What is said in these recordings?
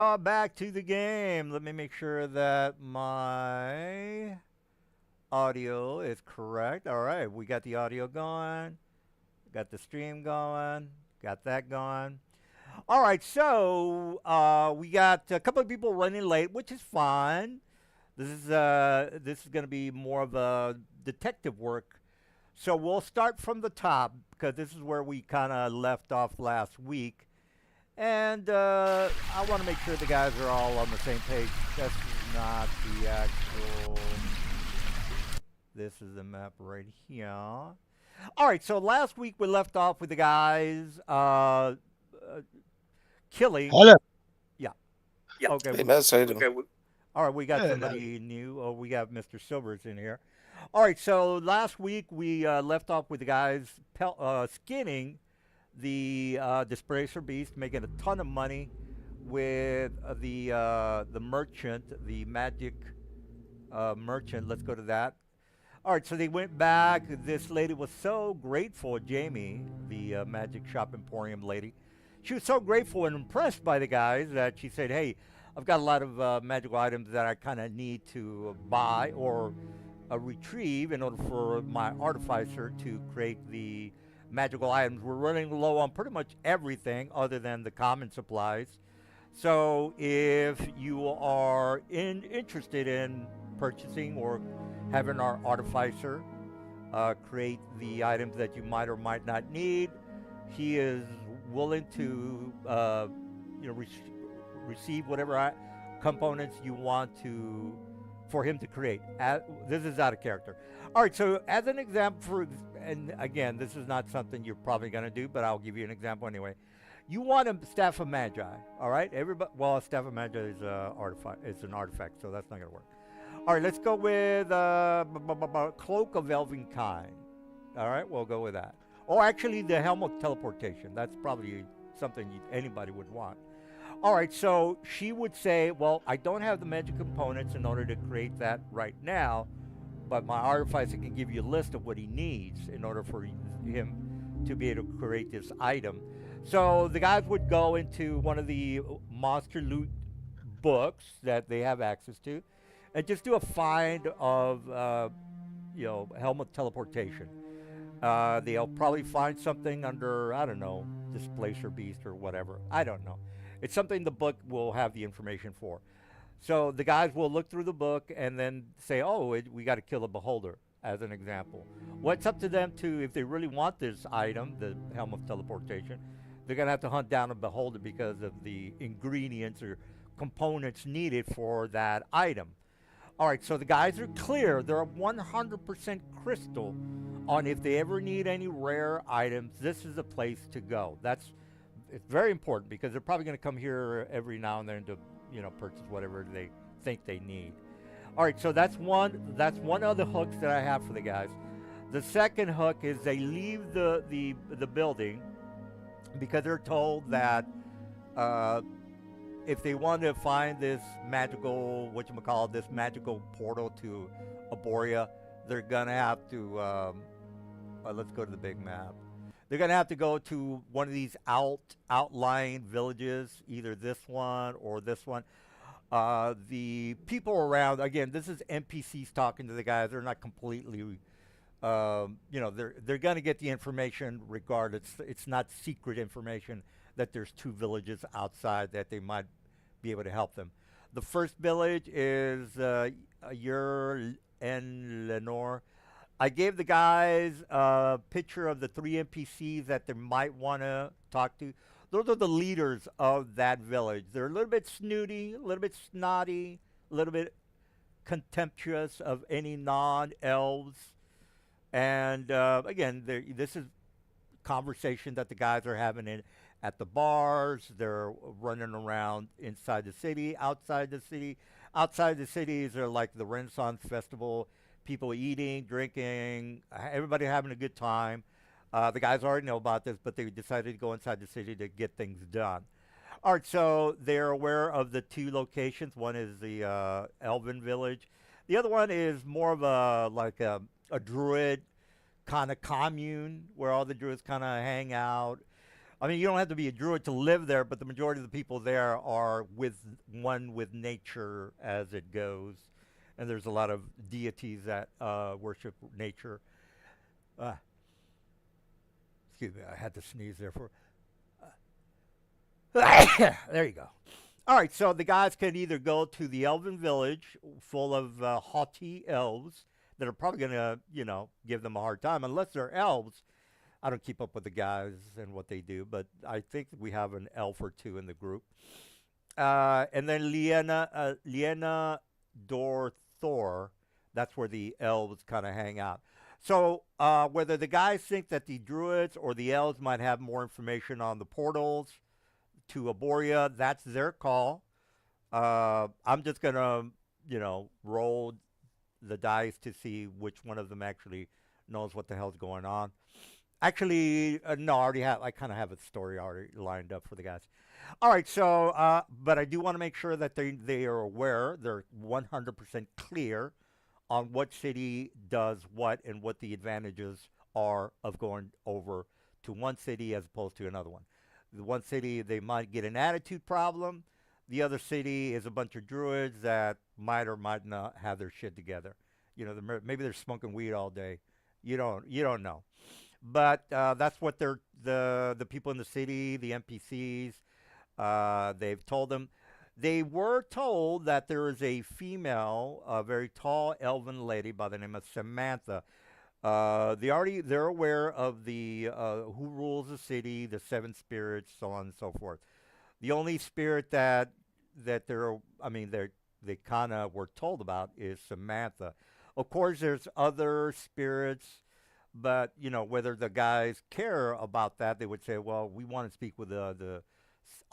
Back to the game. Let me make sure that my audio is correct. All right, we got the audio going, got the stream going, got that going. All right, so we got a couple of people running late, which is fine. This is going to be more of a detective work. So we'll start from the top because this is where we kind of left off last week. And I want to make sure the guys are all on the same page. This is not the actual. This is the map right here. All right. So last week we left off with the guys killing. Hello. Yeah. Yeah. Okay. Hey, Matt, how you doing? All right. We got Good. somebody new. Oh, we got Mr. Silvers in here. All right. So last week we left off with the guys skinning the displacer beast, making a ton of money with the merchant, the magic merchant. Let's go to that. All right, so they went back. This lady was so grateful, Jamie, the magic shop emporium lady. She was so grateful and impressed by the guys that she said, "Hey, I've got a lot of magical items that I kind of need to buy or retrieve in order for my artificer to create the magical items. We're running low on pretty much everything other than the common supplies. So if you are interested in purchasing or having our artificer create the items that you might or might not need, he is willing to receive whatever components you want to for him to create. This is out of character. All right, so as an example, and again, this is not something you're probably going to do, but I'll give you an example anyway. You want a staff of magi, all right? Everybody, well, a staff of magi is artifact. It's an artifact, so that's not going to work. All right, let's go with cloak of elven kind. All right, we'll go with that. Or actually, the helm of teleportation. That's probably something anybody would want. All right, so she would say, well, I don't have the magic components in order to create that right now, but my artificer can give you a list of what he needs in order for him to be able to create this item. So the guys would go into one of the monster loot books that they have access to and just do a find of, helmet teleportation. They'll probably find something under, I don't know, displacer beast or whatever. I don't know. It's something the book will have the information for. So the guys will look through the book and then say, oh, we got to kill a beholder, as an example. Well, it's up to them to, if they really want this item, the helm of teleportation, they're going to have to hunt down a beholder because of the ingredients or components needed for that item. All right, so the guys are clear. They're 100% crystal on if they ever need any rare items, this is a place to go. It's very important because they're probably going to come here every now and then to, purchase whatever they think they need. All right, so that's one of the hooks that I have for the guys. The second hook is they leave the building because they're told that if they want to find this magical this magical portal to Aboria, they're gonna have to let's go to the big map. They're gonna have to go to one of these outlying villages, either this one or this one. The people around, again, this is NPCs talking to the guys. They're not completely, they're gonna get the information regardless. It's not secret information that there's two villages outside that they might be able to help them. The first village is Ur and Lenore. I gave the guys a picture of the three NPCs that they might want to talk to. Those are the leaders of that village. They're a little bit snooty, a little bit snotty, a little bit contemptuous of any non-elves. And again, this is conversation that the guys are having at the bars. They're running around inside the city, outside the city. Outside the cities are like the Renaissance Festival, people eating, drinking, everybody having a good time. The guys already know about this, but they decided to go inside the city to get things done. All right, so they're aware of the two locations. One is the Elven Village. The other one is more of a druid kind of commune where all the druids kind of hang out. I mean, you don't have to be a druid to live there, but the majority of the people there are with nature as it goes, and there's a lot of deities that worship nature. Uh, Excuse me, I had to sneeze there for. There you go. All right, so the guys can either go to the elven village full of haughty elves that are probably going to, give them a hard time, unless they're elves. I don't keep up with the guys and what they do, but I think we have an elf or two in the group. And then Liena Dor Thor, that's where the elves kind of hang out. So whether the guys think that the druids or the elves might have more information on the portals to Aboria, that's their call. I'm just going to, roll the dice to see which one of them actually knows what the hell's going on. Actually, no, I kind of have a story already lined up for the guys. All right, so, but I do want to make sure that they are aware, they're 100% clear on what city does what and what the advantages are of going over to one city as opposed to another one. The one city, they might get an attitude problem. The other city is a bunch of druids that might or might not have their shit together. Maybe they're smoking weed all day. You don't know. But that's what the people in the city, the NPCs, they've told them. They were told that there is a female, a very tall elven lady by the name of Samantha. They're aware of the who rules the city, the seven spirits, so on and so forth. The only spirit that they kind of were told about is Samantha. Of course, there's other spirits, but whether the guys care about that, they would say, well, we want to speak with the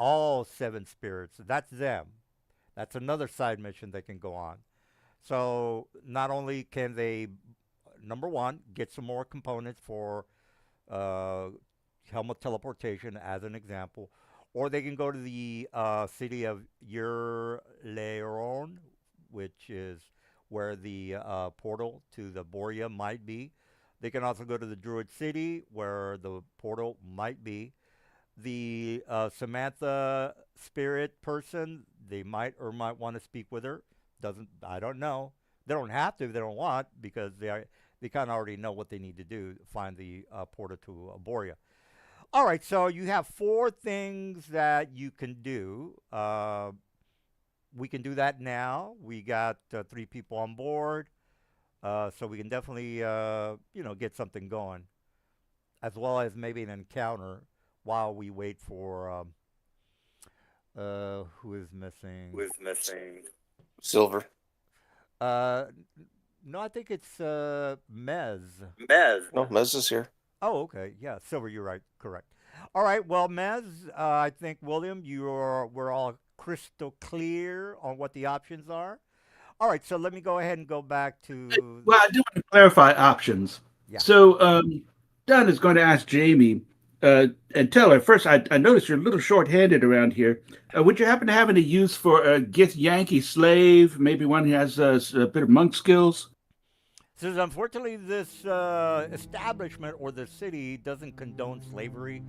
all seven spirits. That's them. That's another side mission they can go on. So not only can they, number one, get some more components for helmet teleportation as an example, or they can go to the city of Yerleron, which is where the portal to the Boria might be. They can also go to the Druid City, where the portal might be. The Samantha spirit person, they might or might want to speak with her. I don't know. They don't have to if they don't want, because they kind of already know what they need to do to find the portal to Aboria. All right, so you have 4 things that you can do. We can do that now. We got 3 people on board, so we can definitely get something going, as well as maybe an encounter while we wait for who is missing. Silver. No, I think it's Mez. No, Mez is here. Oh, okay. Yeah, Silver, you're right. Correct. All right. Well, Mez, I think, William, we're all crystal clear on what the options are. All right. So let me go ahead and go back to. Well, I do want to clarify options. Yeah. So Dunn is going to ask Jamie and tell her first. I noticed you're a little short-handed around here. Would you happen to have any use for a Gith Yankee slave? Maybe one who has a bit of monk skills? Says, unfortunately, this establishment or the city doesn't condone slavery,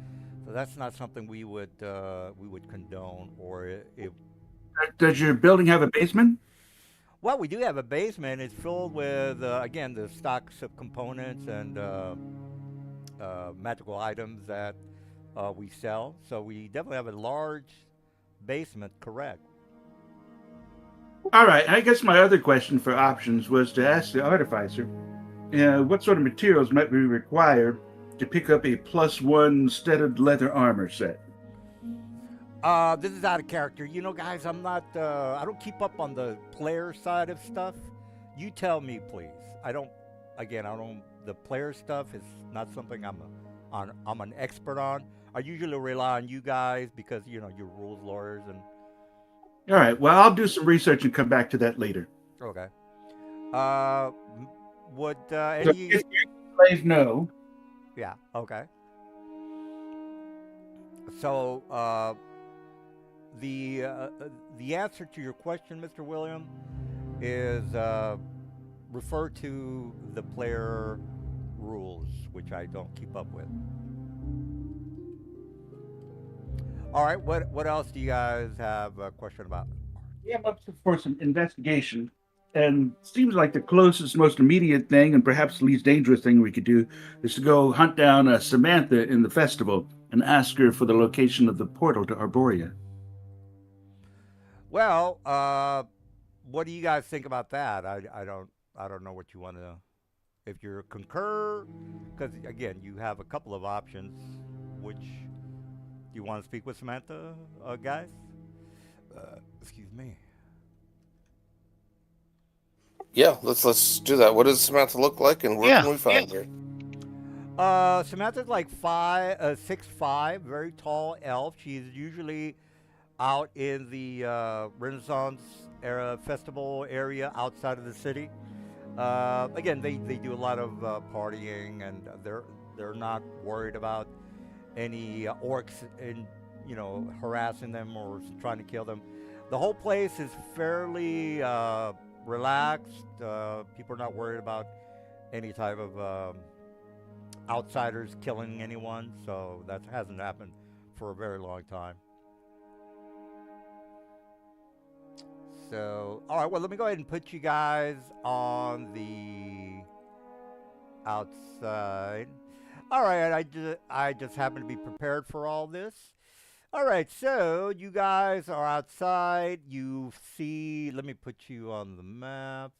so that's not something we would condone. Does your building have a basement? Well, we do have a basement. It's filled with again the stocks of components and magical items that we sell. So we definitely have a large basement. Correct. All right. I guess my other question for options was to ask the artificer, what sort of materials might be required to pick up a +1 studded leather armor set? This is out of character. Guys, I'm not. I don't keep up on the player side of stuff. You tell me, please. I don't. Again, I don't. The player stuff is not something I'm an expert on. I usually rely on you guys because you're rules lawyers and. All right. Well, I'll do some research and come back to that later. Okay. Would So any? if your slave know. Yeah. Okay. So the answer to your question, Mr. William, is refer to the player rules, which I don't keep up with. All right. What else do you guys have a question about? Yeah, I'm up for some investigation. And seems like the closest, most immediate thing, and perhaps the least dangerous thing we could do, is to go hunt down Samantha in the festival and ask her for the location of the portal to Arborea. Well, what do you guys think about that? I don't know what you want to. If you concur, because again, you have a couple of options. Which do you want to speak with Samantha, guys? Excuse me. Yeah, let's do that. What does Samantha look like, and where Yeah. can we find her? Samantha's like 6'5", very tall elf. She's usually out in the Renaissance era festival area outside of the city. Again, they do a lot of partying, and they're not worried about any orcs in harassing them or trying to kill them. The whole place is fairly relaxed. People are not worried about any type of outsiders killing anyone, so that hasn't happened for a very long time. So, all right, well, let me go ahead and put you guys on the outside. All right, I just happen to be prepared for all this. All right, so you guys are outside. You see, let me put you on the map.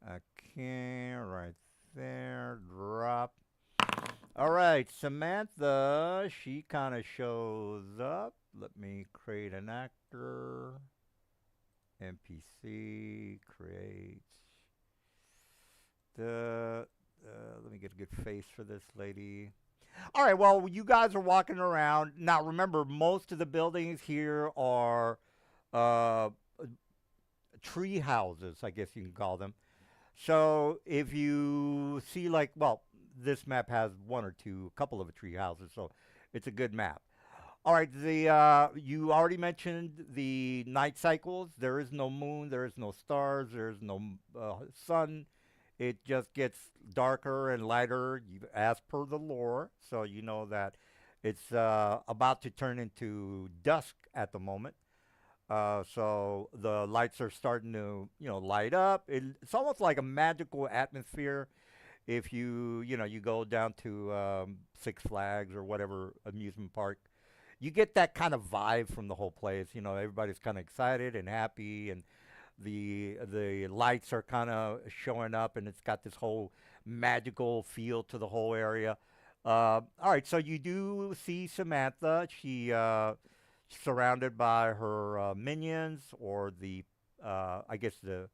Okay, right there. Drop. All right, Samantha, she kind of shows up. Let me create an actor. NPC, create. The, let me get a good face for this lady. All right, well, you guys are walking around. Now, remember, most of the buildings here are uh, tree houses, I guess you can call them. So if you see, like, well, this map has one or two, a couple of tree houses, so it's a good map. All right, the you already mentioned the night cycles. There is no moon, there is no stars, there is no sun. It just gets darker and lighter as per the lore, so you know that it's about to turn into dusk at the moment. So the lights are starting to, light up. It's almost like a magical atmosphere. If you go down to Six Flags or whatever amusement park, you get that kind of vibe from the whole place. Everybody's kind of excited and happy, and the lights are kind of showing up, and it's got this whole magical feel to the whole area. All right, so you do see Samantha. She surrounded by her minions, or the I guess the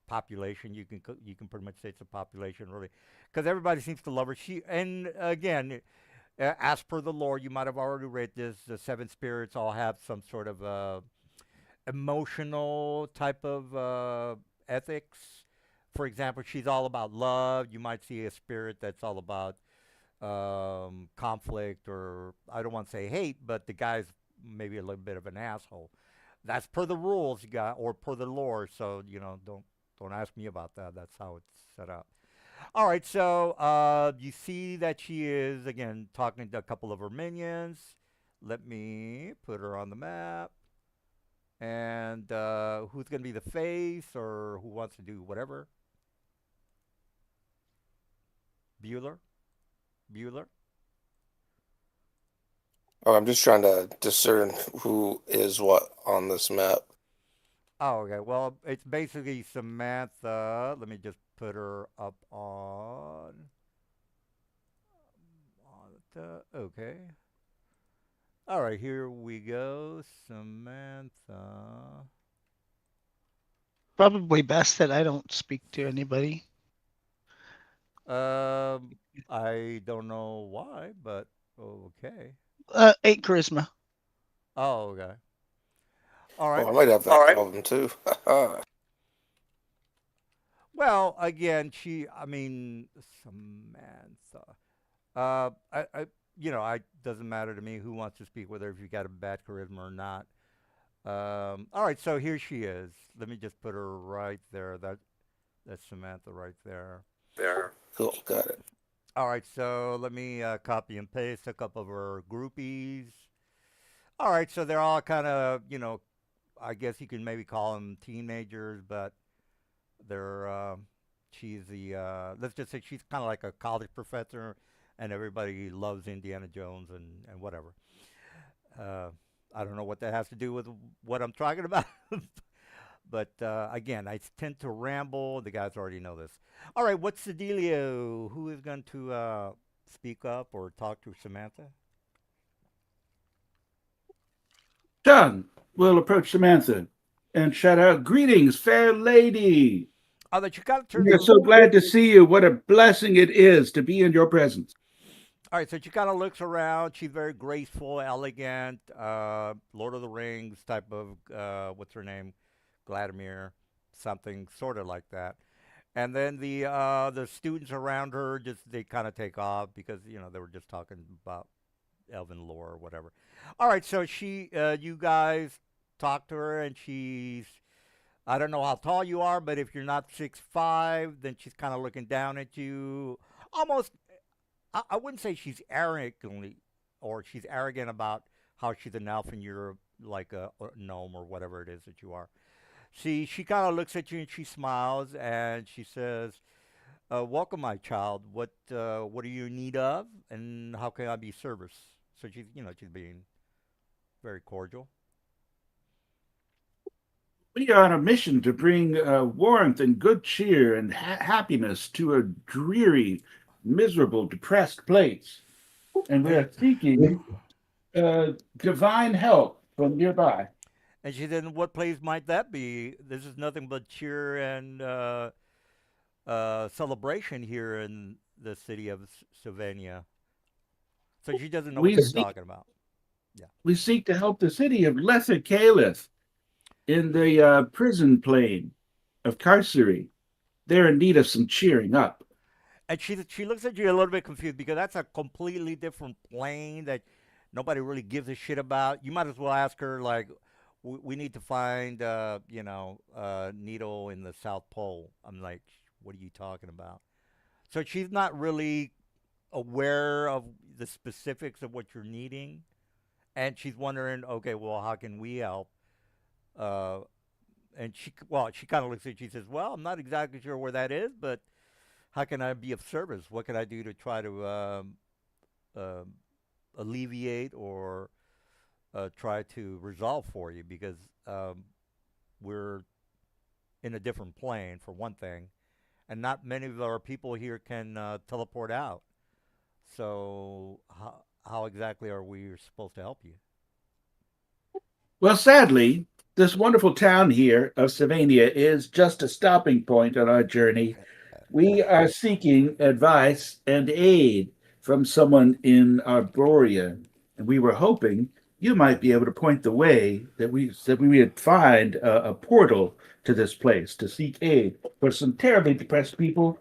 population. You can pretty much say it's a population, really, because everybody seems to love her. And again, as per the lore, you might have already read this. The seven spirits all have some sort of emotional type of ethics. For example, she's all about love. You might see a spirit that's all about conflict, or I don't want to say hate, but the guy's maybe a little bit of an asshole. That's per the rules, you got, or per the lore. So don't ask me about that. That's how it's set up. All right, so you see that she is again talking to a couple of her minions. Let me put her on the map. And who's going to be the face, or who wants to do whatever? Bueller? Bueller? Oh, I'm just trying to discern who is what on this map. Oh, okay. Well, it's basically Samantha. Let me just put her up on the. Okay. All right, here we go. Samantha. Probably best that I don't speak to anybody. I don't know why, but okay. 8 charisma. Oh, okay. All right. Oh, I might have that problem too. Well, again, I mean, Samantha. I doesn't matter to me who wants to speak with her if you got a bad charisma or not. All right, so here she is. Let me just put her right there. That's Samantha right there. There. Cool, got it. All right, so let me copy and paste a couple of her groupies. All right, so they're all kind of, I guess you can maybe call them teenagers, but they're, she's the, let's just say she's kind of like a college professor, and everybody loves Indiana Jones and whatever. Uh, I don't know what that has to do with what I'm talking about, but again, I tend to ramble. The guys already know this. All right, what's the dealio? Who is going to speak up or talk to Samantha? John will approach Samantha and shout out, "Greetings, fair lady. Oh, that you got to turn We the. are so glad to see you. What a blessing it is to be in your presence." All right, so she kind of looks around. She's very graceful, elegant, Lord of the Rings type of, what's her name? Vladimir, something sort of like that. And then the students around her just they kind of take off because they were just talking about elven lore or whatever. All right, so you guys talk to her, and she's I don't know how tall you are, but if you're not 6'5", then she's kind of looking down at you, almost I wouldn't say she's arrogantly or she's arrogant about how she's an elf and you're like a gnome or whatever it is that you are. She kind of looks at you and she smiles and she says, "Welcome, my child. What are you in need of, and how can I be of service?" So she's being very cordial. We are on a mission to bring warmth and good cheer and happiness to a dreary, miserable, depressed place. And we And are seeking divine help from nearby. and she said, "What place might that be? This is nothing but cheer and celebration here in the city of Sylvania." So she doesn't know We what you're seek, talking about. Yeah. we seek to help the city of Letha Caliph in the prison plane of Carcery. They're in need of some cheering up. And she looks at you a little bit confused because that's a completely different plane that nobody really gives a shit about. You might as well ask her like, we need to find needle in the South Pole. I'm like, what are you talking about? So she's not really aware of the specifics of what you're needing, and she's wondering, okay, well, how can we help? Uh, and she kind of looks at you. She says, well, I'm not exactly sure where that is, but how can I be of service? What can I do to try to um alleviate or try to resolve for you? Because we're in a different plane, for one thing, and not many of our people here can teleport out. So, how exactly are we supposed to help you? Well, sadly, this wonderful town here of Sylvania is just a stopping point on our journey. We are seeking advice and aid from someone in Arborea, and we were hoping you might be able to point the way that we would find a portal to this place to seek aid for some terribly depressed people.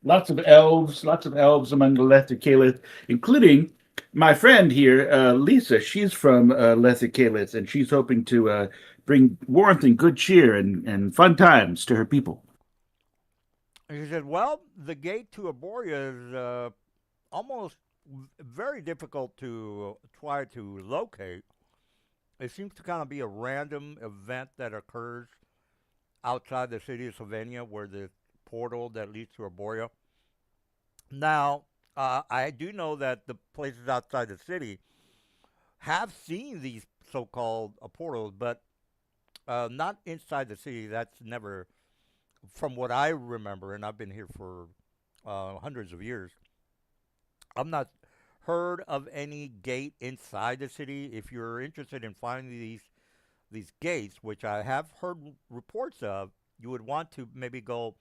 Lots of elves among the Letha Caliph, including my friend here, Lisa. She's from Letha Caliph, and she's hoping to bring warmth and good cheer and fun times to her people. And she said, well, the gate to Aboria is almost very difficult to try to locate. It seems to kind of be a random event that occurs outside the city of Sylvania, where the portal that leads to Arborea. Now, I do know that the places outside the city have seen these so-called portals, but not inside the city. That's never, from what I remember, and I've been here for hundreds of years. I'm not heard of any gate inside the city. If you're interested in finding these gates, which I have heard reports of, you would want to maybe go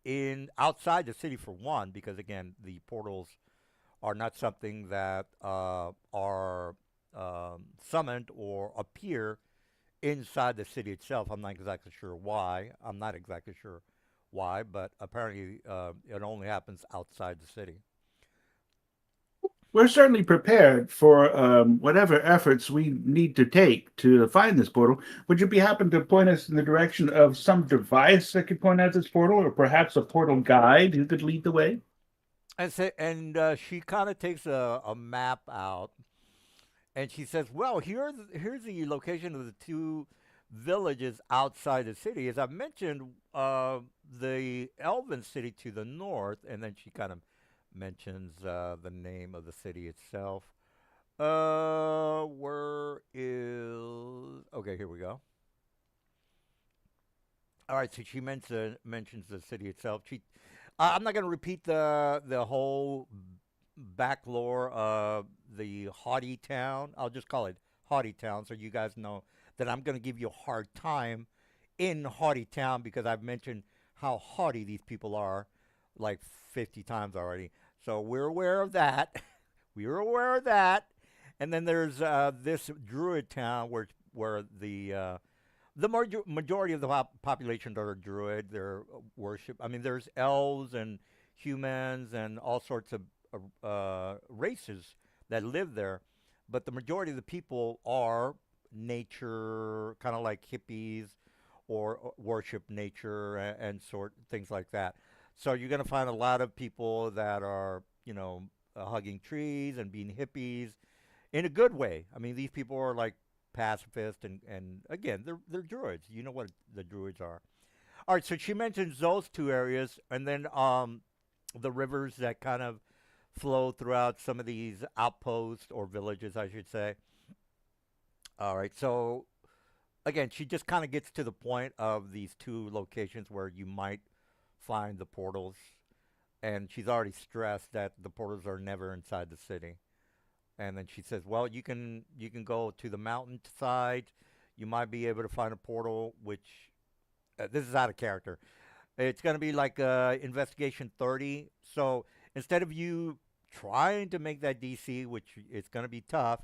in outside the city for one, because again, the portals are not something that are summoned or appear inside the city itself. I'm not exactly sure why. I'm not exactly sure why, but apparently it only happens outside the city. We're certainly prepared for whatever efforts we need to take to find this portal. Would you be happen to point us in the direction of some device that could point out this portal, or perhaps a portal guide who could lead the way? And she kind of takes a map out, And she says, "Well, here's the location of the two villages outside the city. As I mentioned, the Elven city to the north, and then she kind of mentions the name of the city itself. Where is? Okay, here we go. All right, so she mentions the city itself. I'm not going to repeat the whole back lore of the haughty town. I'll just call it haughty town, so you guys know that I'm going to give you a hard time in haughty town because I've mentioned how haughty these people are like 50 times already. So we're aware of that. We are aware of that. And then there's this druid town where the majority of the population are druid. They're worship. I mean, there's elves and humans and all sorts of races that live there, but the majority of the people are nature, kind of like hippies, or worship nature and sort things like that. So you're going to find a lot of people that are, hugging trees and being hippies in a good way. I mean, these people are like pacifist and again, they're druids. You know what the druids are. All right, so she mentions those two areas, and then the rivers that kind of flow throughout some of these outposts or villages, I should say. All right, so again, she just kind of gets to the point of these two locations where you might find the portals, and she's already stressed that the portals are never inside the city. And then she says, "Well, you can go to the mountain side. You might be able to find a portal, which this is out of character. It's going to be like investigation 30. So instead of you trying to make that DC, which is going to be tough,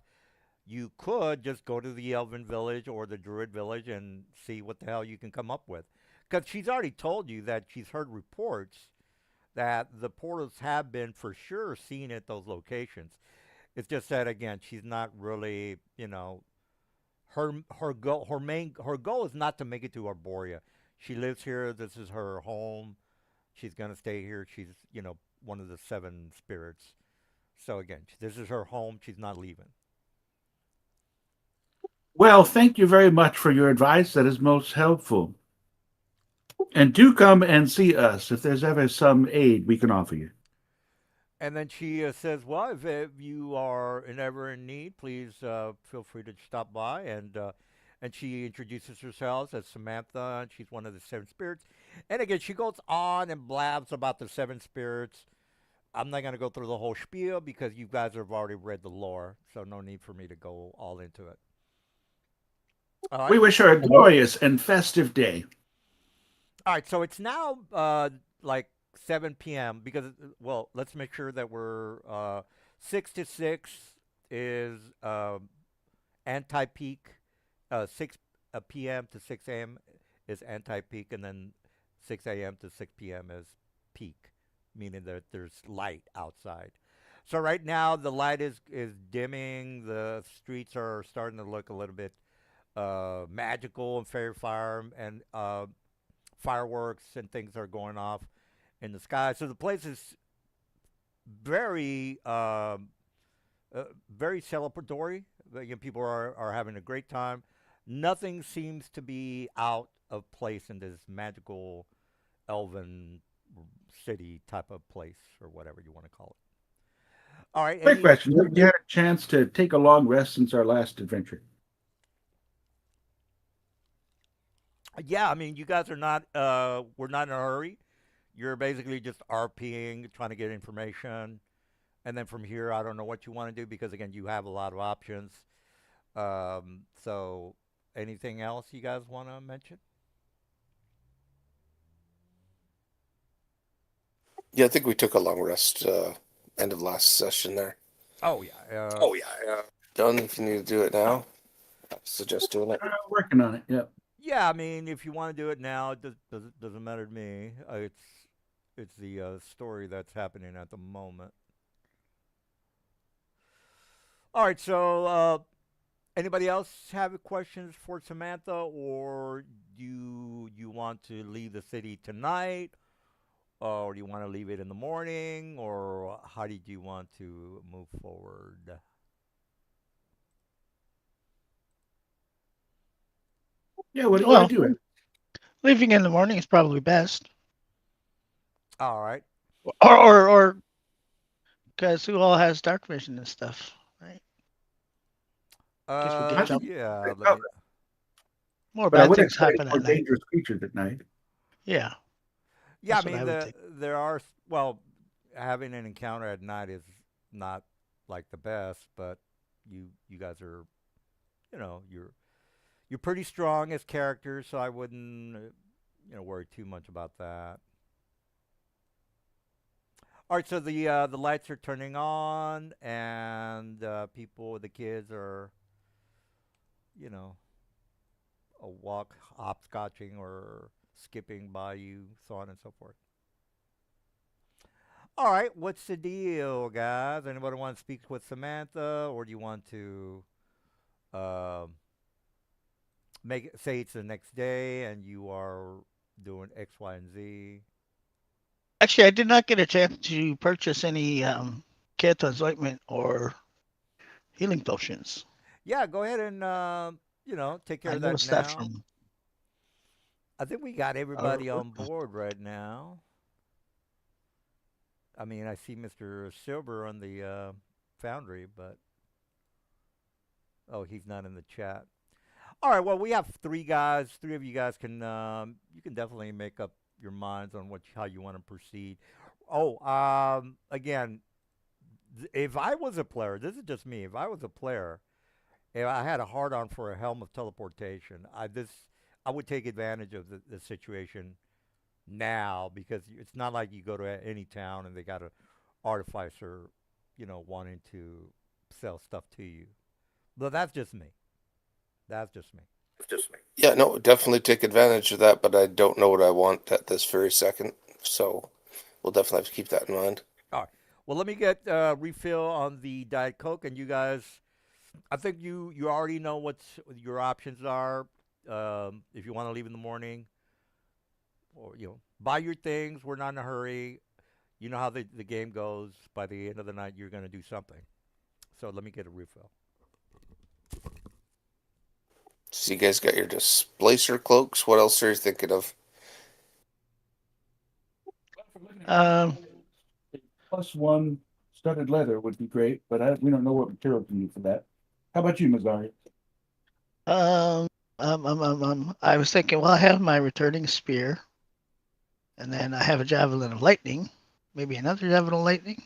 you could just go to the Elven village or the Druid village and see what the hell you can come up with. Because she's already told you that she's heard reports that the portals have been for sure seen at those locations. It's just that again, she's not really, her goal is not to make it to Arborea. She lives here. This is her home. She's gonna stay here. She's one of the seven spirits. So again, this is her home. She's not leaving. Well, thank you very much for your advice. That is most helpful. And do come and see us if there's ever some aid we can offer you. And then she says, "Well, if you are ever in need, please feel free to stop by." And she introduces herself as Samantha, and she's one of the seven spirits. And again, she goes on and blabs about the seven spirits. I'm not going to go through the whole spiel because you guys have already read the lore, so no need for me to go all into it. All We right. wish her a glorious and festive day. All right, so it's now like 7 p.m. because well, let's make sure that we're 6 to 6 is anti-peak. 6 p.m. to 6 a.m. is anti-peak, and then 6 a.m. to 6 p.m. is peak, meaning that there's light outside. So right now the light is dimming. The streets are starting to look a little bit magical and fairy fire and fireworks and things are going off in the sky. So the place is very, very celebratory. Again, people are having a great time. Nothing seems to be out of place in this magical elven city type of place or whatever you want to call it. All right. Quick question. Have you had a chance to take a long rest since our last adventure? Yeah, I mean, you guys are not. We're not in a hurry. You're basically just RPing, trying to get information, and then from here, I don't know what you want to do because again, you have a lot of options. So, anything else you guys want to mention? Yeah, I think we took a long rest end of last session there. Oh yeah. Done. If you need to do it now, I suggest doing it. Working on it. Yep. Yeah, I mean, if you want to do it now, it doesn't matter to me. It's the story that's happening at the moment. All right, so anybody else have questions for Samantha, or you want to leave the city tonight, or do you want to leave it in the morning, or how did you want to move forward? Yeah, what do I Well, do? leaving in the morning is probably best. All right. Or because who all has dark vision and stuff, right? Guess we'll get I think, jumped. Yeah. Let me. More but I bad would things expect happen more at night. dangerous creatures at night. Yeah, Yeah, I that's what mean I would think. there are well, having an encounter at night is not like the best, but you guys are, you're pretty strong as characters, so I wouldn't worry too much about that. All right, so the lights are turning on, and the kids are, you know, a walk hopscotching or skipping by you, so on and so forth. All right, what's the deal, guys? Anybody want to speak with Samantha, or do you want to um say it's the next day and you are doing X, Y, and Z? Actually, I did not get a chance to purchase any Ketan's ointment or healing potions. Yeah, go ahead and take care I of that noticed that now. from. I think we got Our, everybody on board right now. I mean, I see Mr. Silver on the Foundry, but oh, he's not in the chat. All right, well, we have three guys. Three of you guys can you can definitely make up your minds on how you want to proceed. Oh, again, if I was a player, this is just me. If I was a player, if I had a hard on for a helm of teleportation, I would take advantage of the situation now because it's not like you go to any town and they got an artificer, wanting to sell stuff to you. But that's just me. That's just me. Yeah, no, definitely take advantage of that, but I don't know what I want at this very second. So we'll definitely have to keep that in mind. All right. Well, let me get refill on the Diet Coke, and you guys. I think you already know what your options are. If you want to leave in the morning, or buy your things. We're not in a hurry. You know how the game goes. By the end of the night, you're going to do something. So let me get a refill. So you guys got your displacer cloaks. What else are you thinking of? Um, +1 studded leather would be great, but we don't know what material to use for that. How about you, Mazari? um, I was thinking, well, I have my returning spear, and then I have a javelin of lightning. Maybe another javelin of lightning.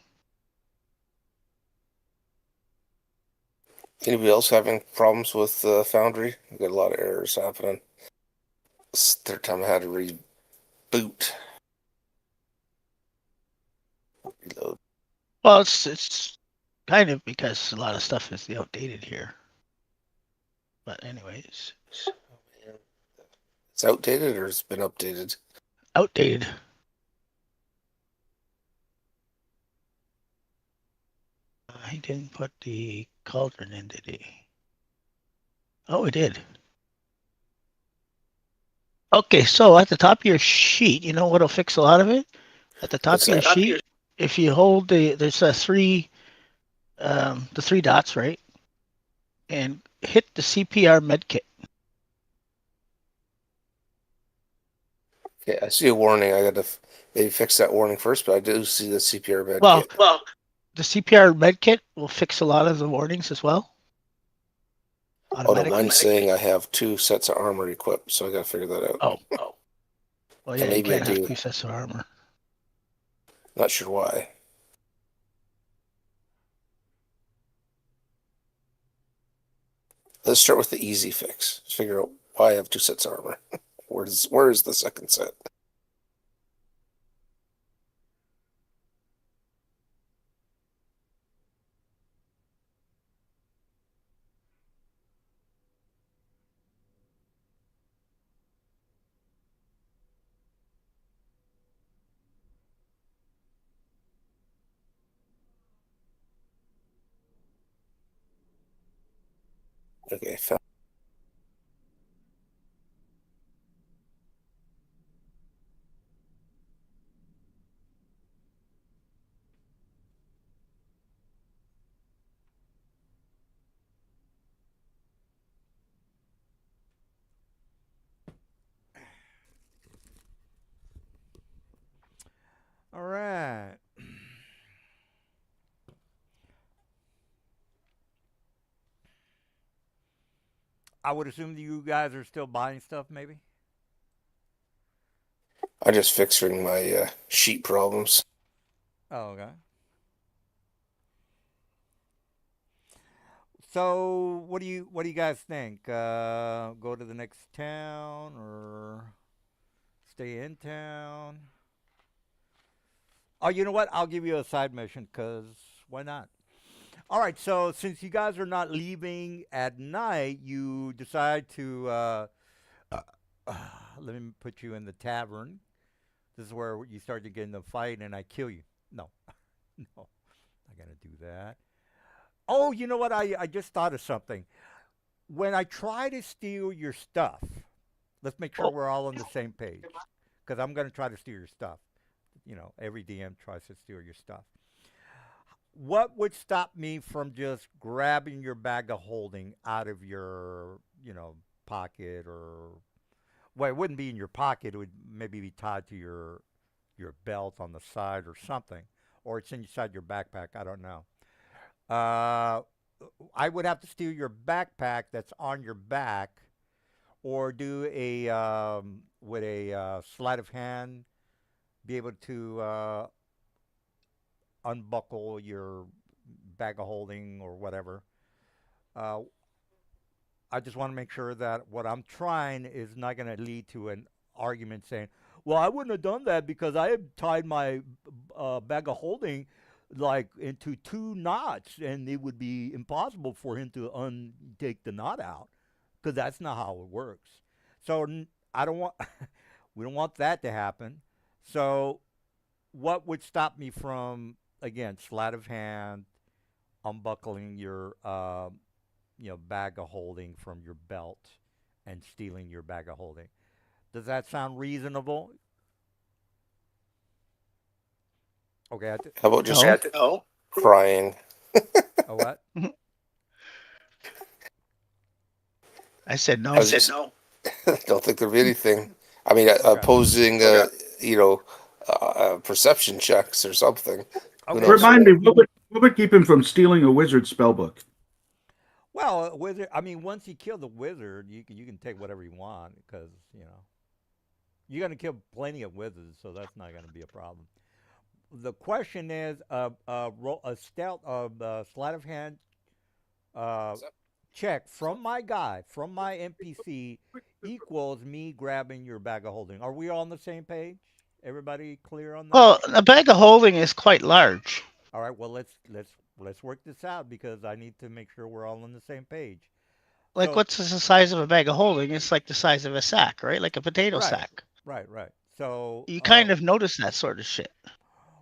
Anybody else having problems with Foundry? We got a lot of errors happening. It's the third time I had to reboot. Reload. Well, it's kind of because a lot of stuff is outdated here. But anyways, it's It's outdated or it's been updated? outdated. He didn't put the cauldron in, did he? Oh, he did. Okay, so at the top of your sheet, you know what'll fix a lot of it? At the top What's of your that? sheet, if you hold there's the three dots, right? And hit the CPR medkit. Okay, I see a warning. I gotta maybe fix that warning first, but I do see the CPR med Well, kit. the CPR medkit will fix a lot of the warnings as well, Oh no, automatically. mine's saying I have 2 sets of armor equipped, so I gotta figure that out. Oh, well, And yeah, you maybe I can't have do. two sets of armor. Not sure why. Let's start with the easy fix. Figure out why I have 2 sets of armor. Where is the second set? Okay, found. All right. I would assume that you guys are still buying stuff, maybe. I'm just fixing my sheet problems. Oh, okay. So, what do you guys think? Go to the next town or stay in town? Oh, you know what? I'll give you a side mission because why not? All right. So, since you guys are not leaving at night, you decide to uh, let me put you in the tavern. This is where you start to get in the fight, and I kill you. No, no, not gonna do that. Oh, you know what? I just thought of something. When I try to steal your stuff, let's make sure we're all on the same page. Because I'm going to try to steal your stuff. You know, every DM tries to steal your stuff. What would stop me from just grabbing your bag of holding out of your, pocket or, well, it wouldn't be in your pocket. It would maybe be tied to your belt on the side or something. Or it's inside your backpack. I don't know. Uh, I would have to steal your backpack that's on your back, or do a with a sleight of hand, be able to unbuckle your bag of holding or whatever. Uh, I just want to make sure that what I'm trying is not going to lead to an argument saying, "Well, I wouldn't have done that because I had tied my bag of holding like into two knots, and it would be impossible for him to take the knot out because that's not how it works." So I don't want we don't want that to happen. So what would stop me from again sleight of hand unbuckling your bag of holding from your belt and stealing your bag of holding? Does that sound reasonable? Okay. How about just No. No. crying? A what? I said I no. I was said just, no. I don't think there'd be anything. I mean, Okay. opposing, perception checks or something. Who Okay. knows? Remind me, what would keep him from stealing a wizard spellbook? Well, a wizard. I mean, once you kill the wizard, you can take whatever you want because you're gonna kill plenty of wizards, so that's not gonna be a problem. The question is, a stealth, sleight of hand uh, check from my guy, from my NPC, equals me grabbing your bag of holding. Are we all on the same page? Everybody clear on that? Well, a bag of holding is quite large. All right. Well, let's work this out because I need to make sure we're all on the same page. Like, So what's the size of a bag of holding? It's like the size of a sack, right? Like a potato right, sack. right. So You kind of notice that sort of shit.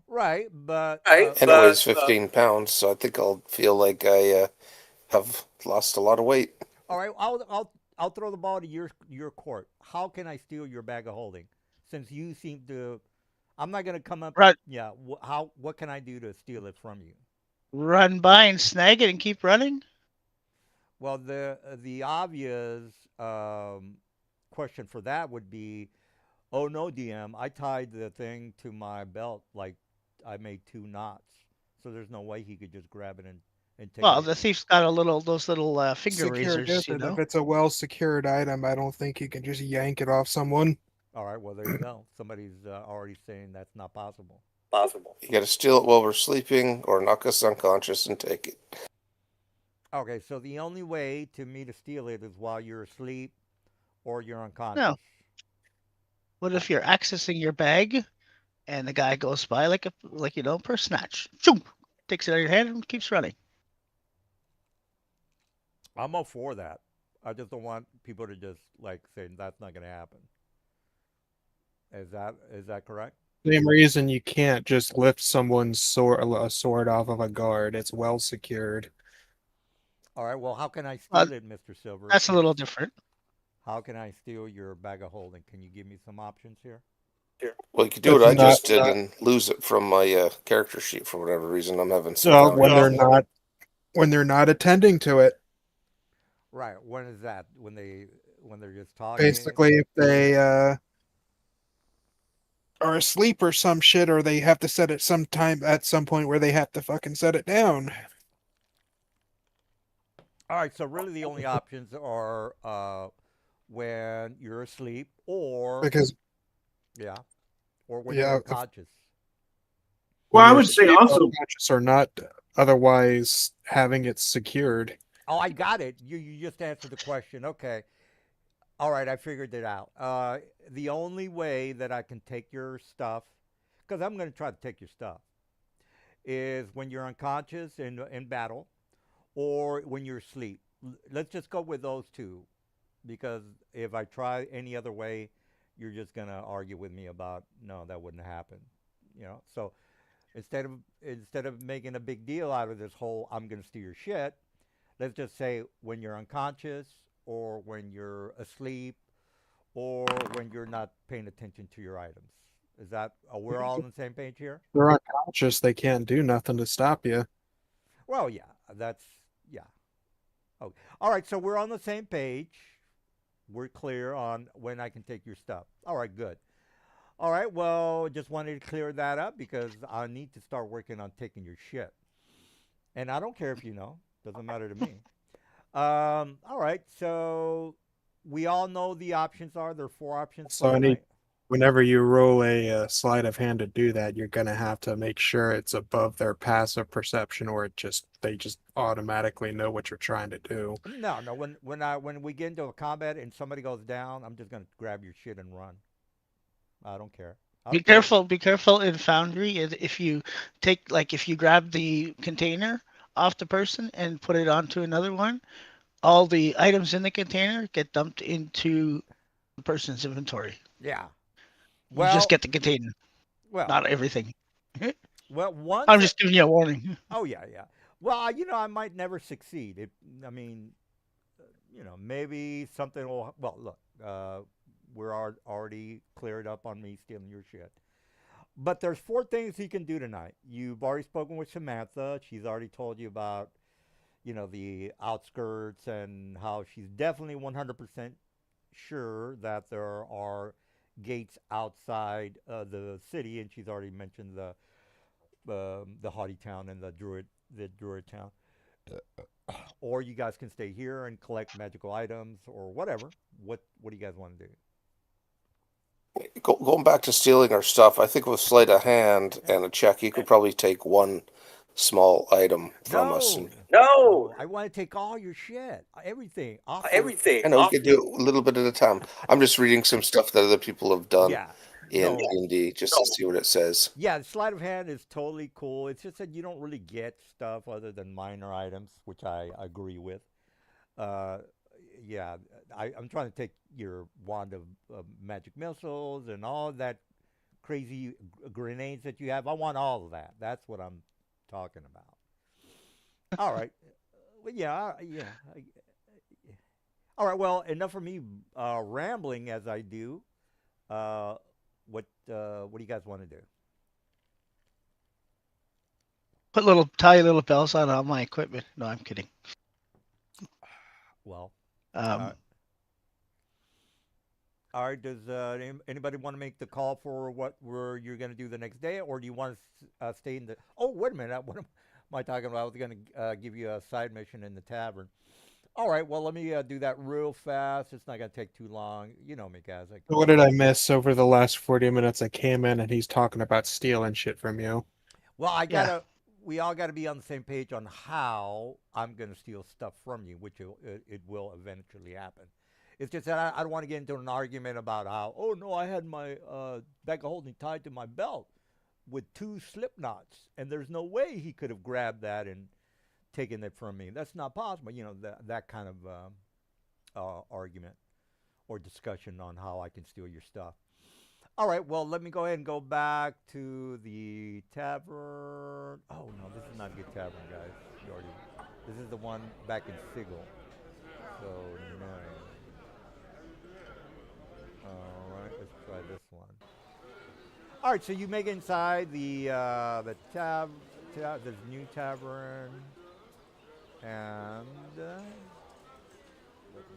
right, but Right, And it but weighs 15 pounds, so I think I'll feel like I have lost a lot of weight. all right. I'll throw the ball to your court. How can I steal your bag of holding? Since you seem to, I'm not gonna come up. Run, Yeah. How? What can I do to steal it from you? run by and snag it and keep running. Well, the obvious question for that would be, oh no, DM, I tied the thing to my belt like I made two knots, so there's no way he could just grab it and take Well, it. the thief's got those little finger Secured razors, is, and if it's a well secured item, I don't think you can just yank it off someone. All right, well there you go. Somebody's already saying that's not possible. possible. You got to steal it while we're sleeping or knock us unconscious and take it. Okay, so the only way to me to steal it is while you're asleep or you're unconscious. No. What if you're accessing your bag and the guy goes by like purse snatch, Choom! Takes it out of your hand and keeps running. I'm all for that. I just don't want people to just like say that's not going to happen. Is that correct? Same reason you can't just lift someone's a sword off of a guard. It's well secured. All right. Well, how can I Uh, steal it, Mr. Silver? That's a little different. How can I steal your bag of holding? Can you give me some options here? Well, you could do what I That's not- just did and lose it from my character sheet for whatever reason. I'm having some So kind of- when they're not attending to it, Right. When is that? When they're just talking? basically if they are asleep or some shit, or they have to set it sometime at some point where they have to fucking set it down. All right, so really the only options are when you're asleep, or Because yeah, or when you're yeah, unconscious. Well, when I you're would say asleep, also, unconscious or not, otherwise having it secured. Oh, I got it. You just answered the question. Okay. All right, I figured it out. The only way that I can take your stuff, because I'm going to try to take your stuff, is when you're unconscious in battle, or when you're asleep. Let's just go with those two, because if I try any other way, you're just going to argue with me about no, that wouldn't happen. So instead of making a big deal out of this whole I'm going to steal your shit, let's just say when you're unconscious, or when you're asleep, or when you're not paying attention to your items. Is that we're all on the same page here? They're unconscious, they can't do nothing to stop you. Well, yeah, that's yeah. Okay. All right, so we're on the same page. We're clear on when I can take your stuff. All right, good. All right, well, just wanted to clear that up because I need to start working on taking your shit. And I don't care if you know, doesn't matter to me. All right, so we all know the options are. There are four options for So the night. whenever you roll a sleight of hand to do that, you're gonna have to make sure it's above their passive perception, or they just automatically know what you're trying to do. No, no. When we get into a combat and somebody goes down, I'm just gonna grab your shit and run. I don't care. I Be don't care. careful. Be careful in Foundry. If you if you grab the container off the person and put it onto another one, all the items in the container get dumped into the person's inventory. Yeah. You just Well, get the container, well, not everything. well. I'm Once. just giving you a warning. Oh yeah, yeah. Well, I might never succeed. I mean, maybe something will. Well, look, we're already cleared up on me stealing your shit. But there's four things he can do tonight. You've already spoken with Samantha. She's already told you about, the outskirts and how she's definitely 100% sure that there are gates outside the city, and she's already mentioned the Haughty Town and the Druid Town. Or you guys can stay here and collect magical items or whatever. What do you guys want to do? Going back to stealing our stuff, I think with sleight of hand and a check, you could probably take one small item from us. No, And no. I want to take all your shit, everything off the. I know we could do a little bit at a time. I'm just reading some stuff that other people have done Yeah, in no. D&D just to see what it says. Yeah, the sleight of hand is totally cool. It's just that you don't really get stuff other than minor items, which I agree with. Uh, yeah, I'm trying to take your wand of magic missiles and all that crazy grenades that you have. I want all of that. That's what I'm talking about. All right. Well, yeah, yeah. All right. Well, enough for me rambling as I do. Uh, what do you guys want to do? Put little bells on all my equipment. No, I'm kidding. Well, Um, all right. Does anybody want to make the call for what you're going to do the next day, or do you want to stay in the? Oh, wait a minute. What am I talking about? I was going to give you a side mission in the tavern. All right. Well, let me do that real fast. It's not going to take too long. You know me, guys. What did I miss over the last 40 minutes? I came in and he's talking about stealing shit from you. Well, yeah. we all got to be on the same page on how I'm going to steal stuff from you, which it will eventually happen. It's just that I don't want to get into an argument about how, oh no, I had my bag of holding tied to my belt with two slip knots, and there's no way he could have grabbed that and taken it from me. That's not possible. That kind of argument or discussion on how I can steal your stuff. All right, well, let me go ahead and go back to the tavern. Oh, no, this is not a good tavern, guys. This is the one back in Sigil. So, no. All right, let's try this one. All right, so you make it inside the this new tavern, and let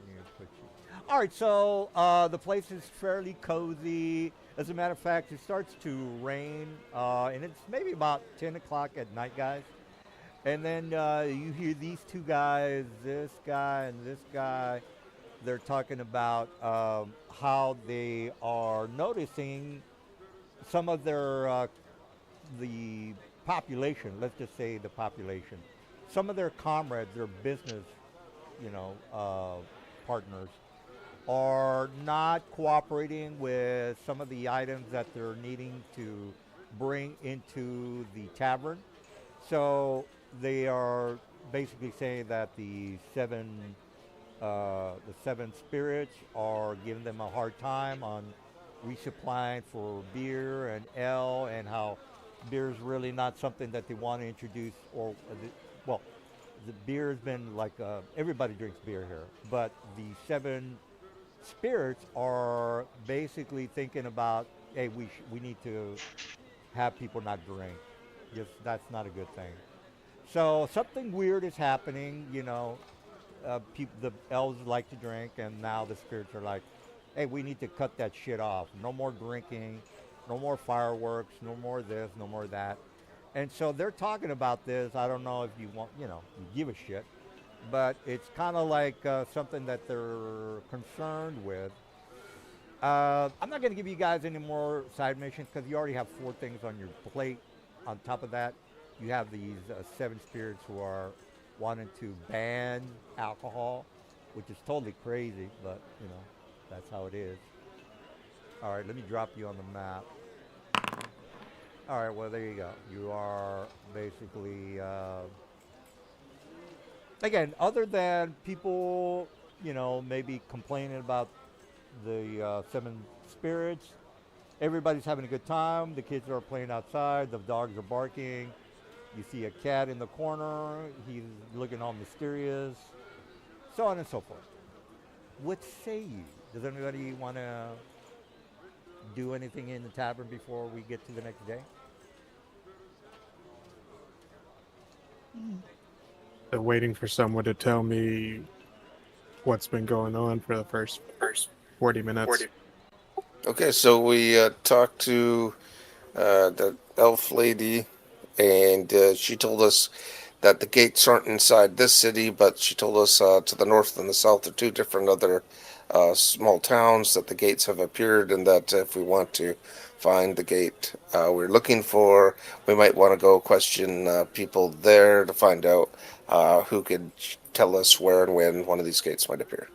me put you All right, so the place is fairly cozy. As a matter of fact, it starts to rain, and it's maybe about 10 o'clock at night, guys. And then you hear these two guys, this guy and this guy. They're talking about how they are noticing some of their the population. Let's just say the population. Some of their comrades, their business, partners, are not cooperating with some of the items that they're needing to bring into the tavern. So they are basically saying that the seven spirits are giving them a hard time on resupplying for beer and ale, and how beer is really not something that they want to introduce. Or well, the beer has been like everybody drinks beer here, but the seven spirits are basically thinking about, hey, we need to have people not drink. Just that's not a good thing. So something weird is happening. The elves like to drink, and now the spirits are like, hey, we need to cut that shit off. No more drinking, no more fireworks, no more this, no more that. And so they're talking about this. I don't know if you want, you give a shit, but it's kind of like something that they're concerned with. I'm not going to give you guys any more side missions because you already have four things on your plate. On top of that, you have these seven spirits who are wanting to ban alcohol, which is totally crazy, but that's how it is. All right, let me drop you on the map. All right, well there you go. You are basically again, other than people, maybe complaining about the seven spirits. Everybody's having a good time. The kids are playing outside. The dogs are barking. You see a cat in the corner. He's looking all mysterious. So on and so forth. What say you? Does anybody want to do anything in the tavern before we get to the next day? Waiting for someone to tell me what's been going on for the first 40 minutes. Okay, so we talked to the elf lady, and she told us that the gates aren't inside this city, but she told us to the north and the south are two different other small towns that the gates have appeared, and that if we want to find the gate we're looking for, we might want to go question people there to find out who could tell us where and when one of these gates might appear.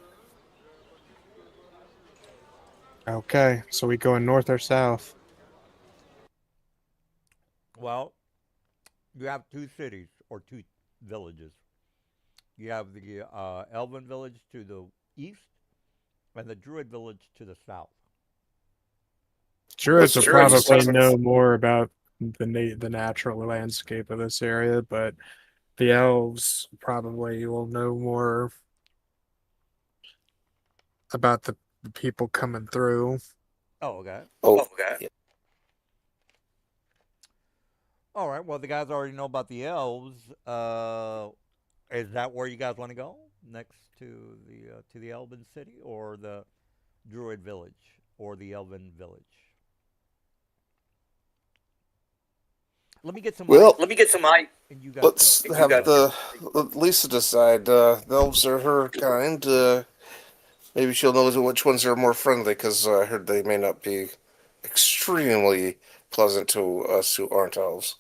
Okay, so we going north or south? Well, you have two cities or two villages. You have the Elven village to the east and the Druid village to the south. Druids will probably know more about the natural landscape of this area, but the elves probably will know more about the people coming through. Oh, okay. Oh, yeah. All right. Well, the guys already know about the elves. Is that where you guys want to go next to the Elven city, or the Druid village, or the Elven village? Let me get some Well, mic, and you guys let's can have discuss. let Lisa decide. The elves are her kind. Maybe she'll know which ones are more friendly, because I heard they may not be extremely pleasant to us who aren't elves.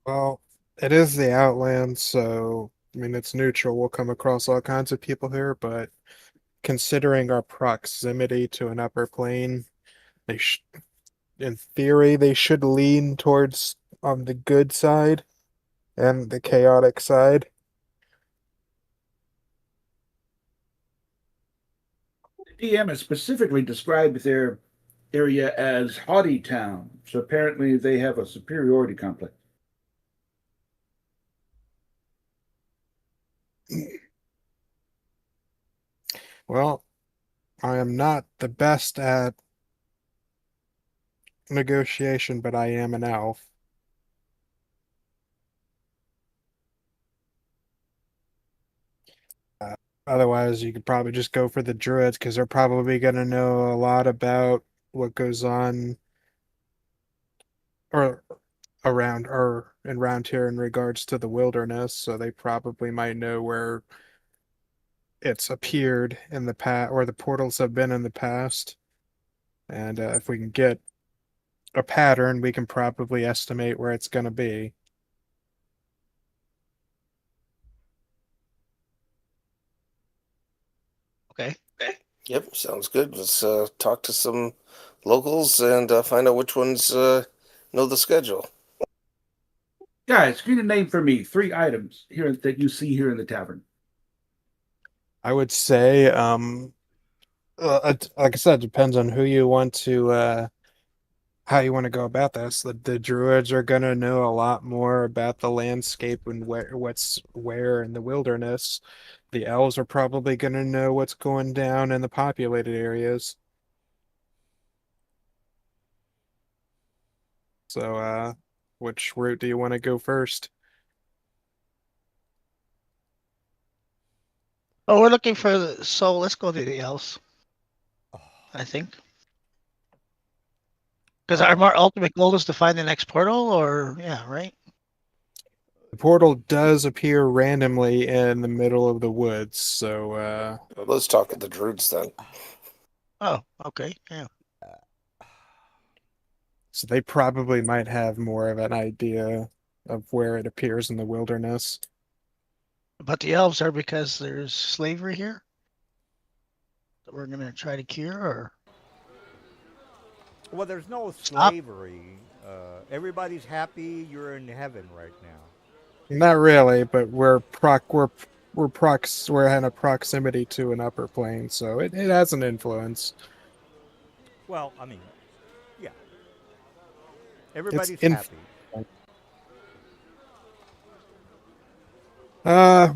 Well, it is the Outlands, so I mean it's neutral. We'll come across all kinds of people here, but considering our proximity to an upper plane, they sh in theory they should lean towards on the good side and the chaotic side. The DM has specifically described their area as Haughty Town, so apparently they have a superiority complex. Well, I am not the best at negotiation, but I am an elf. Otherwise, you could probably just go for the druids because they're probably going to know a lot about what goes on or around or around here in regards to the wilderness. So they probably might know where it's appeared in the past, or the portals have been in the past. And if we can get a pattern, we can probably estimate where it's going to be. Okay. Yep, sounds good. Let's talk to some locals and find out which ones know the schedule. Guys, can you name for me 3 items here that you see here in the tavern? I would say, like I said, depends on who you want to, how you want to go about this. The druids are going to know a lot more about the landscape and what's where in the wilderness. The elves are probably going to know what's going down in the populated areas. So, which route do you want to go first? Oh, we're looking for so let's go to the elves, Oh, I think. Because our more ultimate goal is to find the next portal, or yeah, right? The portal does appear randomly in the middle of the woods, so Well, let's talk to the druids then. Oh, okay, yeah. so they probably might have more of an idea of where it appears in the wilderness. But the elves are because there's slavery here that we're gonna try to cure, or well, there's no stop. slavery. Everybody's happy. You're in heaven right now. Not really, but we're in a proximity to an upper plane, so it has an influence. Well, I mean, yeah, It's everybody's in. happy.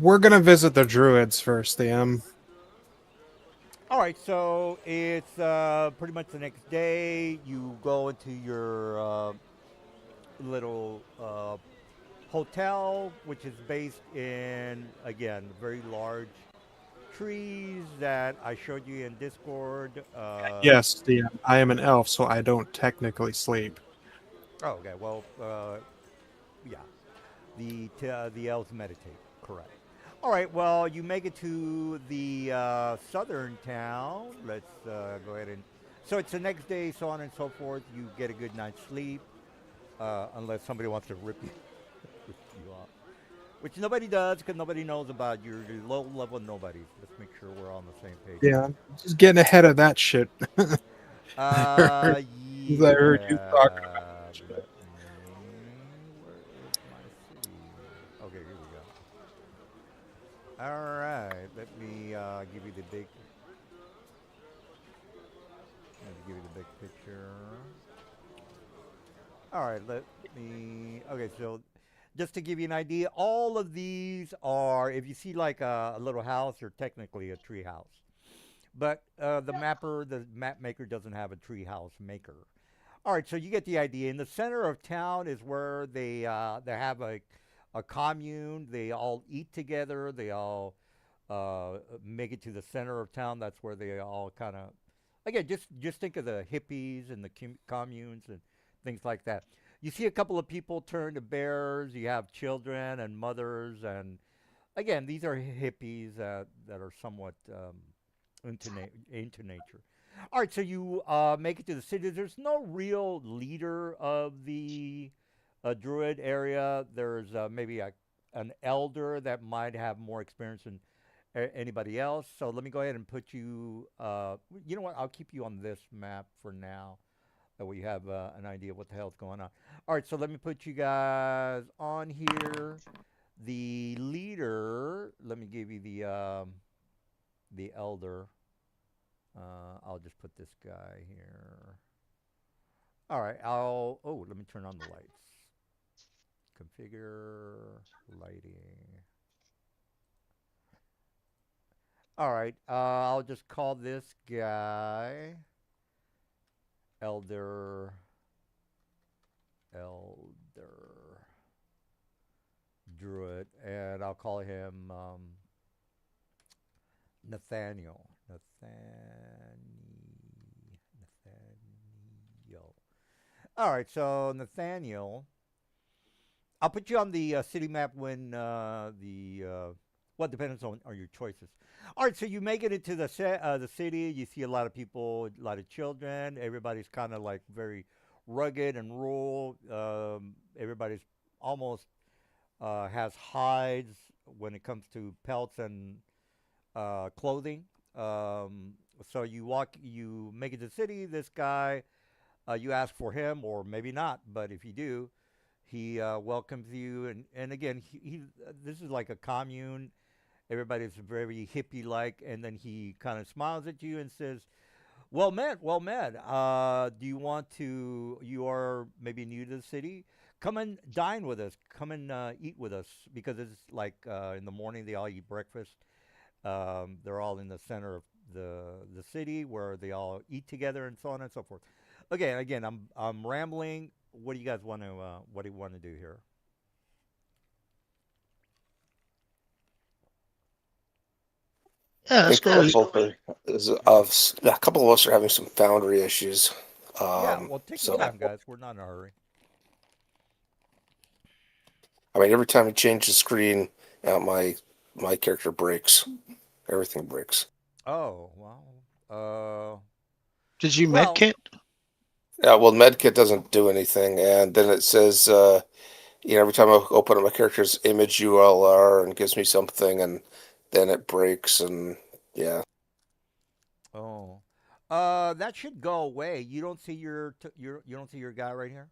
We're gonna visit the druids first, DM. All right, so it's pretty much the next day. You go into your little hotel, which is based in, again, very large trees that I showed you in Discord. Yes, DM. I am an elf, so I don't technically sleep. Oh, okay. Well, yeah, the elves meditate. Correct. All right. Well, you make it to the southern town. Let's go ahead and. So it's the next day, so on and so forth. You get a good night's sleep, unless somebody wants to rip you, rip you off, which nobody does because nobody knows about your low level nobodies. Let's make sure we're on the same page Yeah, here. I'm just getting ahead of that shit. I heard you talk about Yeah. that shit. Let me. Where is my city? Okay, here we go. All right. Let me give you the big. Let me give you the big picture. All right. Let me. Okay, so just to give you an idea, all of these are. If you see like a little house, they're technically a tree house. But the map maker doesn't have a tree house maker. All right, so you get the idea. In the center of town is where they have a commune. They all eat together. They all make it to the center of town. That's where they all kind of again just think of the hippies and the communes and things like that. You see a couple of people turn to bears. You have children and mothers, and again, these are hippies that are somewhat into nature. All right, so you make it to the city. There's no real leader of the druid area. There's maybe an elder that might have more experience than anybody else. So let me go ahead and put you. You know what? I'll keep you on this map for now. That way you have an idea of what the hell's going on. All right, so let me put you guys on here. The leader. Let me give you the elder. I'll just put this guy here. All right. I'll. Oh, let me turn on the lights. Configure lighting. All right. I'll just call this guy Elder. Elder Druid, and I'll call him Nathaniel. Nathaniel. All right, so Nathaniel, I'll put you on the city map when well, depends on your choices. All right, so you make it into the city. You see a lot of people, a lot of children. Everybody's kind of like very rugged and rural. Everybody's almost has hides when it comes to pelts and clothing. Um, so you make it to the city. This guy, you ask for him, or maybe not, but if you do, he welcomes you. And again, this is like a commune. Everybody's very hippie like, and then he kind of smiles at you and says, well, met. Do you want to? You are maybe new to the city. Come and dine with us. Come and eat with us because it's like in the morning they all eat breakfast. They're all in the center of the city where they all eat together and so on and so forth. Okay, again, I'm rambling. What do you guys want to what do you want to do here? Yeah, I let's think go. a couple of us are having some foundry issues. Yeah, well, take your So time, guys. We're not in a hurry. I mean, every time I change the screen, my character breaks. Everything breaks. Oh well. Did you Well, medkit? Yeah, well, Medkit doesn't do anything, and then it says, every time I open up my character's image ULR and gives me something, and then it breaks, and yeah. oh, that should go away. You don't see you don't see your guy right here.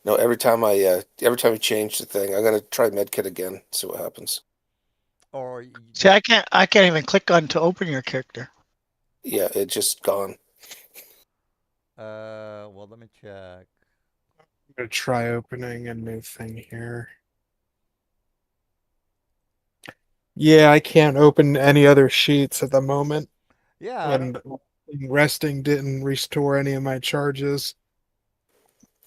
No, every time you change the thing, I'm gonna try Medkit again, see what happens. Or See, I can't even click on to open your character. Yeah, it's just gone. well, let me check. I'm gonna try opening a new thing here. Yeah, I can't open any other sheets at the moment, Yeah, I don't. and resting didn't restore any of my charges.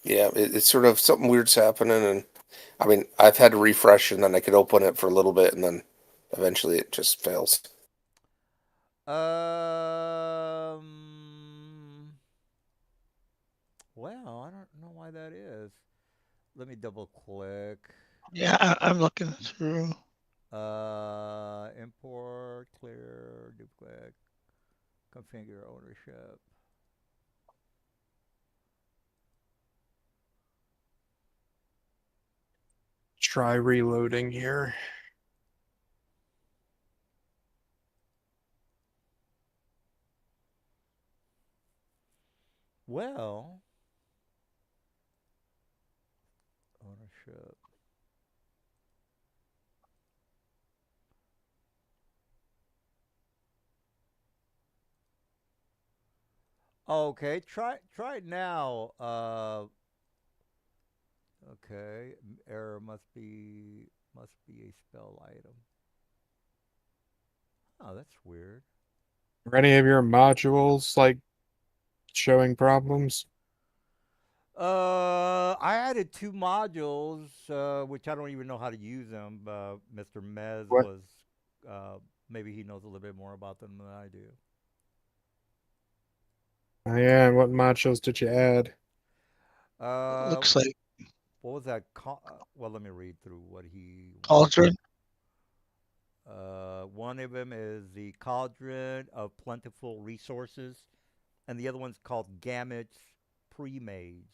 Yeah, it's sort of something weird's happening, and I mean, I've had to refresh, and then I could open it for a little bit, and then eventually it just fails. Um. Well, I don't know why that is. Let me double click. Yeah, I'm looking through. Import, clear, duplicate, configure ownership. Try reloading here. Well, ownership. Okay, try it now. Okay, error must be a spell item. Oh, that's weird. Are any of your modules like showing problems? I added two modules, which I don't even know how to use them. Mr. Mez What? was, uh, maybe he knows a little bit more about them than I do. Oh, yeah, and what modules did you add? Uh, Looks like what was that? Well, let me read through what he wanted. cauldron. One of them is the Cauldron of Plentiful Resources, and the other one's called Gamut's Pre-Mades.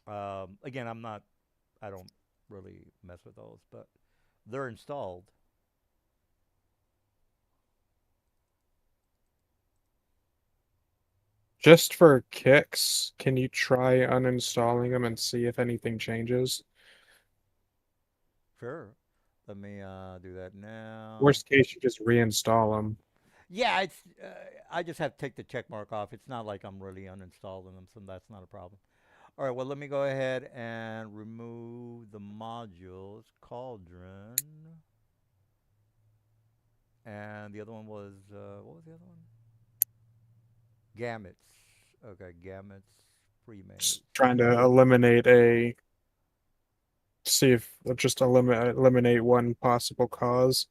Again, I don't really mess with those, but they're installed. Just for kicks, can you try uninstalling them and see if anything changes? Sure. Let me do that now. Worst case, you just reinstall them. Yeah, I just have to take the check mark off. It's not like I'm really uninstalling them, so that's not a problem. All right, well, let me go ahead and remove the modules. Cauldron. And the other one was, what was the other one? Gamuts. Okay, gamuts pre-made. Just trying to eliminate see if just eliminate one possible cause.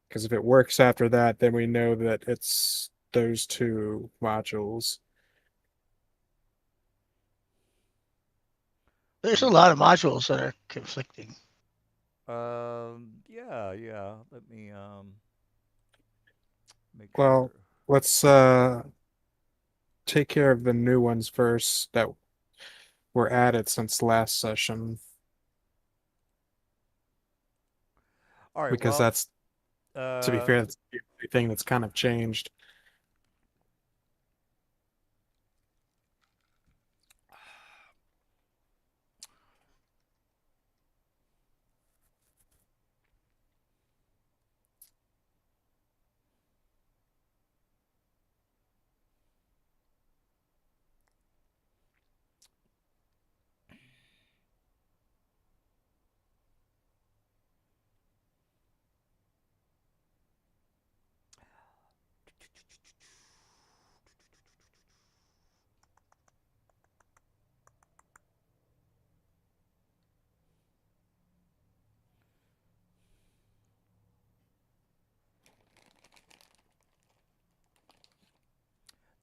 Because if it works after that, then we know that it's those two modules. There's a lot of modules that are conflicting. Yeah, yeah. Let me make Well, sure. let's take care of the new ones first that were added since last session, All right. because Well, that's, to be uh, fair, that's the only thing that's kind of changed.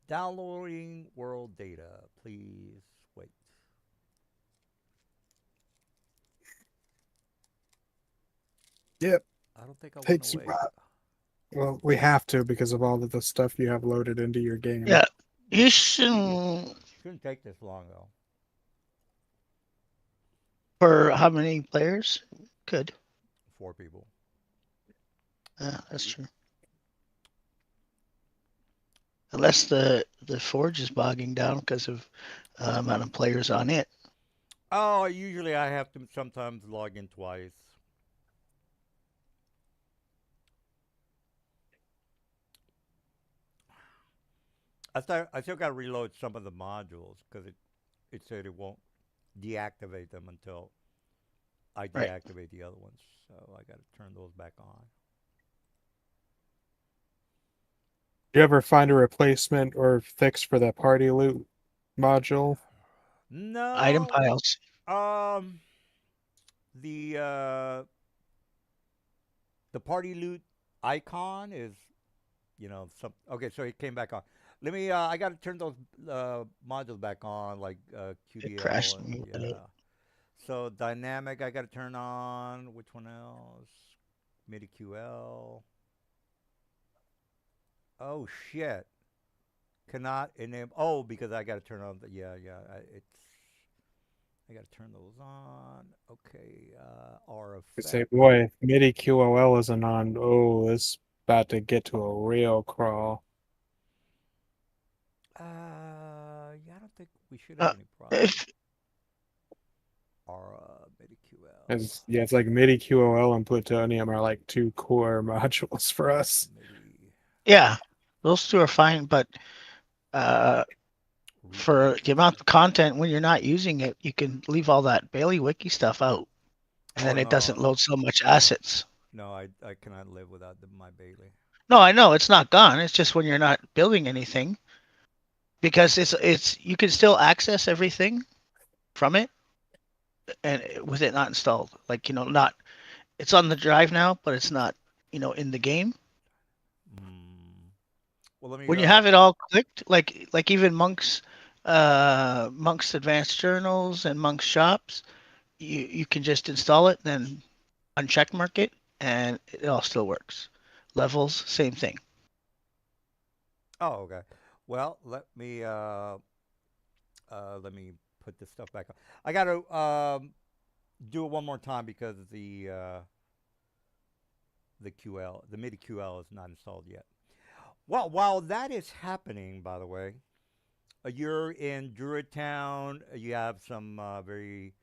downloading world data. Please wait. Yep, I don't think I want to takes a wait. while. Well, we have to because of all of the stuff you have loaded into your game. Yeah, you should. Shouldn't take this long though. For how many players? Good. 4 people. Yeah, that's true. Unless the forge is bogging down because of amount of players on it. Oh, usually I have to sometimes log in twice. I still got to reload some of the modules because it said it won't deactivate them until I Right. deactivate the other ones. So I got to turn those back on. Do you ever find a replacement or fix for that party loot module? Item No, piles. um, the uh, the party loot icon is some. Okay, so it came back on. Let me. I got to turn those modules back on, like It QDL crashed and me. yeah. So dynamic, I got to turn on. Which one else? MIDI QL. Oh shit! Cannot enable. Oh, because I got to turn on the. Yeah, yeah. It's. I got to turn those on. Okay. R You say, effect. boy, if MIDI QOL isn't on, oh, it's about to get to a real crawl. Yeah. I don't think we should have Uh, any problem. if R MIDI QL. It's, yeah, it's like MIDI QOL and Plutonium are like two core modules for us. MIDI yeah, those two are fine, but for replay. the amount of content when you're not using it, you can leave all that Bailey Wiki stuff out, and Oh then it doesn't no, load so much assets. no, I cannot live without my Bailey. No, I know it's not gone. It's just when you're not building anything, because it's you can still access everything from it, and with it not installed. Like not it's on the drive now, but it's not in the game. Hmm. Well, let me. When you have it all clicked, like even Monk's Advanced Journals and Monk's Shops, you can just install it, then uncheck mark it, and it all still works. Levels, same thing. Oh, okay. Well, let me put this stuff back on. I got to do it one more time because the QL, the MIDI QL, is not installed yet. Well, while that is happening, by the way, you're in Druid Town. You have some very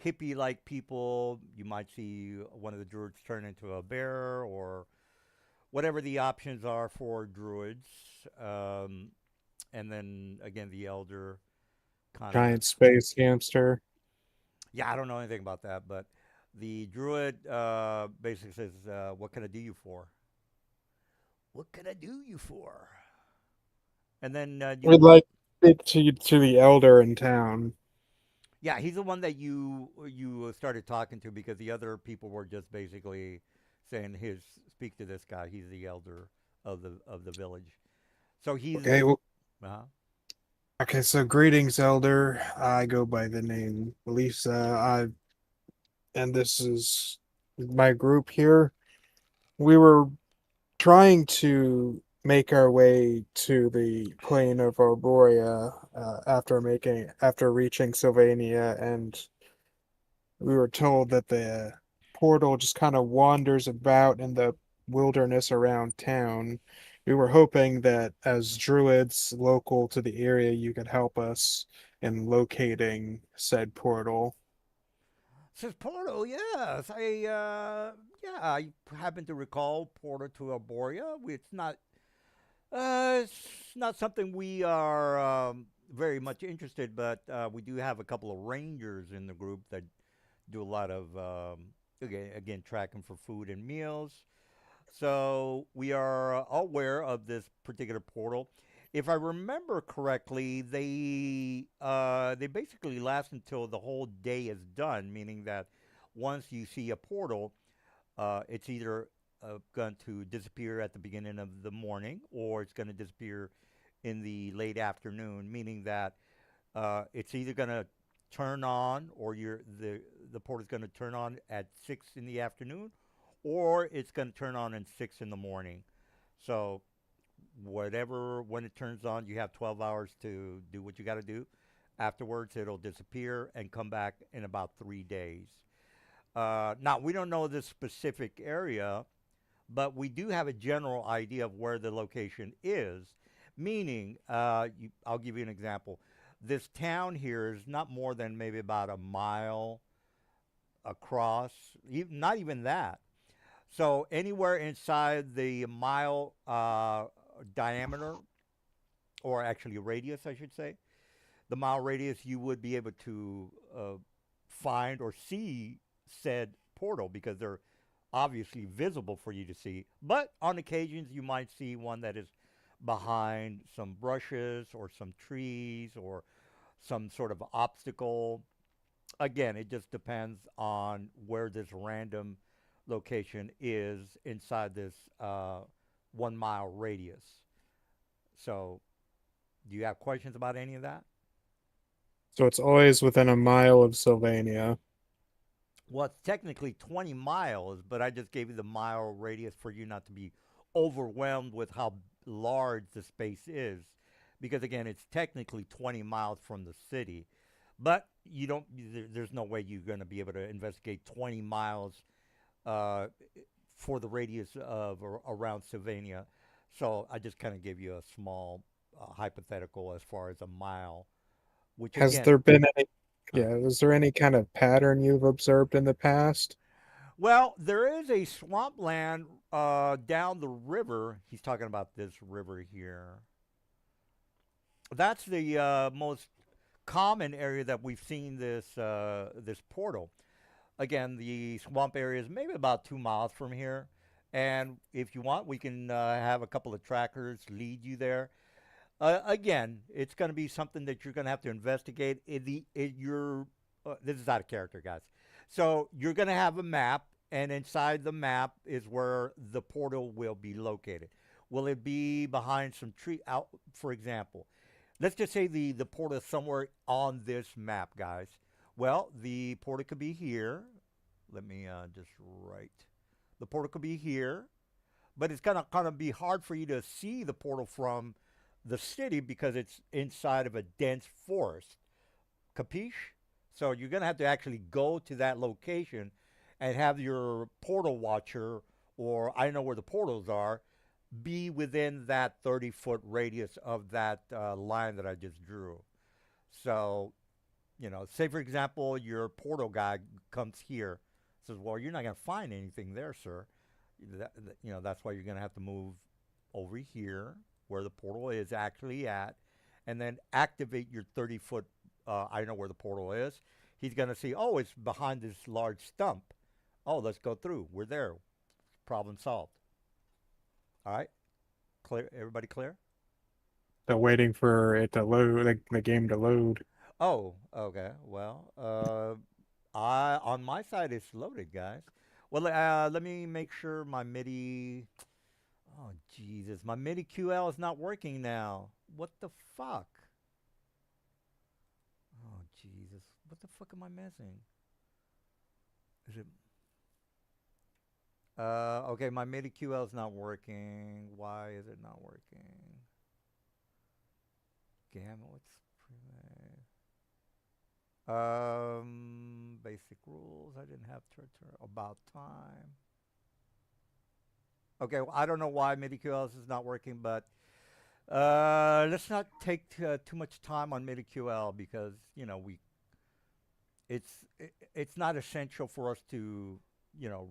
hippie-like people. You might see one of the druids turn into a bear or whatever the options are for druids. And then again, the elder kind of. Giant space hamster. Yeah, I don't know anything about that, but the druid basically says, "What can I do you for? What can I do you for?" And then We'd like it to the elder in town. yeah, he's the one that you started talking to because the other people were just basically saying his speak to this guy. He's the elder of the village. So he's Okay, well, uh okay, so greetings, Elder. I go by the name Lisa. And this is my group here. We were trying to make our way to the plain of Arborea after reaching Sylvania, and we were told that the portal just kind of wanders about in the wilderness around town. We were hoping that as druids local to the area, you could help us in locating said portal. says Porto. Yes, yeah, I happen to recall Porto to Arborea. It's not something we are very much interested, but we do have a couple of rangers in the group that do a lot of again tracking for food and meals. So we are aware of this particular portal. If I remember correctly, they basically last until the whole day is done, meaning that once you see a portal, it's either going to disappear at the beginning of the morning or it's going to disappear in the late afternoon, meaning that it's either going to turn on or the port is going to turn on at 6 in the afternoon, or it's going to turn on at 6 in the morning. So whatever when it turns on, you have 12 hours to do what you got to do. Afterwards, it'll disappear and come back in about 3 days. Now we don't know this specific area, but we do have a general idea of where the location is. Meaning, I'll give you an example. This town here is not more than maybe about a mile across, not even that. So anywhere inside the mile diameter, or actually radius, I should say, the mile radius, you would be able to find or see said portal because they're obviously visible for you to see. But on occasions, you might see one that is behind some brushes or some trees or some sort of obstacle. Again, it just depends on where this random location is inside this 1 mile radius. So, do you have questions about any of that? So it's always within a mile of Sylvania. Well, it's technically 20 miles, but I just gave you the mile radius for you not to be overwhelmed with how large the space is. Because again, it's technically 20 miles from the city, but you don't, there's no way you're going to be able to investigate 20 miles uh, for the radius of around Sylvania. So I just kind of gave you a small hypothetical as far as a mile, which Has again, there been any, uh, yeah, is there any kind of pattern you've observed in the past? well, there is a swampland down the river. He's talking about this river here. That's the most common area that we've seen this portal. Again, the swamp area is maybe about 2 miles from here, and if you want, we can have a couple of trackers lead you there. Again, it's going to be something that you're going to have to investigate. This is out of character, guys. So you're going to have a map, and inside the map is where the portal will be located. Will it be behind some tree? Out, for example, let's just say the portal is somewhere on this map, guys. Well, the portal could be here. Let me just write. The portal could be here, but it's gonna kind of be hard for you to see the portal from the city because it's inside of a dense forest. Capiche? So you're gonna have to actually go to that location and have your portal watcher, or I know where the portals are, be within that 30-foot radius of that line that I just drew. So, say for example, your portal guy comes here, says, "Well, you're not going to find anything there, sir." That's why you're going to have to move over here where the portal is actually at, and then activate your 30-foot. I know where the portal is. He's going to see, oh, it's behind this large stump. Oh, let's go through. We're there. Problem solved. All right, clear. Everybody clear? So waiting for it to load, the game to load. Oh, okay. Well, I on my side it's loaded, guys. Well, let me make sure my MIDI. Oh Jesus, my MIDI QL is not working now. What the fuck? Oh Jesus, what the fuck am I missing? Is it? Okay, my MIDI QL is not working. Why is it not working? Gamma, what's basic rules. I didn't have about time. Okay, well, I don't know why MIDI QLs is not working, but let's not take too much time on MIDI QL because it's not essential for us to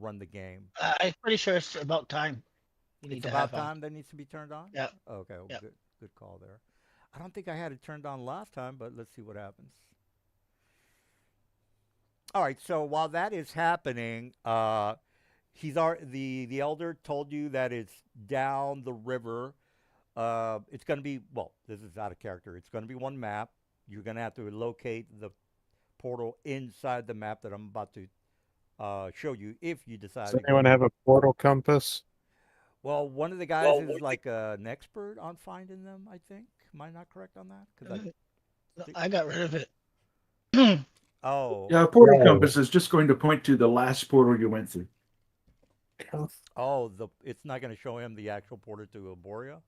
run the game. I'm pretty sure it's about time you need It's to about have on. time that needs to be turned on. Yeah, Okay, well, yeah. good call there. I don't think I had it turned on last time, but let's see what happens. All right, so while that is happening, the elder told you that it's down the river. It's going to be, well, this is out of character. It's going to be one map. You're going to have to locate the portal inside the map that I'm about to show you if you Does decide to go. anyone have a portal compass? Well, one of the guys is like an expert on finding them, I think. Am I not correct on that? Because No, think, I got rid of it. oh, Yeah, a portal No. compass is just going to point to the last portal you went through. it's not going to show him the actual portal to Aboria?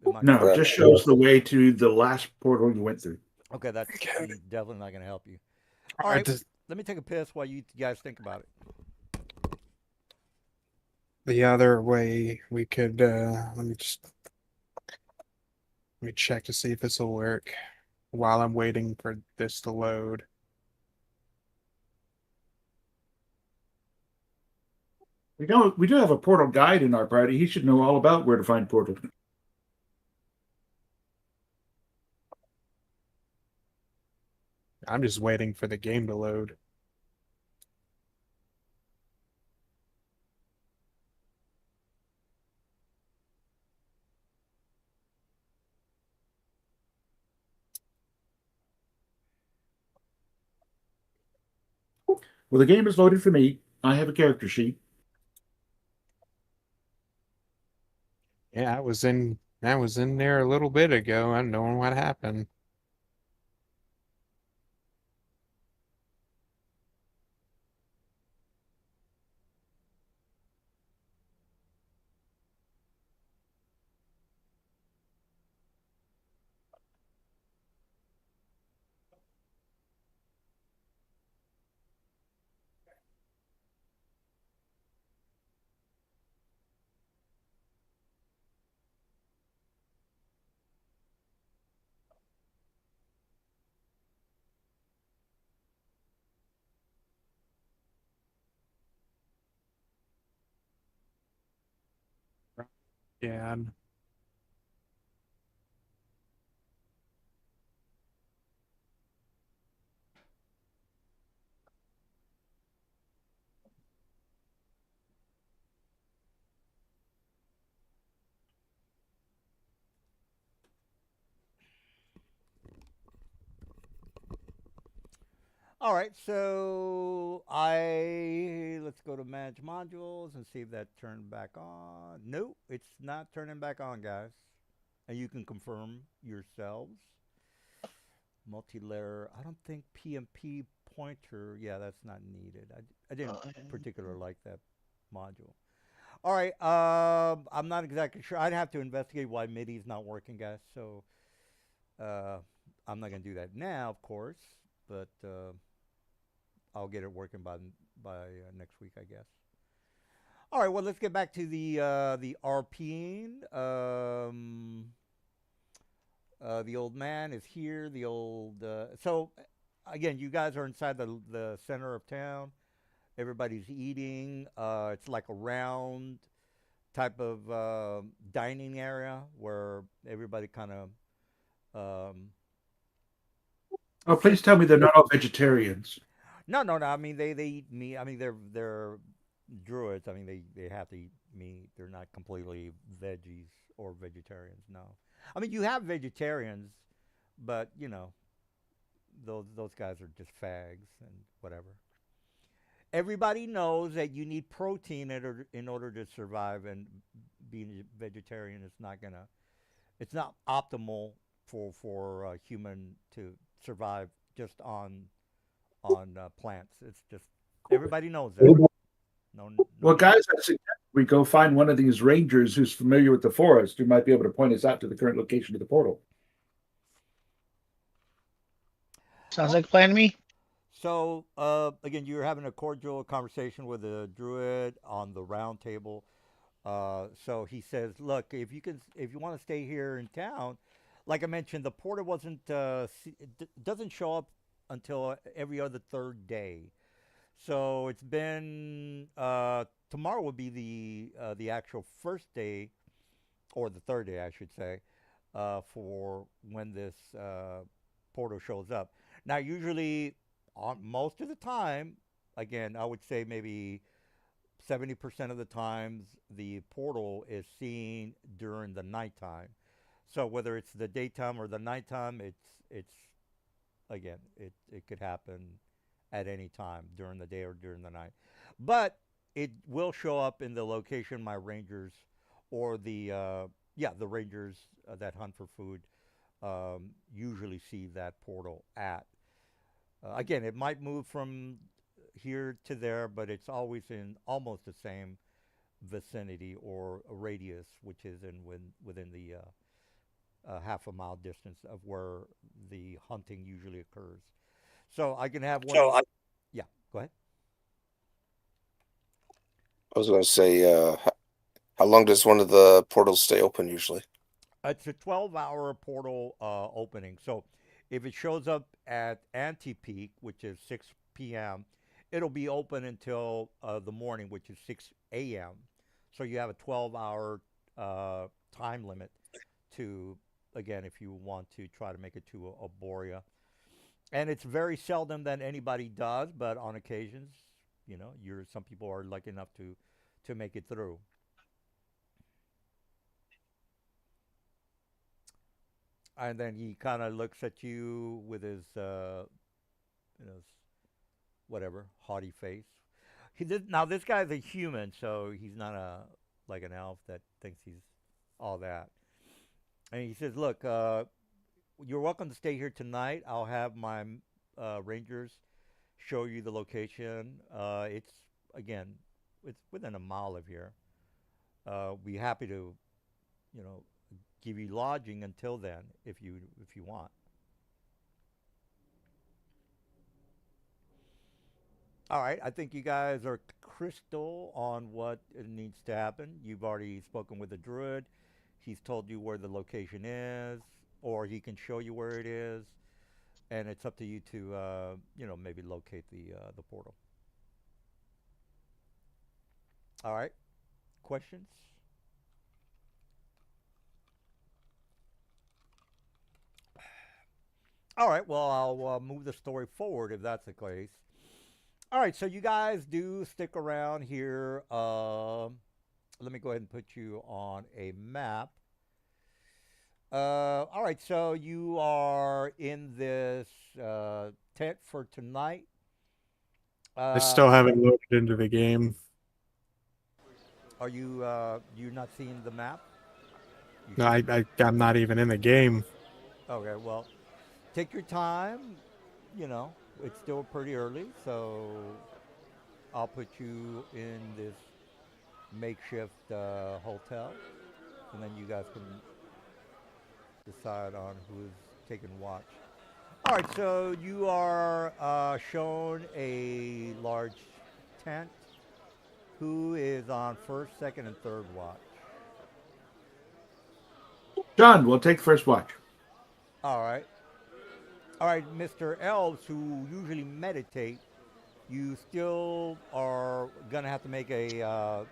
Am I No, it correct? Right. just shows the way to the last portal you went through. Okay, that's Okay. definitely not going to help you. All I right, just, let me take a piss while you guys think about it. the other way we could, let me check to see if this will work while I'm waiting for this to load. We do have a portal guide in our party. He should know all about where to find portals. I'm just waiting for the game to load. Well, the game is loaded for me. I have a character sheet. Yeah, I was in there a little bit ago. I don't know what happened. Yeah, All right, so let's go to manage modules and see if that turned back on. Nope, it's not turning back on, guys. And you can confirm yourselves. Multi-layer. I don't think PMP pointer. Yeah, that's not needed. I didn't particularly like that module. All right, I'm not exactly sure. I'd have to investigate why MIDI is not working, guys. So uh, I'm not gonna do that now, of course, but I'll get it working by next week, I guess. All right, well, let's get back to the RPing. The old man is here. The old so again, you guys are inside the center of town. Everybody's eating. It's like a round type of dining area where everybody kind of um, Oh, please sits. tell me they're not all vegetarians. No. I mean, they eat meat. I mean, they're druids. I mean, they have to eat meat. They're not completely veggies or vegetarians. No. I mean, you have vegetarians, but those guys are just fags and whatever. Everybody knows that you need protein in order to survive, and being a vegetarian is not gonna. It's not optimal for a human to survive just on plants. It's just everybody knows that. No, no Well, need. guys, I suggest we go find one of these rangers who's familiar with the forest who might be able to point us out to the current location of the portal. Sounds like a plan to me. So again, you're having a cordial conversation with a druid on the round table. So he says, "Look, if you want to stay here in town, like I mentioned, the porter wasn't doesn't show up until every other third day. So it's been tomorrow will be the actual first day, or the third day, I should say, for when this portal shows up. Now, usually, on most of the time, again, I would say maybe 70% of the times the portal is seen during the nighttime. So whether it's the daytime or the nighttime, it's again, it could happen at any time during the day or during the night. But it will show up in the location my rangers or the rangers that hunt for food usually see that portal at. Again, it might move from here to there, but it's always in almost the same vicinity or a radius, which is within the half a mile distance of where the hunting usually occurs. So I can have one. So I, Yeah, go ahead. I was going to say, how long does one of the portals stay open usually? It's a 12-hour portal opening. So if it shows up at anti-peak, which is 6 p.m., it'll be open until the morning, which is 6 a.m. So you have a 12-hour time limit to, again, if you want to try to make it to a Borea. And it's very seldom that anybody does, but on occasions, some people are lucky enough to make it through. And then he kind of looks at you with his, whatever, haughty face. Now this guy's a human, so he's not like an elf that thinks he's all that. And he says, "Look, you're welcome to stay here tonight. I'll have my rangers show you the location. It's again, it's within a mile of here. Be happy to, you know, give you lodging until then, if you want." All right, I think you guys are crystal on what needs to happen. You've already spoken with the druid. He's told you where the location is, or he can show you where it is, and it's up to you to, maybe locate the portal. All right, questions? All right, well, I'll move the story forward if that's the case. All right, so you guys do stick around here. Let me go ahead and put you on a map. All right, so you are in this tent for tonight. I Uh, still haven't loaded into the game. are you not seeing the map? You No, should. I'm not even in the game. Okay, well, take your time. You know, it's still pretty early, so I'll put you in this makeshift hotel, and then you guys can decide on who's taking watch. All right, so you are shown a large tent. Who is on first, second, and third watch? John, we'll take first watch. All right. All right, Mr. Elves, who usually meditate, you still are going to have to make a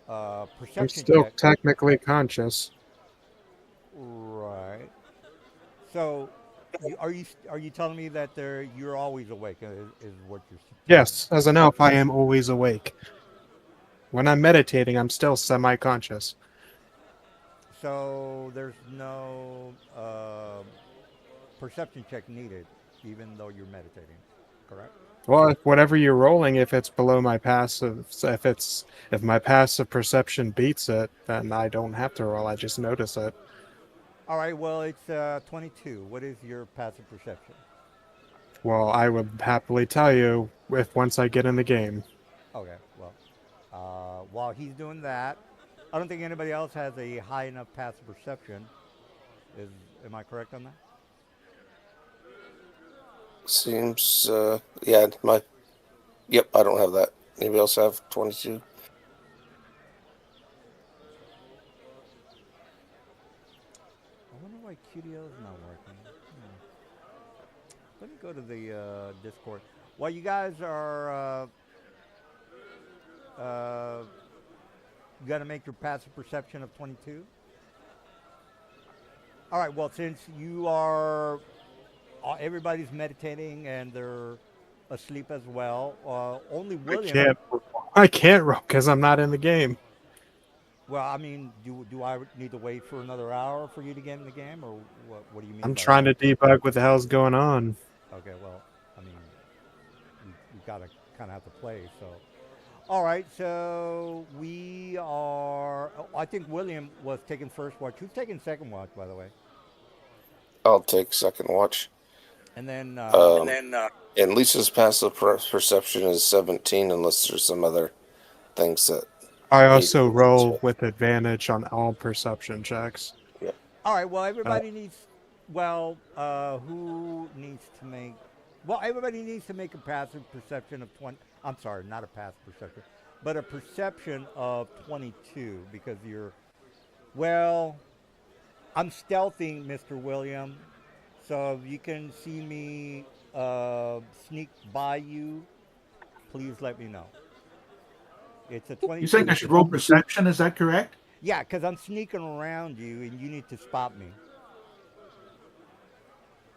I'm perception still check. technically conscious. Right. So, are you telling me that you're always awake? Is what you're telling me? Yes, as an elf, I am always awake. When I'm meditating, I'm still semi-conscious. So there's no perception check needed, even though you're meditating. Correct. Well, if whatever you're rolling, if it's below my passive, if my passive perception beats it, then I don't have to roll. I just notice it. All right. Well, it's 22. What is your passive perception? Well, I would happily tell you if once I get in the game. Okay. Well, while he's doing that, I don't think anybody else has a high enough passive perception. Is Am I correct on that? Seems, yeah, yep, I don't have that. Anybody else have 22? I wonder why QDO is not working. Let me go to the Discord. While you guys are you got to make your passive perception of 22. All right. Well, since you are everybody's meditating and they're asleep as well. Only I William. can't. I can't roll because I'm not in the game. Well, I mean, do I need to wait for another hour for you to get in the game, or what do you mean? I'm by trying that? to debug what the hell's going on. Okay. Well, I mean, you got to kind of have to play. So, all right. So we are. Oh, I think William was taking first watch. Who's taking second watch, by the way? I'll take second watch. And then. And Lisa's passive perception is 17, unless there's some other things that. I also roll with advantage on all perception checks. Yeah. All right. Well, everybody needs. Well, who needs to make? Well, everybody needs to make a passive perception of 20. I'm sorry, not a passive perception, but a perception of 22 because you're. Well, I'm stealthing, Mr. William. So if you can see me sneak by you, please let me know. It's a 22. You saying I should roll perception? Is that correct? Yeah, because I'm sneaking around you and you need to spot me.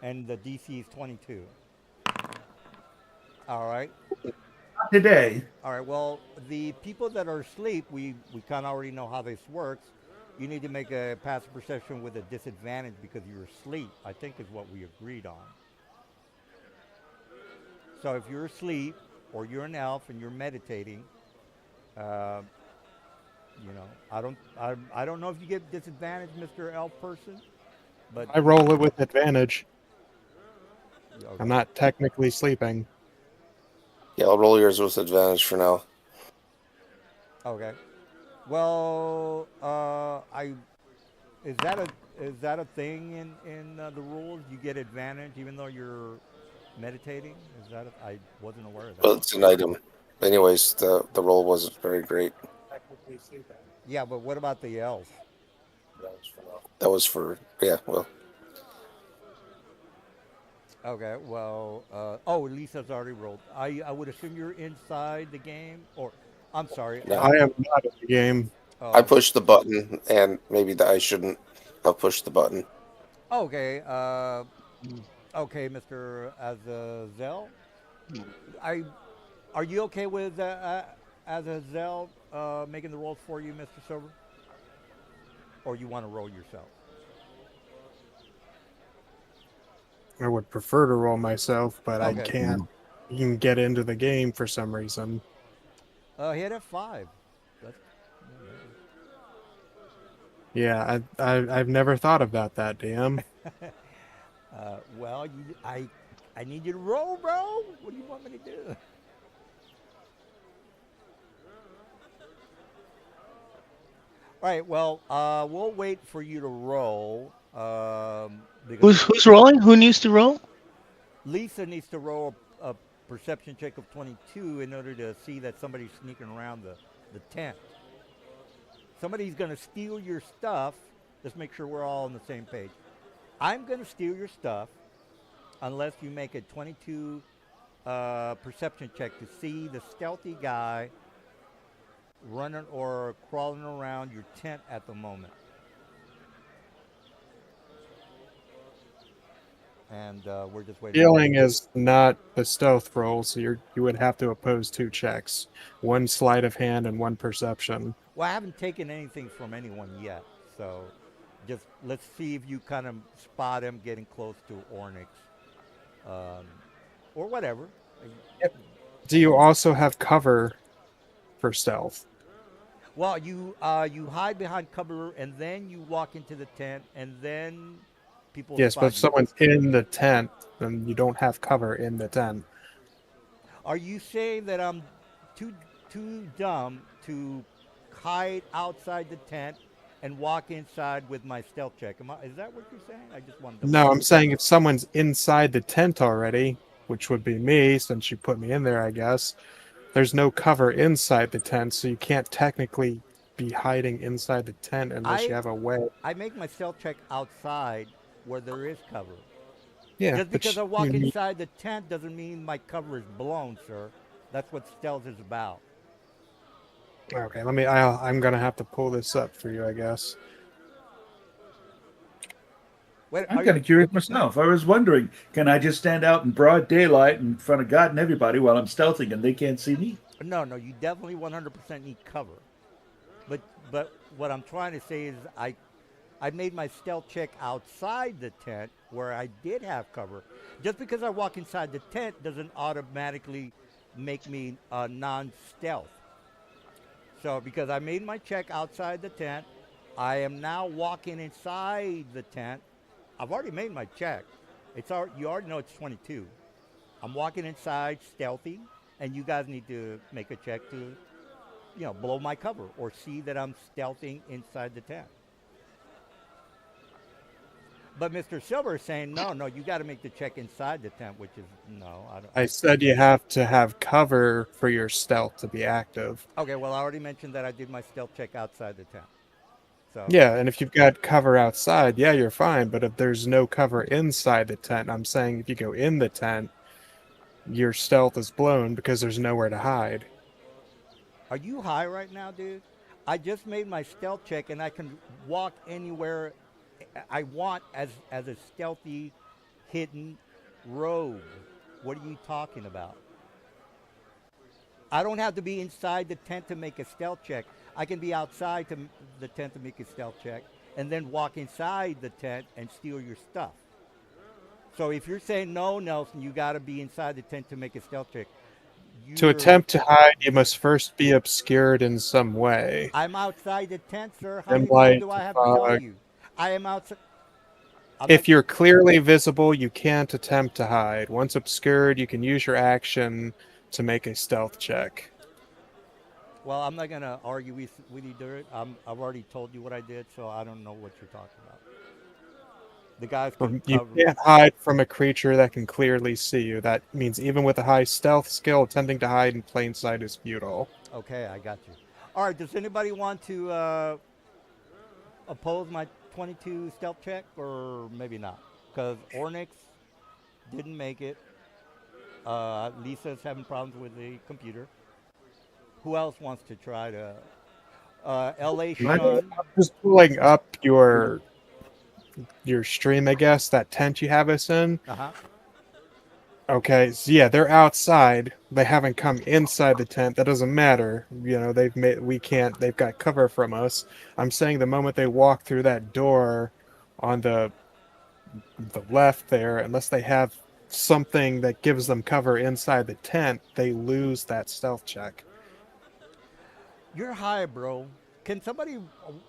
And the DC is 22. All right. Not today. All right. Well, the people that are asleep, we kind of already know how this works. You need to make a passive perception with a disadvantage because you're asleep, I think is what we agreed on. So if you're asleep or you're an elf and you're meditating, uh, I don't know if you get disadvantage, Mr. Elf person, but I roll it with advantage. okay. I'm not technically sleeping. Yeah, I'll roll yours with advantage for now. Okay. Well, is that a thing in the rules? You get advantage even though you're meditating. I wasn't aware of that. Well, it's an item. Anyways, the roll wasn't very great. Yeah, but what about the elf? That was for, yeah, well. Okay, well, Lisa's already rolled. I would assume you're inside the game, or I'm sorry. No. I am not in the game. Oh, I pushed the button, and maybe I shouldn't have pushed the button. okay, okay, Mr. Azazel. I Are you okay with Azazel making the rolls for you, Mr. Silver? Or you want to roll yourself? I would prefer to roll myself, but I Okay. can't even get into the game for some reason. He had F5. That's, Yeah, I've never thought about that, damn. well, I need you to roll, bro. What do you want me to do? All right. Well, we'll wait for you to roll. Because Who's rolling? Who needs to roll? Lisa needs to roll a perception check of 22 in order to see that somebody's sneaking around the tent. Somebody's going to steal your stuff. Let's make sure we're all on the same page. I'm going to steal your stuff unless you make a 22 perception check to see the stealthy guy running or crawling around your tent at the moment. And we're just waiting. Stealing is not a stealth roll, so you would have to oppose 2 checks. 1 sleight of hand and 1 perception. Well, I haven't taken anything from anyone yet, so just let's see if you kind of spot him getting close to Ornix, or whatever. Uh, Yep. Do you also have cover for stealth? Well, you hide behind cover and then you walk into the tent and then people Yes, but spot if you. someone's in the tent, then you don't have cover in the tent. Are you saying that I'm too too dumb to hide outside the tent and walk inside with my stealth check? Is that what you're saying? I just want to double No, check. I'm saying if someone's inside the tent already, which would be me since you put me in there, I guess, there's no cover inside the tent, so you can't technically be hiding inside the tent unless you I have a way. I make my stealth check outside where there is cover. Yeah, Just but because I you walk need. inside the tent doesn't mean my cover is blown, sir. That's what stealth is about. Okay, I'm gonna have to pull this up for you, I guess. Wait, I'm are you? kind of curious myself. I was wondering, can I just stand out in broad daylight in front of God and everybody while I'm stealthing and they can't see me? No, no. You definitely 100% need cover. But but what I'm trying to say is I made my stealth check outside the tent where I did have cover. Just because I walk inside the tent doesn't automatically make me non-stealth. So because I made my check outside the tent, I am now walking inside the tent. I've already made my check. You already know it's 22. I'm walking inside stealthy, and you guys need to make a check to blow my cover or see that I'm stealthing inside the tent. But Mr. Silver is saying, no, no, you got to make the check inside the tent, which is, no, I don't. I said you have to have cover for your stealth to be active. Okay, well, I already mentioned that I did my stealth check outside the tent. So, Yeah, and if you've got cover outside, yeah, you're fine. But if there's no cover inside the tent, I'm saying if you go in the tent, your stealth is blown because there's nowhere to hide. are you high right now, dude? I just made my stealth check and I can walk anywhere I want as a stealthy, hidden rogue. What are you talking about? I don't have to be inside the tent to make a stealth check. I can be outside the tent to make a stealth check and then walk inside the tent and steal your stuff. So if you're saying no, Nelson, you got to be inside the tent to make a stealth check. To You're attempt to hide, you must first be obscured in some way. I'm outside the tent, sir. How Dim many times light, do I have to tell fog. you? I am outside. I'm not. If you're clearly visible, you can't attempt to hide. Once obscured, you can use your action to make a stealth check. Well, I'm not gonna argue with you, Dirt. I've already told you what I did, so I don't know what you're talking about. The guys can You cover. can't hide from a creature that can clearly see you. That means even with a high stealth skill, attempting to hide in plain sight is futile. Okay, I got you. All right. Does anybody want to oppose my 22 stealth check, or maybe not? Because Ornix didn't make it. Lisa's having problems with the computer. Who else wants to try to? L.A. What? Sean. I'm just pulling up your stream, I guess, that tent you have us in. Uh huh. Okay, so yeah, they're outside. They haven't come inside the tent. That doesn't matter. We can't, they've got cover from us. I'm saying the moment they walk through that door on the left there, unless they have something that gives them cover inside the tent, they lose that stealth check. You're high, bro. Can somebody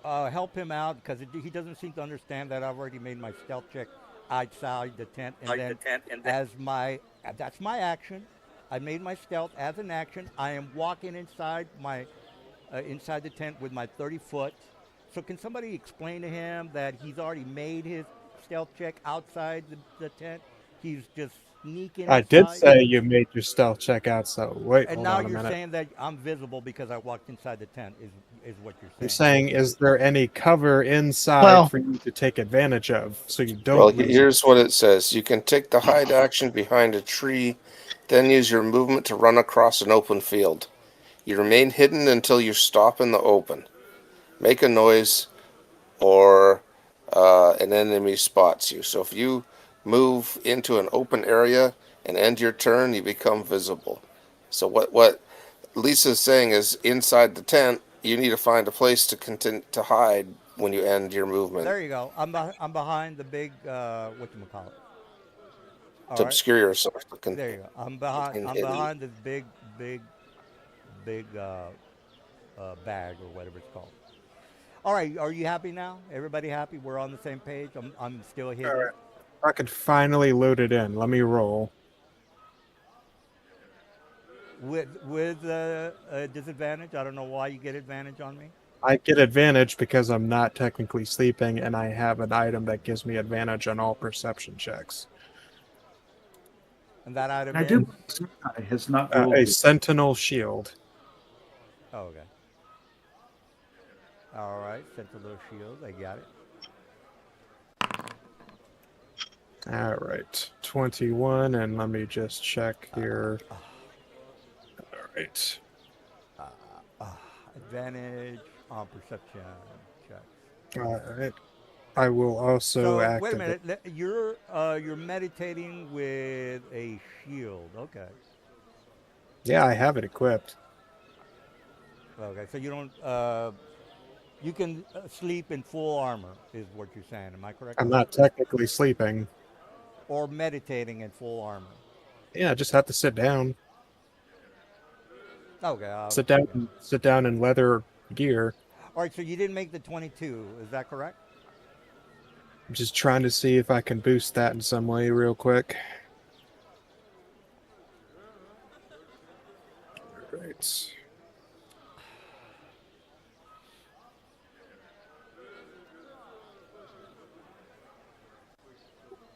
help him out? Because he doesn't seem to understand that I've already made my stealth check outside the tent, and then as my that's my action. I made my stealth as an action. I am walking inside the tent with my 30 foot. So can somebody explain to him that he's already made his stealth check outside the tent? He's just sneaking I did inside. say you made your stealth check out, so wait, And hold now on a you're minute. saying that I'm visible because I walked inside the tent is what you're I'm saying. saying, is there any cover inside Well, for you to take advantage of so you Well, don't lose? here's what it says. You can take the hide action behind a tree, then use your movement to run across an open field. You remain hidden until you stop in the open. Make a noise, or an enemy spots you. So if you move into an open area and end your turn, you become visible. So what Lisa's saying is, inside the tent, you need to find a place to to hide when you end your movement. There you go. I'm behind the big whatchamacallit. All to right. obscure yourself. There you go. I'm behind. I'm Hidden. behind this big bag or whatever it's called. All right. Are you happy now? Everybody happy? We're on the same page. I'm still All hidden. right. I can finally load it in. Let me roll. With a disadvantage. I don't know why you get advantage on me. I get advantage because I'm not technically sleeping, and I have an item that gives me advantage on all perception checks. And that item And I do is. believe Zerkai has not rolled A yet. sentinel shield. Oh, okay. All right. Sentinel shield. I got it. All right. 21, and let me just check here. Uh, All right. uh, uh, Advantage on perception checks. All right. I will also So wait a activate. minute. You're meditating with a shield. Okay. Yeah, I have it equipped. Okay. So you don't. You can sleep in full armor, is what you're saying. Am I correct I'm on that? not technically sleeping. Or meditating in full armor. Yeah, I just have to sit down. Okay. Okay. Sit down in leather gear. All right. So you didn't make the 22. Is that correct? I'm just trying to see if I can boost that in some way real quick. All right.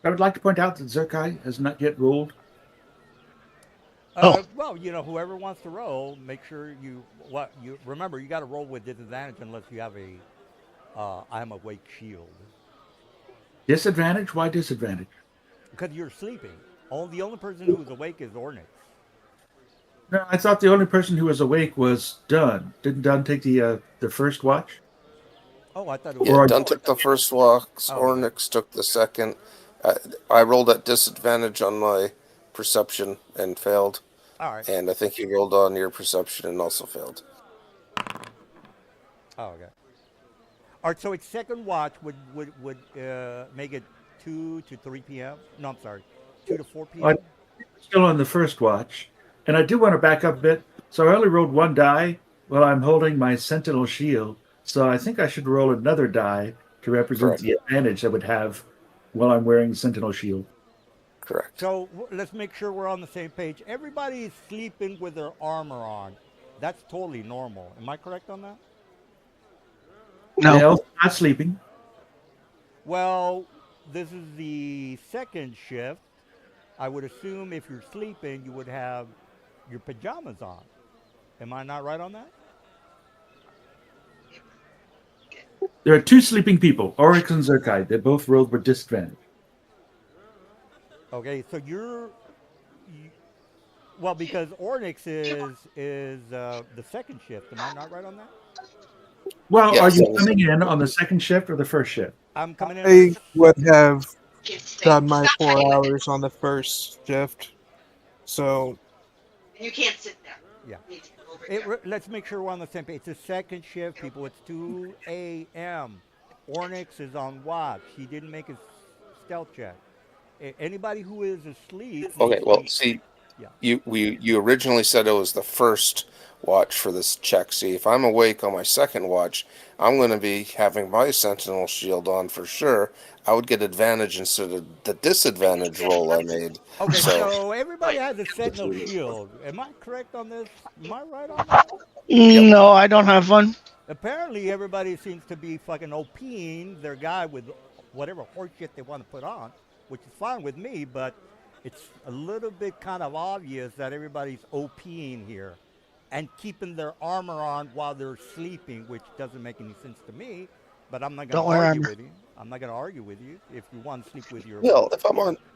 I would like to point out that Zerkai has not yet rolled. Well, whoever wants to roll, make sure you remember. You got to roll with disadvantage unless you have a I'm awake shield, Disadvantage? Why disadvantage? because you're sleeping. The only person who is awake is Ornix. No, I thought the only person who was awake was Dunn. Didn't Dunn take the first watch? Oh, I thought it was. Yeah, Or Dunn took the first walks. Oh, okay. Ornix took the second. I rolled at disadvantage on my perception and failed. All right. And I think you rolled on your perception and also failed. Oh, okay. All right. So its second watch would make it 2 to 3 p.m. No, I'm sorry, 2 to 4 I'm p.m. still on the first watch. And I do want to back up a bit. So I only rolled one die while I'm holding my Sentinel shield. So I think I should roll another die to represent Correct. the advantage I would have while I'm wearing Sentinel shield. Correct. So let's make sure we're on the same page. Everybody is sleeping with their armor on. That's totally normal. Am I correct on that? The No. elf not sleeping. Well, this is the second shift. I would assume if you're sleeping, you would have your pajamas on. Am I not right on that? There are two sleeping people, Oryx and Zerkai. They both rolled with disadvantage. Okay, so well, because Ornix is the second shift. Am I not right on that? Well, Yes, are you that was- coming in on the second shift or the first shift? I'm coming in. I would have done my 4 hours on the first shift. So You can't sit there. Yeah. You need to go over there. Let's make sure we're on the same page. It's the second shift, people. It's 2 a.m. Ornix is on watch. He didn't make his stealth check. Anybody who is asleep. Okay, needs well, to- see, Yeah. you originally said it was the first watch for this check. See, if I'm awake on my second watch, I'm going to be having my Sentinel shield on for sure. I would get advantage instead of the disadvantage roll I made. Okay, So- so everybody has a Sentinel shield. Am I correct on this? Am I right on that? No, I don't have one. Apparently, everybody seems to be fucking OPing their guy with whatever horse shit they want to put on, which is fine with me, but it's a little bit kind of obvious that everybody's OPing here and keeping their armor on while they're sleeping, which doesn't make any sense to me, but I'm not going Don't to wear argue armor. with you. I'm not going to argue with you if you want to sleep with your... Well,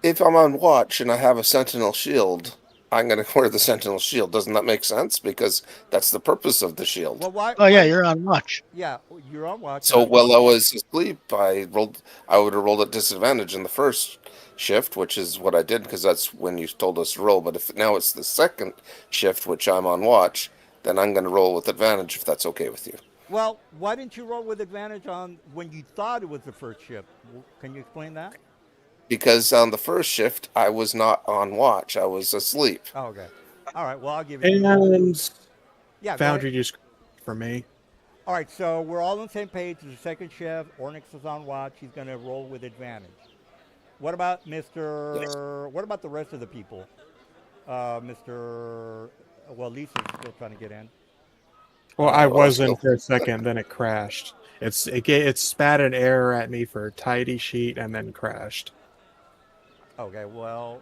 if I'm on watch and I have a Sentinel shield, I'm going to wear the Sentinel shield. Doesn't that make sense? Because that's the purpose of the shield. Well, why... Oh yeah, you're on watch. Yeah, you're on watch. So while I was asleep, I would have rolled at disadvantage in the first shift, which is what I did because that's when you told us to roll. But if now it's the second shift, which I'm on watch, then I'm going to roll with advantage if that's okay with you. Well, why didn't you roll with advantage on when you thought it was the first shift? Can you explain that? because on the first shift I was not on watch. I was asleep. Oh, okay. All right. Well, I'll give it to you. And Yeah, go ahead. Foundry just for me. All right, so we're all on the same page. The second chef, Ornix is on watch. He's going to roll with advantage. What about Yes. Mr. What about the rest of the people? Mr. Well, Lisa's still trying to get in. Well, I Well, was in still, for a second, then it crashed. It spat an error at me for tidy sheet and then crashed. Okay, well,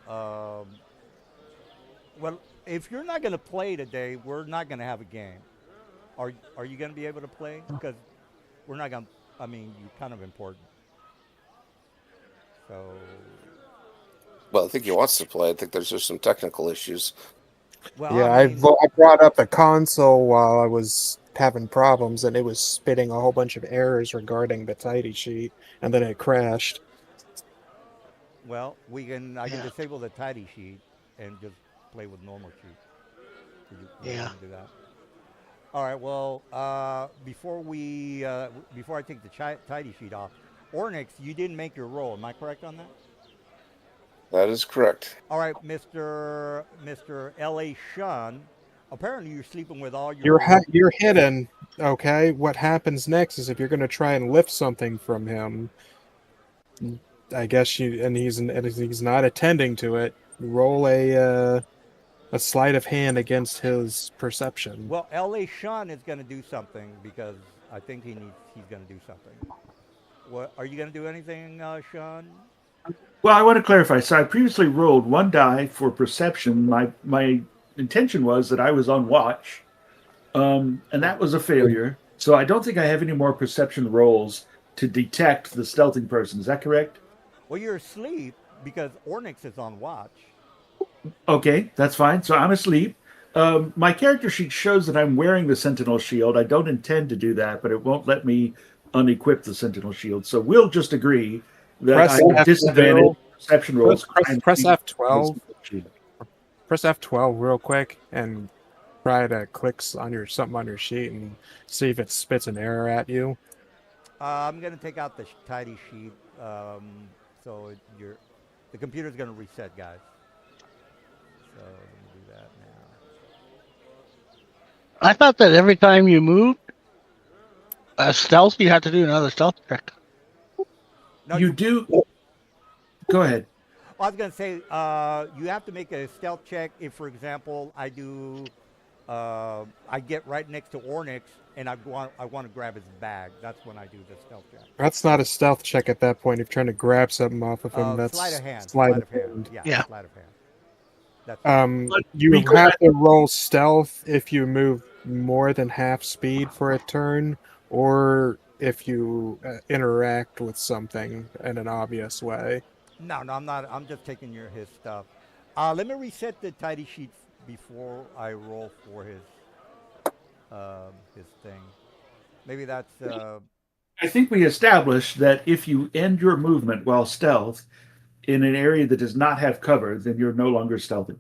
if you're not going to play today, we're not going to have a game. Are you going to be able to play? Because we're not going to. I mean, you're kind of important. So, well, I think he wants to play. I think there's just some technical issues. well, I Yeah, mean, I brought up the console while I was having problems, and it was spitting a whole bunch of errors regarding the tidy sheet, and then it crashed. well, we can. I can Yeah. disable the tidy sheet and just play with normal sheet. Would you Yeah. want to do that? All right. Well, before I take the tidy sheet off, Ornix, you didn't make your roll. Am I correct on that? That is correct. All right, Mister L.A. Shun. Apparently, you're sleeping with all You're your. you're hidden. Okay, what happens next is if you're going to try and lift something from him, I guess he's not attending to it. Roll a sleight of hand against his perception. Well, L.A. Shun is going to do something because I think he's going to do something. What are you going to do anything, Shun? Well, I want to clarify. So I previously rolled one die for perception. My intention was that I was on watch, and that was a failure. So I don't think I have any more perception rolls to detect the stealthing person. Is that correct? Well, you're asleep because Ornix is on watch. Okay, that's fine. So I'm asleep. My character sheet shows that I'm wearing the Sentinel shield. I don't intend to do that, but it won't let me unequip the Sentinel shield. So we'll just agree that I Press have F12. disadvantage perception rolls. Press F12. Press F12 real quick and try to click on your something on your sheet and see if it spits an error at you. I'm going to take out the tidy sheet, so the computer's going to reset, guys. So let me do that now. I thought that every time you moved stealth, you had to do another stealth check. No, You do. Go ahead. I was going to say you have to make a stealth check if, for example, I get right next to Ornix and I want to grab his bag. That's when I do the stealth check. That's not a stealth check at that point. If you're trying to grab something off of him, that's Sleight of hand. sleight of hand. Yeah, sleight of hand. That's You we go have back- to roll stealth if you move more than half speed for a turn, or if you interact with something in an obvious way. no, I'm not. I'm just taking his stuff. Let me reset the tidy sheet before I roll for his thing. Maybe that's. I think we established that if you end your movement while stealth in an area that does not have cover, then you're no longer stealthing.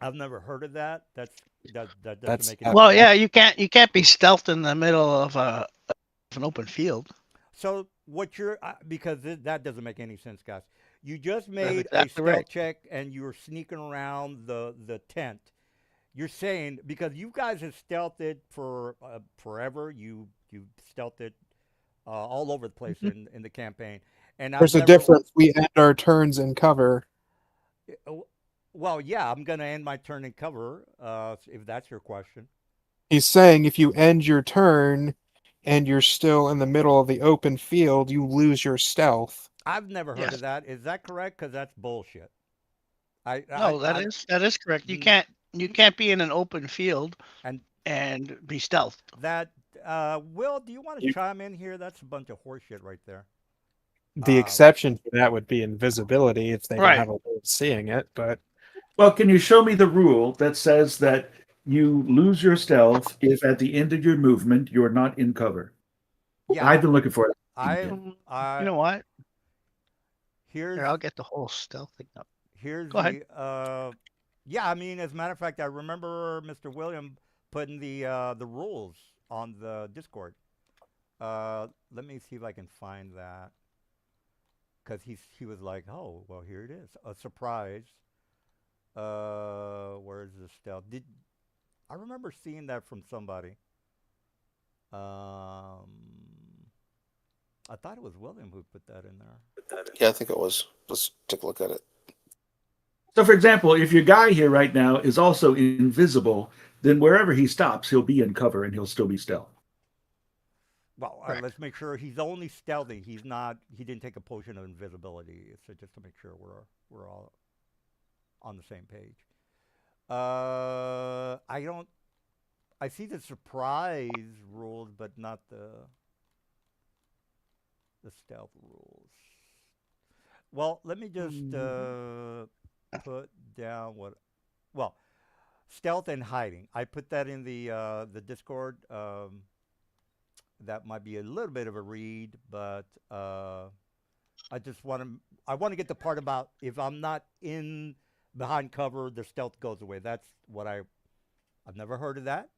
I've never heard of that. That doesn't That's- make any Well, sense. yeah, you can't be stealthed in the middle of an open field. So what you're because that doesn't make any sense, guys. You just made a exactly stealth right. check and you were sneaking around the tent. You're saying because you guys have stealthed it for forever. You stealthed it all over the place in the campaign. And There's a difference. We end our turns in cover. Well, yeah, I'm gonna end my turn in cover. If that's your question. He's saying if you end your turn and you're still in the middle of the open field, you lose your stealth. I've never heard Yes. of that. Is that correct? Because that's bullshit. No, that is correct. You can't be in an open field and be stealthed. That Will, do you want to chime in here? That's a bunch of horseshit right there. The exception to that would be invisibility if they don't Right. have a way of seeing it. But Well, can you show me the rule that says that you lose your stealth if at the end of your movement you're not in cover? Yeah, I've been looking for it. You know what? Here's Here, I'll get the whole stealth thing up. here's Go ahead. yeah, I mean, as a matter of fact, I remember Mr. William putting the rules on the Discord. Let me see if I can find that. because he was like, oh well, here it is, a surprise. Where's the stealth? Did I remember seeing that from somebody? Um, I thought it was William who put that in there. Yeah, I think it was. Let's take a look at it. So, for example, if your guy here right now is also invisible, then wherever he stops, he'll be in cover and he'll still be stealth. Well, Correct. let's make sure he's only stealthy. He's not. He didn't take a potion of invisibility. So just to make sure we're all on the same page. I don't. I see the surprise rules, but not the stealth rules. Well, let me just put down what. Well, stealth and hiding. I put that in the Discord. That might be a little bit of a read, but I just want to. I want to get the part about if I'm not in behind cover, the stealth goes away. That's what I've never heard of that,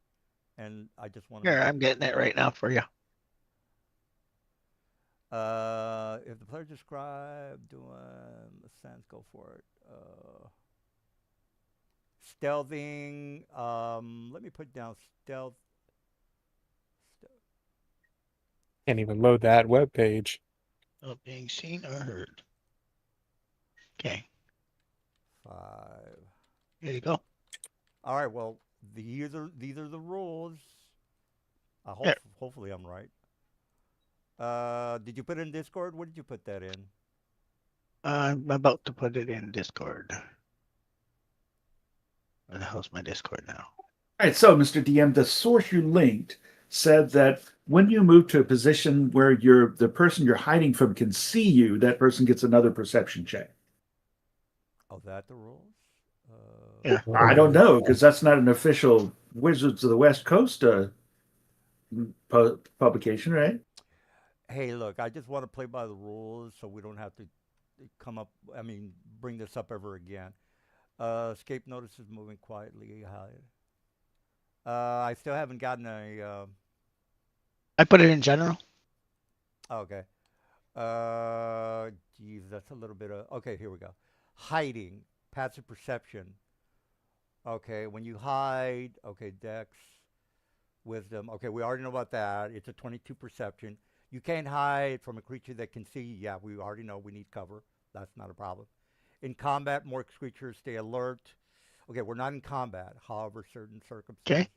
and I just want to. Here, I'm getting it right now for you. If the player described doing the sense, go for it. Stealthing. Let me put down stealth. Can't even load that web page. Not being seen or heard. Okay, 5. here you go. All right. Well, these are the rules. I hope There. hopefully I'm right. Did you put it in Discord? Where did you put that in? I'm about to put it in Discord. Where the hell's my Discord now? All right, so Mr. DM, the source you linked said that when you move to a position where the person you're hiding from can see you, that person gets another perception check. Oh, that the rules? Yeah. I don't know because that's not an official Wizards of the West Coast publication, right? Hey, look, I just want to play by the rules so we don't have to come up. I mean, bring this up ever again. Escape notices moving quietly. I still haven't gotten a. I put it in general. Okay. Geez, that's a little bit of. Okay, here we go. Hiding, passive perception. Okay, when you hide. Okay, Dex, Wisdom. Okay, we already know about that. It's a 22 perception. You can't hide from a creature that can see. Yeah, we already know we need cover. That's not a problem. In combat, more creatures stay alert. Okay, we're not in combat. However, certain circumstances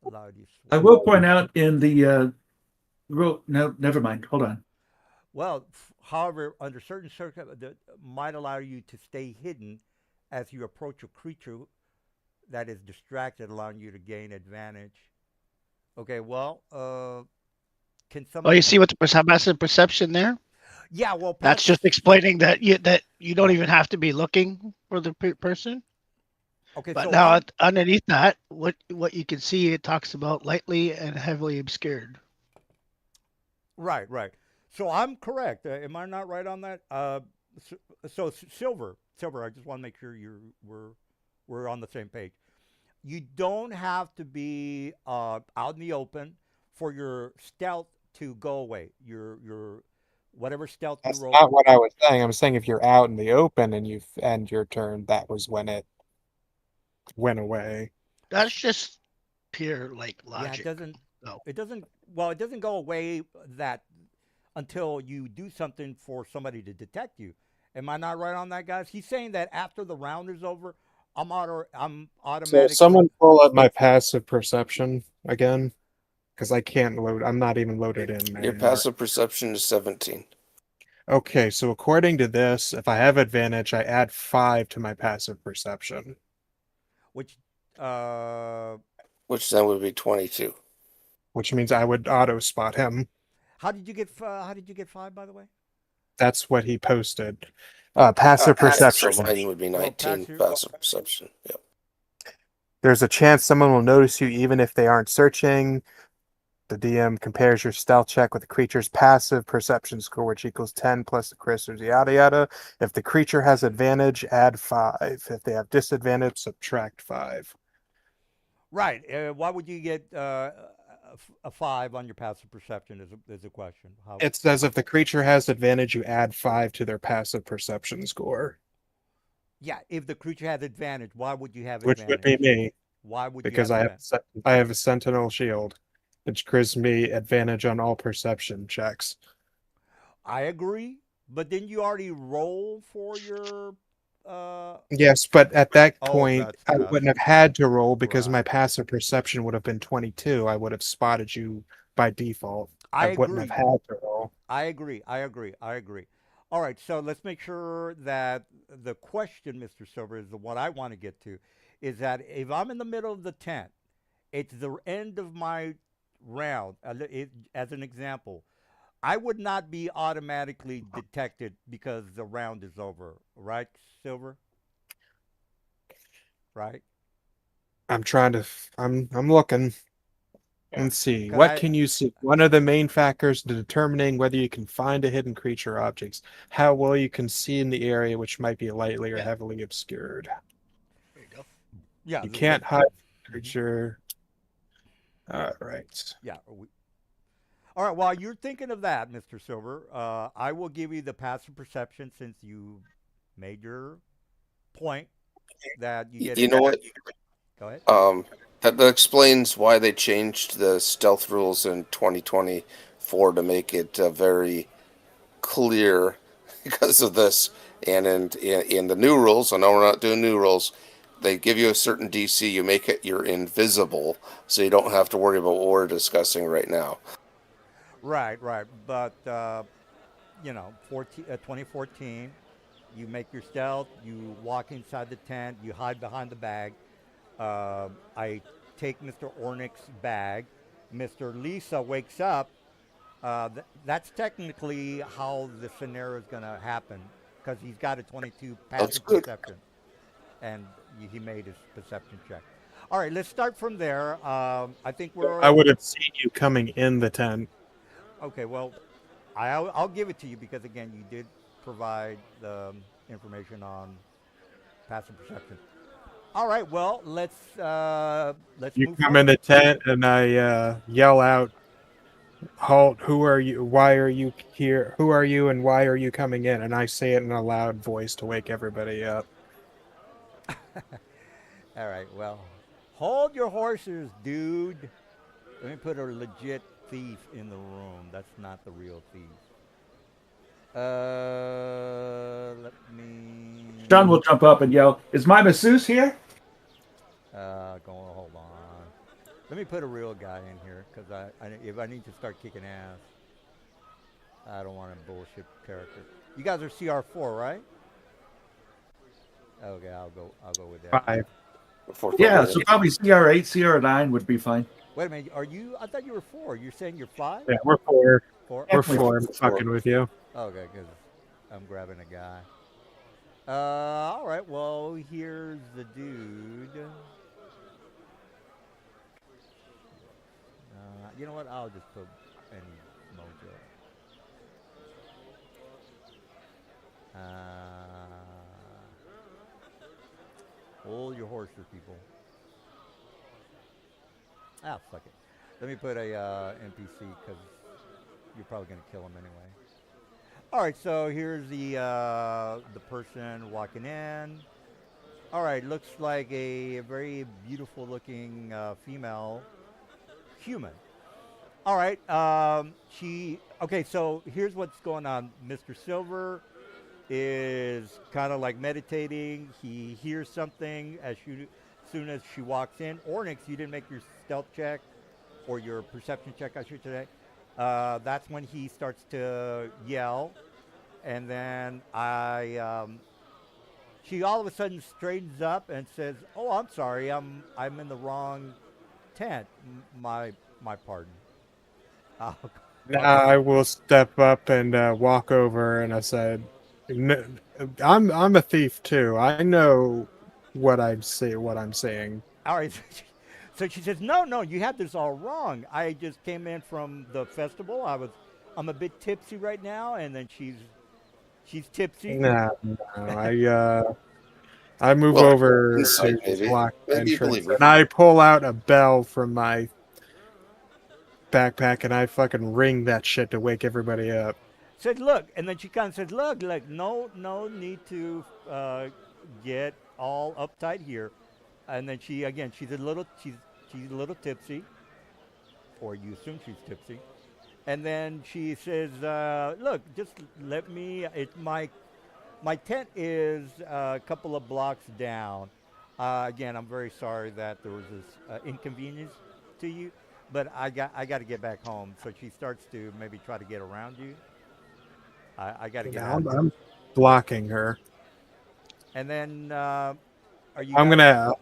allow you. I will point out in the rule. No, never mind. Hold on. Well, however, under certain circumstances, that might allow you to stay hidden as you approach a creature that is distracted, allowing you to gain advantage. Okay, well, can Oh, somebody? you see what the passive perception there? Yeah, well, That's just explaining that you don't even have to be looking for the person. okay. But So now underneath that, what you can see, it talks about lightly and heavily obscured. right, right. So I'm correct. Am I not right on that? So silver. I just want to make sure we're on the same page. You don't have to be out in the open for your stealth to go away. Your whatever stealth That's you roll. not what I was saying. I'm saying if you're out in the open and you end your turn, that was when it went away. That's just pure like Yeah, logic. it doesn't. Well, it doesn't go away that until you do something for somebody to detect you. Am I not right on that, guys? He's saying that after the round is over, I'm So automatically. someone pull up my passive perception again, because I can't load. I'm not even loaded in there Your anymore. passive perception is 17. Okay, so according to this, if I have advantage, I add 5 to my passive perception. Which Which then would be 22. Which means I would auto spot him. how did you get 5, by the way? That's what he posted. Passive perception. So mine would be 19 passive perception. Yep. There's a chance someone will notice you even if they aren't searching. The DM compares your stealth check with the creature's passive perception score, which equals 10 plus the charisma, yada yada. If the creature has advantage, add 5. If they have disadvantage, subtract 5. Right. Why would you get a 5 on your passive perception is a question. How? It says if the creature has advantage, you add 5 to their passive perception score, Yeah, if the creature has advantage, why would you have which would be advantage? me Why would you because have advantage? I have a Sentinel shield, which gives me advantage on all perception checks. I agree, but didn't you already roll for your? Yes, but at that Oh, point, that's I wouldn't have had to roll because my right. passive perception would have been 22. I would have spotted you by default. I I wouldn't have agree. had to roll. I agree. I agree. I agree. All right, so let's make sure that the question, Mr. Silver, is the one I want to get to, is that if I'm in the middle of the tent, it's the end of my round. As an example, I would not be automatically detected because the round is over, right, Silver? Right? I'm trying to. I'm looking. Let's see. Because What I, can you see? One of the main factors to determining whether you can find a hidden creature or objects. How well you can see in the area, which might be lightly or Yeah, heavily obscured. there you go. yeah, You can't hide the mhm, creature. All right. yeah. All right. While you're thinking of that, Mr. Silver, I will give you the passive perception since you made your point that you get You know what? advantage. Go ahead. That explains why they changed the stealth rules in 2024 to make it very clear because of this. And in the new rules, I know we're not doing new rules, they give you a certain DC, you make it you're invisible, so you don't have to worry about what we're discussing right now. Right, right. But 2014, you make your stealth. You walk inside the tent. You hide behind the bag. I take Mr. Ornick's bag. Mr. Lisa wakes up. That's technically how the scenario is going to happen because he's got a 22 That's passive good. perception, and he made his perception check. All right, let's start from there. I think I we're would have seen you coming in the tent. okay. Well, I'll give it to you because again, you did provide the information on passive perception. All right. Well, let's You move come in forward. the tent, and I yell out, "Halt! Who are you? Why are you here? Who are you, and why are you coming in?" And I say it in a loud voice to wake everybody up. All right. Well, hold your horses, dude. Let me put a legit thief in the room. That's not the real thief. Let Sean me will jump up and yell, "Is my masseuse here?" go. Hold on. Let me put a real guy in here because if I need to start kicking ass, I don't want a bullshit character. You guys are CR4, right? Okay, I'll go with that. 5. Before Yeah, trouble. so probably CR8, CR9 would be fine. Wait a minute. Are you? I thought you were 4. You're saying you're 5? Yeah, we're 4. 4? We're Okay. 4. I'm fucking with you. Okay, because I'm grabbing a guy. All right. Well, here's the dude. You know what? I'll just put any mojo. Hold your horses, people. Ah, fuck it. Let me put a NPC because you're probably gonna kill him anyway. All right. So here's the person walking in. All right. Looks like a very beautiful looking female human. All right. She. Okay. So here's what's going on. Mr. Silver is kind of like meditating. He hears something soon as she walks in. Ornix, you didn't make your stealth check or your perception check, I should say. That's when he starts to yell, and then she all of a sudden straightens up and says, "Oh, I'm sorry. I'm in the wrong tent. My pardon." I'll, Now I'll go. I will step up and walk over, and I said, I'm a thief too. I know what what I'm saying." All right. So she says, "No, no, you have this all wrong. I just came in from the festival. I'm a bit tipsy right now." And then she's tipsy. No, no, I move Well, over insight to maybe. block Maybe you entrance, believe her. and I pull out a bell from my backpack and I fucking ring that shit to wake everybody up. Said, look, and then she kind of said, look, like, no need to get all uptight here. And then she, again, she's a little tipsy, or you assume she's tipsy. And then she says, look, just let me, my tent is a couple of blocks down. Again, I'm very sorry that there was this inconvenience to you, but I got to get back home. So she starts to maybe try to get around you. I got to get Now out of here. I'm blocking her. And then, are you I'm guys? gonna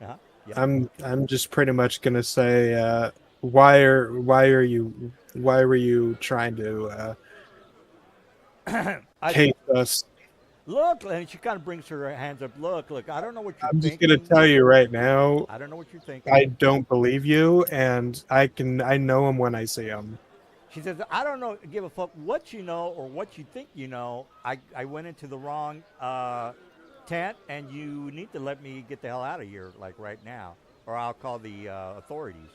Uh-huh. Yeah. I'm just pretty much gonna say why were you trying to I hate us? look, and she kind of brings her hands up. Look. I don't know what you're I'm just gonna thinking. tell you right now, I don't know what you're I thinking. don't believe you, and I know him when I see him. She says, I don't know, give a fuck what you know or what you think you know. I went into the wrong tent, and you need to let me get the hell out of here, like right now, or I'll call the authorities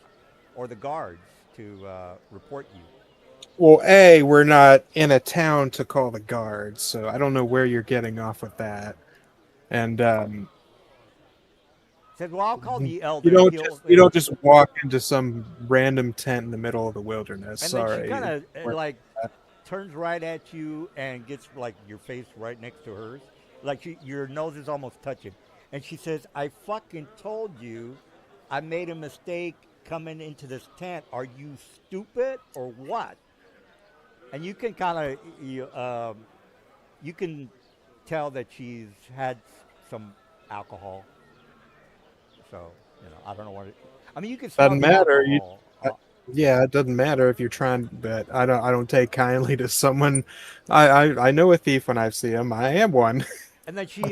or the guards to report you. Well, A, we're not in a town to call the guards, so I don't know where you're getting off with that. And Said, well, I'll call the you elder, and don't he'll, just you don't just walk into some random tent in the middle of the wilderness. and then she Sorry. kind of like turns right at you and gets like your face right next to hers, like your nose is almost touching, and she says, "I fucking told you, I made a mistake coming into this tent. Are you stupid or what?" And you can kind of you can tell that she's had some alcohol, so I don't know what it. I mean, you can smell Doesn't the matter. alcohol. Yeah, it doesn't matter if you're trying, but I don't take kindly to someone. I know a thief when I see him. I am one. And then she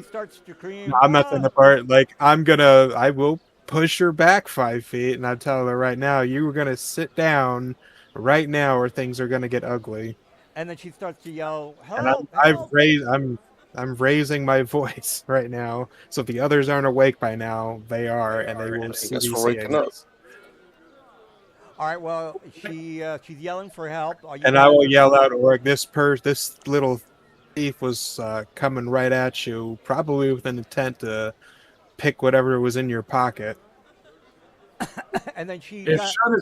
starts to scream, I'm not saying the part like I will push her back 5 feet, and I tell her right now, you were gonna sit down right now, or things are gonna get ugly. and then she starts to yell, And "Help! Help!" I'm raising my voice right now. So if the others aren't awake by now, they are, and they will I see guess be we're waking seeing up. us. All right. Well, she's yelling for help. Are you And I guys? will yell out, "Org, this little thief was coming right at you, probably with an intent to pick whatever was in your pocket." And then she If got. Sean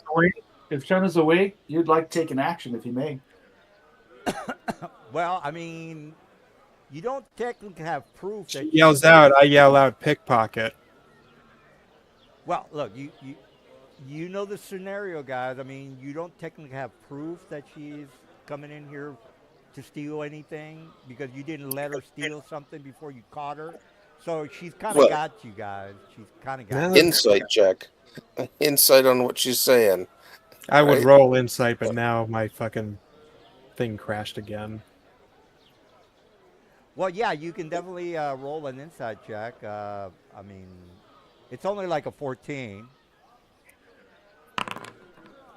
is awake, you'd like taking action if he may. Well, I mean, you don't technically have proof She that yells out, I yell out, "Pickpocket." Well, look, you know the scenario, guys. I mean, you don't technically have proof that she's coming in here to steal anything because you didn't let her steal something before you caught her. So she's kind of Well, got you guys. She's kind of got No, you. insight check. Insight on what she's saying, I would right? roll insight, but now my fucking thing crashed again. Well, yeah, you can definitely roll an inside check. I mean, it's only like a 14.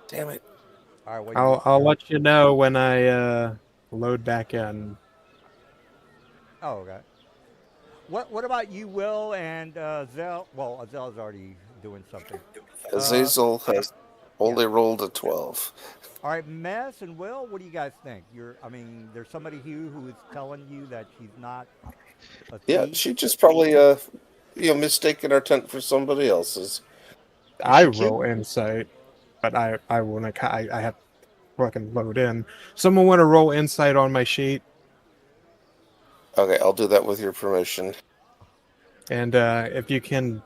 Damn it. All right, what you? I'll let you know when I load back in. Oh, okay. What about you, Will and Zell? Well, Zell's already doing something. Uh, Azazel has yeah. only rolled a 12. All right, Mess and Will, what do you guys think? I mean, there's somebody here who is telling you that she's not a Yeah, thief. she just probably mistaken our tent for somebody else's. I she cute? roll insight, but I want to I have to fucking load in. Someone want to roll insight on my sheet, Okay, I'll do that with your permission. and if you can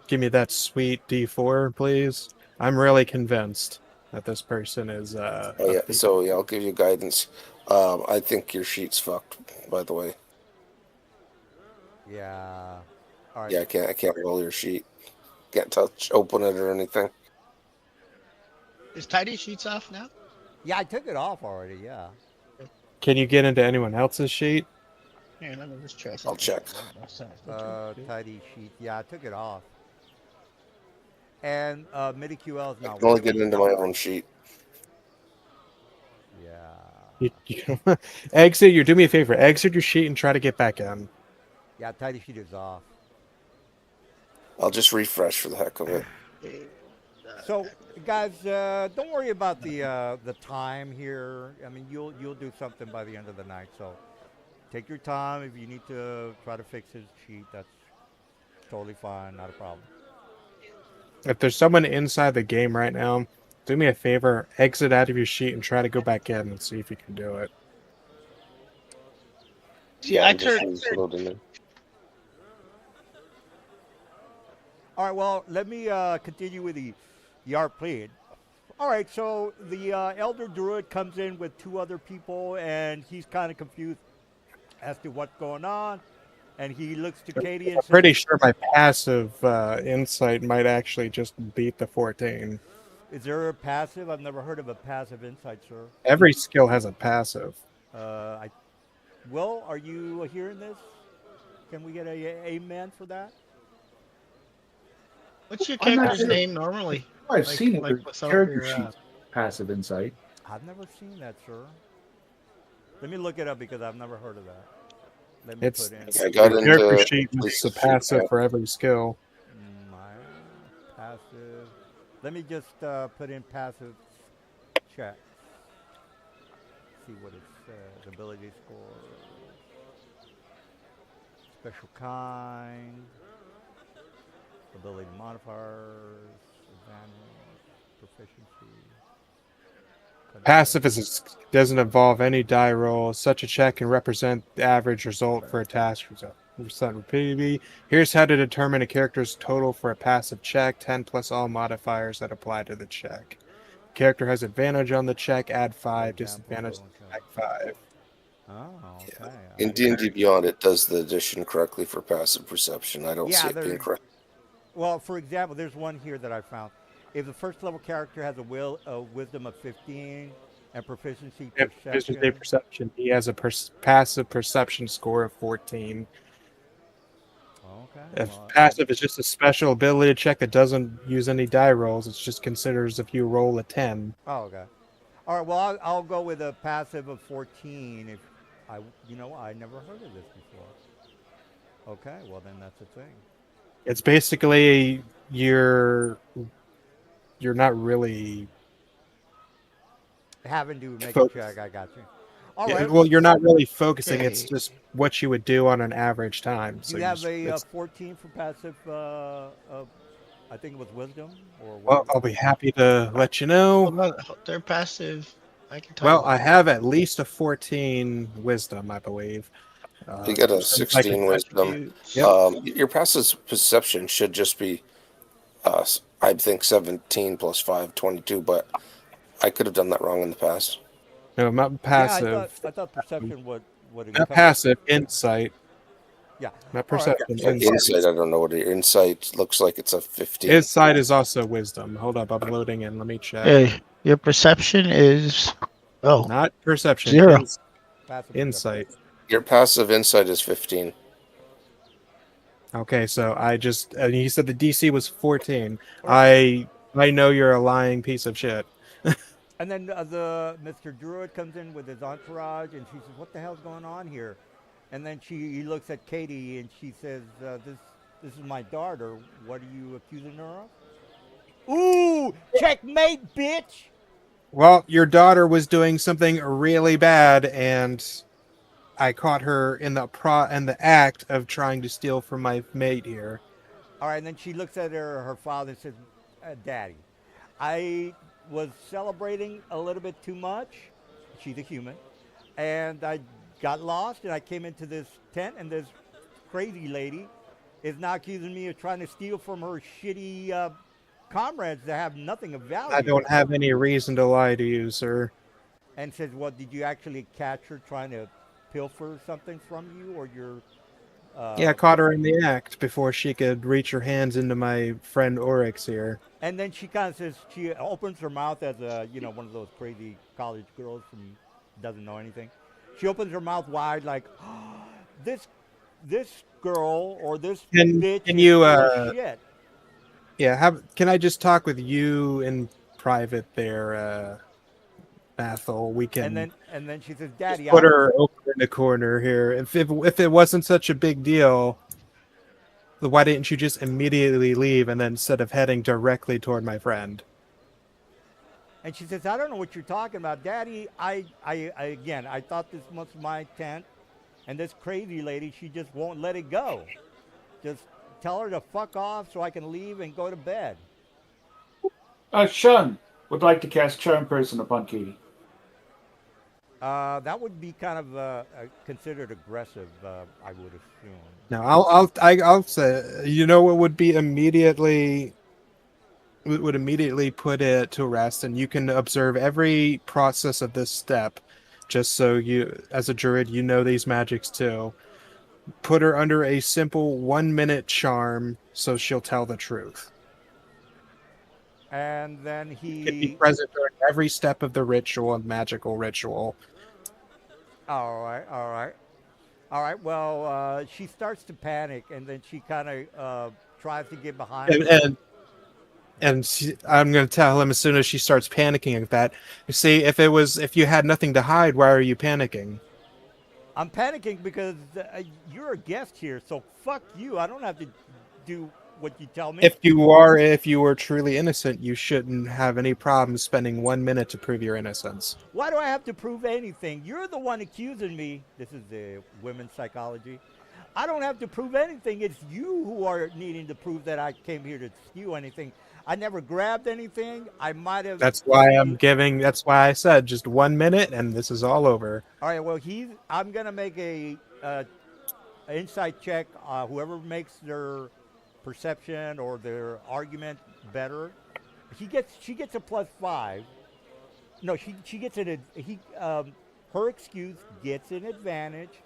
give me that sweet D4, please. I'm really convinced that this person is Oh a yeah, thief. so yeah, I'll give you guidance. I think your sheet's fucked, by the way. Yeah. All right. Yeah, I can't roll your sheet. Can't touch, open it or anything. Is Tidy Sheets off now? Yeah, I took it off already. Yeah. Can you get into anyone else's sheet? Here, let me just try I'll something. check. Tidy sheet. Yeah, I took it off. And MIDI-QL is I not can only get working. into my own sheet. Yeah. Exit. You do me a favor. Exit your sheet and try to get back in. Yeah, tidy sheet is off. I'll just refresh for the heck of it. So, guys, don't worry about the time here. I mean, you'll do something by the end of the night. So, take your time. If you need to try to fix his cheat, that's totally fine. Not a problem. If there's someone inside the game right now, do me a favor, exit out of your sheet and try to go back in and see if you can do it. See, I I'm just turned. loading it. All right. Well, let me continue with the art plead. All right. So the elder druid comes in with two other people, and he's kind of confused as to what's going on. And he looks to Katie and I'm says, pretty sure my passive insight might actually just beat the 14. "Is there a passive? I've never heard of a passive insight, sir." Every skill has a passive. I Will, are you hearing this? Can we get a amen for that? What's your I'm not character's sure. name normally? I've Like- seen it. like Like without character your, sheet, passive insight. I've never seen that, sir. Let me look it up because I've never heard of that. Let me It's put in I got the character into sheet police lists the sheet, passive yeah. for every skill. my passive. Let me just put in passive check. See what it says. Ability score. Special kind. Ability modifiers. Advantage. Proficiency. Passive doesn't involve any die roll. Such a check can represent the average result for a task result. Percent repeatedly. Here's how to determine a character's total for a passive check. 10 plus all modifiers that apply to the check. Character has advantage on the check, add 5. Disadvantage, add 5. Oh, okay. In D&D Beyond, it does the addition correctly for passive perception. I don't Yeah, see it being there's- correct. Well, for example, there's one here that I found. If the first level character has a wisdom of 15 and proficiency perception, Perception. He has a passive perception score of 14. okay. If well, passive is just a special ability check that doesn't use any die rolls, it's just considers if you roll a 10. Oh, okay. All right. Well, I'll go with a passive of 14. If I never heard of this before. Okay. Well, then that's a thing. It's basically you're not really Having to make Focus. a check. I got you. All yeah, right. well, you're not really focusing. It's Okay. just what you would do on an average time. Do So you have just- a it's- 14 for passive? I think it was wisdom or well, what? I'll be happy to let you know. Well, they're passive. I can talk Well, about I it. have at least a 14 wisdom, I believe. You got a Since I 16 can wisdom. attribute- Yep. Your passive perception should just be, I think, 17 plus 5, 22, but I could have done that wrong in the past. No, not Yeah, passive. I thought perception would Not encompass- passive. Insight. Yeah. Not All right. perception. Yeah, insight, I don't know what your insight looks like. It's a 15. Insight is also wisdom. Hold up, I'm loading in. Let me check. Hey, your perception is Not perception. 0. Passive Insight. Your passive insight is 15. Okay, so I just you said the DC was 14. Right. I know you're a lying piece of shit. And then the Mr. Druid comes in with his entourage, and she says, "What the hell's going on here?" And then he looks at Katie, and she says, "This is my daughter. What are you accusing her of?" Ooh, checkmate, bitch! Well, your daughter was doing something really bad, and I caught her in the act of trying to steal from my mate here. All right, and then she looks at her father and says, "Daddy, I was celebrating a little bit too much. She's a human, and I got lost, and I came into this tent, and this crazy lady is now accusing me of trying to steal from her shitty comrades that have nothing of value." I don't have any reason to lie to you, sir. And says, "Well, did you actually catch her trying to pilfer something from you, or your?" Yeah, I caught her in the act before she could reach her hands into my friend Oryx here. And then she kind of says, she opens her mouth as one of those crazy college girls from doesn't know anything. She opens her mouth wide like, this girl or this bitch can is you, full of shit. Yeah, can I just talk with you in private there, Ethel? We can And then she says, "Daddy, put her over in the corner here. If it wasn't such a big deal, why didn't you just immediately leave and then instead of heading directly toward my friend? And she says, I don't know what you're talking about, Daddy. Again, I thought this was my tent, and this crazy lady, she just won't let it go. Just tell her to fuck off so I can leave and go to bed. Shun would like to cast Charm Person upon Katie. That would be kind of considered aggressive, I would assume. No, I'll say, you know what would be immediately would immediately put it to rest, and you can observe every process of this step, just so you, as a druid, you know these magics too. Put her under a simple 1-minute charm, so she'll tell the truth. And then It can be he. present during every step of the ritual and magical ritual. All right, all right. All right, well, she starts to panic, and then she kind of tries to get behind. I'm going to tell him as soon as she starts panicking like that. You see, if you had nothing to hide, why are you panicking? I'm panicking because you're a guest here, so fuck you. I don't have to do what you tell me. If you were truly innocent, you shouldn't have any problem spending 1 minute to prove your innocence. Why do I have to prove anything? You're the one accusing me. This is the women's psychology. I don't have to prove anything. It's you who are needing to prove that I came here to steal anything. I never grabbed anything. I might have. That's why I said just 1 minute and this is all over. All right, well, I'm going to make a insight check. Whoever makes their perception or their argument better, she gets a +5. No, she gets her excuse gets an advantage.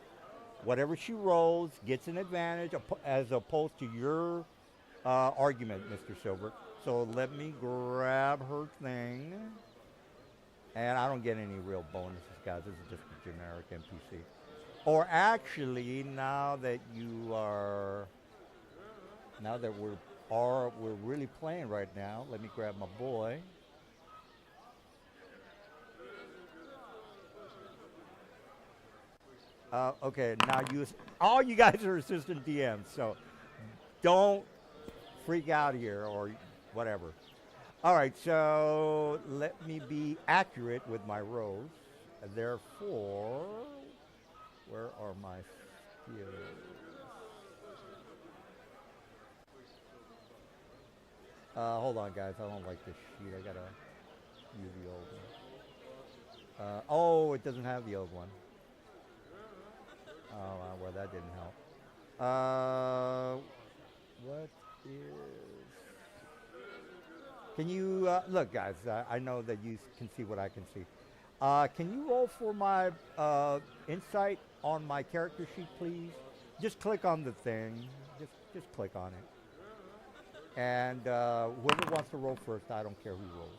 Whatever she rolls gets an advantage as opposed to your argument, Mr. Silver. So let me grab her thing. And I don't get any real bonuses, guys. This is just a generic NPC. Or actually, now that we're really playing right now, let me grab my boy. Okay, now all you guys are assistant DMs, so don't freak out here or whatever. All right, so let me be accurate with my rolls. Therefore, where are my skills? Hold on, guys. I don't like this sheet. I gotta use the old one. Oh, it doesn't have the old one. Oh, well, that didn't help. What is... Can you, look, guys, I know that you can see what I can see. Can you roll for my insight on my character sheet, please? Just click on the thing. Just click on it. And whoever wants to roll first, I don't care who rolls.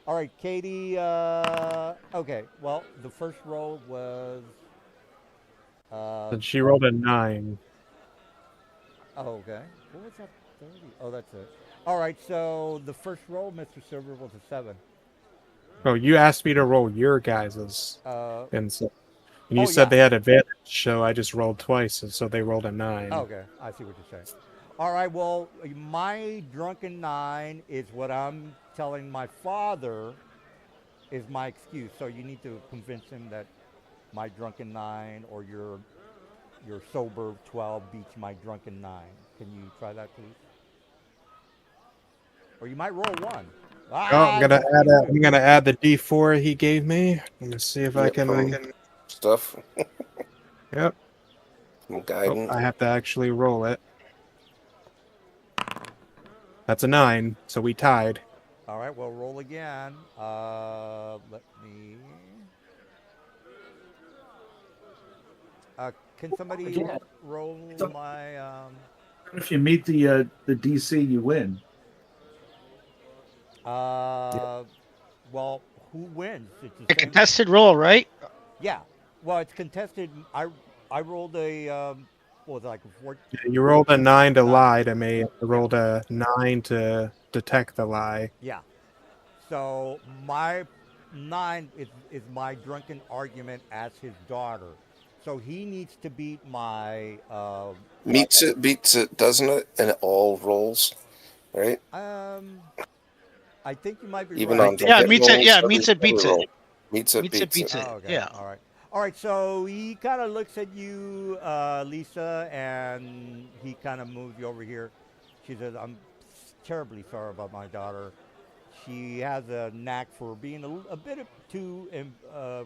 All right, Katie. Okay, well, the first roll was... And she rolled a 9. Oh, okay. What was that? 30? Oh, that's it. All right, so the first roll, Mr. Silver, was a 7. Oh, you asked me to roll your guys's. And you said they had advantage, so I just rolled twice, and so they rolled a 9. Okay, I see what you're saying. All right, well, my drunken 9 is what I'm telling my father is my excuse. So you need to convince him that my drunken 9 or your sober 12 beats my drunken 9. Can you try that, please? Or you might roll 1. I'm gonna add the D4 he gave me. Let me see if I can stuff. Yep. Guidance. I have to actually roll it. That's a 9, so we tied. All right, well, roll again. Let me... can somebody roll my... If you meet the DC, you win. Well, who wins? It's A contested roll, right? Yeah. Well, it's contested. I rolled a what was it, like a 14? You rolled a 9 to lie to me. I rolled a 9 to detect the lie. Yeah. So my 9 is my drunken argument as his daughter. So he needs to beat my Meets it, beats it, doesn't it? And it all rolls, right? um. I think you might be Even right. on Yeah, hit meets it. rolls, Yeah, meets it, every beats it. roll. Meets it, Meets it, beats it. beats Oh, it. okay. Yeah. All right. All right. So he kind of looks at you, Lisa, and he kind of moves you over here. She says, "I'm terribly sorry about my daughter. She has a knack for being a bit too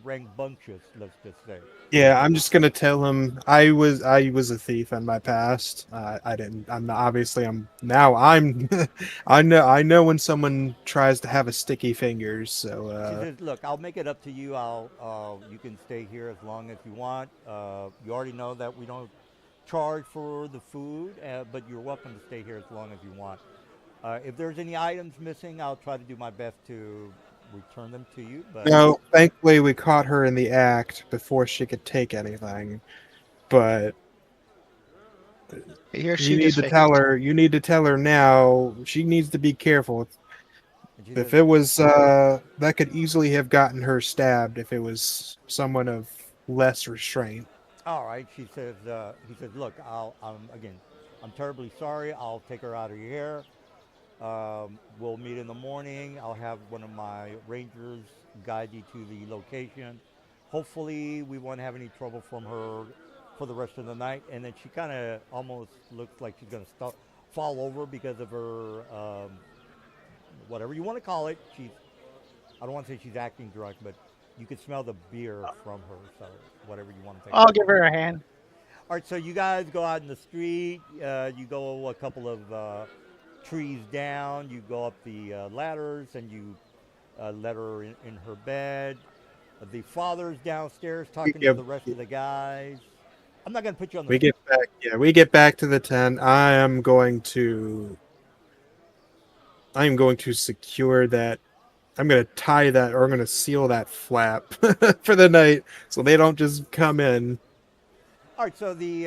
rambunctious, let's just say." Yeah, I'm just gonna tell him I was a thief in my past. I didn't. I'm not, obviously I'm now I'm I know when someone tries to have a sticky fingers. So She says, "Look, I'll make it up to you. You can stay here as long as you want. You already know that we don't charge for the food, but you're welcome to stay here as long as you want. If there's any items missing, I'll try to do my best to return them to you. But no, thankfully we caught her in the act before she could take anything. But He or you she need just to fake tell it. her. You need to tell her now. She needs to be careful. and she If says, it was that could easily have gotten her stabbed if it was someone of less restraint. "All right." She says, "He says, look, again, I'm terribly sorry. I'll take her out of your hair. We'll meet in the morning. I'll have one of my rangers guide you to the location. Hopefully, we won't have any trouble from her for the rest of the night." And then she kind of almost looks like she's going to fall over because of her, whatever you want to call it. I don't want to say she's acting drunk, but you could smell the beer from her. So, whatever you want to take I'll it give from. her a hand. All right, so you guys go out in the street. You go a couple of trees down. You go up the ladders, and you let her in her bed. The father's downstairs We talking to get the rest of the guys. I'm not going to put you on the we spot. get back. Yeah, we get back to the tent. I am going to secure that. I'm going to tie that, or I'm going to seal that flap for the night, so they don't just come in. All right, so the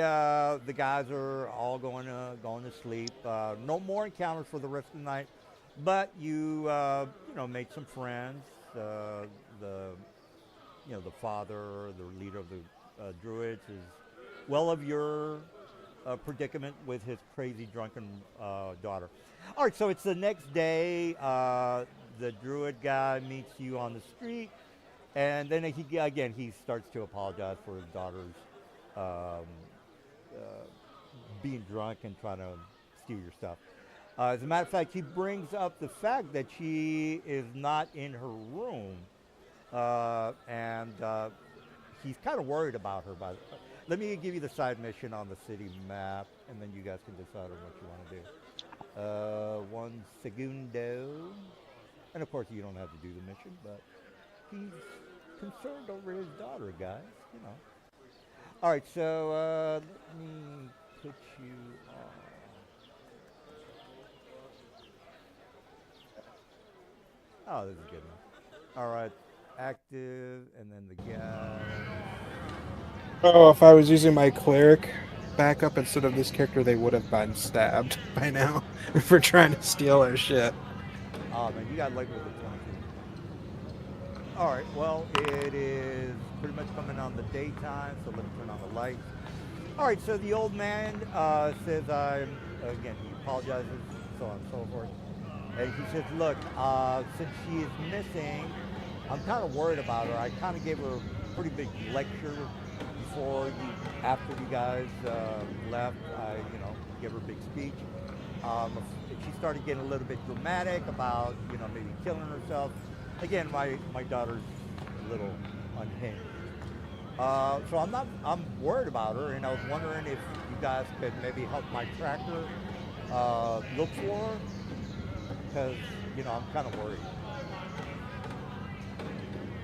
guys are all going to sleep. No more encounters for the rest of the night, but you made some friends. The the father, the leader of the druids, is well of your predicament with his crazy drunken daughter. All right, so it's the next day. The druid guy meets you on the street, and then he starts to apologize for his daughter's um, uh, being drunk and trying to steal your stuff. As a matter of fact, he brings up the fact that she is not in her room, and he's kind of worried about her. Let me give you the side mission on the city map, and then you guys can decide on what you want to do. One segundo, and of course you don't have to do the mission, but he's concerned over his daughter, guys. You know. All right, so let me put you on. Oh, this is good enough. All right, active, and then the guys. Oh, if I was using my cleric backup instead of this character, they would have been stabbed by now for trying to steal our shit. Oh man, you got like with the 22. All right, well, it is pretty much coming on the daytime, so let me turn on the lights. All right, so the old man says, again, he apologizes, so on and so forth. And he says, look, since she is missing, I'm kind of worried about her. I kind of gave her a pretty big lecture after you guys left. I, gave her a big speech. She started getting a little bit dramatic about, maybe killing herself. Again, my daughter's a little unhinged. So I'm worried about her, and I was wondering if you guys could maybe help my tracker look for her, because, I'm kind of worried.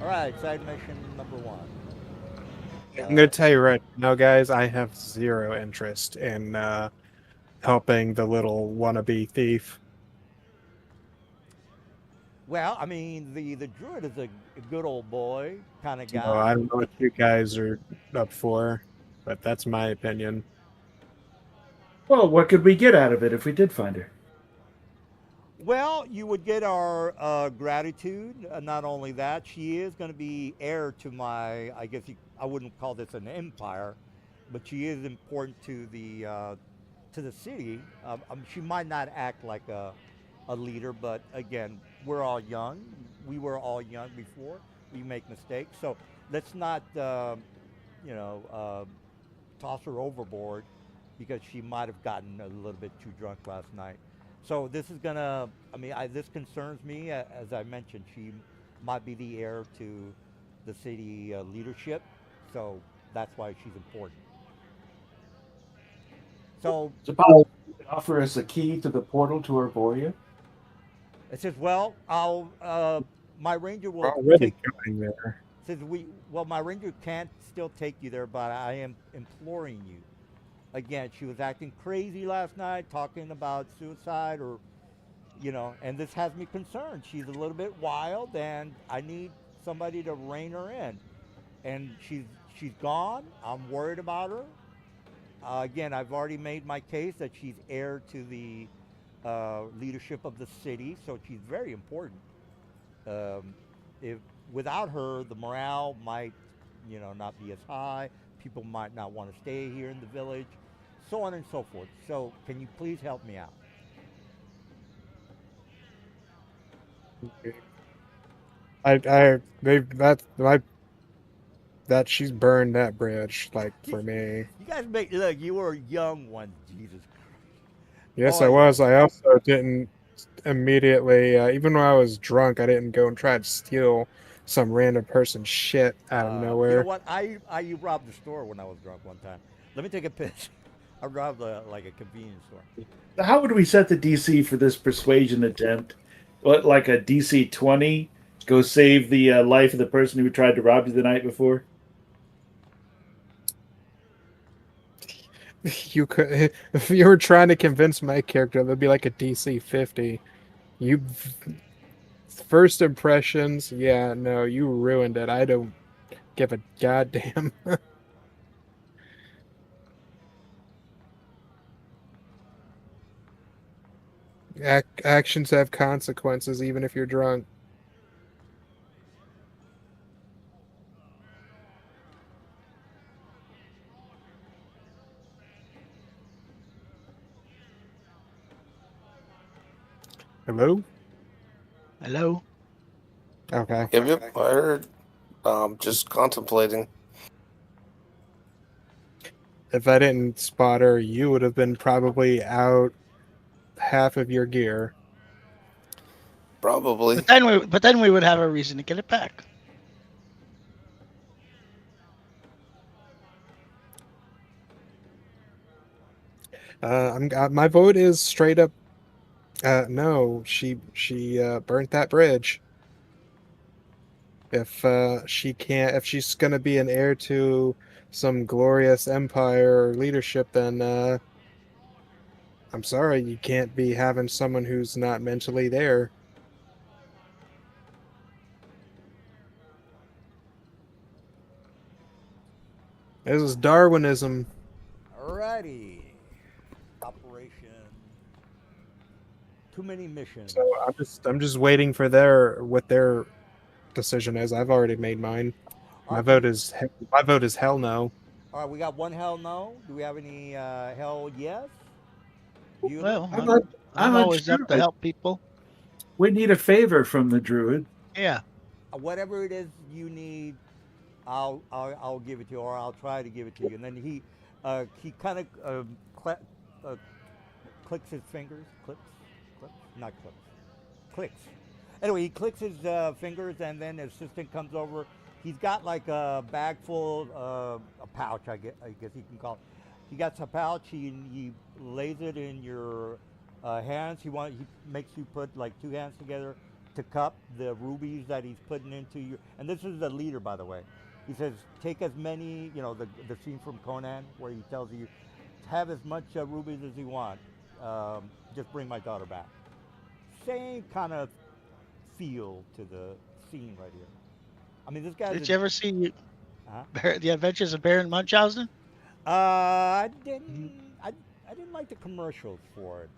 All right, side mission number one. I'm gonna tell you right now, guys. I have zero interest in helping the little wannabe thief. Well, I mean, the druid is a good old boy kind of So guy. I don't know what you guys are up for, but that's my opinion. Well, what could we get out of it if we did find her? Well, you would get our gratitude. Not only that, she is going to be heir to my. I guess I wouldn't call this an empire, but she is important to the city. She might not act like a leader, but again, we're all young. We were all young before. We make mistakes, so let's not you know toss her overboard because she might have gotten a little bit too drunk last night. So this is gonna. I mean, this concerns me. As I mentioned, she might be the heir to the city leadership, so that's why she's important. So Suppose you could offer us a key to the portal to Arboria. it says, "Well, I'll my ranger We're will already take." going there. Says we well, my ranger can't still take you there, but I am imploring you. Again, she was acting crazy last night, talking about suicide or and this has me concerned. She's a little bit wild, and I need somebody to rein her in. And she's gone. I'm worried about her. Again, I've already made my case that she's heir to the leadership of the city, so she's very important. Um, if without her, the morale might, not be as high. People might not want to stay here in the village, so on and so forth. So, can you please help me out? That she's burned that bridge, like You for me. guys make look. You were young ones, Jesus. Yes, Oh I yeah. was. I also didn't immediately, even when I was drunk, I didn't go and try to steal some random person's shit out of You know nowhere. what? I robbed the store when I was drunk one time. Let me take a piss. I robbed like a convenience store. How would we set the DC for this persuasion attempt? What, like a DC 20? Go save the life of the person who tried to rob you the night before? You could, if you were trying to convince my character, that'd be like a DC 50. You first impressions, yeah, no, you ruined it. I don't give a goddamn. Actions have consequences, even if you're drunk. Hello? Hello. Okay. Yep, yep. I heard. Just contemplating. If I didn't spot her, you would have been probably out half of your gear. Probably. But then we would have a reason to get it back. My vote is straight up. No, she burnt that bridge. If she's gonna be an heir to some glorious empire or leadership, then I'm sorry, you can't be having someone who's not mentally there. This is Darwinism. Alrighty. Operation. Too many missions. So I'm just waiting for what their decision is. I've already made mine. All right, My vote is hell no. all right. We got one hell no. Do we have any hell yes? Bueller? Well, I'm, I'm un- I'm I'm always up to unsure. help people. We need a favor from the druid. Yeah. Whatever it is you need, I'll give it to you, or I'll try to give it to you. And then he kind of uh, clicks his fingers, clips, not clips, clicks. Anyway, he clicks his fingers, and then his assistant comes over. He's got like a bag full, a pouch, I guess you can call it. He got a pouch. He lays it in your hands. He makes you put like two hands together to cup the rubies that he's putting into you. And this is the leader, by the way. He says, take as many, the scene from Conan where he tells you, have as much rubies as you want. Just bring my daughter back. Same kind of feel to the scene right here. I mean, this guy's. Did you ever see Uh-huh. The Adventures of Baron Munchausen? I Mhm. didn't. I didn't like the commercials for it.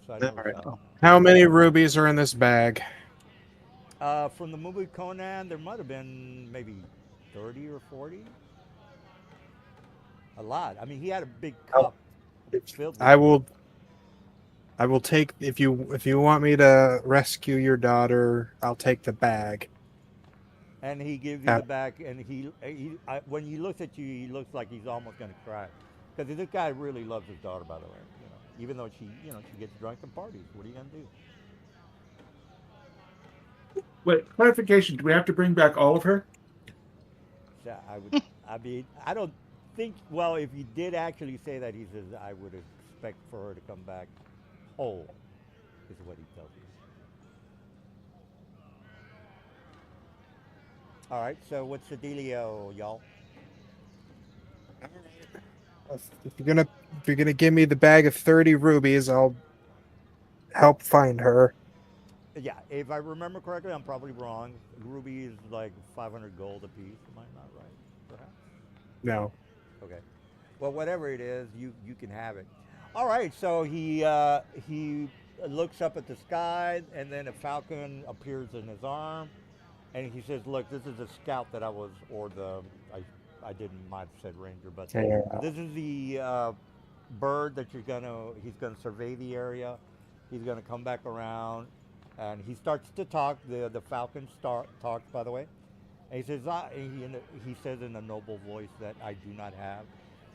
So I All noticed right. that. Oh. How many rubies are in this bag? From the movie Conan, there might have been maybe 30 or 40. A lot. I mean, he had a big Oh, cup filled with I them. will. I will take if you want me to rescue your daughter, I'll take the bag. And he gives you Uh, the back, and when he looks at you, he looks like he's almost going to cry, because this guy really loves his daughter, by the way. Even though she gets drunk and parties. What are you going to do? Wait, clarification. Do we have to bring back all of her? So I would, I mean, I don't think. Well, if you did actually say that, he says I would expect for her to come back whole, is what he tells you. All right. So what's the dealio, y'all? if you're gonna give me the bag of 30 rubies, I'll help find her. Yeah, if I remember correctly, I'm probably wrong. Ruby is like 500 gold apiece. Am I not right? Perhaps. No. Okay. Well, whatever it is, you can have it. All right. So he looks up at the sky, and then a falcon appears in his arm, and he says, "Look, this is a scout that I was, or the I didn't might have said ranger, but Yeah. this is the bird that he's gonna survey the area. He's gonna come back around, and he starts to talk. The falcon talks, by the way, and he says, he says in a noble voice that I do not have.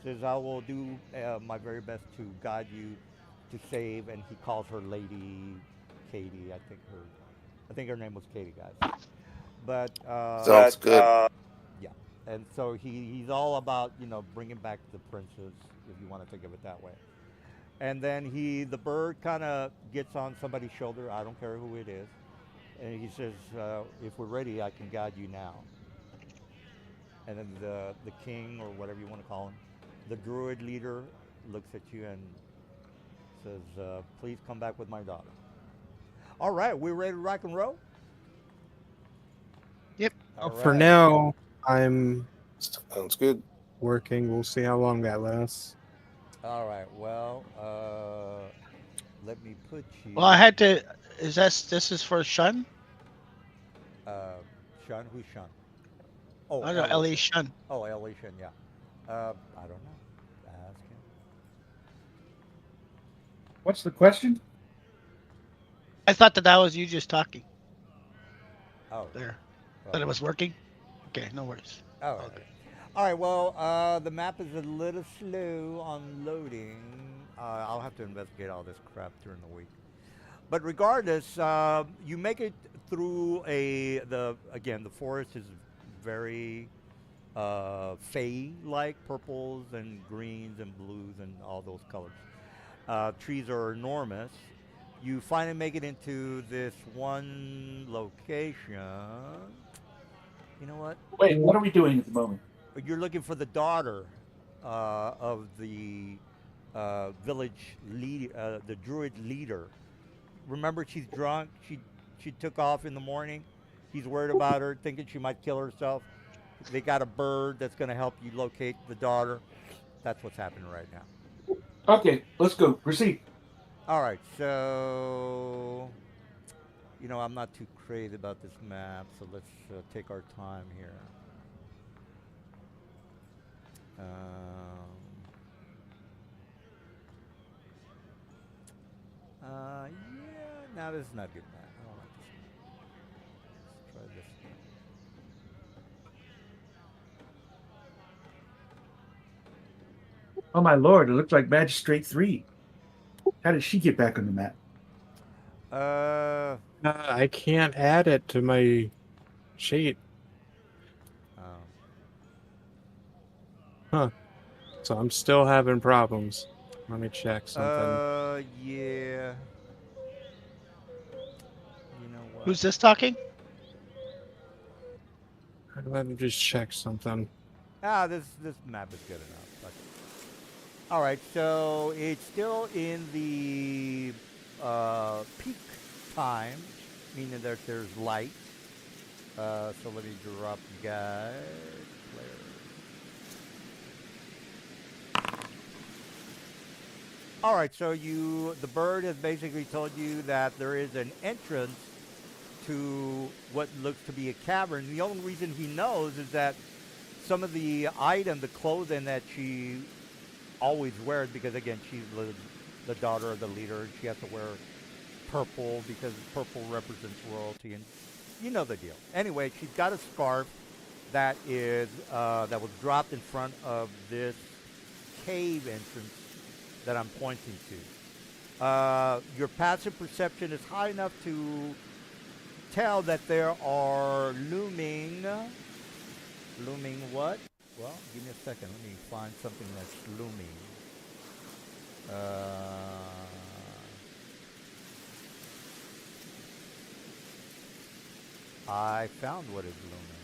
Says, I will do my very best to guide you to save, and he calls her Lady Katie. I think her name was Katie, guys. But Sounds good. yeah, and so he's all about bringing back the princess, if you want to think of it that way. And then the bird kind of gets on somebody's shoulder. I don't care who it is, and he says, "If we're ready, I can guide you now." And then the king, or whatever you want to call him, the druid leader, looks at you and says, "Please come back with my daughter." All right, we're ready to rock and roll. Yep. All For right. now, I'm Sounds good. working. We'll see how long that lasts. All right. Well, let me put Well, I you. had to. This is for Shun? Uh, Shun, who's Shun? Oh, I don't know, Ellie. Ellie Shun. Oh, Ellie Shun. Yeah. I don't know. Ask him. What's the question? I thought that was you just talking Oh. there. That Oh. it was working. Okay, no worries. All right. Okay. All right. Well, the map is a little slow on loading. I'll have to investigate all this crap during the week. But regardless, you make it through the forest is very fey-like, purples and greens and blues and all those colors. Trees are enormous. You finally make it into this one location. You know what? Wait, what are we doing at the moment? You're looking for the daughter of the village lead, the druid leader. Remember, she's drunk. She took off in the morning. He's worried about her, thinking she might kill herself. They got a bird that's going to help you locate the daughter. That's what's happening right now. Okay, let's go. Proceed. All right, so I'm not too crazy about this map, so let's take our time here. Um, yeah, no, this is not a good map. I don't like this map. Let's try this one. Oh my lord, it looks like Magistrate 3. How did she get back on the map? Uh, I can't add it to my sheet. oh. Huh. So I'm still having problems. Let me check something. Yeah. You know what? Who's this talking? Let me just check something. This map is good enough. All right, so it's still in the peak time, meaning that there's light. So let me drop guide player. All right, so the bird has basically told you that there is an entrance to what looks to be a cavern. The only reason he knows is that some of the clothing that she always wears, because again, she's the daughter of the leader, and she has to wear purple because purple represents royalty, and you know the deal. Anyway, she's got a scarf that was dropped in front of this cave entrance that I'm pointing to. Your passive perception is high enough to tell that there are looming what? Well, give me a second. Let me find something that's looming. I found what is looming.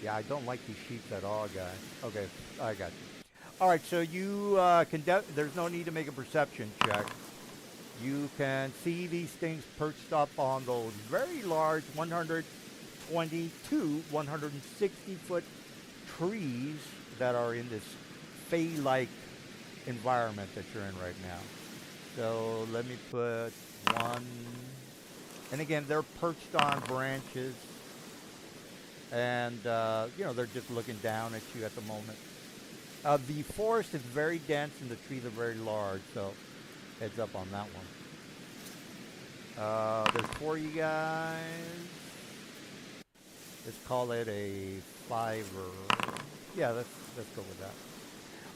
Yeah, I don't like these sheets at all, guys. Okay, I got you. All right, so you there's no need to make a perception check. You can see these things perched up on those very large 122, 160-foot trees that are in this fey-like environment that you're in right now. So let me put one. And again, they're perched on branches. And, they're just looking down at you at the moment. The forest is very dense and the trees are very large, so heads up on that one. There's 4 you guys. Let's call it a 5 or... Yeah, let's go with that.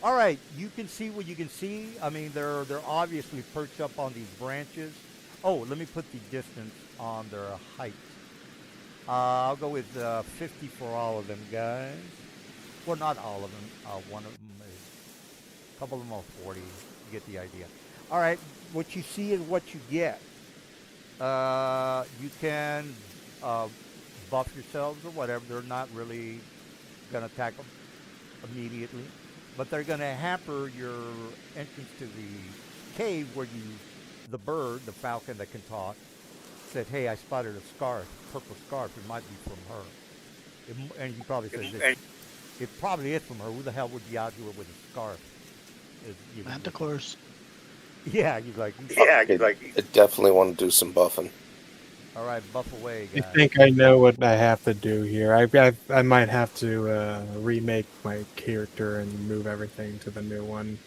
All right, you can see what you can see. I mean, they're obviously perched up on these branches. Oh, let me put the distance on their height. I'll go with 50 for all of them, guys. Well, not all of them. One of them is... A couple of them are 40. You get the idea. All right, what you see is what you get. You can buff yourselves or whatever. They're not really going to attack them immediately. But they're going to hamper your entrance to the cave where the bird, the falcon that can talk, said, hey, I spotted a scarf, purple scarf. It might be from her. And he probably says, it probably is from her. Who the hell would be out here with a scarf? Manticores. Yeah, he's like... I definitely want to do some buffing. All right, buff away, I guys. think I know what I have to do here. I might have to remake my character and move everything to the new one.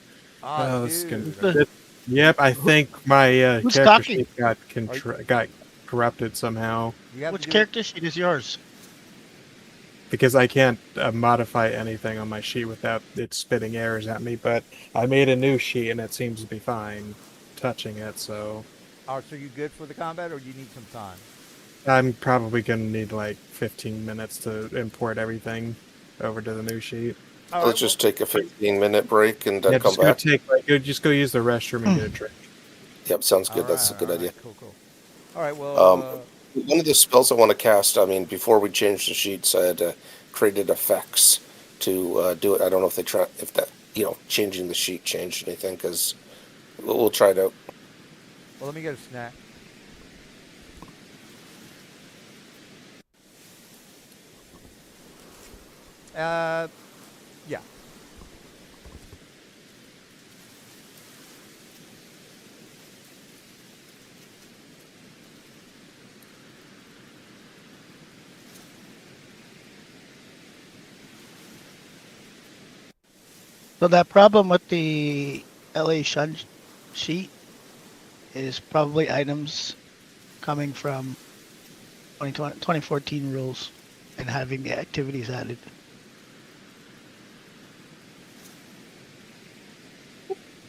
Oh, this is dude. Yep, I think my Who's character talking? sheet got corrupted somehow Which character sheet is yours? because I can't modify anything on my sheet without it spitting errors at me. But I made a new sheet and it seems to be fine touching it. So So you good for the combat, or you need some time? I'm probably gonna need like 15 minutes to import everything over to the new sheet. All Let's just take a 15-minute break and Yeah, come just go back. just go use the restroom and get a drink. Yep, sounds good. All That's a right, good all idea. right, cool. All right, well... One of the spells I want to cast, I mean, before we changed the sheets, I had created effects to do it. I don't know if that, changing the sheet changed anything, because we'll try it out. Well, let me get a snack. Yeah. So that problem with the LA Shun sheet is probably items coming from 2014 rules and having the activities added.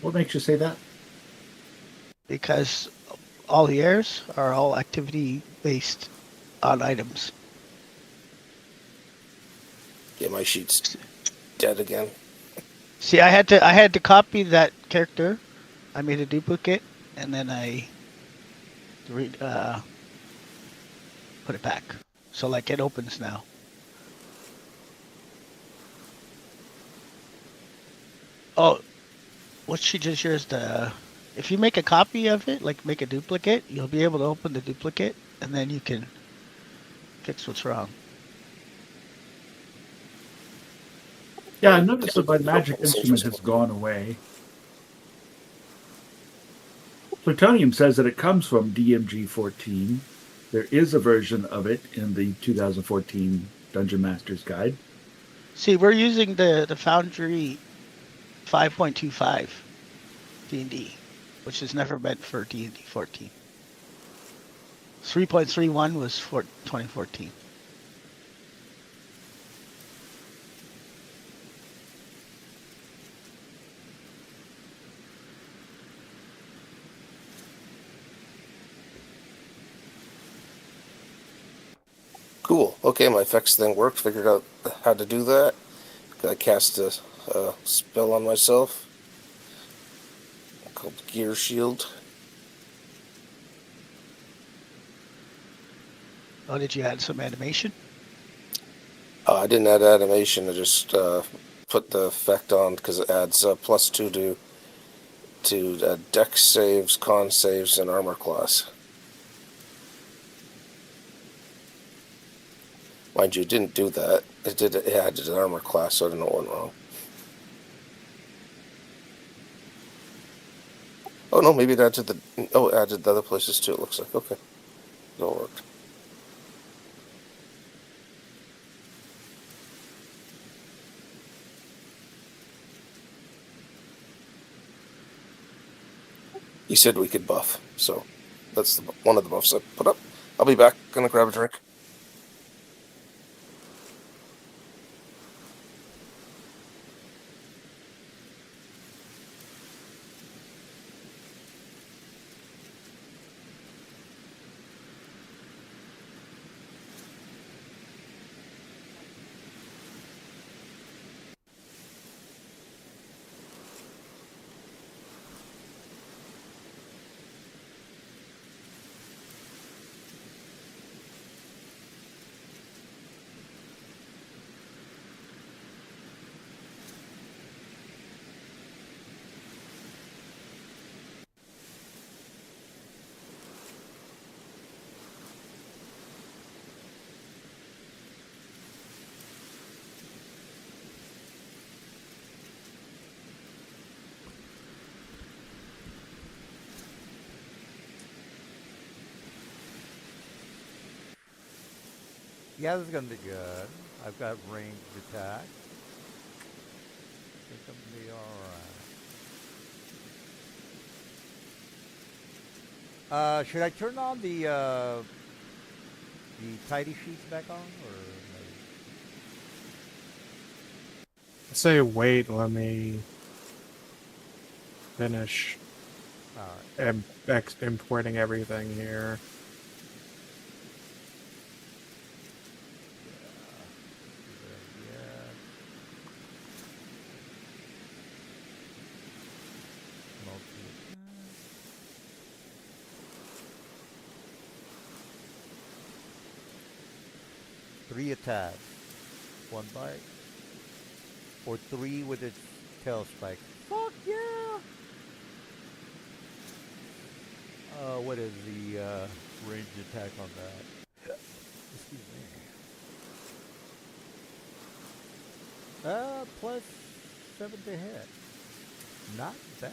What makes you say that? Because all the errors are all activity based on items. Yeah, my sheet's dead again. See, I had to copy that character. I made a duplicate and then I put it back. So like it opens now. Oh, what she just used if you make a copy of it, like make a duplicate, you'll be able to open the duplicate and then you can fix what's wrong. Yeah, I noticed that my Oh, magic that's instrument has interesting. gone away. Plutonium says that it comes from DMG 14. There is a version of it in the 2014 Dungeon Master's Guide. See, we're using the Foundry 5.25 D&D, which is never meant for D&D 14. 3.31 was for 2014. Cool. Okay, my effects thing worked. Figured out how to do that. I cast a spell on myself called Gear Shield. Oh, did you add some animation? I didn't add animation. I just put the effect on because it adds +2 to dex saves, con saves, and armor class. Mind you, it didn't do that. It added an armor class, so I don't know what went wrong. Oh no, maybe it added it added the other places too. It looks like okay, it all worked. He said we could buff, so that's one of the buffs I put up. I'll be back. Gonna grab a drink. Yeah, this is gonna be good. I've got ranged attack. I think I'm gonna be alright. Should I turn on the tidy sheets back on, or maybe? Say wait, let me finish importing everything here. Yeah. Three attacks, one bite, or three with its tail spike. Fuck yeah! What is the range attack on that? Excuse me. +7 to hit. Not bad.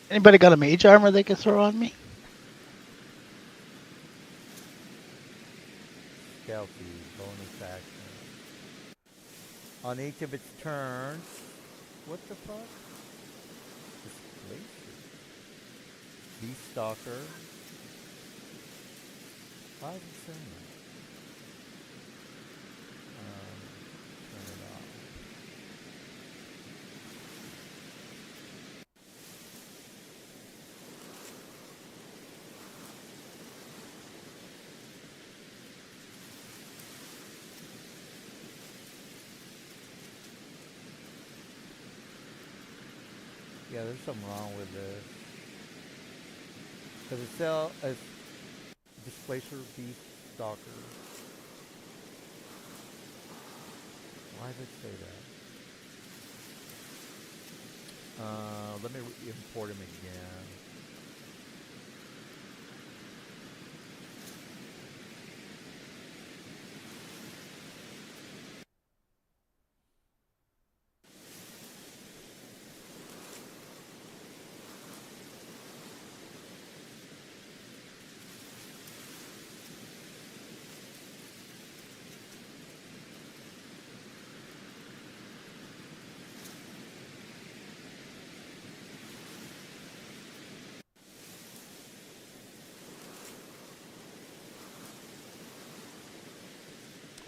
Anybody got a mage armor they can throw on me? Stealthy, bonus action. On each of its turns. What the fuck? Displacer. Beast Stalker. Why is it saying that? Turn it off. Yeah, there's something wrong with this. Does it sell as Displacer Beast Stalker? Why did it say that? Let me import him again.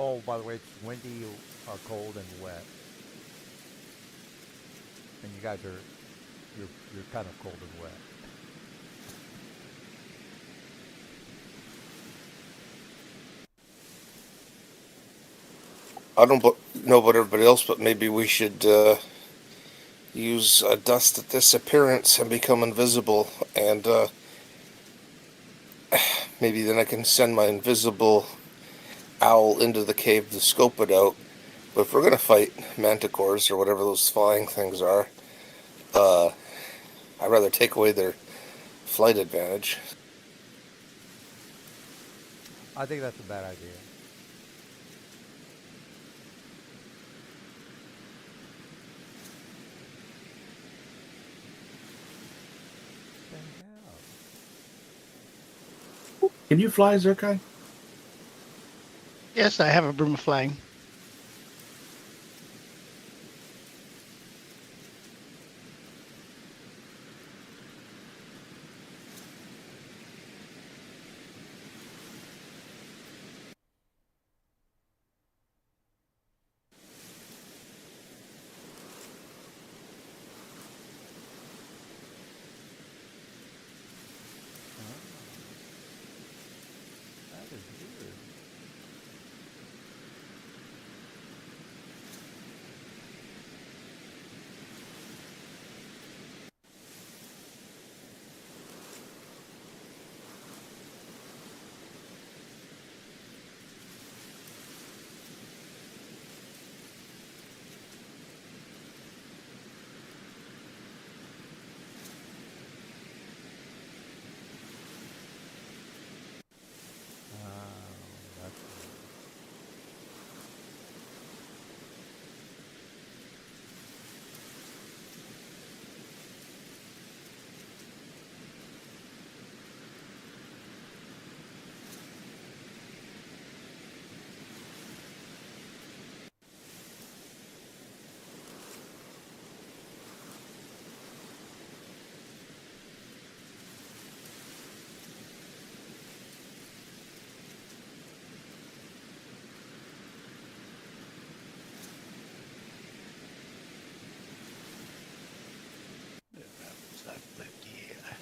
Oh, by the way, it's windy, cold, and wet, and you guys are you're kind of cold and wet. I don't know about everybody else, but maybe we should use dust at this appearance and become invisible, and maybe then I can send my invisible owl into the cave to scope it out. But if we're gonna fight manticores or whatever those flying things are, uh, I'd rather take away their flight advantage. I think that's a bad idea. What the hell? Can you fly, Zerkai? Yes, I have a broom of flying. Oh, that is weird. That's weird. Yeah.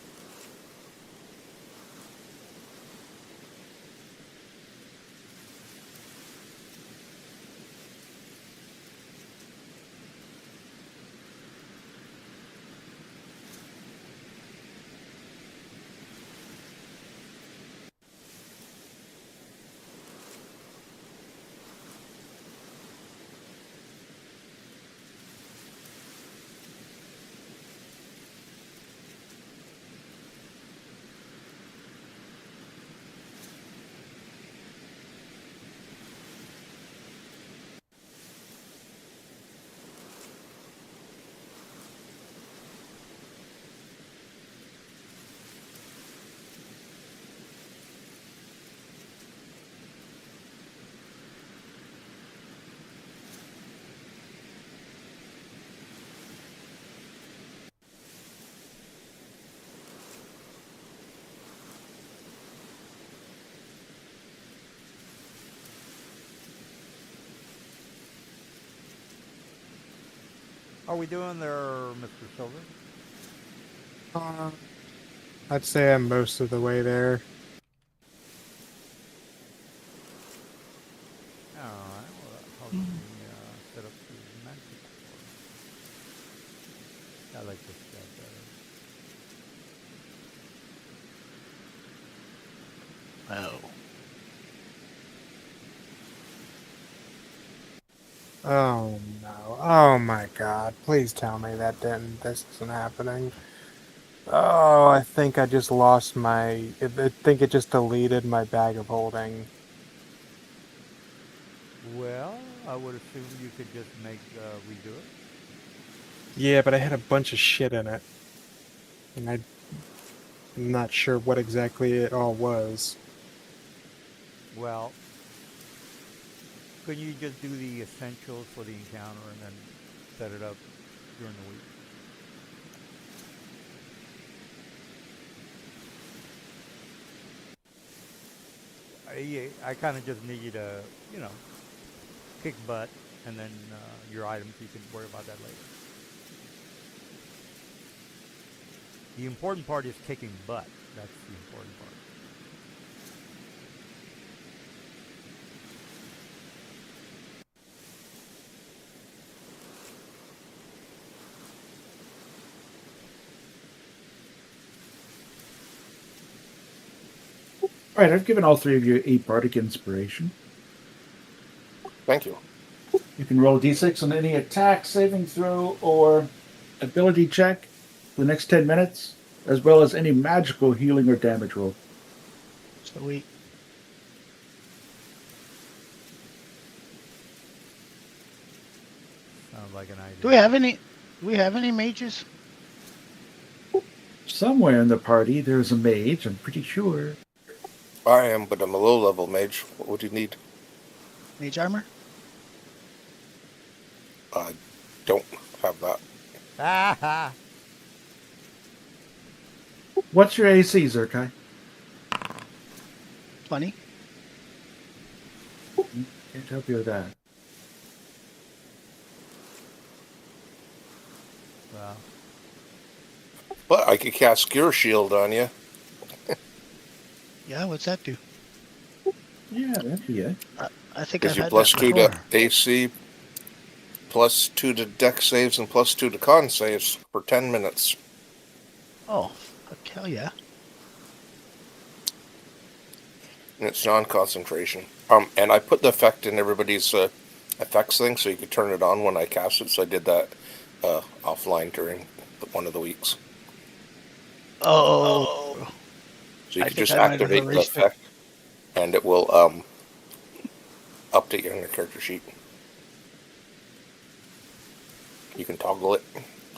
Are we doing there, Mr. Silver? Uh, I'd say I'm most of the way there. All right. Well, that helps me set up the manticore. I like this guy better. Oh. Oh no. Oh my god. Please tell me this isn't happening. Oh, I think I just lost I think it just deleted my bag of holding. Well, I would assume you could just redo it. Yeah, but I had a bunch of shit in it. And I'm not sure what exactly it all was. Well, couldn't you just do the essentials for the encounter and then set it up during the week? I kind of just need you to, you know, kick butt, and then your items, you can worry about that later. The important part is kicking butt. That's the important part. All right, I've given all three of you a bardic inspiration. Thank you. You can roll a d6 on any attack, saving throw, or ability check for the next 10 minutes, as well as any magical healing or damage roll. Sweet. Sounds like an idea. Do we have any? Do we have any mages? Somewhere in the party, there's a mage, I'm pretty sure. I am, but I'm a low-level mage. What would you need? Mage armor? I don't have that. Ah, What's your AC, Zerkai? 20. Can't help you with that. well, But I could cast Cure Shield on you. Yeah, what's that do? Yeah, that'd be it. I think Gives I've you had plus that 2 before. to AC, plus 2 to deck saves, and plus 2 to con saves for 10 minutes. Oh, fuck, hell yeah. And it's non-concentration. And I put the effect in everybody's effects thing, so you could turn it on when I cast it. So I did that offline during one of the weeks. Oh. So you I can think just I might have activate the erased it. effect, and it will update you on your character sheet. You can toggle it.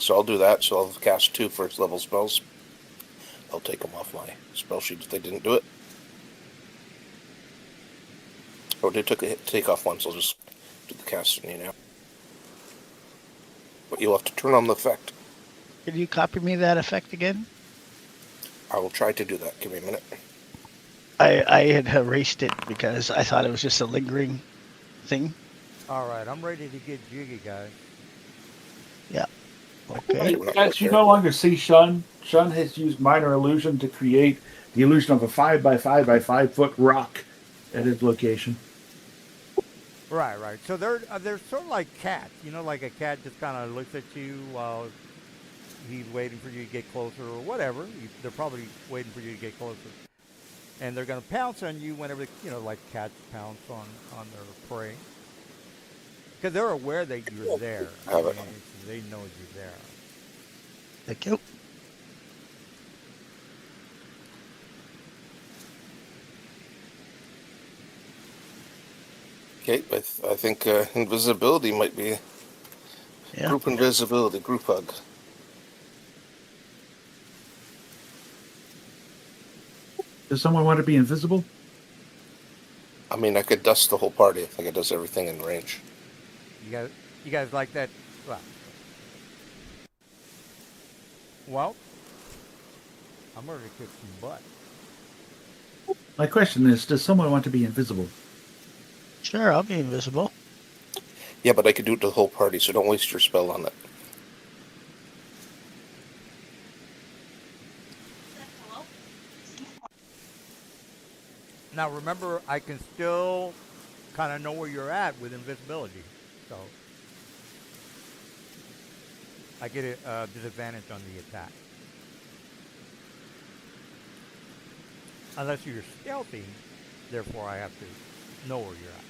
So I'll do that. So I'll cast 2 first level spells. I'll take them off my spell sheet if they didn't do it. Or they took a take off one, so I'll just do the casting you now. But you'll have to turn on the effect. Can you copy me that effect again? I will try to do that. Give me a minute. I had erased it because I thought it was just a lingering thing. all right, I'm ready to get jiggy, guys. Okay. We're not As you prepared. no longer see Shun, Shun has used minor illusion to create the illusion of a 5 by 5 by 5 foot rock at his location. Right, right. So they're sort of like cats, you know, like a cat just kind of looks at you while he's waiting for you to get closer or whatever. They're probably waiting for you to get closer, and they're going to pounce on you whenever, you know, like cats pounce on their prey, because they're aware that you're there. Have it. They know you're there. Thank you. Okay, I think invisibility might be Yeah. group invisibility, group hug. Does someone want to be invisible? I mean, I could dust the whole party. I think it does everything in range. You guys like that? Well, I'm ready to kick some butt. My question is, does someone want to be invisible? Sure, I'll be invisible. Yeah, but I could do it to the whole party, so don't waste your spell on it. Hello? Now remember, I can still kind of know where you're at with invisibility, so I get a disadvantage on the attack. Unless you're stealthy, therefore I have to know where you're at.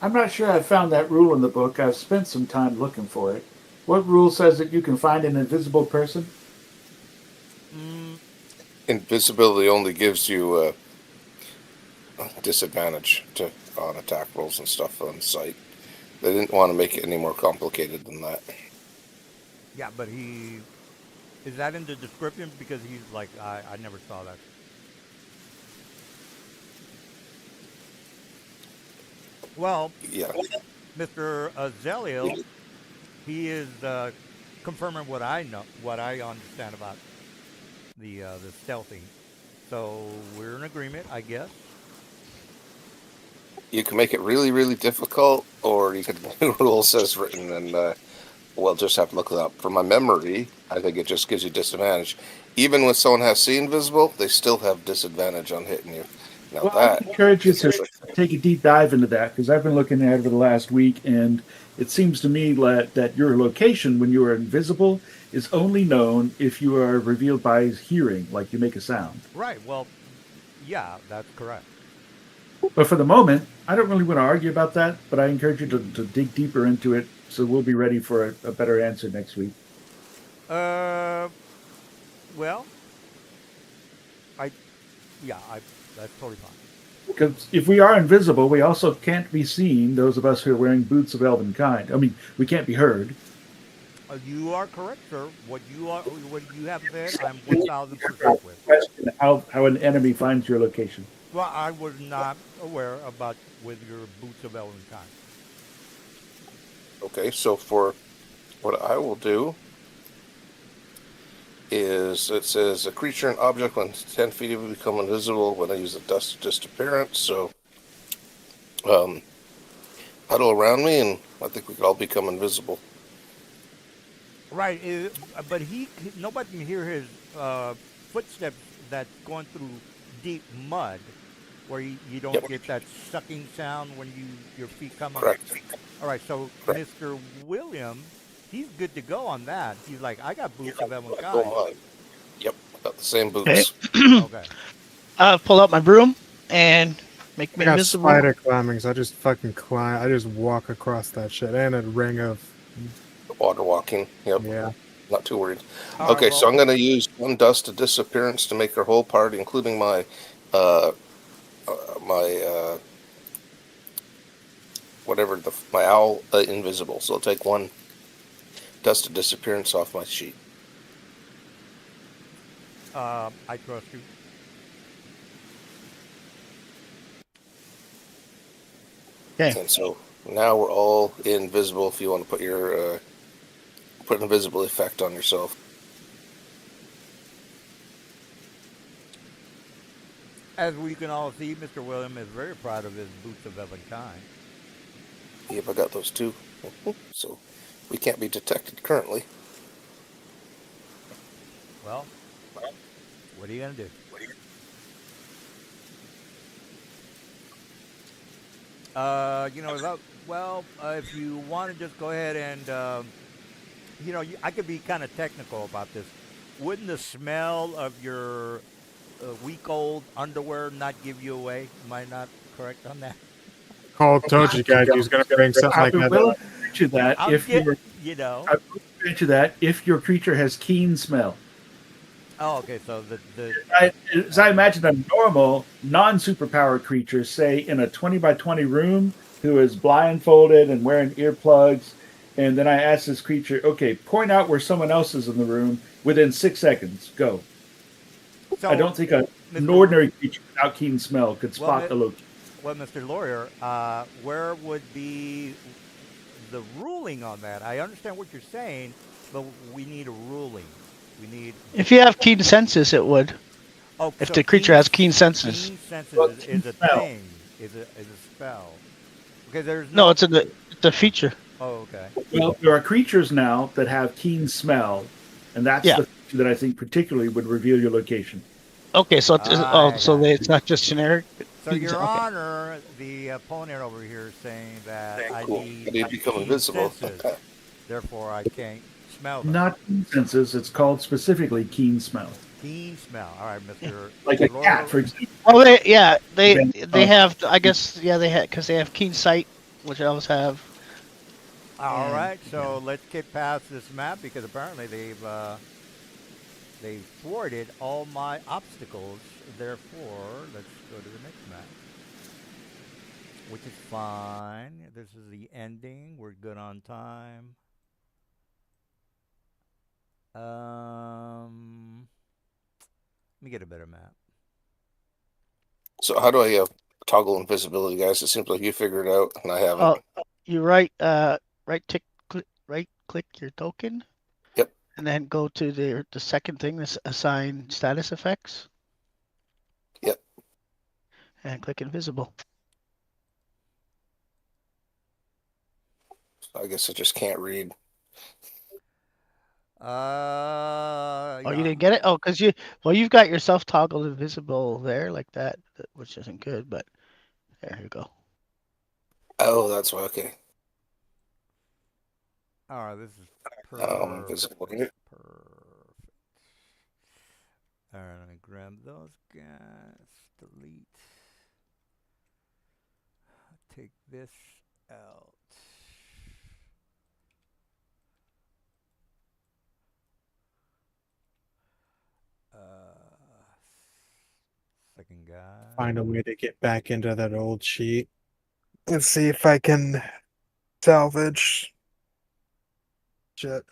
I'm not sure I've found that rule in the book. I've spent some time looking for it. What rule says that you can find an invisible person? Invisibility only gives you a disadvantage on attack rolls and stuff on sight. They didn't want to make it any more complicated than that. Yeah, but is that in the description? Because he's like, I never saw that. Well, Yeah. Mr. Zeliel, he is confirming what I know, what I understand about the stealthing. So we're in agreement, I guess. you can make it really, really difficult, or you can do rules as written, and we'll just have to look it up. From my memory, I think it just gives you disadvantage. Even when someone has see invisible, they still have disadvantage on hitting you. Now Well, I that encourage you is to interesting. take a deep dive into that because I've been looking at it over the last week, and it seems to me that your location when you are invisible is only known if you are revealed by hearing, like you make a sound. Right. Well, yeah, that's correct. But for the moment, I don't really want to argue about that, but I encourage you to dig deeper into it so we'll be ready for a better answer next week. Uh, well, I, yeah, that's totally fine. Because if we are invisible, we also can't be seen, those of us who are wearing boots of elven kind. I mean, we can't be heard. You are correct, sir. What you have said, I'm 1,000% with. Question how an enemy finds your location. Well, I was not aware about with your boots of elven kind. Okay, so for what I will do is it says a creature and object when 10 feet of you become invisible when I use the dust disappearance. So um, huddle around me, and I think we could all become invisible. Right, but nobody can hear his footsteps that's going through deep mud, where you don't Yep, get that sucking sound when your feet come up. correct. All right, so Correct. Mr. William, he's good to go on that. He's like, I got boots of elven So kind. am I. Yep, got the same Okay. boots. Okay. Pull out my broom and make I me got invisible. spider climbing, so I just fucking climb. I just walk across that shit, and a ring of Water walking. Yep, yeah. not too worried. All right. Okay, so Well, I'm going to use one dust of disappearance to make her whole part, including uh, my whatever my owl invisible. So I'll take one dust of disappearance off my sheet. I trust you. Okay. And so now we're all invisible. If you want to put your put an invisible effect on yourself. As we can all see, Mr. William is very proud of his boots of elven kind. Yep, I got those too. So we can't be detected currently. Well, what are you gonna do? If you want to just go ahead and, I could be kind of technical about this. Wouldn't the smell of your week-old underwear not give you away? Am I not correct on that? Told you guys he was gonna bring something I like would that. will grant you that I'm if get, your you know. I will grant you that if your creature has keen smell. Oh, okay. So the As I imagine a normal, non-superpower creature, say in a 20 by 20 room, who is blindfolded and wearing earplugs, and then I ask this creature, okay, point out where someone else is in the room within 6 seconds. Go. I so don't think an Mr. ordinary creature without keen smell could Well, spot the location. well, Mr. Lawyer, where would be the ruling on that? I understand what you're saying, but we need a ruling. We need. If you have keen senses, it would. Oh, If so the creature has keen senses. keen senses Well, is a smell. thing, is a spell. Okay, there's No, no. it's a feature. Oh, okay. Well, there are creatures now that have keen smell, and that's Yeah. the feature that I think particularly would reveal your location. Okay, so I got it. it's not just generic. So, Your Okay. Honor, the opponent over here is saying that I Cool. need I need to become keen invisible. senses, therefore I can't smell them. Not keen senses, it's called specifically keen smell. Keen smell. All right, Mr. Like a Lawyer. cat, for example. Oh, they Oh. have. I guess they have because they have keen sight, which elves have. All And, right, so let's get past this map because apparently they've thwarted all my obstacles. Therefore, let's go to the next map, which is fine. This is the ending. We're good on time. Let me get a better map. So how do I toggle invisibility, guys? It seems like you figured it out, and I haven't. You right click your token. Yep. And then go to the second thing, this assign status effects. Yep. And click invisible. I guess I just can't read. Oh, you Yeah. didn't get it? Oh, because you've got yourself toggled invisible there like that, which isn't good, but there you go. Oh, that's why. Okay. All right, this is perfect. Invisible. Perfect. All right, let me grab those guys. Delete. Take this out. Uh, Second guy. Find a way to get back into that old sheet and see if I can salvage shit.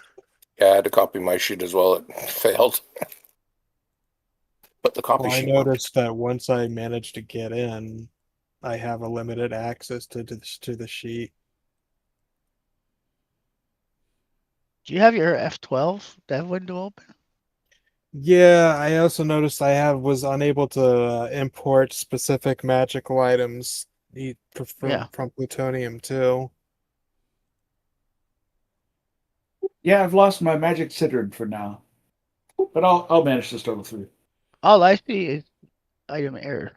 Yeah, I had to copy my sheet as well. It failed, but the copy Well, I sheet worked. noticed that once I managed to get in, I have a limited access to the sheet. Do you have your F12 dev window open? Yeah, I also noticed was unable to import specific magical items Yeah. from plutonium too. Yeah, I've lost my magic citron for now, but I'll manage to struggle through. All I see is item error.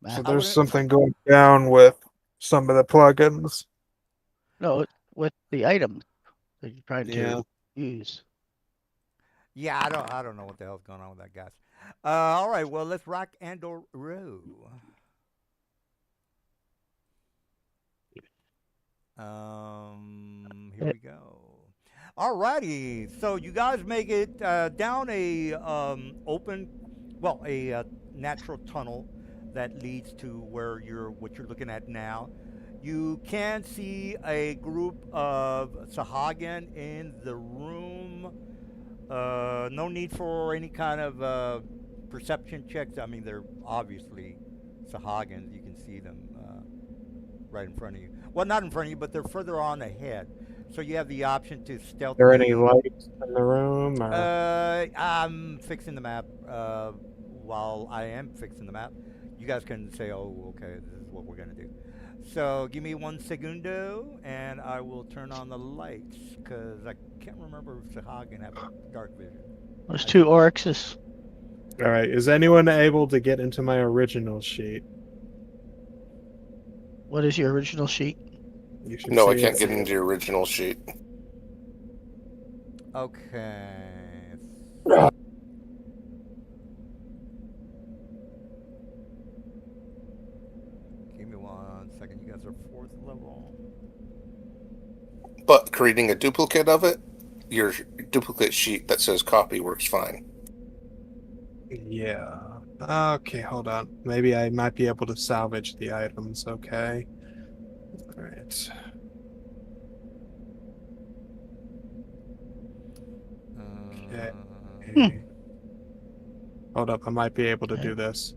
So Math. I there's wouldn't. something going down with some of the plugins. No, with the items that you're trying Yeah. to use. Yeah, I don't know what the hell's going on with that, guys. All right, well, let's rock and or roll. Here we go. All righty, so you guys make it down a a natural tunnel that leads to what you're looking at now. You can see a group of Sahagin in the room. No need for any kind of perception checks. I mean, they're obviously Sahagins. You can see them right in front of you. Well, not in front of you, but they're further on ahead. So you have the option to Are there any stealthily. lights in the room? Or... I'm fixing the map. While I am fixing the map, you guys can say, "Oh, okay, this is what we're gonna do." So give me one segundo, and I will turn on the lights because I can't remember if Sahagin have dark vision. There's two Oryxes. All right. Is anyone able to get into my original sheet? What is your original sheet? You should No, I see can't it. get into the original sheet. Okay. Give me 1 second. You guys are fourth level. But creating a duplicate of it, your duplicate sheet that says copy works fine. Yeah. Okay, hold on. Maybe I might be able to salvage the items. Okay. All right. Okay. Hold up. I might be able to do this.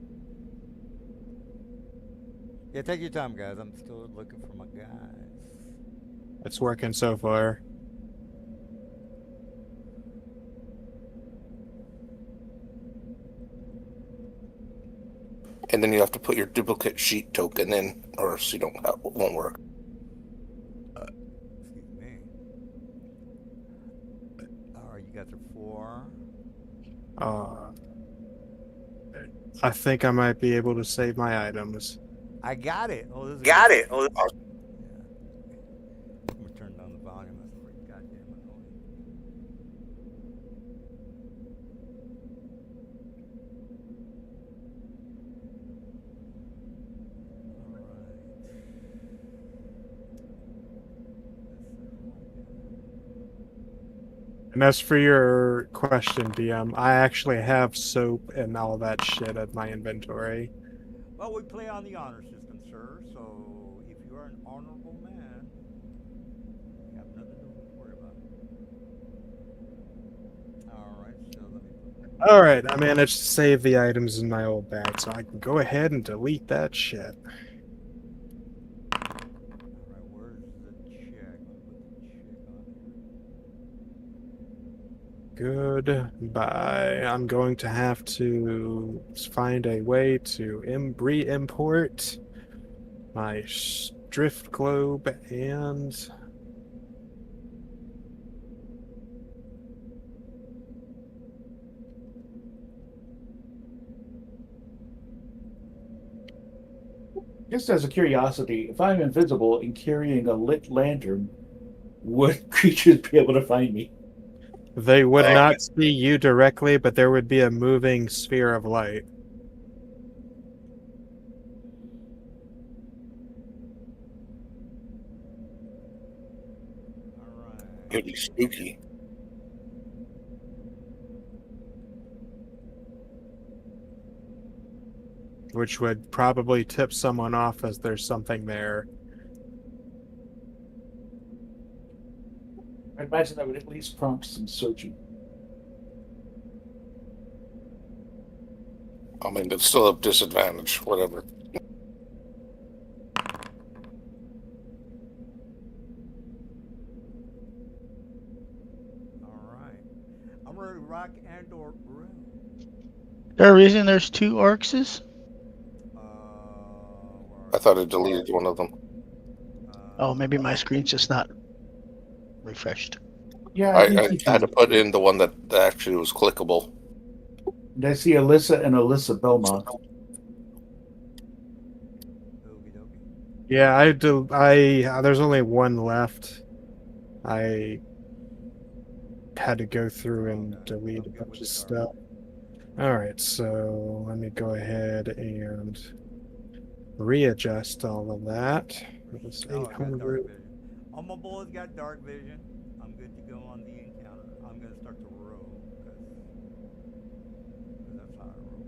Yeah, take your time, guys. I'm still looking for my guys. It's working so far. And then you have to put your duplicate sheet token in, or else it won't work. Excuse me. All right, you guys are four. I think I might be able to save my items. I got it. Oh, this is Got it. Oh, Yeah. I'm gonna turn down the volume. That's pretty goddamn annoying. All right. And as for your question, DM, I actually have soap and all that shit at my inventory. Well, we play on the honor system, sir. So if you are an honorable man, you have nothing to worry about. All right. So let me put All right, I managed to save the items in my old bag, so I can go ahead and delete that shit. All right. Where's the check? Let me put the check on here. Goodbye. I'm going to have to find a way to re-import my drift globe and Just as a curiosity, if I'm invisible and carrying a lit lantern, would creatures be able to find me? they would not see you directly, but there would be a moving sphere of light. All right. It'd be spooky. Which would probably tip someone off as there's something there. I imagine that would at least prompt some searching. I mean, it's still a disadvantage, whatever. All right. I'm ready to rock and or roll. There a reason there's two orcs? I thought I deleted one of them. Oh, maybe my screen's just not refreshed. Yeah, I think you had to can. put in the one that actually was clickable. And I see Alyssa and Alyssa Belmont. Okie dokie. Yeah, there's only one left. I had to go through and Okay, delete I'm a good bunch with of the stuff. All right, so let me go ahead and readjust all of that. It was Oh, I got dark 800. vision. All my bullets got dark vision. I'm good to go on the encounter. I'm gonna start to roll because that's how I roll.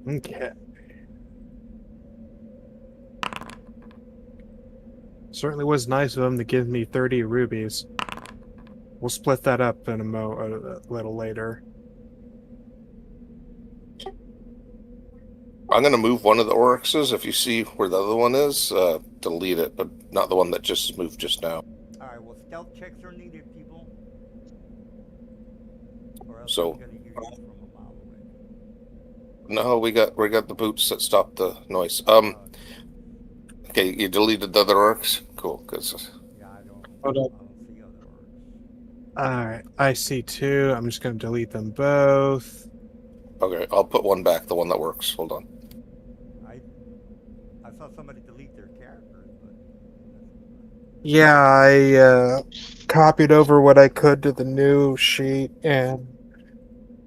Okay. Certainly was nice of them to give me 30 rubies. We'll split that up in a little later. I'm going to move one of the Oryxes. If you see where the other one is, delete it, but not the one that just moved just now. All right. Well, stealth checks are needed, people, or else So- I'm gonna hear you from a mile away. No, we got the boots that stop the noise. Okay, you deleted the other Oryx? Cool, because Yeah, I don't Hold up. see other orcs. Alright, I see two. I'm just going to delete them both. okay, I'll put one back, the one that works. Hold on. I saw somebody delete their characters, but Yeah, I copied over what I could to the new sheet and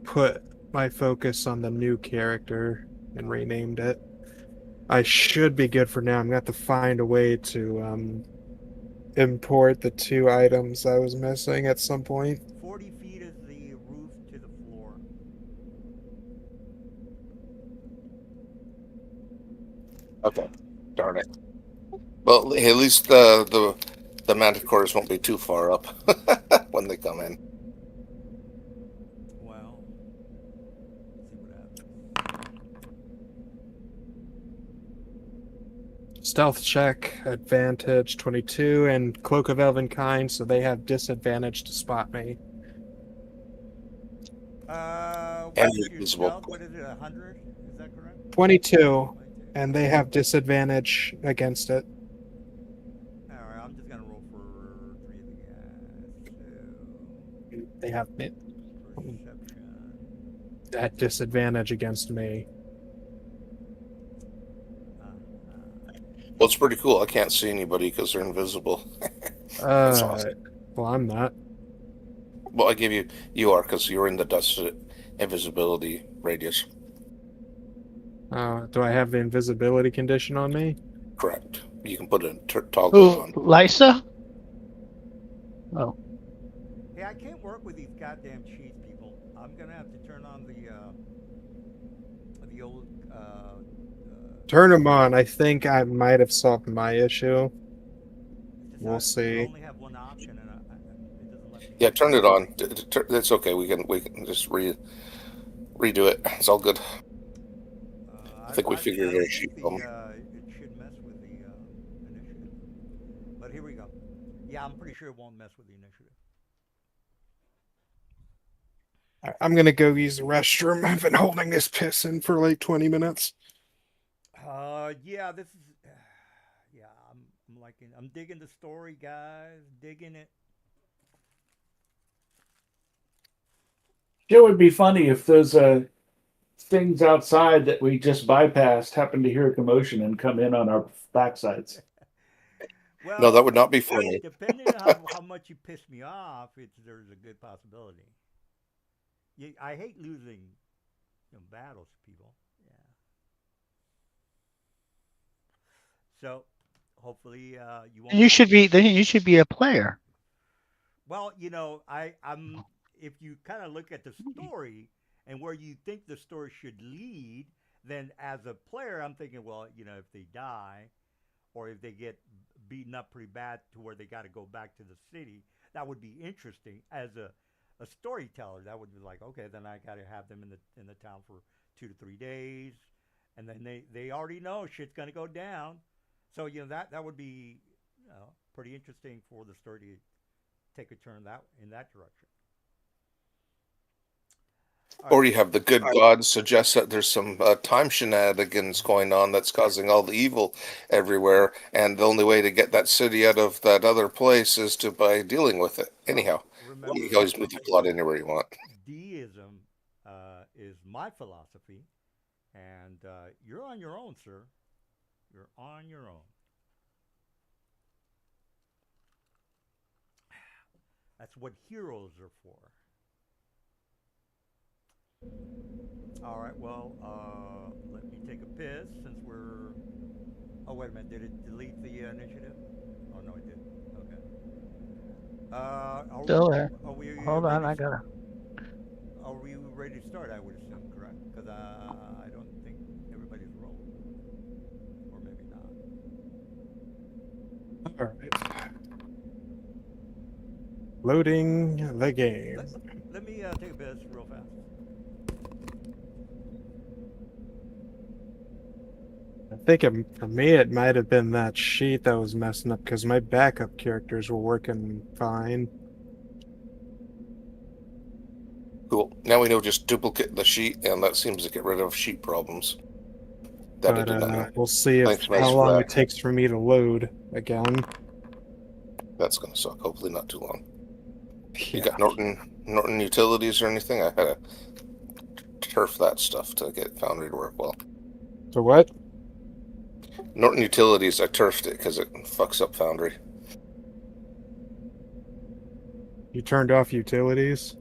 put my focus on the new character and renamed it. I should be good for now. I'm going to have to find a way to import the two items I was missing at some point. 40 feet is the roof to the floor. Okay, darn it. Well, hey, at least the manticores won't be too far up when they come in. Well, see what happens. Stealth check, advantage 22, and Cloak of Elvenkind, so they have disadvantage to spot me. And What's your invisible. stealth? What is it, 100? Is that correct? 22, and they have disadvantage against it. Alright, I'm just gonna roll for 3 of the guys. So, They have perception. that disadvantage against me. Well, it's pretty cool. I can't see anybody because they're invisible. That's awesome. Well, I'm not. Well, I give you are because you're in the dust invisibility radius. Do I have the invisibility condition on me? Correct. You can put a toggle Who, on. Lysa? Oh, Hey, I can't work with these goddamn cheats, people. I'm gonna have to turn on the old Turn them on. I think I might have solved my issue. We'll I see. only have one option, and it doesn't let me. Yeah, turn it on. It's okay. We can just redo it. It's all good. I think we figured don't it think out. it should mess with the initiative. But here we go. Yeah, I'm pretty sure it won't mess with the initiative. I'm gonna go use the restroom. I've been holding this piss in for like 20 minutes. Yeah, this is. Yeah, I'm liking. I'm digging the story, guys. Digging it. It would be funny if those things outside that we just bypassed happened to hear a commotion and come in on our backsides. No, that Well, would not be funny. depending on how much you piss me off, there's a good possibility. I hate losing battles to people. Yeah. So hopefully you won't. Then you should be a player. Well, I'm if you kind of look at the story and where you think the story should lead, then as a player, I'm thinking, well, if they die or if they get beaten up pretty bad to where they got to go back to the city, that would be interesting as a storyteller. That would be like, okay, then I got to have them in the town for 2 to 3 days, and then they already know shit's gonna go down. So that would be pretty interesting for the story to take a turn in that direction. All Or right. you have the good God suggest that there's some time shenanigans going on that's causing all the evil everywhere, and the only way to get that city out of that other place is by dealing with it. Anyhow, Remember, you can always move the plot anywhere you want. deism is my philosophy, and you're on your own, sir. You're on your own. That's what heroes are for. All right. Well, let me take a piss since we're. Oh wait a minute. Did it delete the initiative? Oh no, it didn't. Okay. Still there. Are we Hold on, ready? I gotta. Are we ready to start? I would assume, correct? Because I don't think everybody's rolled, or maybe not. All right. Loading the game. Let me take a piss real fast. I think for me, it might have been that sheet that was messing up because my backup characters were working fine. Cool. Now we know just duplicate the sheet, and that seems to get rid of sheet problems. That I But did not know. we'll see Thanks, Max, how for long that. it takes for me to load again. That's going to suck. Hopefully not too long. You Yeah. got Norton Utilities or anything? I had to turf that stuff to get Foundry to work well. So what? Norton Utilities, I turfed it because it fucks up Foundry. You turned off utilities?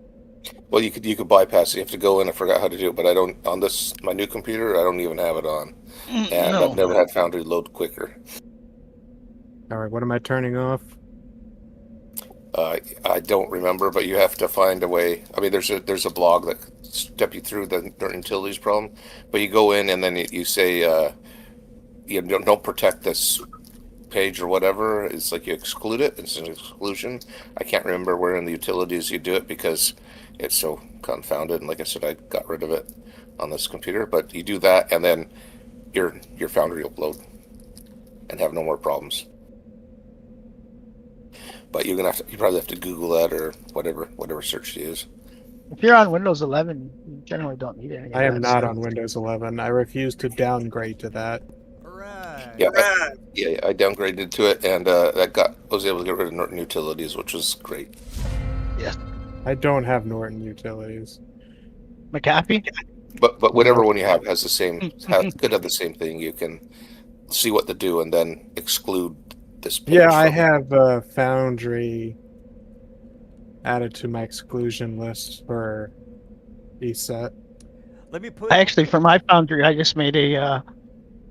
Well, you could bypass it. You have to go in. I forgot how to do it, but I don't on my new computer. I don't even have it on, and I've No. never had Foundry load quicker. All right, what am I turning off? I don't remember, but you have to find a way. I mean, there's a blog that step you through the Norton Utilities problem, but you go in and then you say you don't protect this page or whatever. It's like you exclude it. It's an exclusion. I can't remember where in the utilities you do it because it's so confounded. And like I said, I got rid of it on this computer. But you do that, and then your Foundry will load and have no more problems. But you probably have to Google that or whatever search you use. If you're on Windows 11, you generally don't need any of I am that not stuff. on Windows 11. I refuse to downgrade to that. All right. Yeah, I downgraded to it, and I was able to get rid of Norton Utilities, which was great. Yes. I don't have Norton Utilities. McAfee? But whatever No. one you have has the same could have the same thing. You can see what to do and then exclude this page. Yeah, I from have Foundry added to my exclusion list for ESET. Let me put. Actually, for my Foundry, I just made an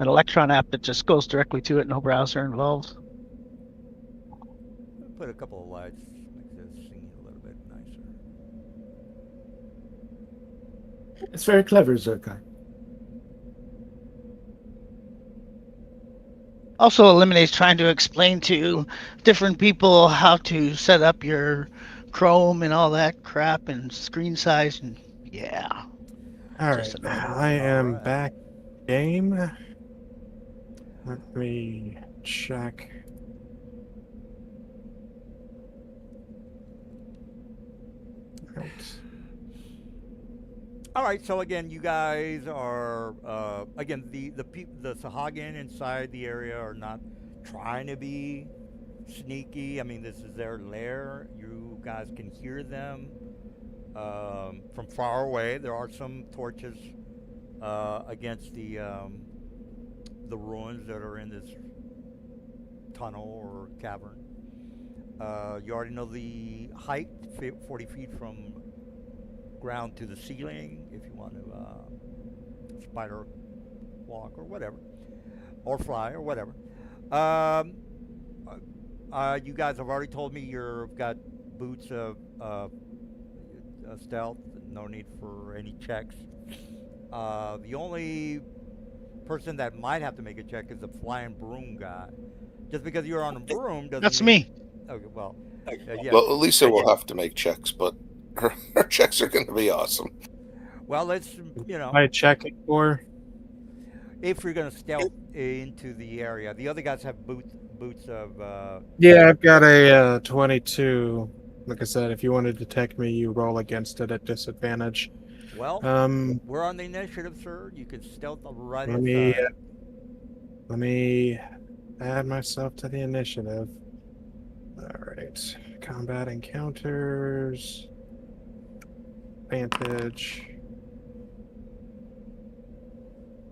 Electron app that just goes directly to it, no browser involved. Put a couple of lights, make this scene a little bit nicer. It's very clever, Zerkai. Also eliminates trying to explain to different people how to set up your Chrome and all that crap and screen size and yeah. All Just right, annoying. I am right. back game. Let me check. Right. All right. So again, you guys are again the Sahagin inside the area are not trying to be sneaky. I mean, this is their lair. You guys can hear them from far away. There are some torches against the ruins that are in this tunnel or cavern. You already know the height, 40 feet from ground to the ceiling. If you want to spider walk or whatever, or fly or whatever. Um, you guys have already told me you've got boots of stealth. No need for any checks. The only person that might have to make a check is the flying broom guy. Just because you're on a broom doesn't That's mean. me. Okay, well, yeah. Well, Lisa will have to make checks, but her checks are going to be awesome. Well, let's Am I checking for? if you're gonna stealth into the area. The other guys have boots of. Yeah, I've got a 22. Like I said, if you want to detect me, you roll against it at disadvantage. Well, Um, we're on the initiative, sir. You can stealth right let me inside. let me add myself to the initiative. All right, combat encounters, advantage.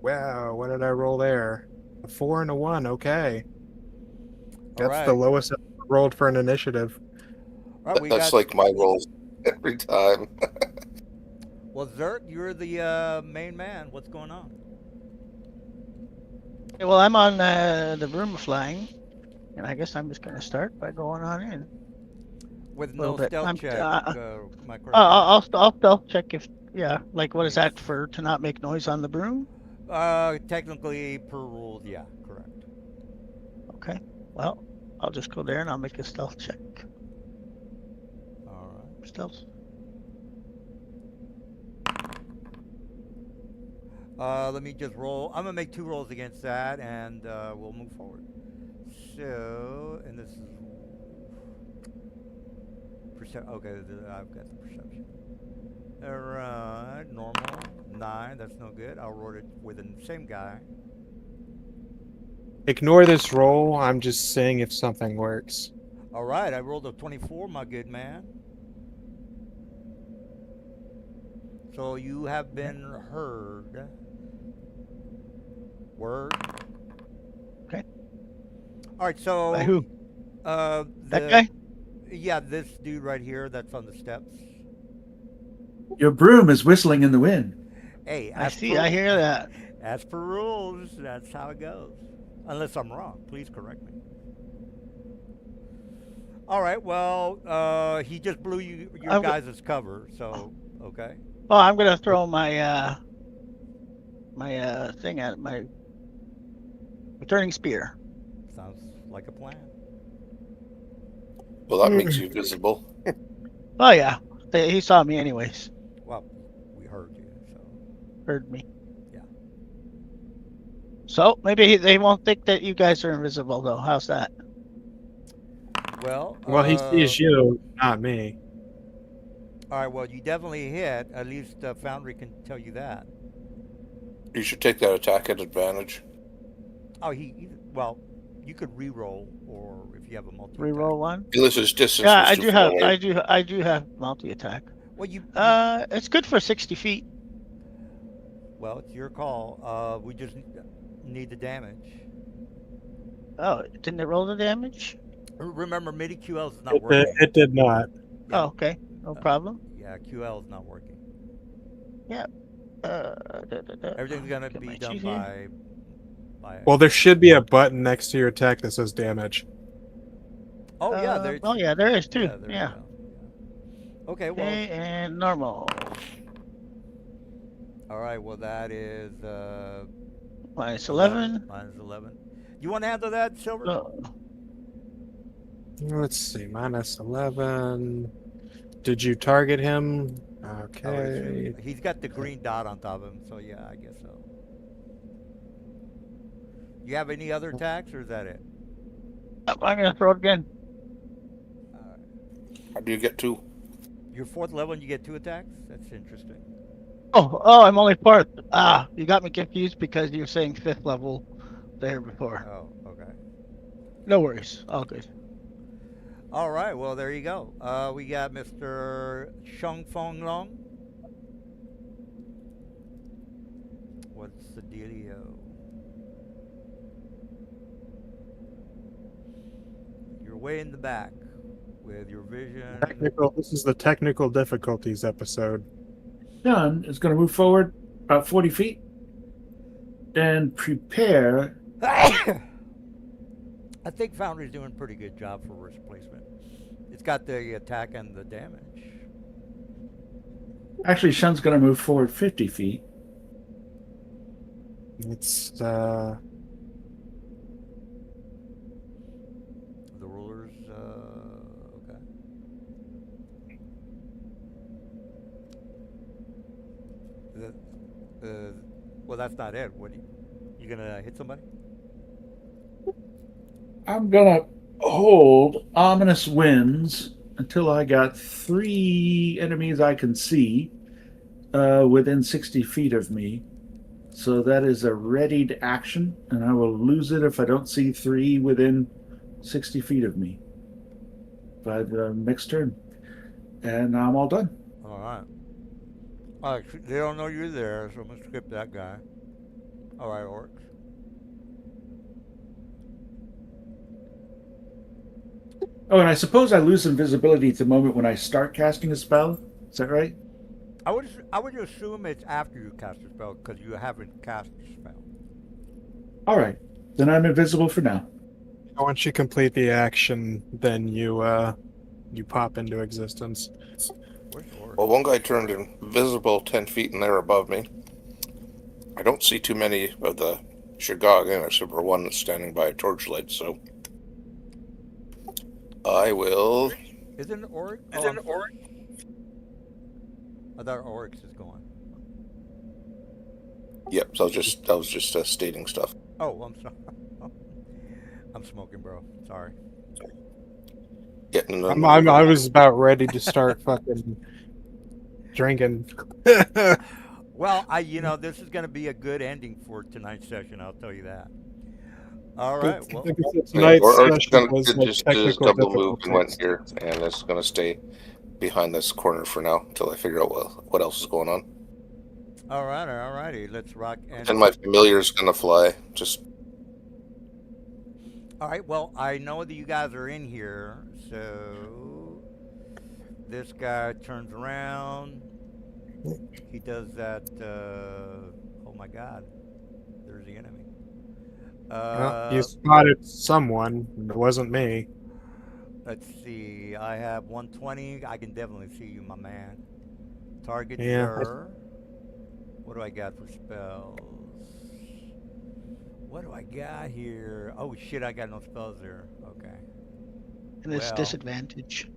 Wow, what did I roll there? A 4 and a 1. Okay, All that's the right. lowest I've ever rolled for an initiative. All right, we That's got. like my rolls every time. Well, Zert, you're the main man. What's going on? Okay, well, I'm on the broom flying, and I guess I'm just gonna start by going on in. With Little no bit. stealth I'm check. My correct. I'll stealth check if like what is that for to not make noise on the broom? Technically, per rules, yeah, correct. Okay. Well, I'll just go there and I'll make a stealth check. All right. Stealth. Let me just roll. I'm gonna make 2 rolls against that, and we'll move forward. So, and this is okay, I've got the perception. All right, normal 9. That's no good. I'll roll it with the same guy. Ignore this roll. I'm just seeing if something works. All right, I rolled a 24, my good man. So you have been heard. Word. Okay. All right, so By who? that That guy? Yeah, this dude right here that's on the steps. Your broom is whistling in the wind. Hey, I see. I hear that. As per rules, that's how it goes. Unless I'm wrong, please correct me. All right, well, he just blew your I'm guys' cover, so okay. Well, I'm gonna throw my my thing at my returning spear. Sounds like a plan. Well, that makes you visible. Oh yeah, he saw me anyways. Well, we heard you, so Heard me. Yeah. So maybe they won't think that you guys are invisible though. How's that? well. Well, he sees you, not me. All right, well, you definitely hit. At least Foundry can tell you that. You should take that attack at advantage. Oh, well, you could re-roll, or if you have a multi. Reroll one. Lisa's distance Yeah, was I too do far have. away. I do have multi attack. Well, It's good for 60 feet. well, it's your call. We just need the damage. Oh, didn't it roll the damage? Remember, MIDI QL is not working. It did not. Yeah. Oh, okay, no problem. Yeah, QL is not working. Everything's Everything's gonna be done by. Well, there should be a button next to your attack that says damage. Oh yeah, there's. Oh yeah, there is too. there we Yeah. go. Okay, well, Okay, and normal. all right. Well, that is Minus 11. Minus 11. You want to handle that, Silver? Let's see, minus 11. Did you target him? Oh, Okay. he's got the green dot on top of him, so yeah, I guess so. You have any other attacks, or is that it? I'm gonna throw it again. How do you get 2? Your 4th level and you get 2 attacks? That's interesting. Oh, I'm only fourth. Ah, you got me confused because you were saying fifth level there before. Oh, okay. No worries. All good. All right. Well, there you go. We got Mr. Sheng Fong Long. What's the dealio? You're way in the back with your vision. This is the technical difficulties episode. John is going to move forward about 40 feet and prepare. I think Foundry's doing a pretty good job for risk placement. It's got the attack and the damage. Actually, Shun's going to move forward 50 feet. It's The rulers, okay. Well, that's not it. What you gonna hit somebody? I'm going to hold ominous winds until I got 3 enemies I can see within 60 feet of me. So that is a readied action, and I will lose it if I don't see 3 within 60 feet of me by the next turn. And I'm all done. All right. All right. They don't know you're there, so I'm gonna skip that guy. All right, orcs. Oh, and I suppose I lose invisibility at the moment when I start casting a spell. Is that right? I would assume it's after you cast a spell because you haven't cast a spell. All right. Then I'm invisible for now. once you complete the action, then you pop into existence. Where's orcs? Well, one guy turned invisible 10 feet and they're above me. I don't see too many of the Shagog in except for one that's standing by a torchlight, so I will. Isn't orc? orc? I thought orcs is going. Yep, so I was just stating stuff. Oh, I'm sorry. I'm smoking, bro. Sorry. Getting I was about ready to start fucking drinking. Well, this is going to be a good ending for tonight's session. I'll tell you that. All right. Well, Tonight's or session was just, like just technical double move and went difficulties. here, and it's going to stay behind this corner for now until I figure out what else is going on. all right, all righty. Let's rock. And my familiar is going to fly. Just All right. Well, I know that you guys are in here, so this guy turns around. He does that. Oh my God! There's the enemy. Well, you spotted someone. It wasn't me. Let's see. I have 120. I can definitely see you, my man. Target Yeah. your. What do I got for spells? What do I got here? Oh shit! I got no spells there. Okay. And it's Well. disadvantage.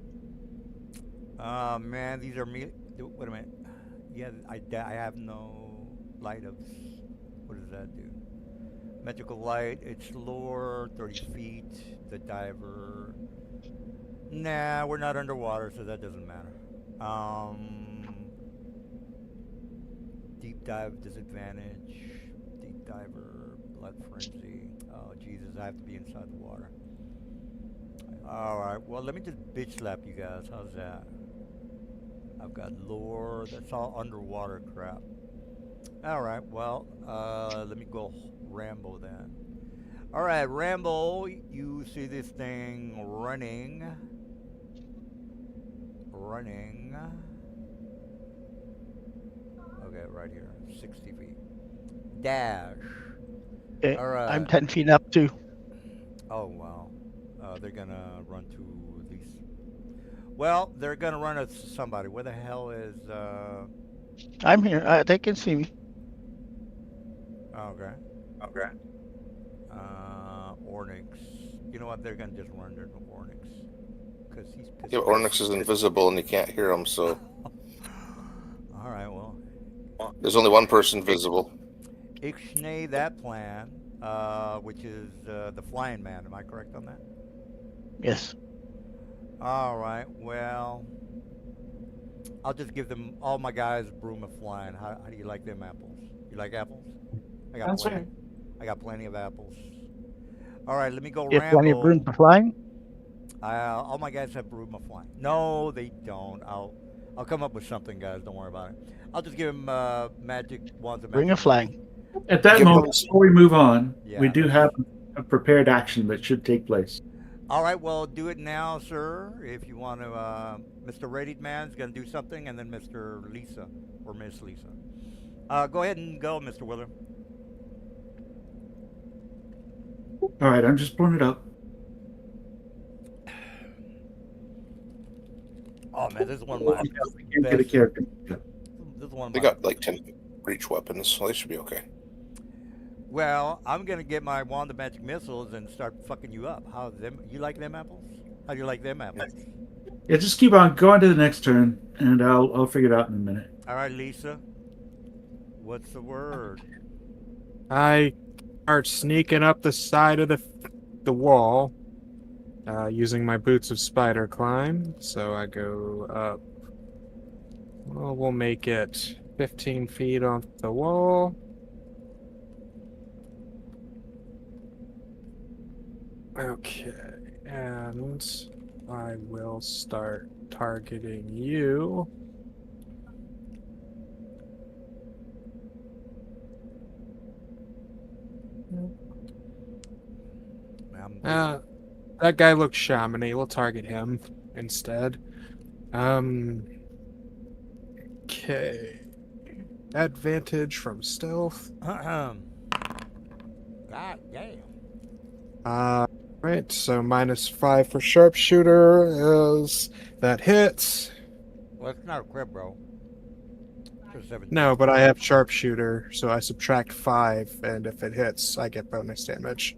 Oh man, these are me. Wait a minute. Yeah, I have no light of. What does that do? Magical light. It's lore. 30 feet. The diver. Nah, we're not underwater, so that doesn't matter. Deep dive disadvantage. Deep diver. Blood frenzy. Oh Jesus, I have to be inside the water. All right. Well, let me just bitch slap you guys. How's that? I've got lore. That's all underwater crap. All right. Well, let me go Rambo then. All right, Rambo. You see this thing running. Okay, right here, 60 feet. Dash. Okay, All right. I'm 10 feet up too. Oh wow. They're gonna run to these. Well, they're gonna run at somebody. Where the hell is? I'm here. They can see me. Okay. Ornix. You know what? They're gonna just run into Ornix because he's pissed. yeah, Ornix is invisible and you can't hear him, so All right. Well, there's only one person visible. Ixnay that plan, which is the flying man. Am I correct on that? Yes. All right. Well, I'll just give them all my guys broom of flying. How do you like them apples? You like apples? I got That's plenty. right. I got plenty of apples. All right, let me go You have plenty of room ramble. for flying. All my guys have broom of flying. No, they don't. I'll come up with something, guys. Don't worry about it. I'll just give them magic wands of Bring magic. a flying. At that Give moment, us- before we move on, we Yeah. do have a prepared action that should take place. All right, well, do it now, sir. If you want to, Mr. Rated Man's gonna do something, and then Mr. Lisa or Miss Lisa. Go ahead and go, Mr. Willer. All right, I'm just pulling it up. Oh man, this is one of my We can't get a best. character. This is one of They my. got like 10 reach weapons, so they should be okay. Well, I'm gonna get my wand of magic missiles and start fucking you up. How them? You like them apples? How do you like them apples? Yeah, just keep on going to the next turn, and I'll figure it out in a minute. All right, Lisa. What's the word? I start sneaking up the side of the wall, using my boots of spider climb. So I go up. Well, we'll make it 15 feet off the wall. Okay, and I will start targeting you. That guy looks shamany. We'll target him instead. Okay. Advantage from stealth. God damn. Right, so -5 for sharpshooter is that hits. Well, it's not a crit, bro. It's a 17. No, but I have sharpshooter, so I subtract 5, and if it hits, I get bonus damage.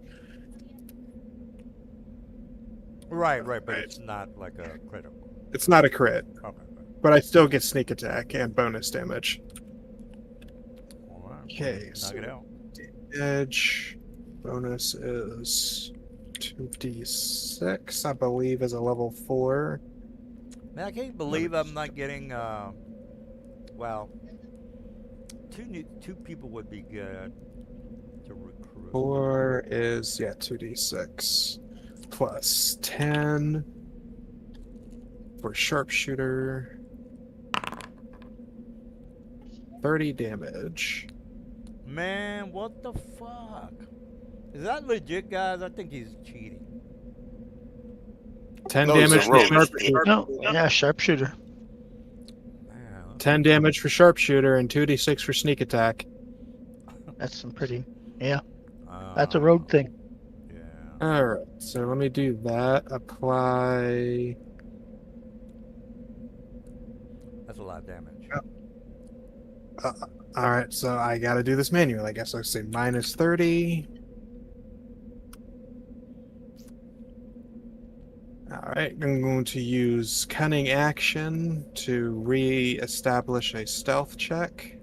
Right, but Right. it's not like a critical. It's not a crit, Okay. but I still get sneak attack and bonus damage. All right. Okay, Knock so it out. edge bonus is 2d6, I believe, is a level 4. Man, I can't believe I'm not getting. Well, two people would be good to recruit. 4 is 2d6 plus 10 for sharpshooter. 30 damage. Man, what the fuck? Is that legit, guys? I think he's cheating. 10 No, he's a damage for rogue. sharpshooter. No, yeah, sharpshooter. Man, 10 damage for sharpshooter and 2d6 for sneak attack. That's some pretty. Yeah, that's a rogue thing. Yeah. Alright, so let me do that. Apply. That's a lot of damage. Alright, so I gotta do this manually. I guess I'll say -30. Alright, I'm going to use Cunning Action to re-establish a stealth check.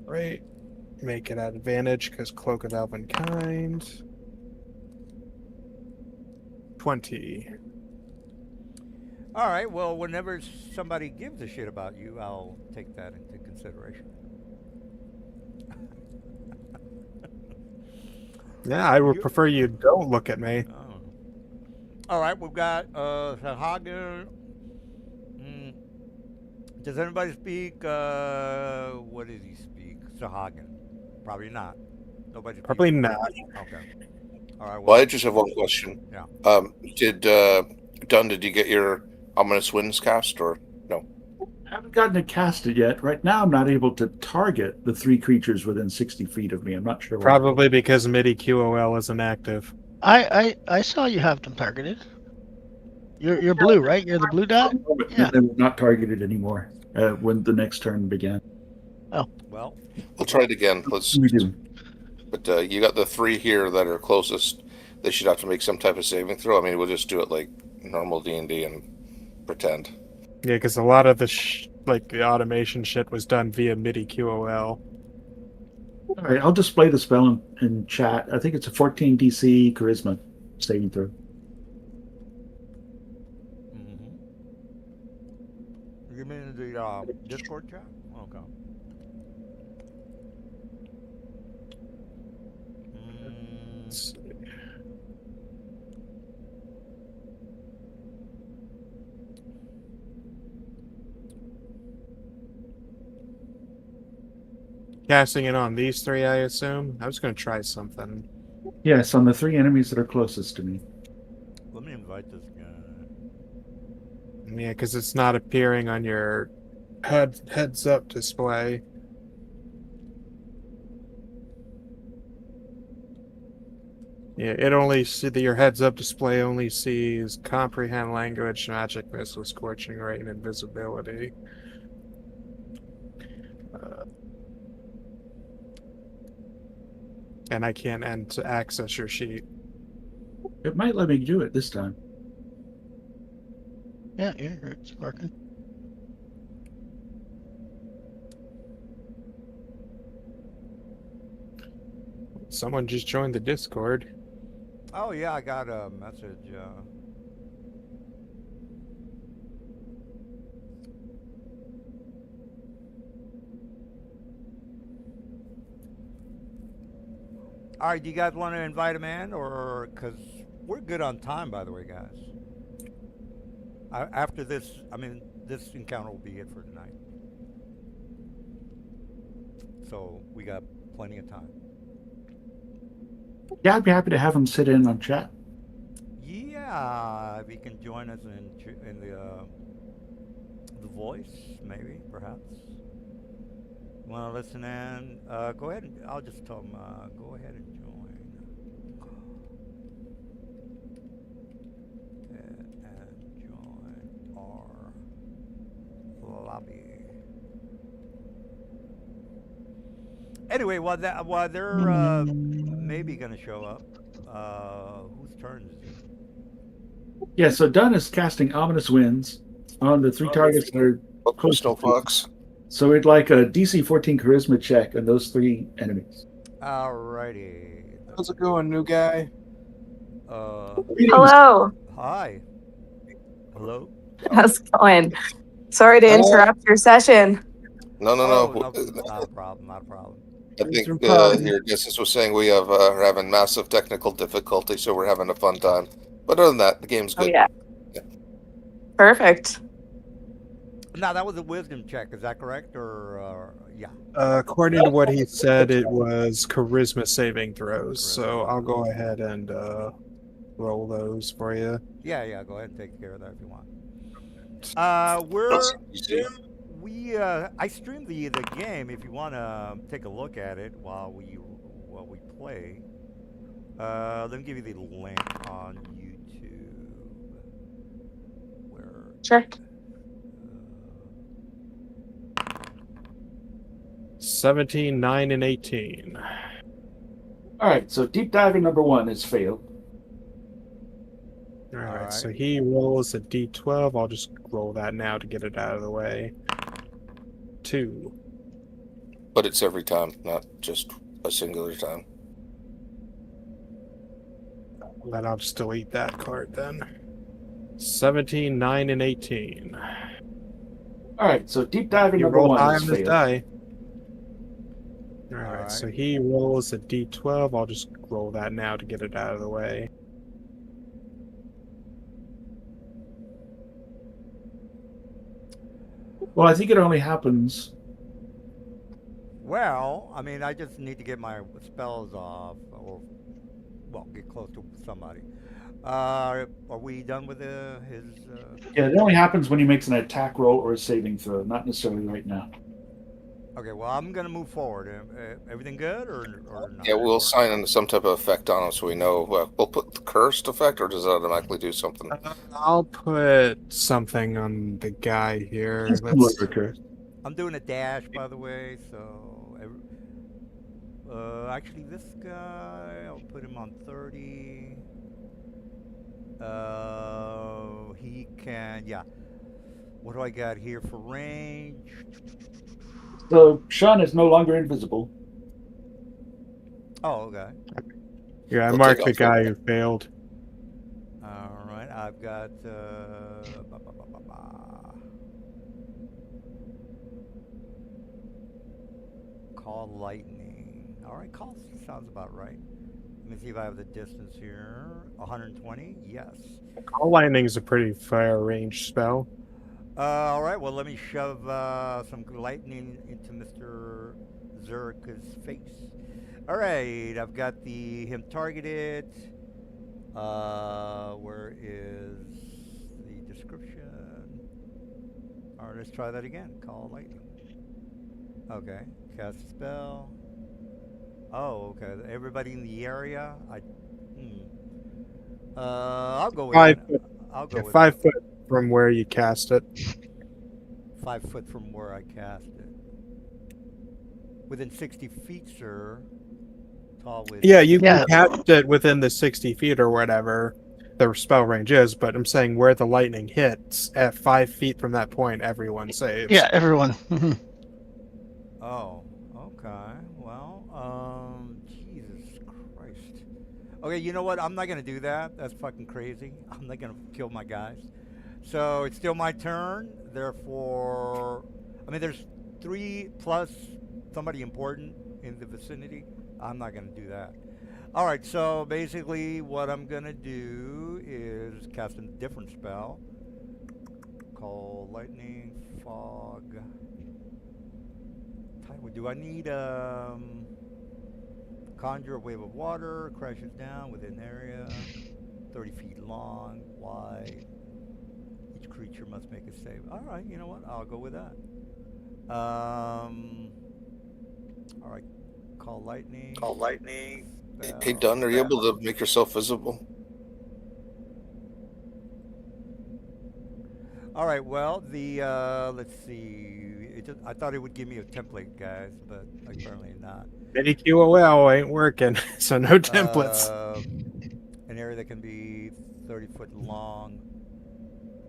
Right. Make it at advantage because Cloak of Elvenkind. 20. All right. Well, whenever somebody gives a shit about you, I'll take that into consideration. Yeah, I would You- prefer you don't look at me. Oh. All right. We've got Sahagan. Does anybody speak? What does he speak? Sahagan. Probably not. Nobody. Speaks. Probably not. Okay. All right. Well, I just have one question. Yeah. Did did you get your Ominous Winds cast, or no? I haven't gotten to cast it yet. Right now, I'm not able to target the 3 creatures within 60 feet of me. I'm not sure why. Probably because MIDI QOL isn't active. I saw you have them targeted. You're blue, right? You're the blue dot. Yeah. They were not targeted anymore when the next turn began. Well. We'll try it again. Let's. We do. But you got the 3 here that are closest. They should have to make some type of saving throw. I mean, we'll just do it like normal D&D and pretend. Yeah, because a lot of the the automation shit was done via MIDI QOL. All right, I'll display the spell in chat. I think it's a 14 DC Charisma saving throw. You mean the Discord chat? Okay. Mm, Let's see. Casting it on these three, I assume. I was going to try something. Yes, on the three enemies that are closest to me. let me invite this guy. Yeah, because it's not appearing on your heads up display. Yeah, it only your heads up display only sees comprehend language, magic, missile, scorching ray, and invisibility. And I can't access your sheet. It might let me do it this time. Yeah, it's working. Someone just joined the Discord. Oh yeah, I got a message. All right, do you guys want to invite him in, or because we're good on time, by the way, guys. After this, I mean, this encounter will be it for tonight. So we got plenty of time. Yeah, I'd be happy to have him sit in on chat. Yeah, if he can join us in the voice, maybe, perhaps. Want to listen in? Go ahead and I'll just tell him. Go ahead and join. And join our lobby. Anyway, while they're maybe gonna show up, whose turn is it? Yeah, so Dunn is casting Ominous Winds on the three targets that are close to Fox. So we'd like a DC 14 charisma check on those three enemies. Alrighty. How's it going, new guy? Hello. Hi. Hello. How's it going? Sorry to interrupt your session. No. No, not a problem. Not a problem. I think No problem. your distance was saying we are having massive technical difficulty, so we're having a fun time. But other than that, the game's Oh good. yeah. Perfect. Now that was a wisdom check. Is that correct? Or yeah. According to what he said, it was charisma saving throws. So I'll go ahead and roll those for you. Yeah. Go ahead and take care of that if you want. I streamed the game. If you want to take a look at it while we play, let me give you the link on YouTube. Where? Sure. 17, 9, and 18. All right, so deep diving number 1 has failed. All right, right. so he rolls a d12. I'll just roll that now to get it out of the way. 2. But it's every time, not just a singular time. Then I'll just delete that card then. 17, 9, and 18. All right, so deep diving You number roll 1 high has on this failed. die. All right, Alright. so he rolls a d12. I'll just roll that now to get it out of the way. Well, I think it only happens. Well, I mean, I just need to get my spells off, or get close to somebody. Are we done with his? Yeah, it only happens when he makes an attack roll or a saving throw, not necessarily right now. Okay, well, I'm gonna move forward. Everything good or not? Yeah, we'll sign in some type of effect on them so we know. We'll put the cursed effect, or does it automatically do something? I'll put something on the guy here. Similar to curse. I'm doing a dash, by the way. So, actually, this guy, I'll put him on 30. He can, yeah. What do I got here for range? So Sean is no longer invisible. Oh, okay. Yeah, I We'll marked take the off guy the- who failed. All right, I've got. Call lightning. All right, call sounds about right. Let me see if I have the distance here. 120. Yes. Call lightning's a pretty far range spell. All right. Well, let me shove some lightning into Mr. Zerka's face. All right. I've got him targeted. Where is the description? All right. Let's try that again. Call lightning. Okay. Cast a spell. Oh, okay. Everybody in the area. I'll go with Five that. foot, I'll go yeah, with 5 foot from where you cast it. 5 foot from where I cast it. Within 60 feet, sir. Tall with. Yeah, you Yeah. can cast it within the 60 feet or whatever the spell range is, but I'm saying where the lightning hits at 5 feet from that point, everyone saves. Yeah, everyone. Oh, okay. Well, Jesus Christ. Okay, you know what? I'm not gonna do that. That's fucking crazy. I'm not gonna kill my guys. So it's still my turn. Therefore, I mean, there's 3 plus somebody important in the vicinity. I'm not gonna do that. All right. So basically, what I'm gonna do is cast a different spell called Lightning Fog. Do I need conjure a wave of water, crashes down within area, 30 feet long, wide. Each creature must make a save. All right, you know what? I'll go with that. All right, call lightning. Call lightning. Spell. Hey, Dunn, are you able to make yourself visible? All right. Well, let's see. I thought it would give me a template, guys, but apparently not. Mini QOL ain't working, so no templates. An area that can be 30 foot long,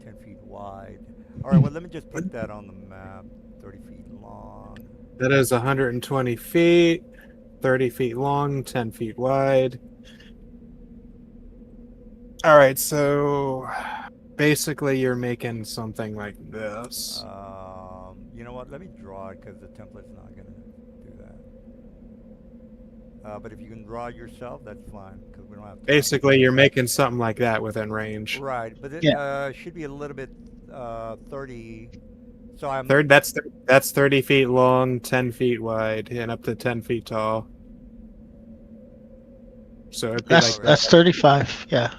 10 feet wide. All right. Well, let me just put that on the map. 30 feet long. That is 120 feet, 30 feet long, 10 feet wide. All right, so basically you're making something like this. You know what? Let me draw it because the template's not going to do that. But if you can draw it yourself, that's fine because we don't have to. Basically, you're making something like that within range. Right, but it should be a little bit 30. So I'm That's 30 feet long, 10 feet wide, and up to 10 feet tall. So it'd be That's 35. Yeah.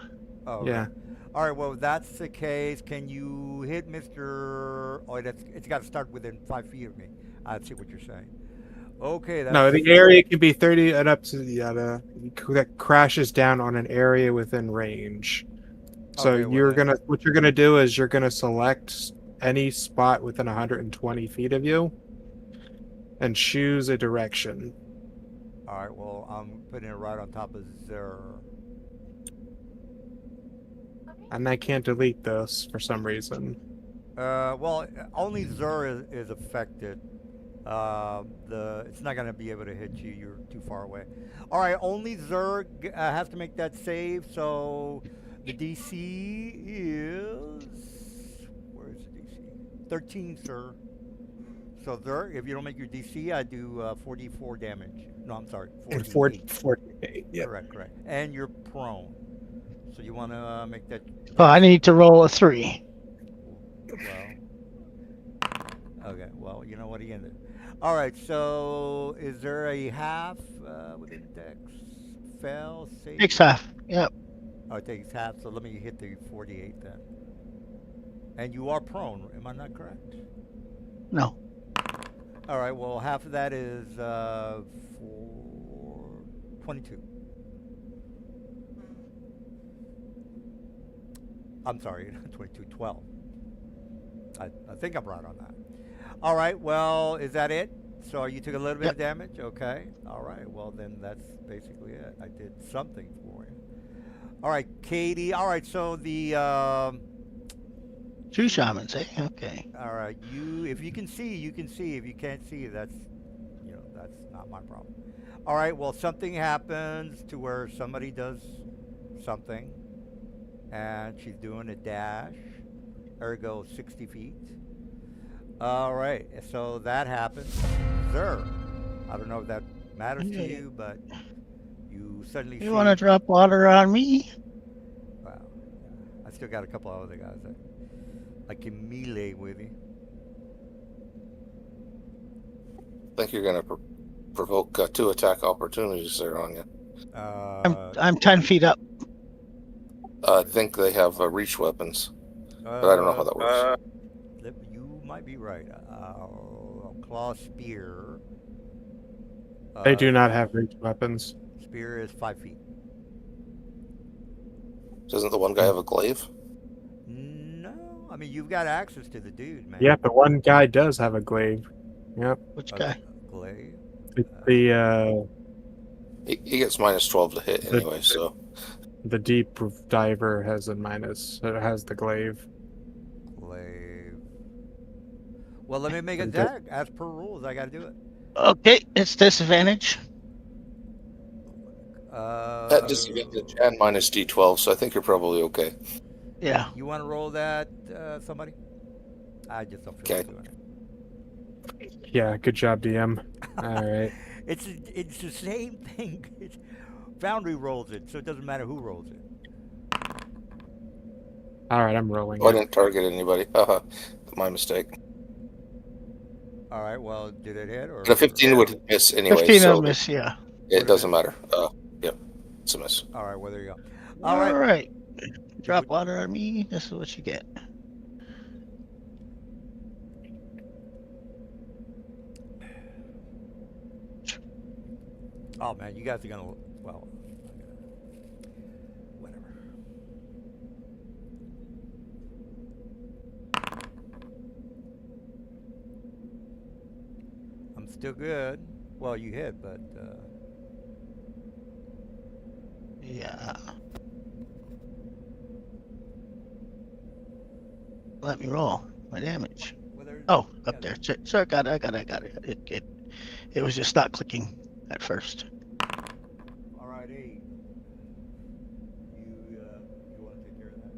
Oh, yeah. okay. All right. Well, if that's the case, can you hit Mr. Oh, it's got to start within 5 feet of me. I see what you're saying. Okay. That's... No, the area can be 30 and up to that crashes down on an area within range. So Okay, well, what you're gonna do is you're gonna select any spot within 120 feet of you and choose a direction. All right. Well, I'm putting it right on top of Zer. And I can't delete this for some reason. Well, only Zer is affected. It's not going to be able to hit you. You're too far away. All right. Only Zer has to make that save. So the DC is... Where is the DC? 13, sir. So Zer, if you don't make your DC, I do 44 damage. No, I'm sorry. 48. Yeah. Correct. And you're prone. So you want to make that... Well, I need to roll a 3. Well, okay. Well, you know what he ended. All right. So, is there a half within Dex? Fail, save. Takes half. Yep. Oh, it takes half. So let me hit the 48 then. And you are prone. Am I not correct? No. All right. Well, half of that is 22. I'm sorry, 22, 12. I think I'm right on that. All right, well, is that it? So you took a little bit of damage? Okay. All right, well, then that's basically it. I did something for you. All right, Katie. All right, so the... 2 shamans, eh? Okay. all right, if you can see, you can see. If you can't see, that's not my problem. All right, well, something happens to where somebody does something. And she's doing a dash, ergo 60 feet. All right, so that happens. Sir, I don't know if that matters to Yeah. you, but you suddenly You see. want to drop water on me? Wow. I still got a couple of other guys that I can melee with you. I think you're going to provoke 2 attack opportunities there on you. I'm 10 feet up. I think they have reach weapons, but I don't know how that works. You might be right. Claw spear. They do not have reach weapons. Spear is 5 feet. Doesn't the one guy have a glaive? No, I mean you've got access to the dude, man. Yeah, but one guy does have a glaive. Yep. Which A guy? glaive. He gets -12 to hit anyway, so. The deep diver has a minus. Has the glaive. Glaive. Well, let me make a attack. As per rules, I got to do it. Okay, it's disadvantage. At disadvantage and -D12, so I think you're probably okay. Yeah. You want to roll that, somebody? I just don't feel like doing it. Yeah, good job, DM. All right. It's the same thing. Foundry rolls it, so it doesn't matter who rolls it. All right, I'm rolling. Oh, I didn't target anybody. Haha, my mistake. All right. Well, did it hit or? The 15 would miss anyway, 15 so will miss, yeah. it doesn't matter. Yep, it's a miss. All right. Well, there you go. All All right. right. Drop water on me. This is what you get. Oh man, you guys are gonna. Well, whatever. I'm still good. Well, you hit, but. Yeah. Let me roll my damage. Well, Oh, up there. Sure, got it. I got it. It was just not clicking at first. All right, 8. You want to take care of that?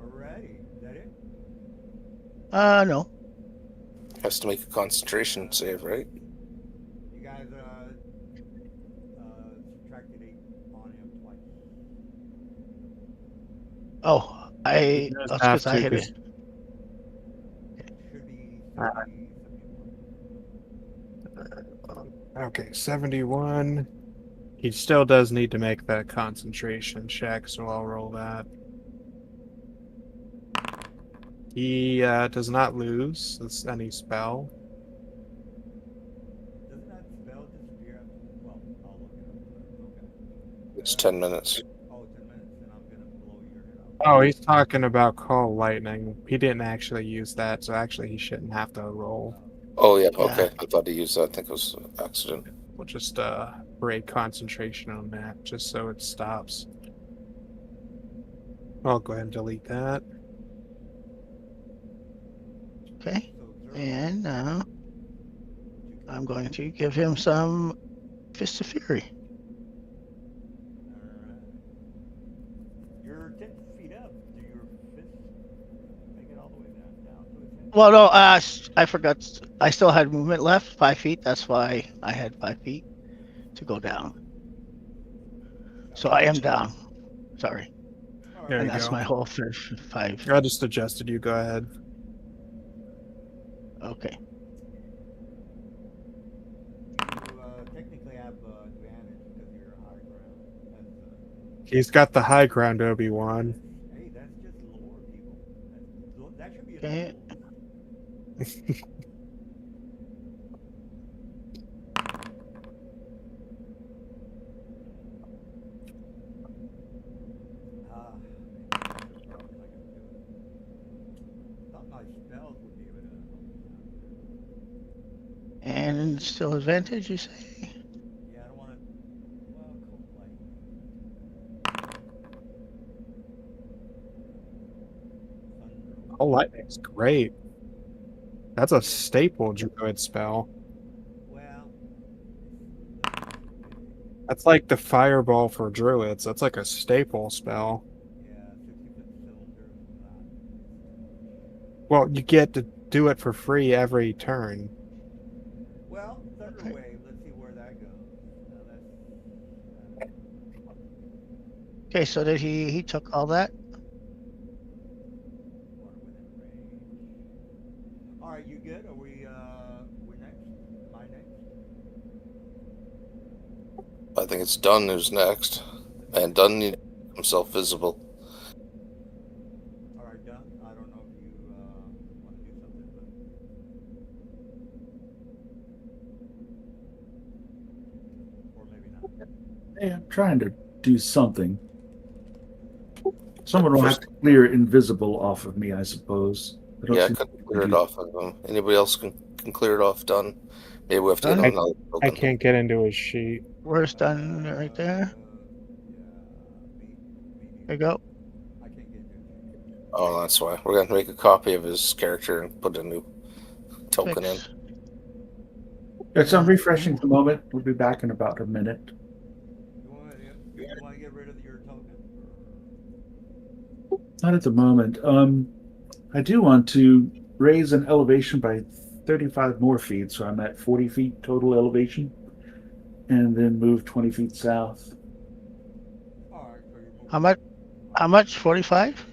Alrighty, is that it? No. Has to make a concentration save, right? You guys subtracted 8 on him twice. Oh, He does that's have because I to, hit 'cause- it. Should be Alright. 71. Okay, 71. He still does need to make that concentration check, so I'll roll that. He does not lose any spell. Doesn't that spell disappear? Well, I'll look it up. Okay. It's 10 minutes. Oh, 10 minutes, and I'm gonna blow your head off. Oh, he's talking about Call Lightning. He didn't actually use that, so actually he shouldn't have to roll. Oh, yeah, Yeah. okay. I thought he used that. I think it was an accident. We'll just break concentration on that, just so it stops. I'll go ahead and delete that. Okay. So, zero. And now I'm going to give him some Fist of Fury. Alright. You're 10 feet up. Do your fist make it all the way down to his head? Well, no, I forgot. I still had movement left, 5 feet. That's why I had 5 feet to go down. So I am down. Sorry. All There right. And you that's go. my whole 5. I just adjusted you. Go ahead. Okay. You technically have advantage because you're high ground. That's, He's got the high ground, Obi-Wan. hey, that's just lore, people. That should be Okay. enough. Ah, thought my spells would be able to help us out. And still advantage, you say? Yeah, I don't want to. Well, cold light. Thunder. Oh, lightning's great. That's a staple druid spell. Well, That's like the fireball for druids. That's like a staple spell. yeah, 60-foot cylinder is not. Well, you get to do it for free every turn. Well, Thunder Okay. Wave. Let's see where that goes. Now Okay, so did he took all that? water within range. All right, you good? Are we next? Am I next? I think it's Dunn who's next, and Dunn needs to make himself visible. All right, done. I don't know if you want to do something, but or maybe not. Yeah, I'm trying to do something. Someone will have First, to clear invisible off of me, I suppose. I don't yeah, I see couldn't what clear to it do. off of him. Anybody else can clear it off. Dunn. Maybe we have to get Done? on I another I token. can't get into his sheet. Where's done right there? Yeah, me There you neither. go. I can't get into it. Oh, that's why we're gonna make a copy of his character and put a new token in. Fix. Yes, I'm Yeah. refreshing the moment. We'll be back in about a minute. You want to get rid of your token? Not at the moment. I do want to raise an elevation by 35 more feet, so I'm at 40 feet total elevation, and then move 20 feet south. All right, so you're moving. How much? How much? 45?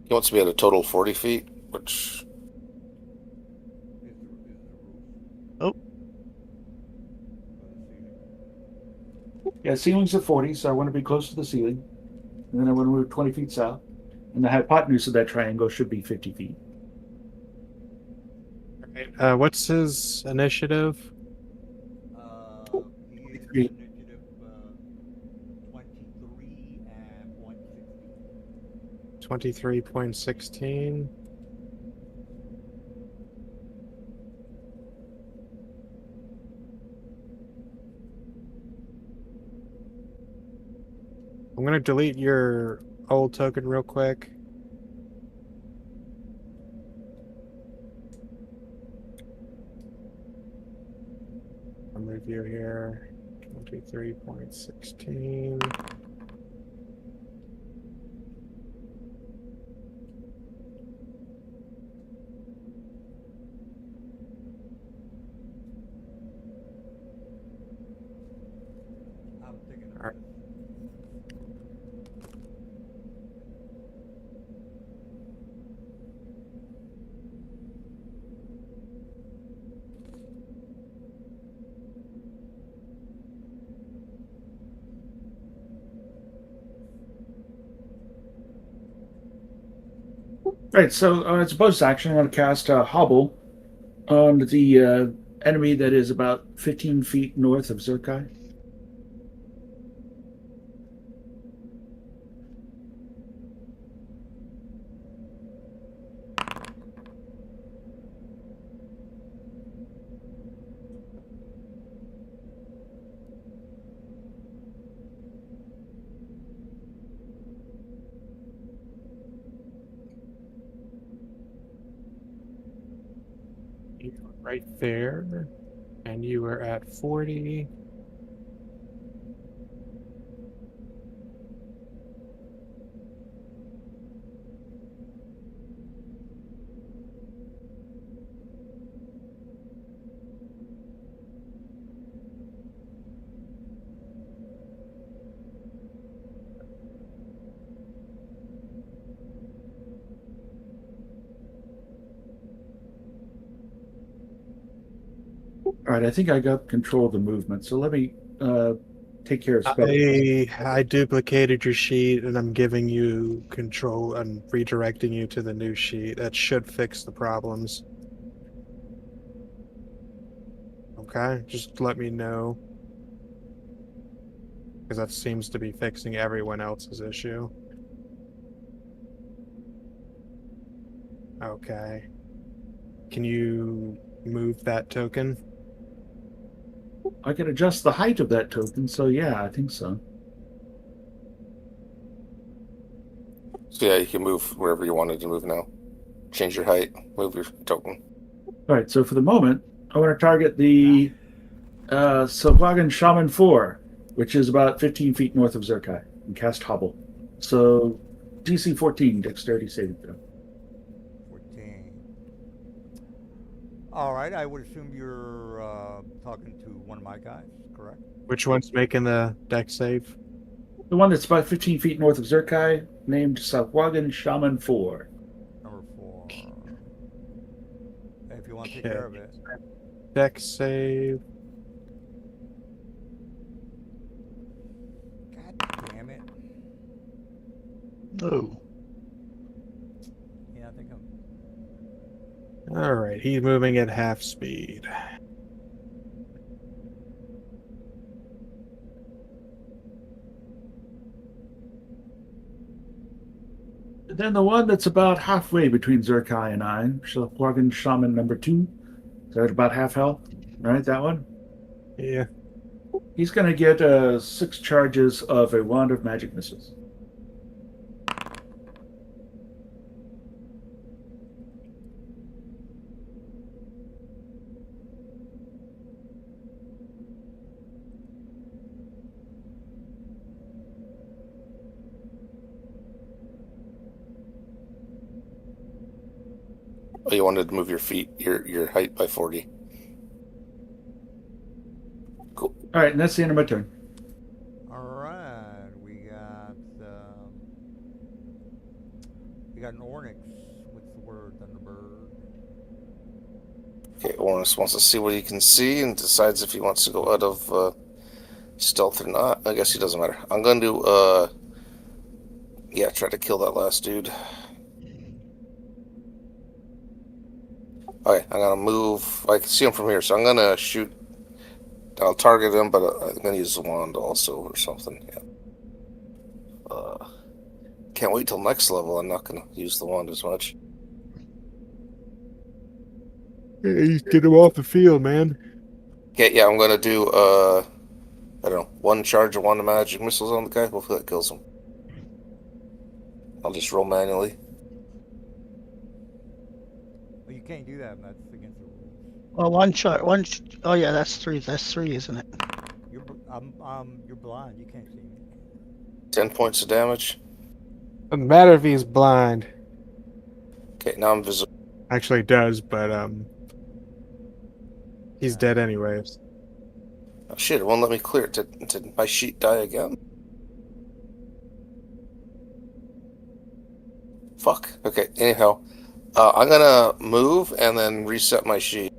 He wants to be at a total 40 feet, which Is the roof? Oh. For the ceiling. Yeah, ceiling's at 40, so I want to be close to the ceiling. And then I want to move 20 feet south. And the hypotenuse of that triangle should be 50 feet. What's his initiative? He is Three. initiative 23 and 160. 23.16. I'm gonna delete your old token real quick. Remove you here. 23.16. I'm thinking of All right. this. Right, so as a bonus action, I want to cast a Hobble on the enemy that is about 15 feet north of Zerkai. You are right there. And you were at 40. All right, I think I got control of the movement, so let me take care of spell. I duplicated your sheet and I'm giving you control and redirecting you to the new sheet. That should fix the problems. Okay, just let me know. Because that seems to be fixing everyone else's issue. Okay. Can you move that token? I can adjust the height of that token, so yeah, I think so. so yeah, you can move wherever you wanted to move now. Change your height, move your token. All right, so for the moment, I want to target the Silvagan Shaman 4, which is about 15 feet north of Zerkai, and cast Hobble. So DC 14, dexterity saving throw. 14. All right, I would assume you're talking to one of my guys, correct? Which one's making the deck save? The one that's about 15 feet north of Zerkai, named Salwagan Shaman 4. Number 4. If you want to take Okay. care of it. Deck save. God damn it. No. Yeah, I think I'm. All right, he's moving at half speed. Then the one that's about halfway between Zerkai and I, Salwagan Shaman number 2. Is that about half health? Right, that one? Yeah. He's going to get 6 charges of a Wand of Magic Missiles. Oh, you wanted to move your feet, your height by 40. Cool. All right, and that's the end of my turn. All right, we got an Ornix. What's the word? Thunderbird. Okay, Ornis wants to see what he can see and decides if he wants to go out of stealth or not. I guess it doesn't matter. I'm going to try to kill that last dude. Okay, I'm gonna move. I can see him from here, so I'm gonna shoot. I'll target him, but I'm gonna use the wand also or something. Yeah. Can't wait till next level. I'm not gonna use the wand as much. Hey, get him off the field, man. Okay, yeah, I'm gonna do I don't know, 1 charge of Wand of Magic Missiles on the guy. Hopefully that kills him. I'll just roll manually. Well, you can't do that. That's against the rules. Well, one shot. Oh yeah, that's 3. That's 3, isn't it? You're blind. You can't see me. 10 points of damage. Doesn't matter if he's blind. Okay, now I'm visible. Actually, does, but he's dead anyways. Oh, shit, it won't let me clear it. Did my sheet die again? Fuck. Okay, anyhow. I'm gonna move and then reset my sheet.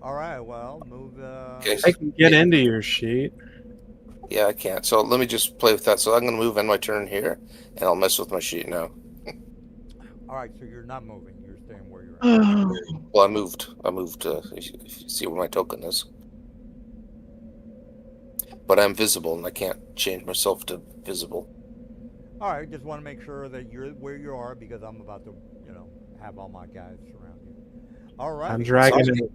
All right. Well, move. Okay. I can get into your sheet. Yeah, I can't. So let me just play with that. So I'm gonna move end my turn here, and I'll mess with my sheet now. All right. So you're not moving. You're staying where you're at. Well, I moved. If you see where my token is. But I'm visible, and I can't change myself to visible. All right. Just want to make sure that you're where you are because I'm about to, have all my guys surround you. All right. I'm dragging Sounds him.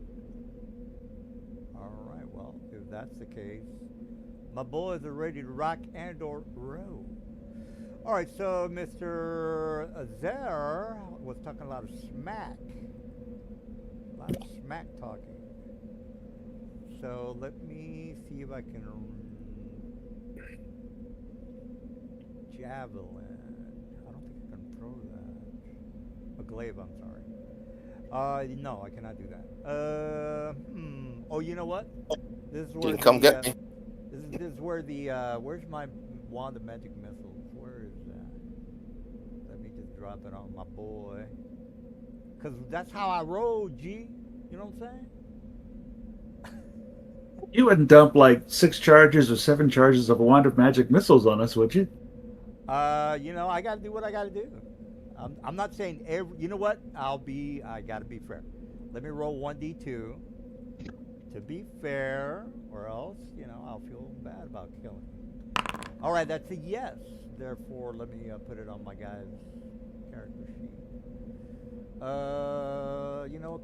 All right. Well, if that's the case, my boys are ready to rock and/or roll. All right. So Mr. Azer was talking a lot of smack. A lot of smack talking. So let me see if I can. Javelin. I don't think I can throw that. A glaive, I'm sorry. No, I cannot do that. Oh, you know what? This is You where can come get me. This is where where's my wand of magic missiles? Where is that? Let me just drop it on my boy. Cause that's how I roll, G. You know what I'm saying? You wouldn't dump like 6 charges or 7 charges of a Wand of Magic Missiles on us, would you? I got to do what I got to do. I'm not saying every. You know what? I got to be fair. Let me roll 1d2 to be fair, or else, I'll feel bad about killing. All right, that's a yes. Therefore, let me put it on my guy's character sheet.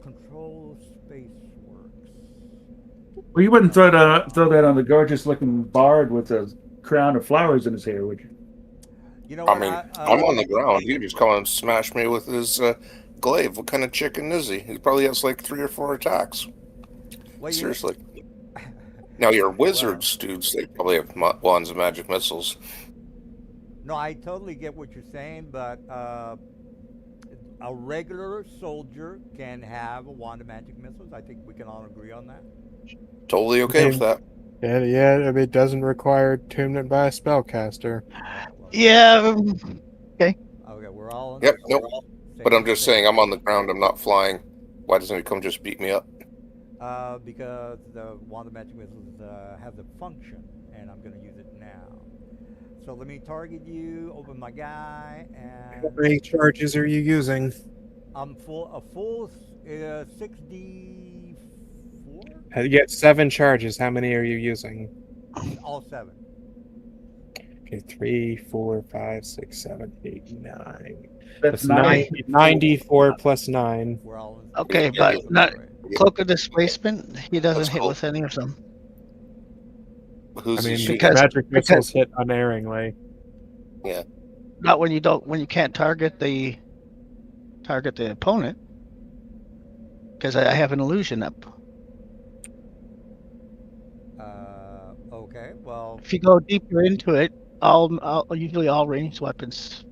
Control space works. Well, you wouldn't throw that on the gorgeous-looking bard with a crown of flowers in his hair, would you? You know I what? mean, I'm on the ground. He just come and smash me with his glaive. What kind of chicken is he? He probably has like 3 or 4 attacks. Well, Seriously. Now, your wizards, dudes, they probably have wands of magic missiles. No, I totally get what you're saying, but a regular soldier can have a wand of magic missiles. I think we can all agree on that. Totally okay with that. Yeah, I mean, it doesn't require attunement by a spellcaster. Well, Yeah. Okay. okay, we're all on Yep, the nope. same, But I'm just same saying, I'm on the ground. I'm not flying. Why doesn't he come just beat me up? because the wand of magic missiles has a function, and I'm going to use it now. So let me target you, open my guy, How and many charges are you using? I'm full 6d4. You get 7 charges. How many are you using? All 7. Okay, 3, 4, 5, 6, 7, 8, 9. That's That's 94 9. plus 9. We're all in Okay, Yeah, but yeah. not right. cloak of displacement. He doesn't That's hit cool. with any of them Who's I he mean, shooting? because magic missiles hit unerringly. Yeah. not when you can't target the opponent because I have an illusion up. Okay. Well, If you go deeper into it, usually all ranged weapons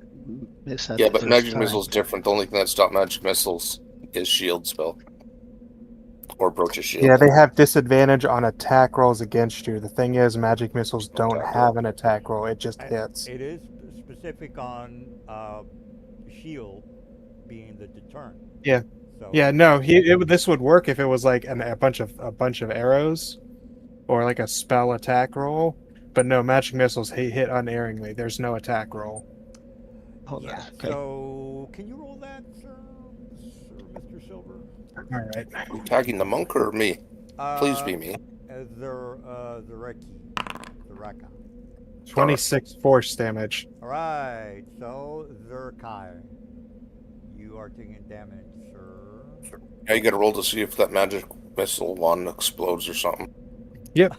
miss at Yeah, the but first magic time. missiles different. The only thing that stops magic missiles is shield spell. Or broach a shield. Yeah, they have disadvantage on attack rolls against you. The thing is, magic missiles don't have an attack roll. It just hits. it is specific on shield being the deterrent. Yeah. So Yeah, no, this would work if it was like a bunch of arrows or like a spell attack roll. But no, magic missiles hit unerringly. There's no attack roll. Hold on. yeah. Okay. So can you roll that, sir, Mr. Silver? All right. You tagging the monk or me? Please be me. Zeraka. 26 force damage. All right. So Zerkai, you are taking damage, sir. Now you gotta roll to see if that magic missile wand explodes or something. Yep.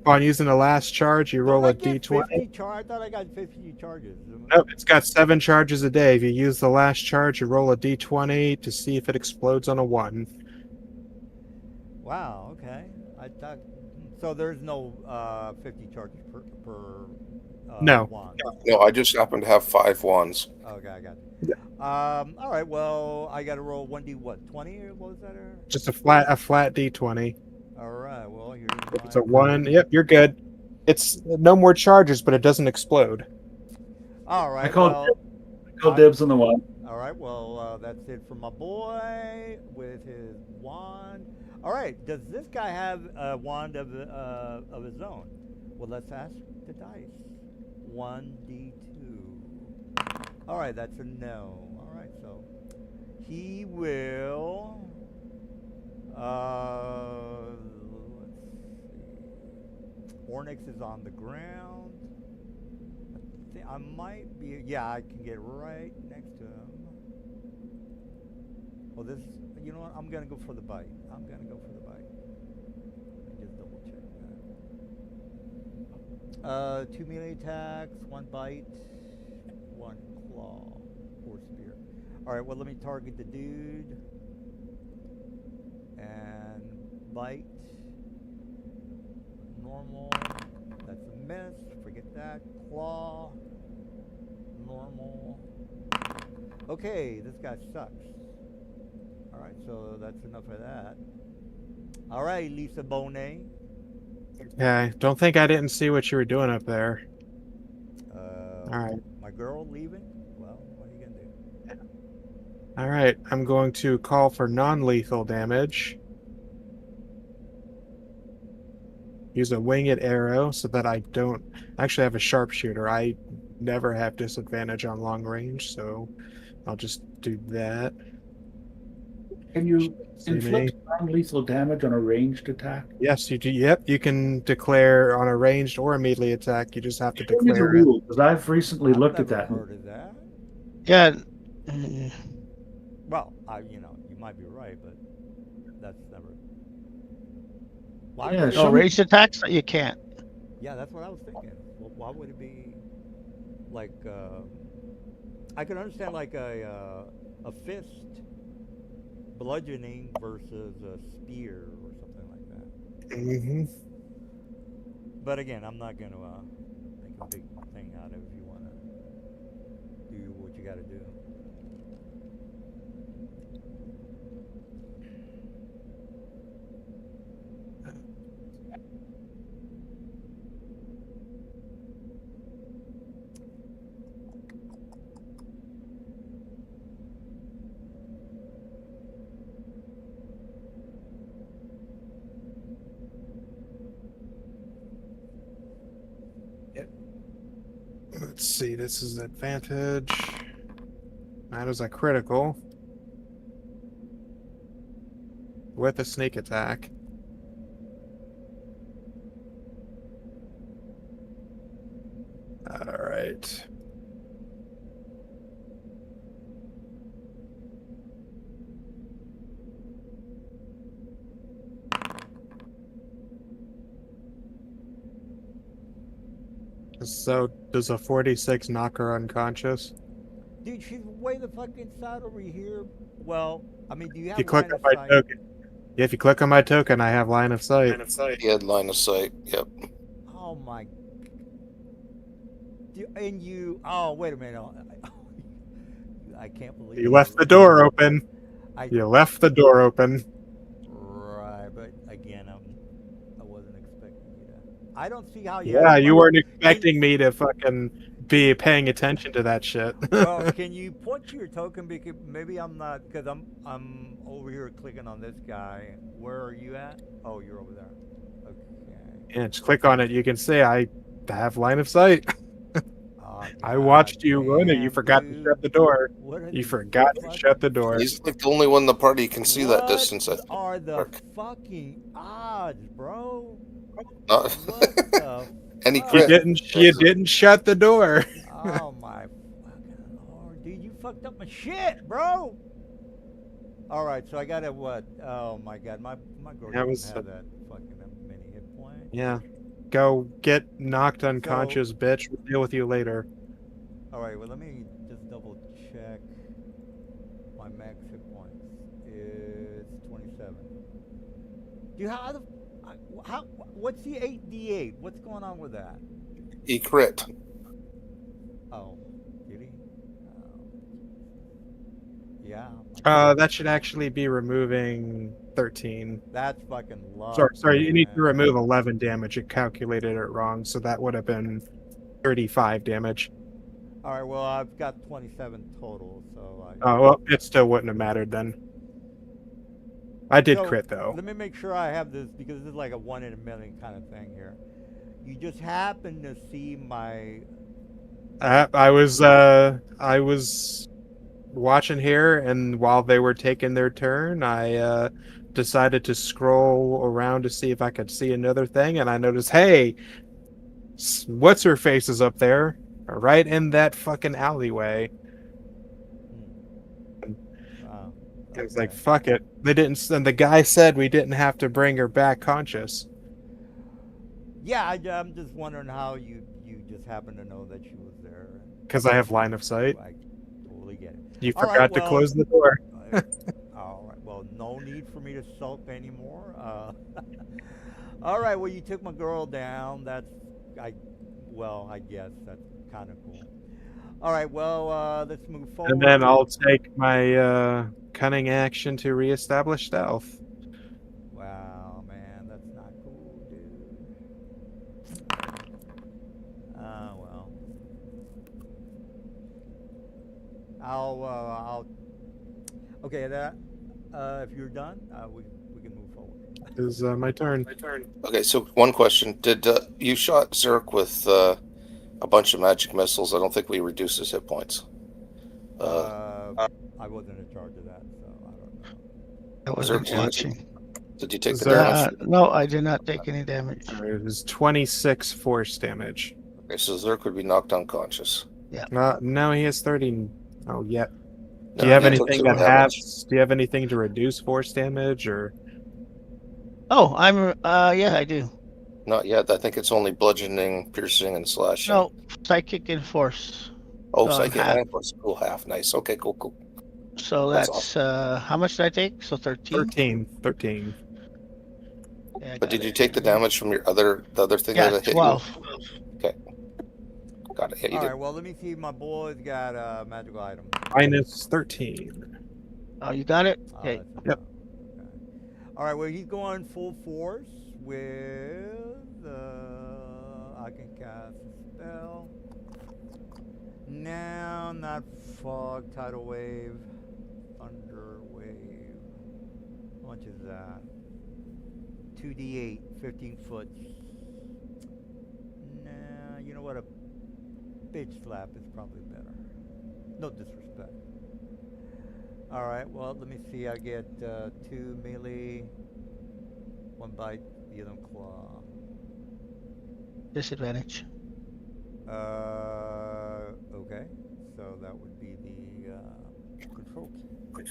On using the last charge, you roll a d20. 50 I thought I got 50 charges. Nope, it's got 7 charges a day. If you use the last charge, you roll a d20 to see if it explodes on a 1. Wow. Okay. I thought so. There's no 50 charges per No. wand. No, I just happen to have 5 wands. Okay, I got it. All right. Well, I got to roll 1d what? 20 or what was that? Just a flat d20. All right. Well, here's If it's a 1, yep, you're good. It's no more charges, but it doesn't explode. All right. I called well, dibs on the one. all right. Well, that's it for my boy with his wand. All right. Does this guy have a wand of his own? Well, let's ask the dice. 1d2. All right. That's a no. All right. So he will. Let's see. Ornix is on the ground. I might be. Yeah, I can get right next to him. Well, this. You know what? I'm gonna go for the bite. I'm gonna go for the bite. Let me just double check that. 2 melee attacks, 1 bite, 1 claw, or spear. All right. Well, let me target the dude and bite. Normal. That's a miss. Forget that. Claw. Normal. Okay, this guy sucks. Alright, so that's enough of that. Alright, Lisa Bonet. Okay, don't think I didn't see what you were doing up there. Alright. My girl leaving? Well, what are you gonna do? Alright, I'm going to call for non-lethal damage. Use a winged arrow so that I don't actually have a sharpshooter. I never have disadvantage on long range, so I'll just do that. Can you See inflict me? non-lethal damage on a ranged attack? Yes, you do. Yep, you can declare on a ranged or a melee attack. You just have to Show me the declare it. rule, because I've recently I've looked at never that. heard of that. Yeah. Well, you might be right, but that's never. Why Yeah, would it- show No, me- ranged attacks you can't. Yeah, that's what I was thinking. Well, why would it be like? I could understand like a fist bludgeoning versus a spear or something like that. Mm-hmm. But again, I'm not going to make a big thing out of it if you want to do what you got to do. let's see. This is advantage. That is a critical with a sneak attack. All right. So does a 46 knock her unconscious? Dude, she's way the fuck inside over here. Well, I mean, do you If you have click line on of my sight? token, if you click on my token, I have line of sight. He had line of sight. Yep. Oh my. And you. Oh, wait a minute. I can't believe You left the door open. I, You left the door open. Right, but again, I wasn't expecting you to. I don't see how you. Yeah, have you line- weren't expecting me to fucking be paying attention to that shit. Well, can you point to your token? Because maybe I'm not. Because I'm over here clicking on this guy. Where are you at? Oh, you're over there. Okay. And just click on it. You can see I have line of sight. I watched you run it. You forgot to shut the door. You forgot to shut the door. He's like the only one in the party who can see that What distance. I think. are the Mark. fucking odds, bro? Not What the any fuck? You didn't shut the door. Oh my fucking lord, dude, you fucked up my shit, bro. All right, so I got a what? Oh my god, my girl That doesn't was have that fucking many hit points. Yeah. Go get knocked unconscious, bitch. We'll deal with you later. All right, well let me just double check. My max hit points is 27. Dude, how what's the 8d8? What's going on with that? he crit. Oh, did he? Yeah. That should actually be removing 13. That's fucking luck. Sorry, you need to man. remove 11 damage. It calculated it wrong, so that would have been 35 damage. All right, well, I've got 27 total, so Oh, well, it still wouldn't have mattered then. I did So, crit, though. Let me make sure I have this, because this is like a 1 in a million kind of thing here. You just happen to see my... I was watching here, and while they were taking their turn, I decided to scroll around to see if I could see another thing, and I noticed, hey, what's her face is up there, right in that fucking alleyway. I was like, fuck it. They didn't, and the guy said we didn't have to bring her back conscious. Yeah, I'm just wondering how you just happen to know that she was there. Because I have line of sight. I totally get it. You All right, forgot to well, close the door. all right, well, no need for me to sulk anymore. All right, well, you took my girl down. I guess that's kind of cool. All right, well, let's move forward. And then I'll take my cunning action to reestablish stealth. Wow, man, that's not cool, dude. Well, I'll. Okay, that. If you're done, we can move forward. This is my turn. Okay, so one question: did you shot Zerk with a bunch of magic missiles? I don't think we reduced his hit points. I wasn't in charge of that, so I don't know. I wasn't Zerk, watching. Did you take the Zerk. damage? No, I did not take any damage. It was 26 force damage. Okay, so Zerk would be knocked unconscious. No, he has 30. Oh, yeah. No, Do you have he took anything some that damage. has? Do you have anything to reduce force damage, or? Oh, yeah, I do. Not yet. I think it's only bludgeoning, piercing, and slashing. No, psychic and force. Oh, so psychic half. and force. Cool, half. Nice. Okay, cool. So That's that's how much did I take? So 13. 13. Yeah, I But got did you it. take the damage from the other thing Yeah, that hit 12. you? Got it. Yeah, you All did. right, well, let me see if my boy's got a magical item. Minus 13. Oh, you got it? Oh, Okay. that's not Yep. bad. Okay. All right, well, he's going full force with. I can cast a spell. Now, not fog, tidal wave, thunder wave. How much is that? 2d8, 15 foot. Nah, you know what? Bitch slap is probably better. No disrespect. All right. Well, let me see. I get 2 melee, 1 bite, the other one claw. Disadvantage. Okay. So that would be the control key.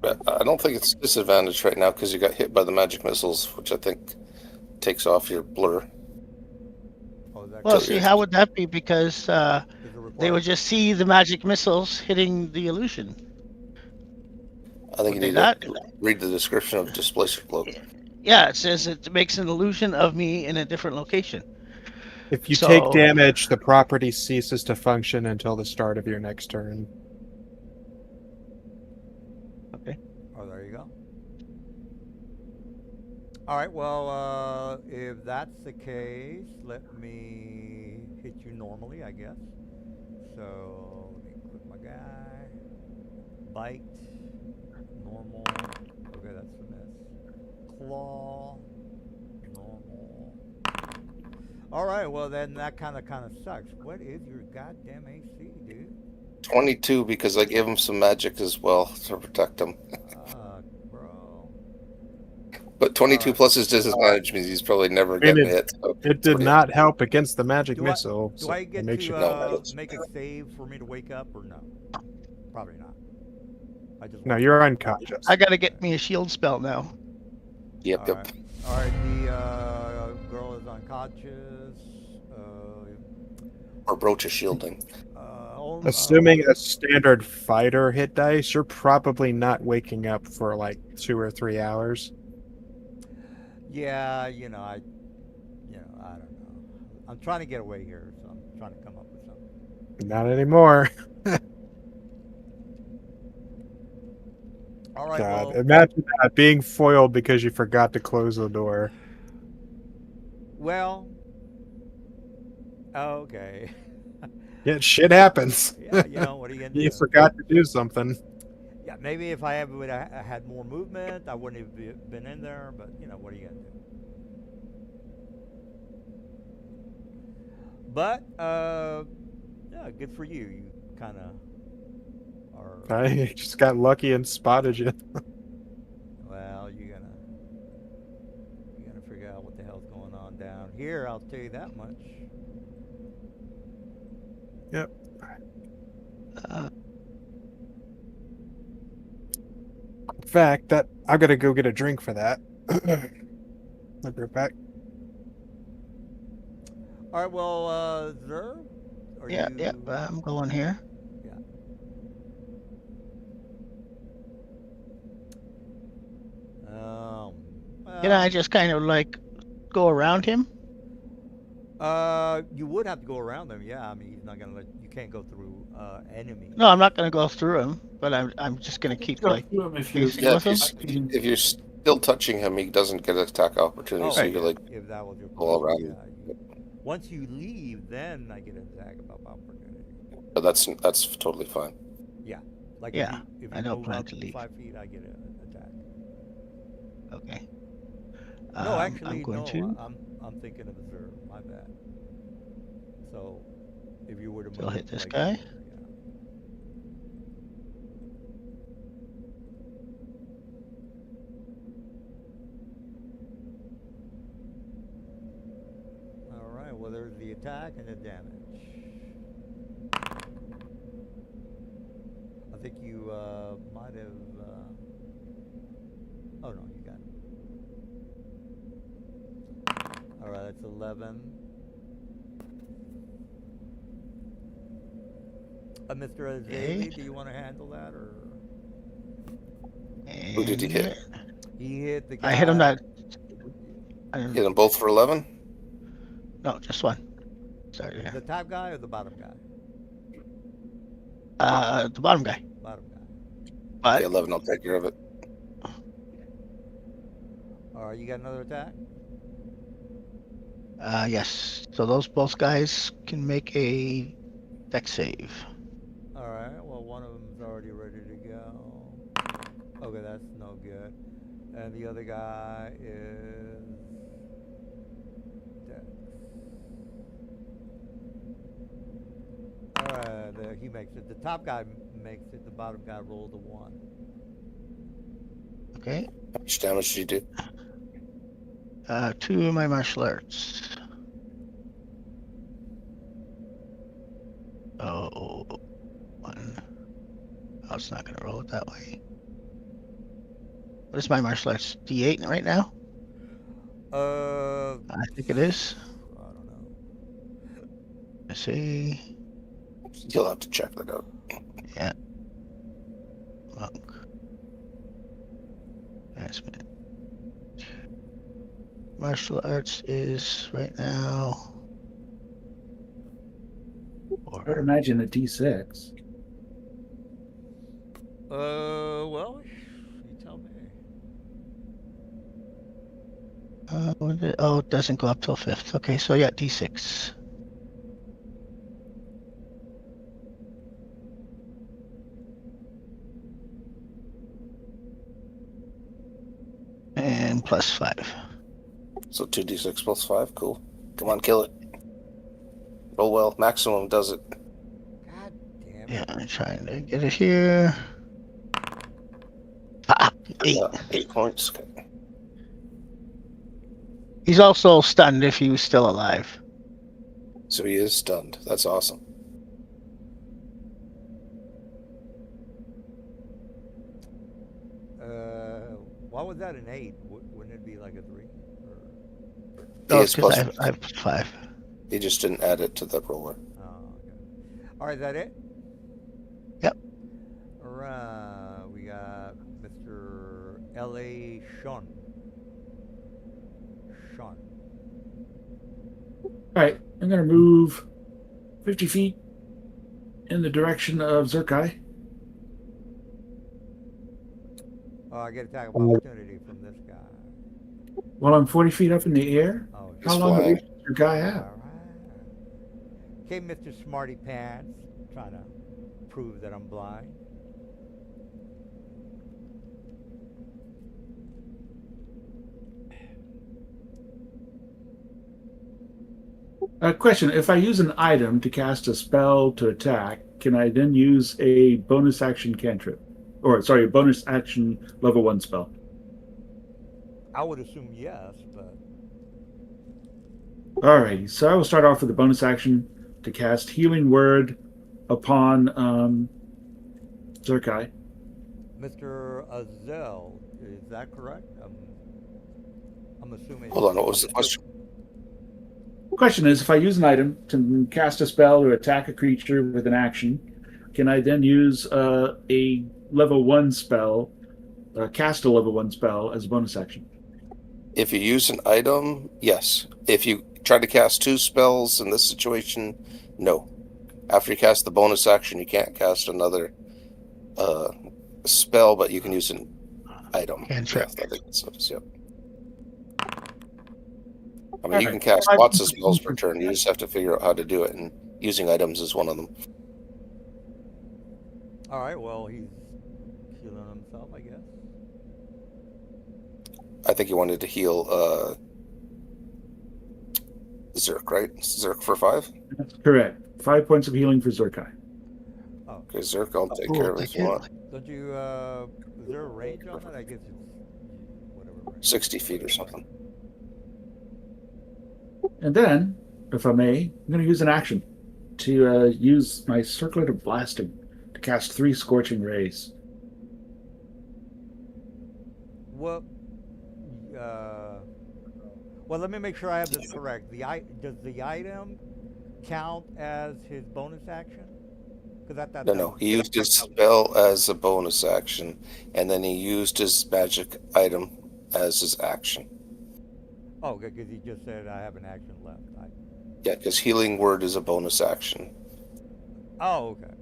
But I don't think it's disadvantage right now because you got hit by the magic missiles, which I think takes off your blur. Oh, is that Well, correct? see, how would that be? Because Is it they required? would just see the magic missiles hitting the illusion. I think Would you they need not? to read the description of displacer cloak. Yeah, it says it makes an illusion of me in a different location. If you take So, damage, the property ceases to function until the start of your next turn. okay. Oh, there you go. All right. Well, if that's the case, let me hit you normally, I guess. So let me click my guy. Bite. Normal. Okay, that's the miss. Claw. Normal. All right. Well, then that kind of sucks. What is your goddamn AC, dude? 22 because I gave him some magic as well to protect him. Bro. But 22 right. plus his disadvantage means he's probably never I mean, getting hit. So it did not help against the magic Do I missile, do so I it get makes to you No. make a save for me to wake up or no? Probably not. I just No, want you're unconscious. I gotta get me a shield spell now. Yep, All yep. right. All right. The girl is unconscious. Or brooch of shielding. Assuming a standard fighter hit dice, you're probably not waking up for like 2 or 3 hours. Yeah, I don't know. I'm trying to get away here, so I'm trying to come up with something. Not anymore. All right. God, Well, imagine that being foiled because you forgot to close the door. well. Okay. Yeah, shit happens. Yeah. What are you gonna You do? forgot to do something. Yeah. Maybe if I would have had more movement, I wouldn't have been in there. But what are you gonna do? But yeah, good for you. You kind of are. I just got lucky and spotted you. Well, you're gonna figure out what the hell's going on down here. I'll tell you that much. Yep. In fact, that I'm gonna go get a drink for that. I'll be right back. All right. Well, Zer, are Yeah, you? yeah, I'm going here. Yeah. Can I Well, just kind of like go around him? you would have to go around them. Yeah. I mean, he's not gonna let you. Can't go through enemies. No, I'm not gonna go through him, but I'm just gonna keep Go like through 'em if you- facing Yeah, with him. if you're still touching him, he doesn't get an attack opportunity. Oh, So yeah. you're like If that was your all question, around. yeah. Once you leave, then I get an attack of opportunity. But that's totally fine. Yeah. Like Yeah, if I you don't move plan up to leave. 5 feet, I get an attack. Okay. No, actually, I'm going no. to. I'm thinking of Zer. My bad. So, if you were to So move, I'll hit this like, guy. yeah. All right. Well, there's the attack and the damage. I think you might have. Oh no, you got it. All right, that's 11. Mr. Azazi, do you want to handle that or? Who did he hit? He hit the guy. I hit him that. Hit them both for 11? No, just one. Sorry. The top guy or the bottom guy? The bottom guy. Bottom guy. But Okay, 11, I'll take care of it. All right, you got another attack? yes. So those both guys can make a deck save. All right. Well, one of them's already ready to go. Okay, that's no good. And the other guy is Dex. he makes it. The top guy makes it. The bottom guy rolls a 1. Okay. How much damage do you do? 2 of my martial arts. Oh, 1. Oh, it's not going to roll it that way. What is my martial arts? D8 right now? I think it is. I don't know. Let's see. You'll have to check that out. Yeah. Monk. Advancement. Martial arts is right now. I would imagine a D6. Well, you tell me. It doesn't go up till 5th. Okay, so yeah, D6. And plus 5. So 2d6 plus 5. Cool. Come on, kill it. Roll well. Maximum does it. God damn it. Yeah, I'm trying to get it here. 8. 8 points. Okay. He's also stunned if he was still alive. So he is stunned. That's awesome. Why was that an 8? Wouldn't it be like a 3? Or... He Oh, is because plus. I have 5. He just didn't add it to the roller. Oh, okay. All right, is that it? Yep. All right, we got Mr. L.A. Sean. All right, I'm going to move 50 feet in the direction of Zerkai. Oh, I get attack of opportunity from this guy. While I'm 40 feet up in the air, Oh, He's how long flying. does Zerkai have? all right. Okay, Mr. Smarty Pants, trying to prove that I'm blind. Question, if I use an item to cast a spell to attack, can I then use a bonus action cantrip? Or, sorry, bonus action level 1 spell? I would assume yes, but Alrighty, so I will start off with a bonus action to cast Healing Word upon Zerkai. Mr. Azel, is that correct? I'm assuming. Hold on, what was the question? Question is, if I use an item to cast a spell or attack a creature with an action, can I then use a level 1 spell, cast a level 1 spell as a bonus action? If you use an item, yes. If you try to cast 2 spells in this situation, no. After you cast the bonus action, you can't cast another spell, but you can use an item. Cantrip. Yeah, I think that's what it is, yep. I mean, you can cast lots of spells per turn. You just have to figure out how to do it, and using items is one of them. All right, well, he's healing himself, I guess. I think you wanted to heal Zerk, right? Zerk for 5? That's correct. 5 points of healing for Zerkai. Oh, Okay, Zerk, I'll take Cool, care of it thank if you you. want. don't you, is there a range on it? I guess it's whatever range. 60 feet or something. And then, if I may, I'm going to use an action to use my Circlet of Blasting to cast 3 Scorching Rays. Well, well, let me make sure I have this correct. Does the item count as his bonus action? Because No. He used his spell as a bonus action, and then he used his magic item as his action. Oh, because he just said I have an action left. Yeah, because Healing Word is a bonus action. Oh, okay.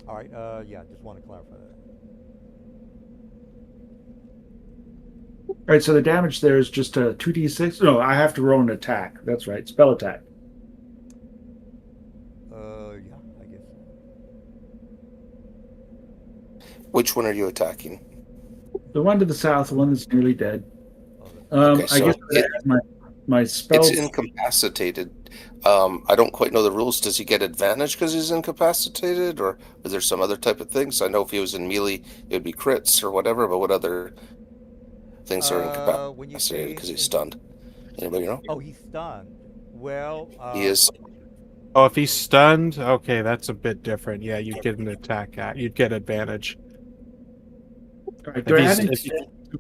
All right. Yeah, just want to clarify that. All right, so the damage there is just a 2d6. No, I have to roll an attack. That's right, spell attack. Yeah, I guess so. Which one are you attacking? The one to the south, the one that's nearly dead. Oh, Okay, I so guess my spell. It's incapacitated. I don't quite know the rules. Does he get advantage because he's incapacitated, or is there some other type of things? I know if he was in melee, it would be crits or whatever, but what other things are When you incapacitated say because he's stunned? Anybody know? oh, he's stunned. Well, He is. Oh, if he's stunned, okay, that's a bit different. Yeah, you'd get an attack at. You'd get advantage. All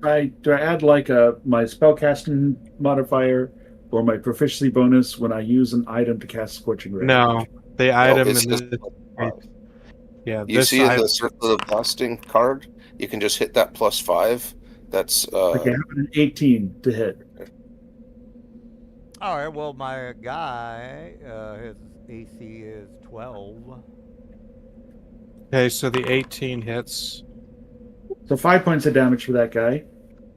right, do I add like my spellcasting modifier or my proficiency bonus when I use an item to cast Scorching Ray? No, the No, item it's in just. this. Yeah, You this see in item. the Circle of Blasting card, you can just hit that +5. That's Okay, I have an 18 to hit. all right. Well, my guy, his AC is 12. Okay, so the 18 hits. So 5 points of damage for that guy.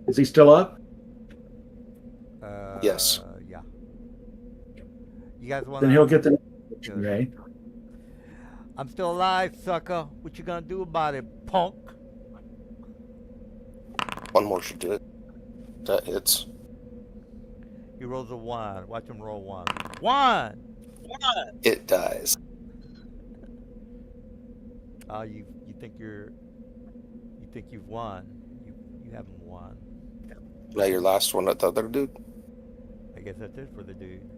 Is he still up? Yes. Yeah. You guys want? Then he'll get the Good. Ray. I'm still alive, sucker. What you gonna do about it, punk? One more should do it. That hits. He rolls a 1. Watch him roll 1. 1. It dies. You think you've won. You haven't won. Now your last one at the other dude. I guess that's it for the dude.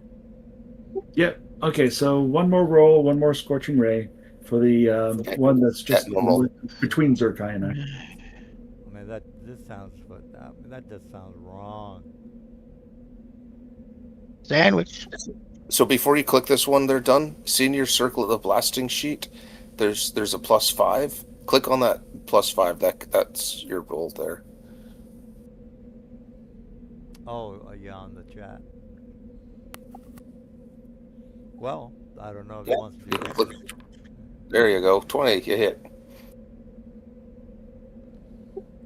Yep. Okay, so one more roll, one more Scorching Ray for the one that's just normal. between Zerkai and I. I mean that just sounds wrong. Sandwich. So before you click this one, they're done. See in your Circle of the Blasting sheet, there's a +5. Click on that +5. That's your roll there. Oh, yeah, on the chat. Well, I don't know if he wants to do that. Click. There you go. 20. You hit.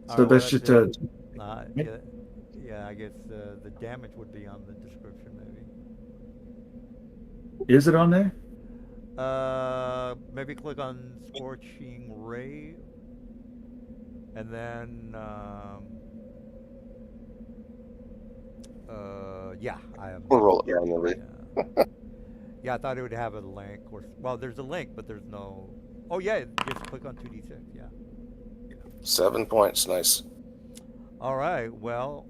All So right, that's just a. yeah, I guess the damage would be on the description, maybe. Is it on there? Maybe click on Scorching Ray, and then yeah, I am. We'll roll it down the way. Yeah. Yeah, I thought it would have a link, well, there's a link, but there's no. Oh yeah, just click on 2d6. Yeah. 7 points. Nice. All right. Well,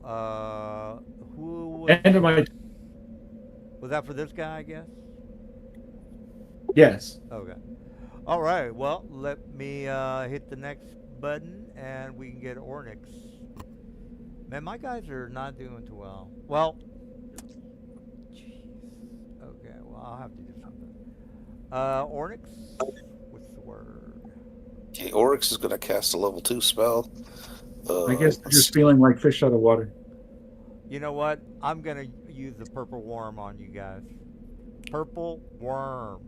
who was, End of my. was that for this guy? I guess. Yes. Okay. All right. Well, let me hit the next button, and we can get Ornyx. Man, my guys are not doing too well. Well, jeez. Okay. Well, I'll have to do something. Ornyx. What's the word? Okay, Oryx is going to cast a level 2 spell. I guess they're just feeling like fish out of water. You know what? I'm gonna use the purple worm on you guys. Purple worm.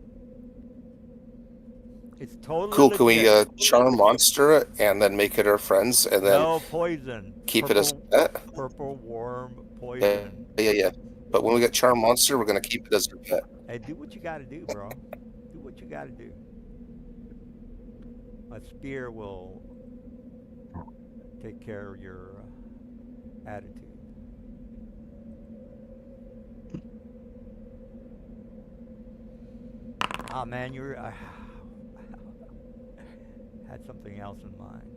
It's totally Cool. Can we legit. charm monster it and then make it our friends and then No poison. keep purple, it as pet? Purple worm poison. Yeah. But when we get charm monster, we're going to keep it as our pet. Hey, do what you gotta do, bro. Do what you gotta do. A spear will take care of your attitude. Ah, man, you're. Had something else in mind.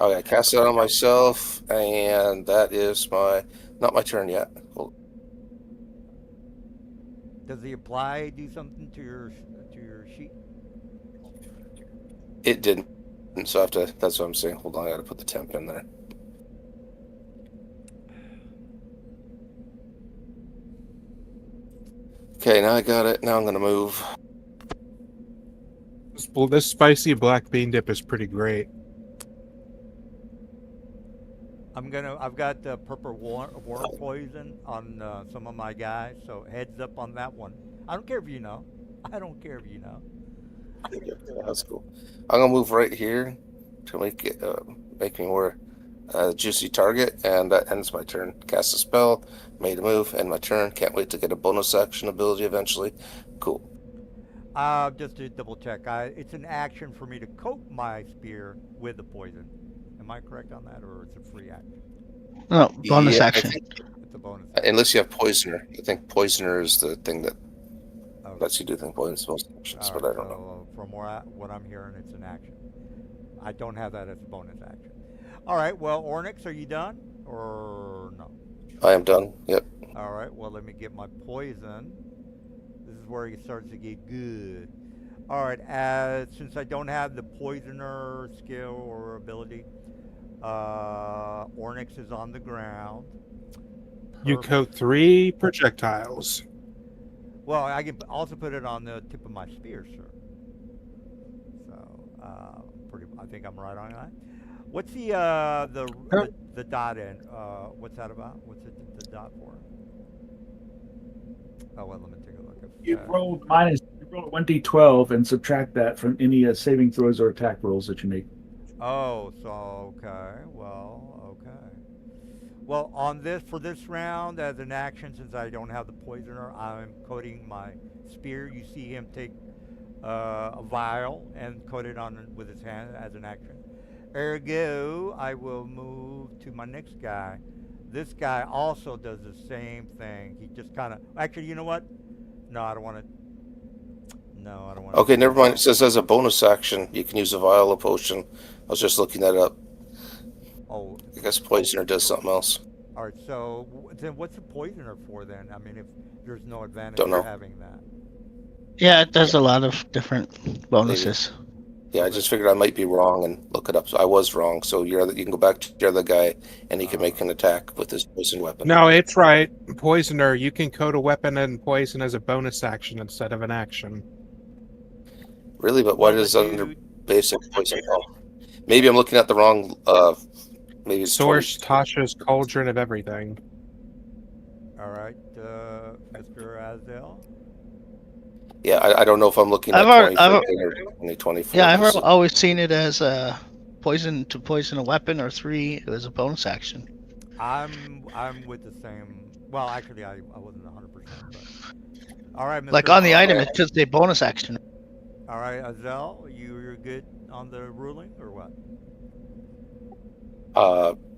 Okay, cast it on myself, and that is not my turn yet. Hold. Does the apply do something to your sheet? It didn't, so I have to. That's what I'm saying. Hold on, I got to put the temp in there. Okay, now I got it. Now I'm gonna move. This spicy black bean dip is pretty great. I've got purple worm poison on some of my guys, so heads up on that one. I don't care if you know. I don't care if you know. Yeah, that's cool. I'm gonna move right here to make me more juicy target, and that ends my turn. Cast a spell, made a move, end my turn. Can't wait to get a bonus action ability eventually. Cool. Just to double check, it's an action for me to coat my spear with the poison. Am I correct on that, or it's a free action? No, bonus Yeah, I action. think- It's a bonus. unless you have poisoner. I think poisoner is the thing that Unless you do think poison's most actions, All but right, I don't know. so from what I'm hearing, it's an action. I don't have that as a bonus action. All right, well, Ornix, are you done or no? I am done. Yep. All right, well, let me get my poison. This is where it starts to get good. All right, since I don't have the poisoner skill or ability, Ornix is on the ground. You coat 3 projectiles. Well, I can also put it on the tip of my spear, sir. So, I think I'm right on that. What's the dot in? What's that about? What's the dot for? Oh, well, let me take a look at You that. roll you roll 1d12 and subtract that from any saving throws or attack rolls that you make. Oh, so okay. Well, okay. Well, for this round, as an action, since I don't have the poisoner, I'm coating my spear. You see him take a vial and coat it on with his hand as an action. Ergo, I will move to my next guy. This guy also does the same thing. He just kind of... Actually, you know what? No, I don't want to... No, I don't want to... Okay, never mind. It says as a bonus action, you can use a vial of potion. I was just looking that up. Oh. I guess poisoner does something else. All right, so then what's the poisoner for then? I mean, if there's no advantage Don't know. of having that. Yeah, it does a lot of different bonuses. Maybe. Yeah, I just figured I might be wrong and look it up. So I was wrong. So you can go back to your other guy, and he can make an attack with his poison weapon. No, it's right. Poisoner, you can coat a weapon and poison as a bonus action instead of an action. Really? But why does under basic poison? Oh, maybe I'm looking at the wrong... maybe it's Source Tasha's Cauldron of Everything. All right, Mr. Azel. Yeah, I don't know if I'm looking at 2015 or 2024. Yeah, I've always seen it as a poison a weapon, or 3 as a bonus action. I'm with the same. Well, actually, I wasn't 100%. But all right, Mr. Like on the item, it's just a bonus action. All right, Azel, you're good on the ruling or what?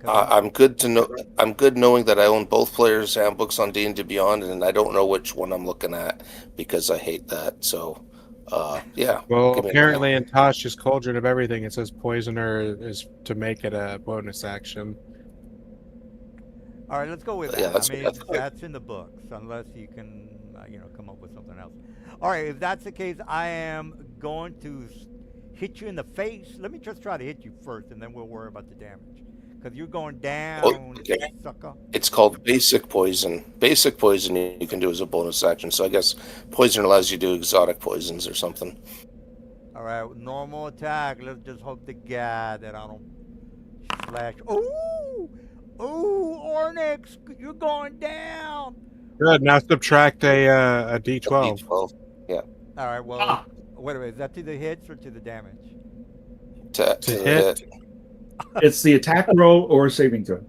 I'm good to know. I'm good knowing that I own both players' handbooks on D&D Beyond, and I don't know which one I'm looking at because I hate that. So, yeah. Well, apparently in Tasha's Cauldron of Everything, it says poisoner is to make it a bonus action. All right, let's go with that. Yeah, that's in the books, unless you can, come up with something else. All right, if that's the case, I am going to hit you in the face. Let me just try to hit you first, and then we'll worry about the damage. Because you're going down, sucker. It's called basic poison. Basic poison you can do as a bonus action. So I guess poison allows you to do exotic poisons or something. All right, normal attack. Let's just hope to God that I don't slash. Ooh, Ornix, you're going down. Good. Now subtract a D12. D12. Yeah. All right. Well, wait a minute. Is that to the hits or to the damage? To hit. It's the attack roll or saving throw.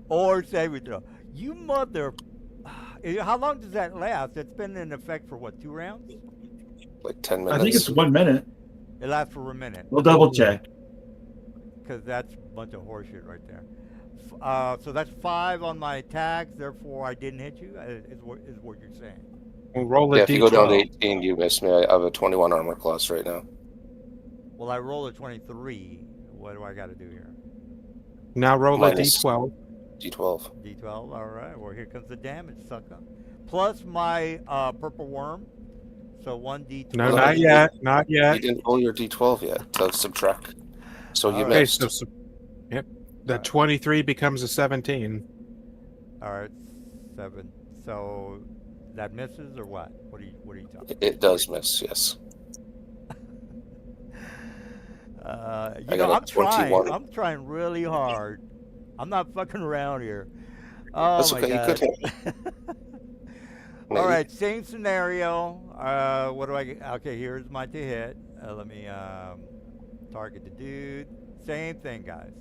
Or saving throw. You mother. How long does that last? It's been in effect for what, 2 rounds? Like 10 minutes. I think it's 1 minute. It lasts for a minute. We'll double check. Because that's a bunch of horseshit right there. So that's 5 on my attacks. Therefore, I didn't hit you. Is what you're saying? We'll roll a if you go down to D12. 18, you miss me. I have a 21 armor class right now. Well, I roll a 23. What do I got to do here? Now roll Minus a D12. D12. D12. All right. Well, here comes the damage, sucker. Plus my purple worm. So 1d12. No, not yet. Not yet. You didn't roll your D12 yet. So subtract. So you Okay, missed. Yep. The 23 becomes a 17. All right. 7. So that misses or what? What are you talking? It does miss, yes. I'm trying. I'm trying really hard. I'm not fucking around here. Oh, That's my okay. God. You could hit. All right, same scenario. What do I get? Okay, here's my to hit. Let me target the dude. Same thing, guys.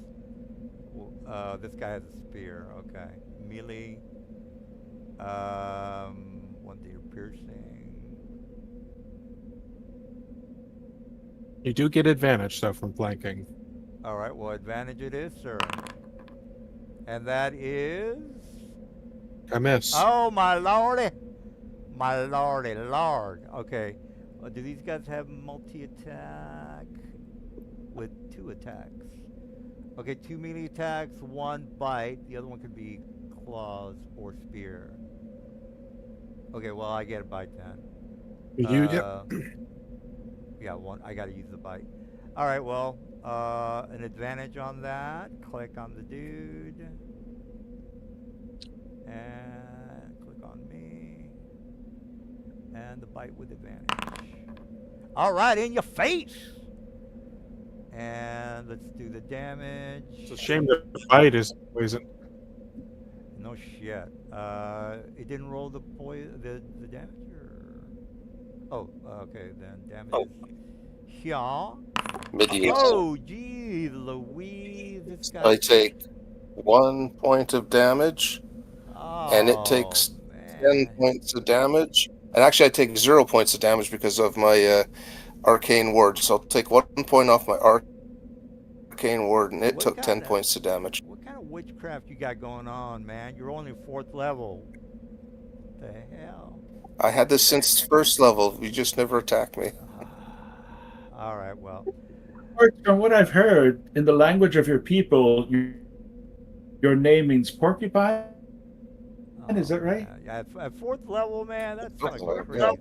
This guy has a spear. Okay, melee. 1d piercing. You do get advantage, though, from flanking. All right, well, advantage it is, sir. And that is... A miss. Oh, my lordy. My lordy lord. Okay. Do these guys have multi-attack? With 2 attacks. Okay, 2 melee attacks, 1 bite. The other one could be claws or spear. Okay, well I get a bite then. Yep. Yeah, one. I gotta use the bite. All right. Well, an advantage on that. Click on the dude, and click on me, and the bite with advantage. All right, in your face. And let's do the damage. It's a shame the fight is poison. No shit. It didn't roll the damage, or oh, okay. Then damage Oh. is here. Mediator. Oh, geez, Louise, this guy. I take 1 point of damage, and it takes 10 points of damage. And actually, I take 0 points of damage because of my arcane ward. So I'll take 1 point off my arcane ward, and it What took kind 10 of- points of damage. What kind of witchcraft you got going on, man? You're only 4th level. What the hell? I had this since first level. You just never attacked me. All right, well. From what I've heard, in the language of your people, your name means porcupine. Is that right? Man. Yeah, at 4th level, man, that's Fourth fucking level, crazy. yeah.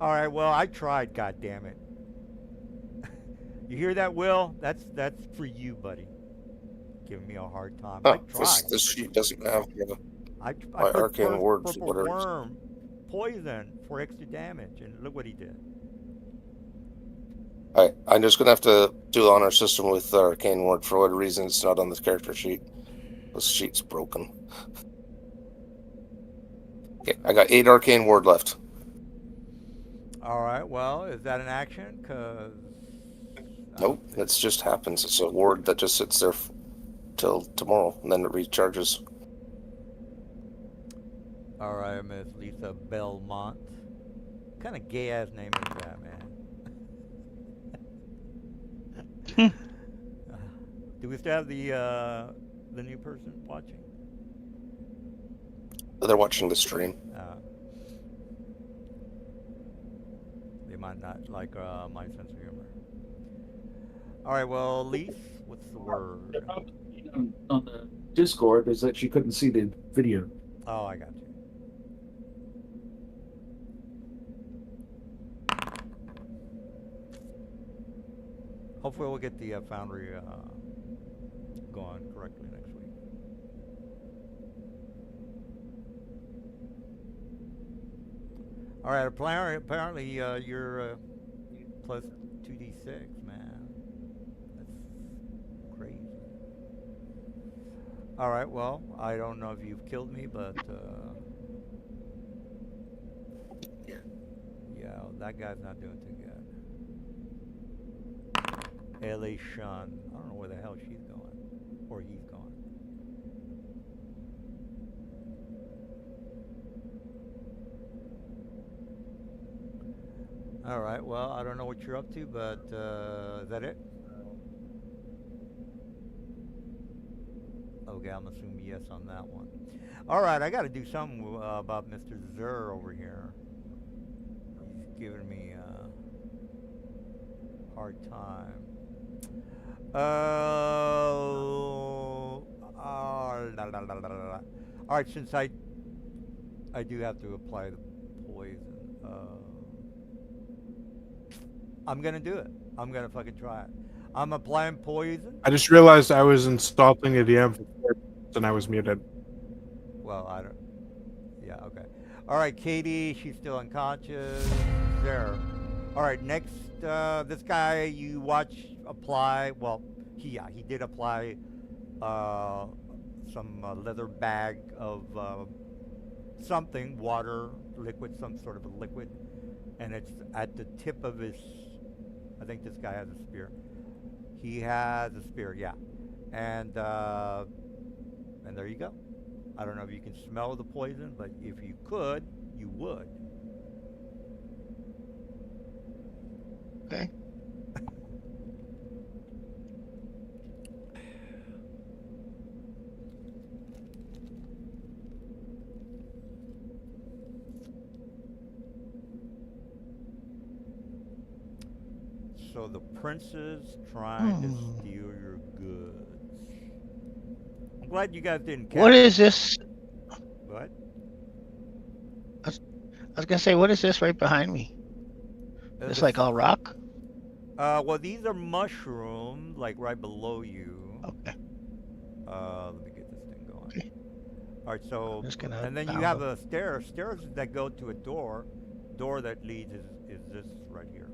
All right, well, I tried, goddammit. You hear that, Will? That's for you, buddy. Giving me a hard time. I tried. This sheet doesn't have I my put arcane ward, purple whatever. worm poison for extra damage, and look what he did. I'm just gonna have to do on our system with the arcane ward. For whatever reason, it's not on the character sheet. This sheet's broken. Okay, I got 8 arcane ward left. All right, well, is that an action? Cause Nope, it just happens. It's a ward that just sits there till tomorrow, and then it recharges. All right, Miss Lisa Belmont. What kind of gay ass name is that, man? Do we still have the new person watching? They're watching the stream. They might not like my sense of humor. All right, well, Lise, what's the word? On the Discord is that she couldn't see the video. Oh, I got you. Hopefully we'll get the Foundry going correctly next week. All right, apparently you're plus 2d6, man. That's crazy. All right, well, I don't know if you've killed me, but yeah, that guy's not doing too good. Ellie Shun. I don't know where the hell she's going. Or he's going. Alright, well, I don't know what you're up to, but is that it? Okay, I'm assuming yes on that one. Alright, I gotta do something about Mr. Zur over here. He's giving me a hard time. Alright, since I do have to apply the poison, I'm gonna do it. I'm gonna fucking try it. I'm applying poison. I just realized I was installing a DM and I was muted. Well, I don't. Yeah, okay. Alright, Katie, she's still unconscious. There. Alright, next, this guy you watch apply, well, he did apply some leather bag of something, water, liquid, some sort of a liquid, and it's at the tip of his, I think this guy has a spear. He has a spear, yeah. And there you go. I don't know if you can smell the poison, but if you could, you would. Okay. so the prince's trying to Hmm. steal your goods. I'm glad you guys didn't catch What is this? What? I was gonna say, what is this right behind me? It's like all rock. Well, these are mushrooms, like right below you. Okay. Let me get this thing going. Okay. All right, so, I'm just gonna and then you pound have them. a stairs that go to a door. Door that leads is this right here.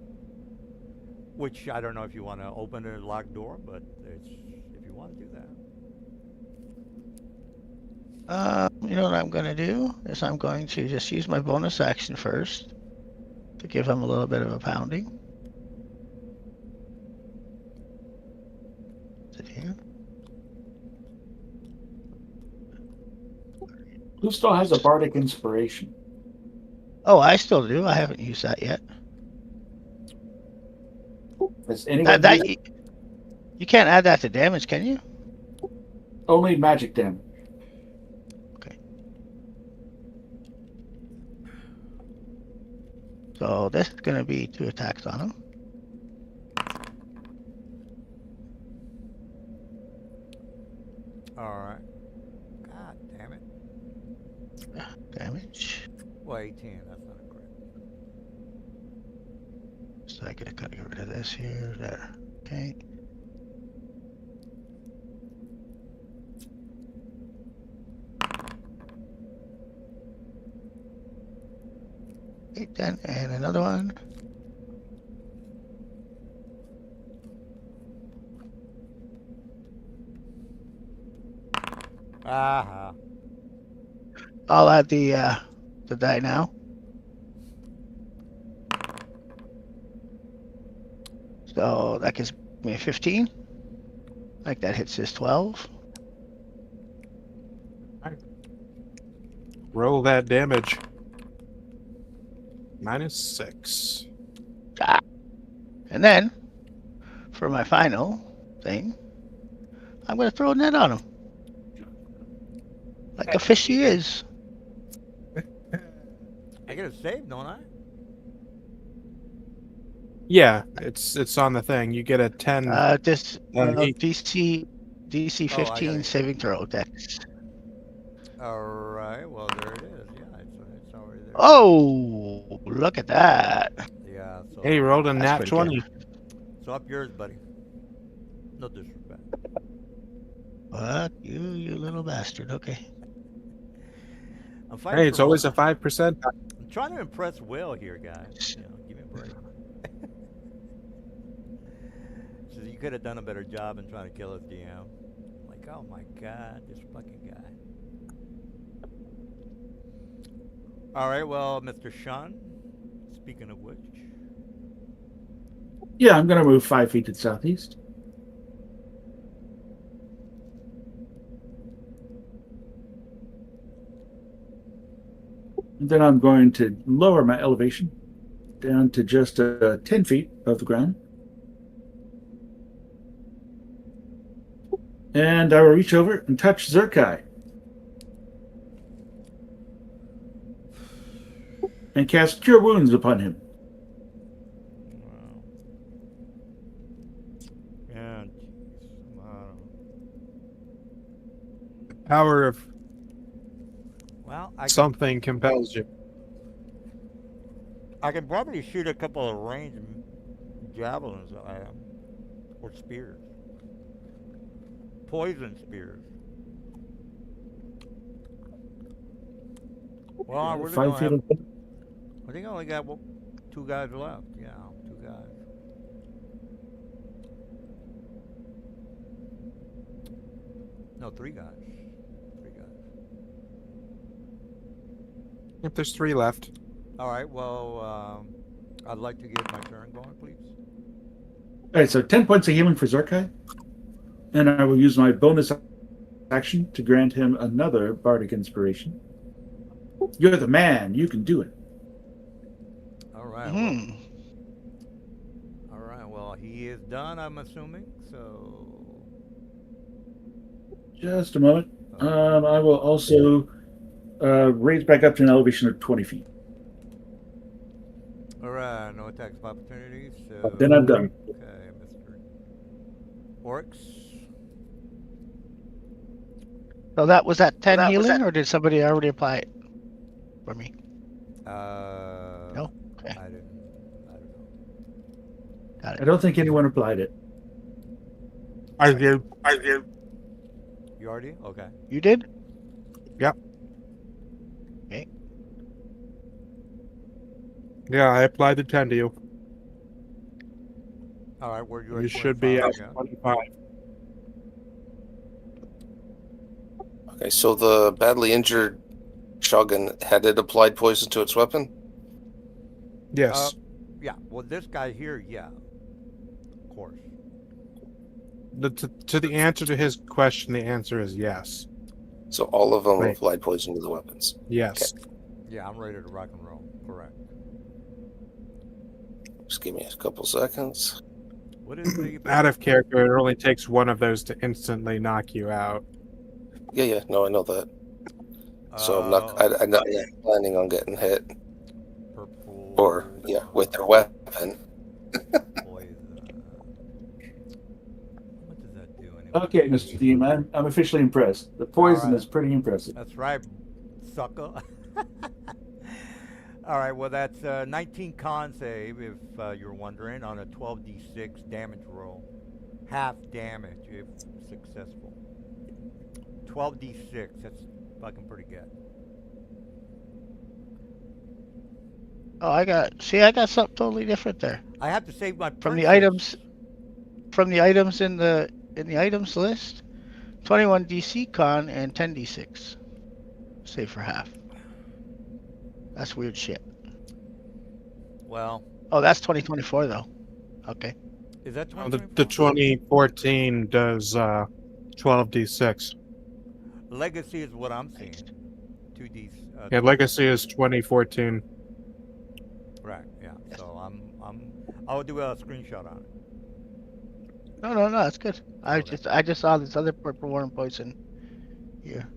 Which I don't know if you want to open a locked door, but it's if you want to do that. You know what I'm gonna do is I'm going to just use my bonus action first to give him a little bit of a pounding. Is it here? Who still has a bardic inspiration? Oh, I still do. I haven't used that yet. Has anyone That used it? you can't add that to damage, can you? Only magic damage? Okay. So this is gonna be 2 attacks on him. All right. God damn it. Damage. Well, 18. That's not a crit. So I gotta get rid of this here. There. Okay. Okay, then, and another one. Aha. I'll add the die now. So that gives me 15. Like that hits his 12. Roll that damage. -6. Ah. And then, for my final thing, I'm going to throw a net on him. Like a fish he is. I get a save, don't I? Yeah, it's on the thing. You get a 10. This eight. DC Oh, I 15 gotta- saving throw dex. All right. Well, there it is. Yeah, it's already there. Oh, look at that. Yeah. So. Hey, rolled a That's nat pretty 20. So up yours, buddy. No disrespect. What? You little bastard. Okay. I'm fighting Hey, it's for always a most- 5%. I'm trying to impress Will here, guys. You know, give me a break. So you could have done a better job in trying to kill us, DM. Like, oh my god, this fucking guy. All right, well, Mr. Sean. Speaking of which, Yeah, I'm going to move 5 feet to the southeast. And then I'm going to lower my elevation down to just 10 feet above the ground. And I will reach over and touch Zerkai. And cast Cure Wounds upon him. wow. Yeah, jeez. Wow. Power of Well, something compels you. I can probably shoot a couple of ranged javelins at him, or spears, poison spears. Well, I really 5 don't feet. have. I think I only got 2 guys left. Yeah, 2 guys. No, 3 guys. 3 guys. If there's 3 left. All right. Well, I'd like to get my turn going, please. All right, so 10 points of healing for Zerkai. And I will use my bonus action to grant him another Bardic Inspiration. You're the man. You can do it. All right. Hmm. All right. Well, he is done. I'm assuming. So. Just a moment. I will also raise back up to an elevation of 20 feet. All right. No attacks of opportunity. So Then I'm done. okay, Mr. Oryx. So that was that 10 healing, or did somebody already apply it for me? No? Okay. I don't know. Got I it. don't think anyone applied it. I do. You already? Okay. You did? Yeah, I applied the 10 to you. All right. Where you You should be at 25, 25. Okay, so the badly injured Shogun had it applied poison to its weapon? Yes. Yeah. Well, this guy here, yeah. Of course. To the answer to his question, the answer is yes. So all of them Right. applied poison to the weapons. Yes. Yeah, I'm ready to rock and roll. Correct. Just give me a couple seconds. What is the Out of character, it only takes one of those to instantly knock you out. Yeah, no, I know that. So I'm not planning on getting hit. Purple. Or, yeah, with their weapon. Poison. What does that do anyway? Okay, Mr. Dean, I'm officially impressed. The poison Alright. is pretty impressive. That's right, sucker. All right, well, that's 19 con save, if you're wondering, on a 12d6 damage roll. Half damage if successful. 12d6, that's fucking pretty good. Oh, I got something totally different there. I have to save my From the princess. items in the items list, 21 DC con and 10 D6. Save for half. That's weird shit. Well, Oh, that's 2024 though. Okay. is that The 2024? 2014 does 12d6. Legacy is what I'm seeing. 2d. Yeah, Legacy is 2014. Right, yeah. So I'll do a screenshot on it. No, that's good. I Okay. just saw this other purple worm poison here.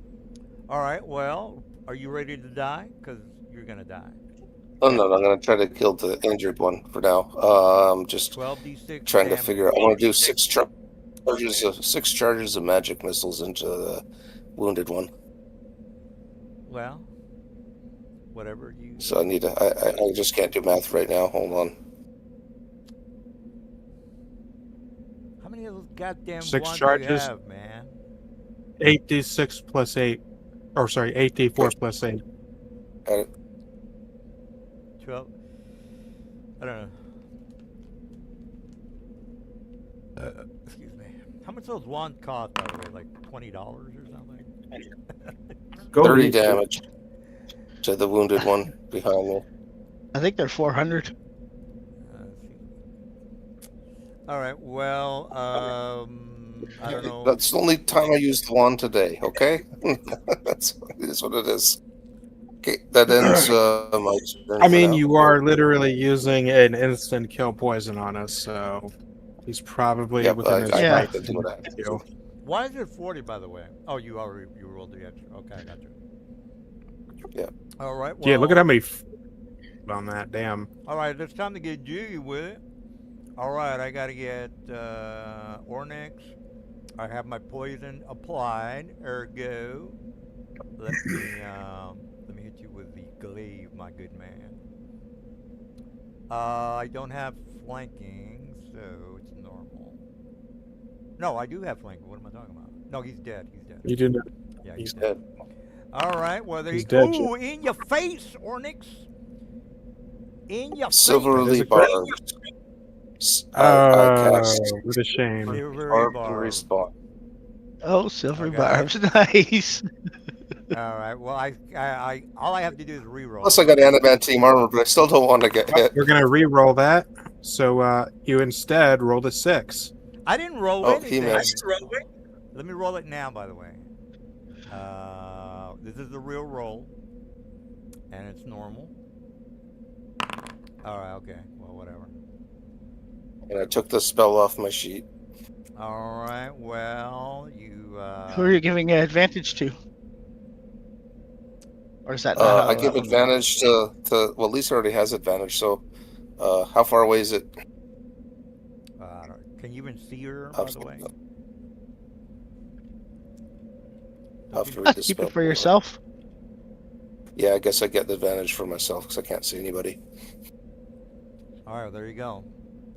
All right, well, are you ready to die? Because you're going to die. Oh, no, I'm going to try to kill the injured one for now. I'm just 12d6 trying to damage. figure out. I want to do six charges of magic missiles into the wounded one. Well, whatever you... So I need to. I just can't do math right now. Hold on. How many of those goddamn 6 wands charges. do you have, man? 8d6 plus 8. Or sorry, 8d4 plus 8. 12? I don't know. Excuse me. How much those wands cost, by the way? Like $20 or something? Go 30 Lee. damage to the wounded one behind me. I think they're 400. Let's see. All right, well, I don't know. That's the only time I used the wand today, okay? That's what it is. Okay, that ends my turn I for mean, now. you are literally using an instant kill poison on us, so he's probably Yep, within his Yeah. right to to do do that. that. Why is it 40, by the way? Oh, you rolled the extra. Okay, I got you. Yeah. All right, well... Yeah, look at how many on that. Damn. All right, it's time to get jiggy with it. All right, I got to get Ornyx. I have my poison applied. Ergo, let me hit you with the glaive, my good man. I don't have flanking, so it's normal. No, I do have flanking. What am I talking about? No, he's dead. He's dead. You didn't. Yeah, He's he's dead. dead. All right, well, there He's you dead, go. Ooh, in your face, Ornyx. In your Silverly There's a crit. barbed. I cast What a shame. face. Silvery barbed barb. respawn. Oh, silver Okay. barbs. Nice. All right. Well, I all I have to do is re-roll. Plus, I got adamantium armor, but I still don't want to get hit. We're gonna re-roll that. So you instead rolled a 6. I didn't roll Oh, anything. he missed. Let me roll it now, by the way. This is the real roll, and it's normal. All right. Okay. Well, whatever. And I took the spell off my sheet. All right. Well, you. Who are you giving an advantage to? Or is that not how I give that one advantage to well, Lisa already has advantage, so How far away is it? Can you even see her, I'll by the way? have to read the Keep spell. it for yourself. Yeah, I guess I get the advantage for myself because I can't see anybody. All right, there you go.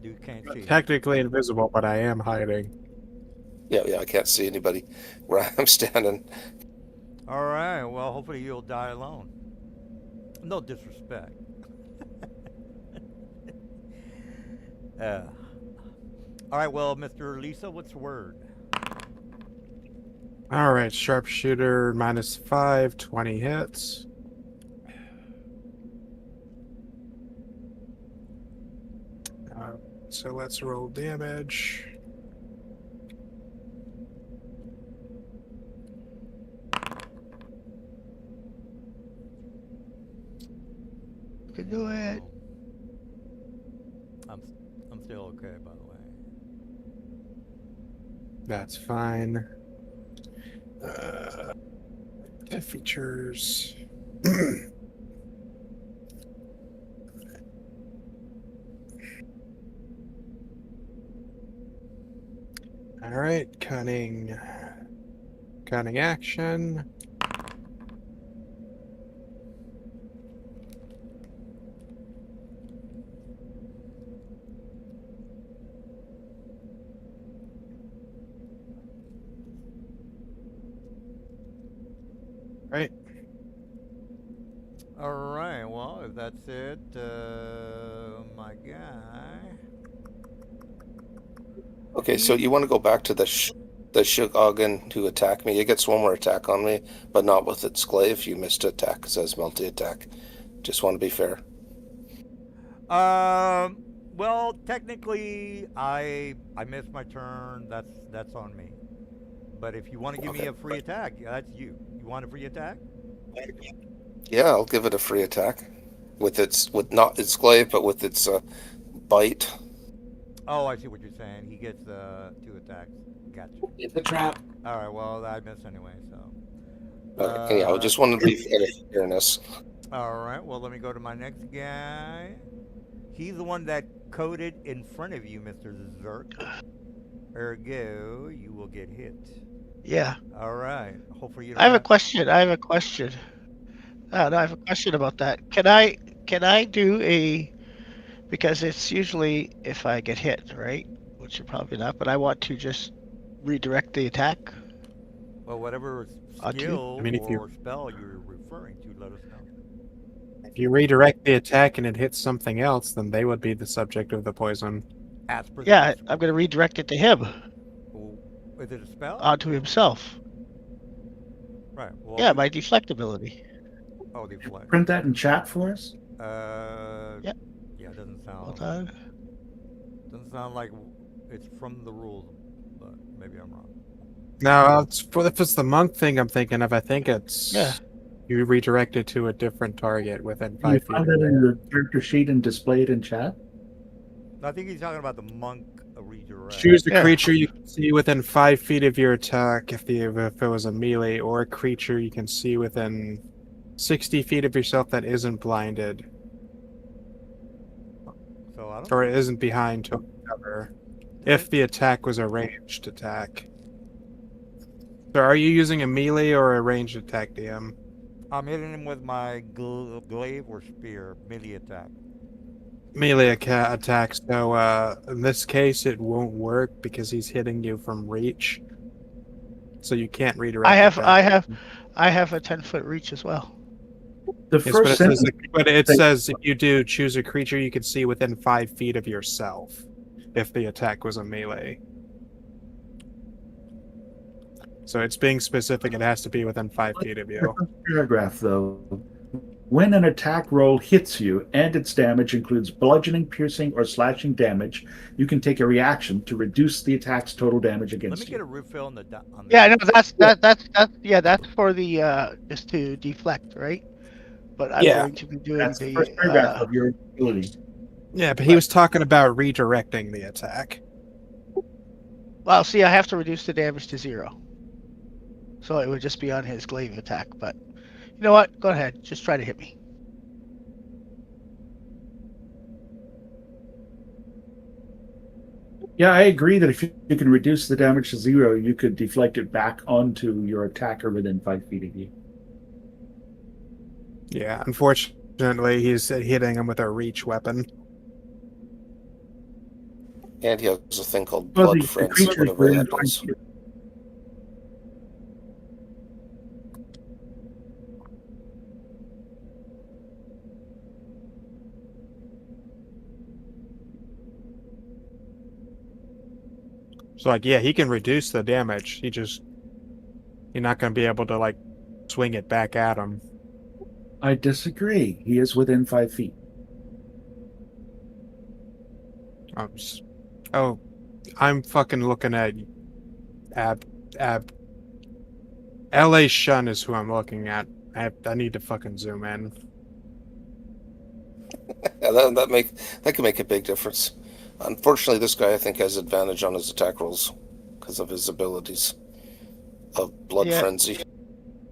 You can't see. Technically invisible, but I am hiding. Yeah, I can't see anybody where I'm standing. All right, well, hopefully you'll die alone. No disrespect. uh, all right, well, Mr. Lisa, what's the word? All right, sharpshooter -5, 20 hits. So let's roll damage. You can do it. I'm still okay, by the way. That's fine. Features. All right, cunning action. Right. All right, well, if that's it, my guy. Okay, so you want to go back to the Shugogan who attacked me. It gets one more attack on me, but not with its glaive. You missed an attack. It says multi-attack. Just want to be fair. Well, technically, I missed my turn. That's on me. But if you want to give me a free attack, that's you. You want a free attack? Yeah, I'll give it a free attack with not its glaive, but with its bite. Oh, I see what you're saying. He gets 2 attacks. Gotcha. It's a trap. All right. Well, I missed anyway. So. Okay, yeah, I just want to be fairness. All right. Well, let me go to my next guy. He's the one that coded in front of you, Mr. Zerk. Ergo, you will get hit. Yeah. All right. Hopefully you don't I have a question. I have a question. No, I have a question about that. Can I do a, because it's usually if I get hit, right? Which you're probably not, but I want to just redirect the attack. Well, whatever Onto? skill I mean, if you- or spell you're referring to, let us know. If you redirect the attack and it hits something else, then they would be the subject of the poison. As per the Yeah, description. I'm gonna redirect it to him, Oh, is it a spell? onto himself. Right. Well, Yeah, my deflect ability. Oh, deflect. Print that in chat for us. Yeah, it doesn't Hold sound. on. Doesn't sound like it's from the rules, but maybe I'm wrong. No, if it's the monk thing I'm thinking of, I think it's Yeah. you redirect it to a different target within Can you 5 feet. find of that you. in your character sheet and display it in chat? I think he's talking about the monk redirect. Choose a Yeah. creature you can see within 5 feet of your attack if it was a melee, or a creature you can see within 60 feet of yourself that isn't blinded, So I don't. or it isn't behind to cover. If the attack was a ranged attack. So are you using a melee or a ranged attack, DM? I'm hitting him with my glaive or spear, melee attack. Melee attack, so in this case it won't work because he's hitting you from reach. So you can't redirect I have attack. I have a 10-foot reach as well. The Yes, first sentence. but it says if you do choose a creature you can see within 5 feet of yourself, if the attack was a melee. So it's being specific, it has to be within 5 feet of you. Paragraph, though. When an attack roll hits you and its damage includes bludgeoning, piercing, or slashing damage, you can take a reaction to reduce the attack's total damage Let against me you. get a refill on the. Yeah, no, that's for the just to deflect, right? But I'm Yeah. going to be doing That's the first paragraph of your ability. Yeah, but he was talking about redirecting the attack. well, see, I have to reduce the damage to 0. So it would just be on his glaive attack, but you know what? Go ahead. Just try to hit me. Yeah, I agree that if you can reduce the damage to 0, you could deflect it back onto your attacker within 5 feet of you. Yeah, unfortunately, he's hitting him with a reach weapon. And he has a thing called Well, blood the frenzy, creature whatever that does. So like, yeah, he can reduce the damage. You're not going to be able to like swing it back at him. I disagree. He is within 5 feet. Oh, I'm fucking looking at Ab. L.A. Shun is who I'm looking at. I need to fucking zoom in. Yeah, that can make a big difference. Unfortunately, this guy I think has advantage on his attack rolls because of his abilities of blood Yeah. frenzy.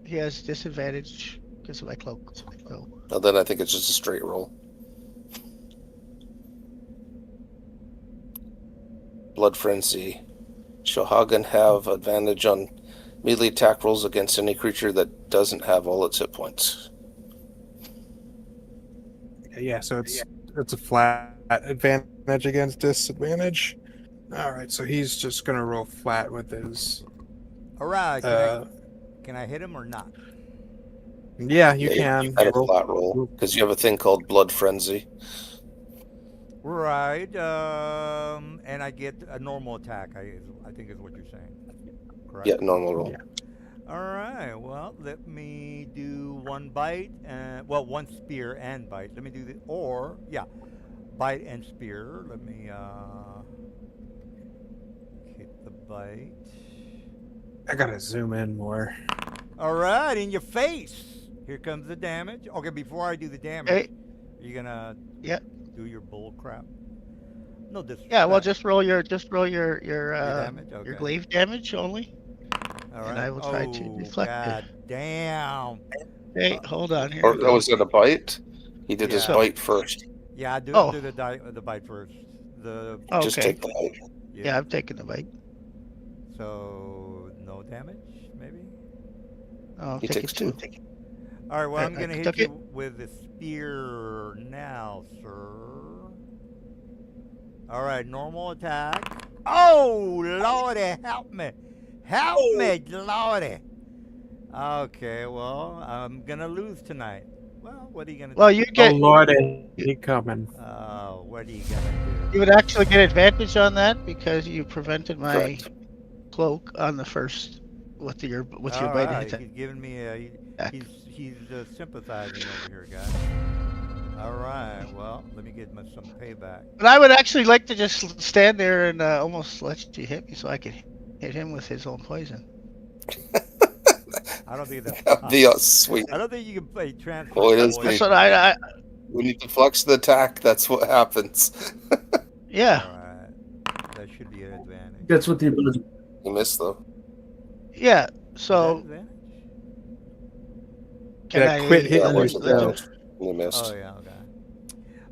He has disadvantage because of my cloak. So And then I think it's just a straight roll. Blood frenzy. Shohagan have advantage on melee attack rolls against any creature that doesn't have all its hit points. Yeah, so it's a flat advantage against disadvantage. All right, so he's just gonna roll flat with his. All right. Can I hit him or not? Yeah, you Yeah, can. you had a flat roll because you have a thing called blood frenzy. Right. And I get a normal attack. I think is what you're saying. Correct. Yeah, normal roll. Yeah. All right. Well, let me do one bite and one spear and bite. Let me do bite and spear. Let me hit the bite. I gotta zoom in more. All right, in your face. Here comes the damage. Okay, before I do the damage, Hey. are you gonna Yeah. do your bull crap? No disrespect. yeah, well, just roll your Your damage. Okay. your glaive damage only. All right. and I will try to deflect it. God damn. Hey, hold on here. Or was it a bite? He did his Yeah. bite first. Yeah, do Oh. the bite first. The Oh, Just okay. take the bite. Yeah, I'm taking the bite. So no damage, maybe. Oh, He take takes it too. two. All right. Well, I- I'm gonna I hit took you it. with the spear now, sir. All right, normal attack. Oh, Lordy, help me. Help me, Lordy. Okay, well, I'm going to lose tonight. Well, what are you going to Well, do? you Oh get lord, he coming. What are you going to you would actually get advantage on that because you prevented my Correct. cloak on the first with your do? bite All right, attack. he's giving me Back. he's sympathizing over here, guys. All right, well, let me get some payback. But I would actually like to just stand there and almost let you hit me so I could hit him with his own poison. I don't think that's That'd be sweet. I don't think you can play transfer. Well, it is poison. That's what I When you deflect the attack, that's what happens. yeah. All right, that should be an advantage. That's what the ability. You missed though. Yeah. Is that So advantage? can Yeah, I quit hitting That was let him, advantage. You missed. Oh yeah, okay.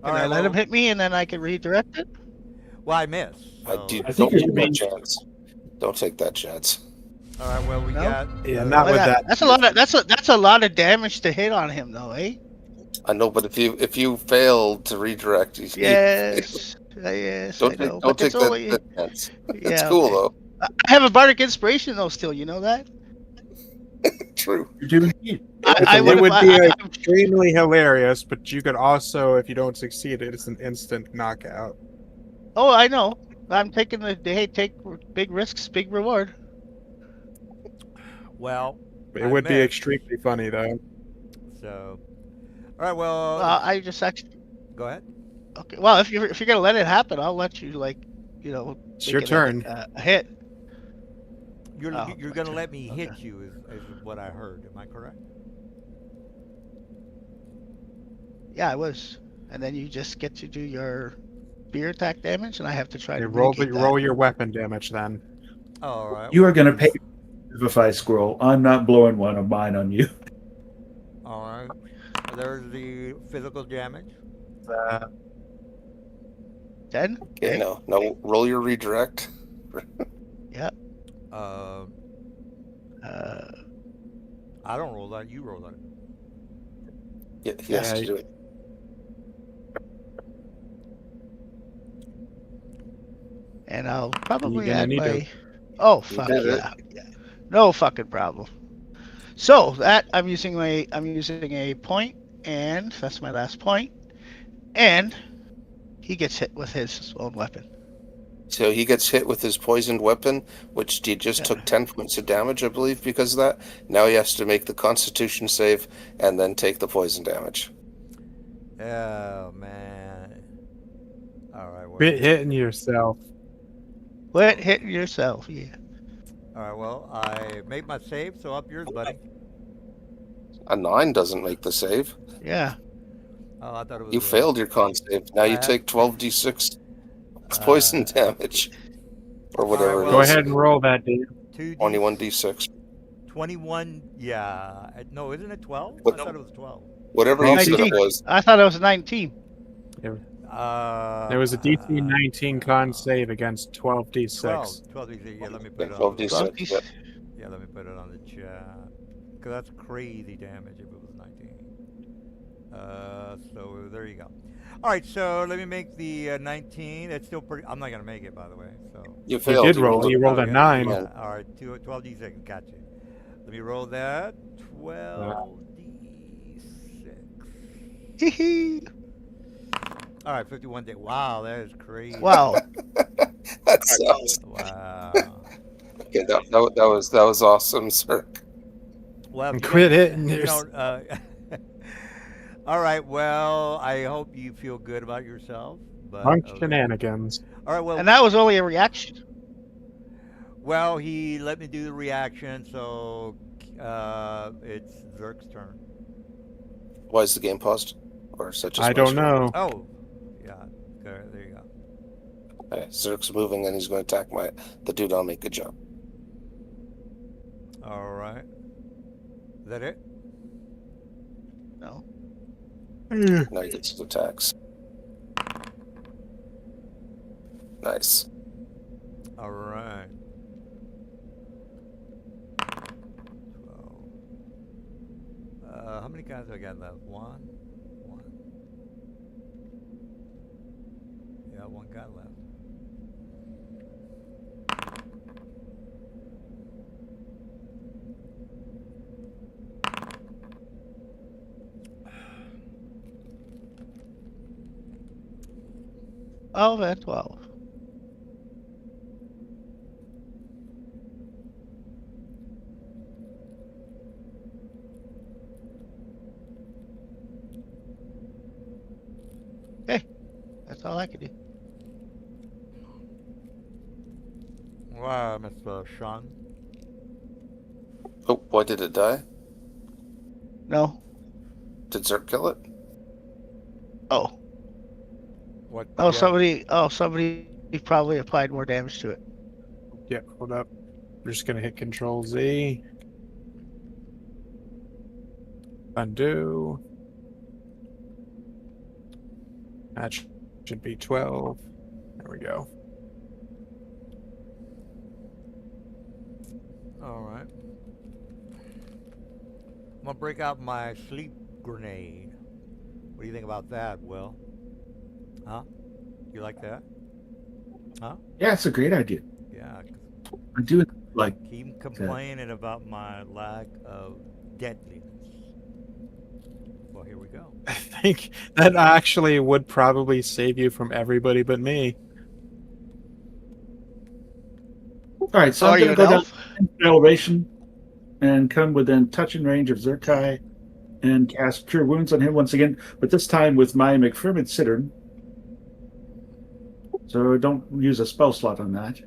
can I let him hit me and then I can redirect it? Well, I missed. So. I Don't think you're take that being- chance. Don't take that chance. All right. Well, we No? got. Yeah, not Why with not? that. That's a lot of that's a lot of damage to hit on him though, eh? I know, but if you fail to redirect, Yes. Yes, I don't know. take, don't But take it's only that chance. yeah, It's cool okay. though. I have a bardic inspiration though still, you know that? True. You're doing it. I It would would have be I'm extremely hilarious, but you could also, if you don't succeed, it's an instant knockout. Oh, I know. I'm taking take big risks, big reward. Well, It I would be missed. extremely funny though. So. All right. Well, I just actually go ahead. okay. Well, if you're gonna let it happen, I'll let you It's make your it turn. A hit. You're Oh, you're my gonna turn. let me hit Okay. you is what I heard. Am I correct? Yeah, I was. And then you just get to do your spear attack damage, and I have to try You to roll mitigate that. roll your weapon damage then. All right. You are going to pay Vivify Squirrel. I'm not blowing one of mine on you. All right. There's the physical damage. 10? Okay, now roll your redirect. Yep. Uh, Uh, I don't roll that. You roll that. Yeah, he has Yeah, to do it. and I'll you're probably gonna add need to. my. Oh You fuck did it. yeah! No fucking problem. So that I'm using a point, and that's my last point, and he gets hit with his own weapon. So he gets hit with his poisoned weapon, which he just Yeah. took 10 points of damage, I believe, because of that. Now he has to make the Constitution save and then take the poison damage. Oh man. All right. Well, Quit hitting yourself. Quit hitting yourself. Yeah. all right. Well, I made my save, so up yours, buddy. A 9 doesn't make the save. Yeah. Oh, I thought it was. You failed your con save. Now you I- take 12d6 poison damage. Or whatever well, it Go is. ahead and roll that, dude. 21d6. 21. Yeah. No, isn't it 12? What- I thought it was 12. Whatever you said 19. it was. I thought it was 19. There was a DC 19 con save against 12d6. 12. 12 DC. Yeah, let me put Yeah, it on. 12d6. 12 Yep. Yeah, let me put it on the chat. Because that's crazy damage if it was 19. So there you go. All right, so let me make the 19. It's still pretty. I'm not going to make it, by the way. So. You You failed. did roll. You rolled a yeah, 9. Yeah. All right, 12d6. Gotcha. Let me roll that. 12d6. All right, 51 day. Wow, that is crazy. Wow. That sounds. Wow. Okay, that was awesome, sir. Well, if And you quit don't- hitting you yourself. don't, all right. Well, I hope you feel good about yourself. But Punk shenanigans. all right. Well, And that was only a reaction. well, he let me do the reaction, so it's Zerk's turn. Why is the game paused? Or such a I don't know. Oh, yeah. There you go. Okay, Zerk's moving and he's going to attack the dude on me. Good job. All right. Is that it? No. Now he gets his attacks. Nice. All right. 12. How many guys do I got left? One. Yeah, one guy left. Oh, man, 12. Okay. That's all I can do. Wow, Mr. Sean. Oh, why did it die? No. Did Zerk kill it? Oh. What? Oh, yeah. somebody probably applied more damage to it. Yeah, hold up. We're just gonna hit Control Z. Undo. That should be 12. There we go. All right. I'm gonna break out my sleep grenade. What do you think about that, Will? Huh? You like that? Huh? Yeah, it's a great idea. Yeah. 'Cause I do like. keep complaining about my lack of deadliness. Well, here we go. I think that actually would probably save you from everybody but me. All right, so Are I'm you going to an go elf? down elevation and come within touching range of Zerkai and cast Cure Wounds on him once again, but this time with my McFermin Cittern. So don't use a spell slot on that.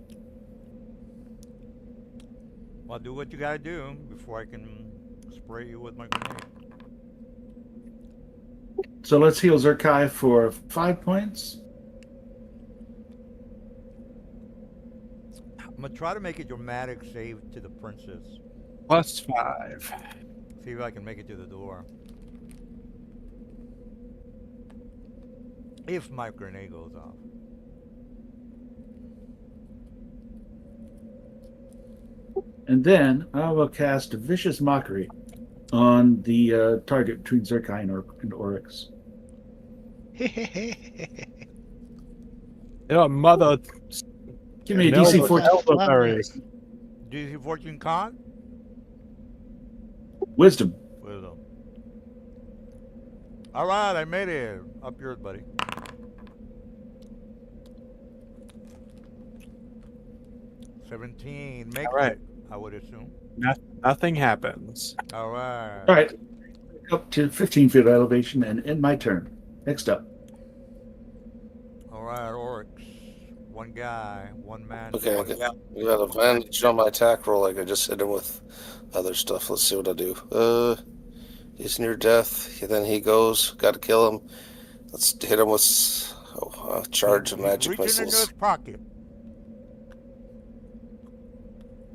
Well, do what you gotta do before I can spray you with my grenade. So let's heal Zerkai for 5 points. I'm gonna try to make a dramatic save to the princess. +5. See if I can make it to the door. If my grenade goes off. And then I will cast Vicious Mockery on the target between Zerkine and Oryx. Oh, mother. Give me a DC Elder- 14 elderberries. DC Fortune Con? Wisdom. Wisdom. All right, I made it. Up yours, buddy. $17 makes All right. it, I would assume. Nothing happens. All right. All right. Up to 15 feet of elevation and end my turn. Next up. All right, Oryx. One guy, one man. Okay, one- you got advantage on my attack roll. Like I just hit him with other stuff. Let's see what I do. He's near death. Then he goes. Got to kill him. Let's hit him with a charge of magic Reaching into missiles. his pocket.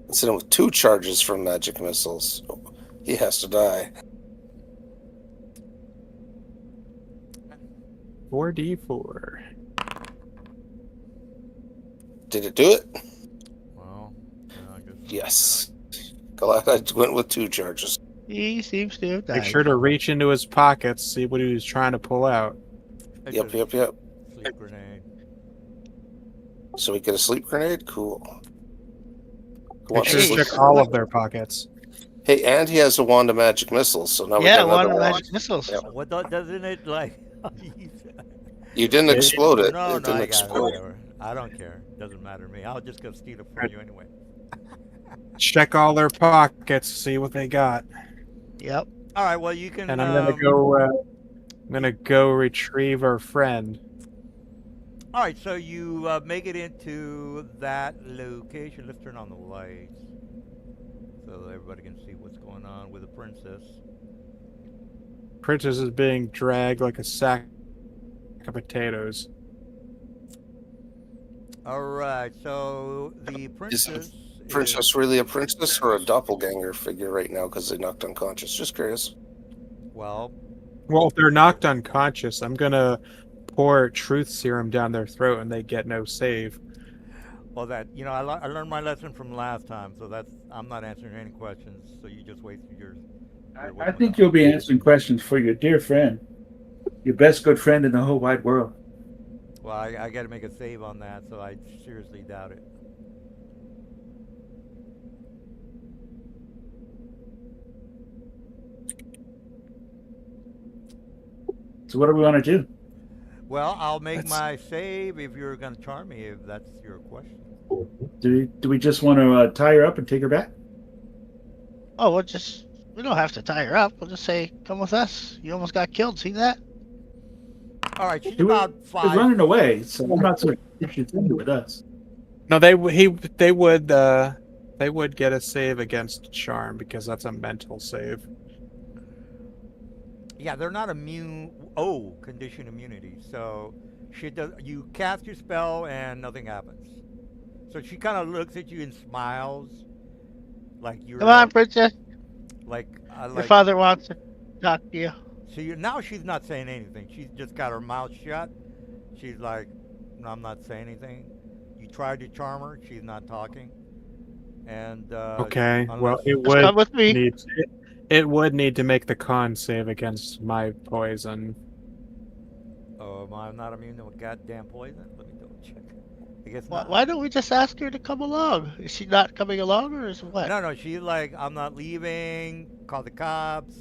Let's hit him with 2 charges from magic missiles. He has to die. 4d4. Did it do it? Well, yeah, I guess. Yes. Glad I went with 2 charges. He seems to have died. Make sure to reach into his pockets, see what he was trying to pull out. It's Yep, a yep, yep. Sleep grenade. So we get a sleep grenade? Cool. Who Make wants sure a to sleep check all of their pockets. Hey, and he has a wand of magic missiles, so now we Yeah, got one another of wand. magic missiles. Yeah. What doesn't it like? You didn't explode it. No, It no, didn't I got it. explode. Whatever. I don't care. Doesn't matter to me. I'll just go steal it from you anyway. Check all their pockets, see what they got. Yep. All right. Well, you can. And I'm gonna go retrieve our friend. All right. So you make it into that location. Let's turn on the lights so that everybody can see what's going on with the princess. Princess is being dragged like a sack of potatoes. All right. So the princess. Princess really a princess or a doppelganger figure right now because they knocked unconscious? Just curious. Well, Well, if they're knocked unconscious, I'm gonna pour truth serum down their throat and they get no save. well, that I learned my lesson from last time, so I'm not answering any questions. So you just wait for yours. I think you'll be answering questions for your dear friend, your best good friend in the whole wide world. Well, I got to make a save on that, so I seriously doubt it. So what do we want to do? Well, I'll make my save if you're going to charm me, if that's your question. Do we just want to tie her up and take her back? Oh, we don't have to tie her up. We'll just say, come with us. You almost got killed. See that? All right, she's She was about She's 5. running away, so I'm not so sure she's in with us. No, they would get a save against charm because that's a mental save. Yeah, they're not immune. Oh, condition immunity. So you cast your spell and nothing happens. So she kind of looks at you and smiles, like you're. Come on, princess. Like Your father wants to talk to you. So now she's not saying anything. She's just got her mouth shut. She's like, no, I'm not saying anything. You tried to charm her. She's not talking. And Okay, well, unless- it Just come would with me. need it would need to make the con save against my poison. Oh, am I not immune to a goddamn poison? Let me double check. I guess Why, not. why don't we just ask her to come along? Is she not coming along, or is what? No, she's like, I'm not leaving. Call the cops.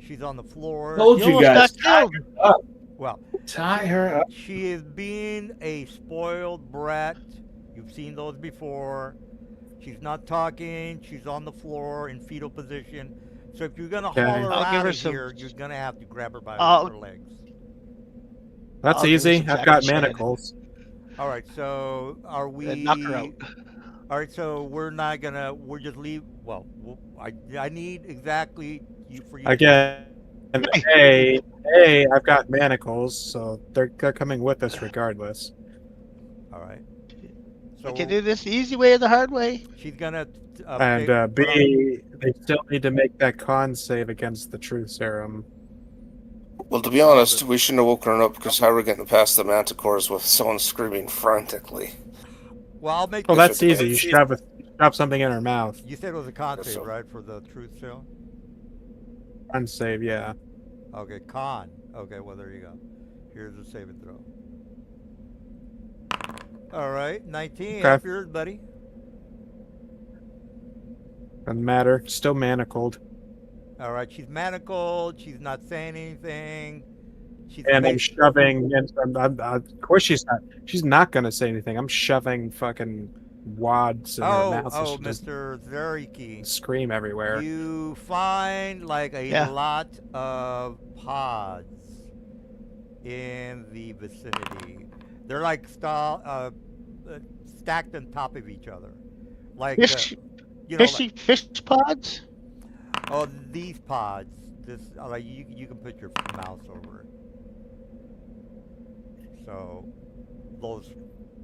She's on the floor. Told you almost guys. got Tie killed. her up. Well, Tie her up. she is being a spoiled brat. You've seen those before. She's not talking. She's on the floor in fetal position. So if you're gonna Okay. haul her I'll give out her of some- here, you're gonna have to grab her by I'll- her legs. That's I'll give her easy. some I've got Jackie Chan. manacles. All right. So are we? Then knock her out. All right. So we're not gonna. We're just leave. Well, I need exactly you for you. Again, I've got manacles, so they're coming with us regardless. All right. So We can do this the easy way or the hard way. she's gonna. And put on- B, they still need to make that con save against the truth serum. Well, to be honest, we shouldn't have woken her up because how are we getting past the manticores with someone screaming frantically? Well, I'll make. Well, this- that's easy. You should have shove something in her mouth. You said it was a con Guess save, so. right, for the truth seal? Unsave, yeah. Okay, con. Okay, well, there you go. Here's the save and throw. All right, 19. Okay. Half yours, buddy. Doesn't matter. Still manacled. All right, she's manacled. She's not saying anything. She's And I'm bas- shoving, and of course she's not gonna say anything. I'm shoving fucking wads in her mouth so she doesn't Mr. Zariki. scream everywhere. You find like a Yeah. lot of pods in the vicinity. They're like stacked on top of each other, like Fish, you know, fish pods. oh, these pods. This like you can put your mouse over it. So those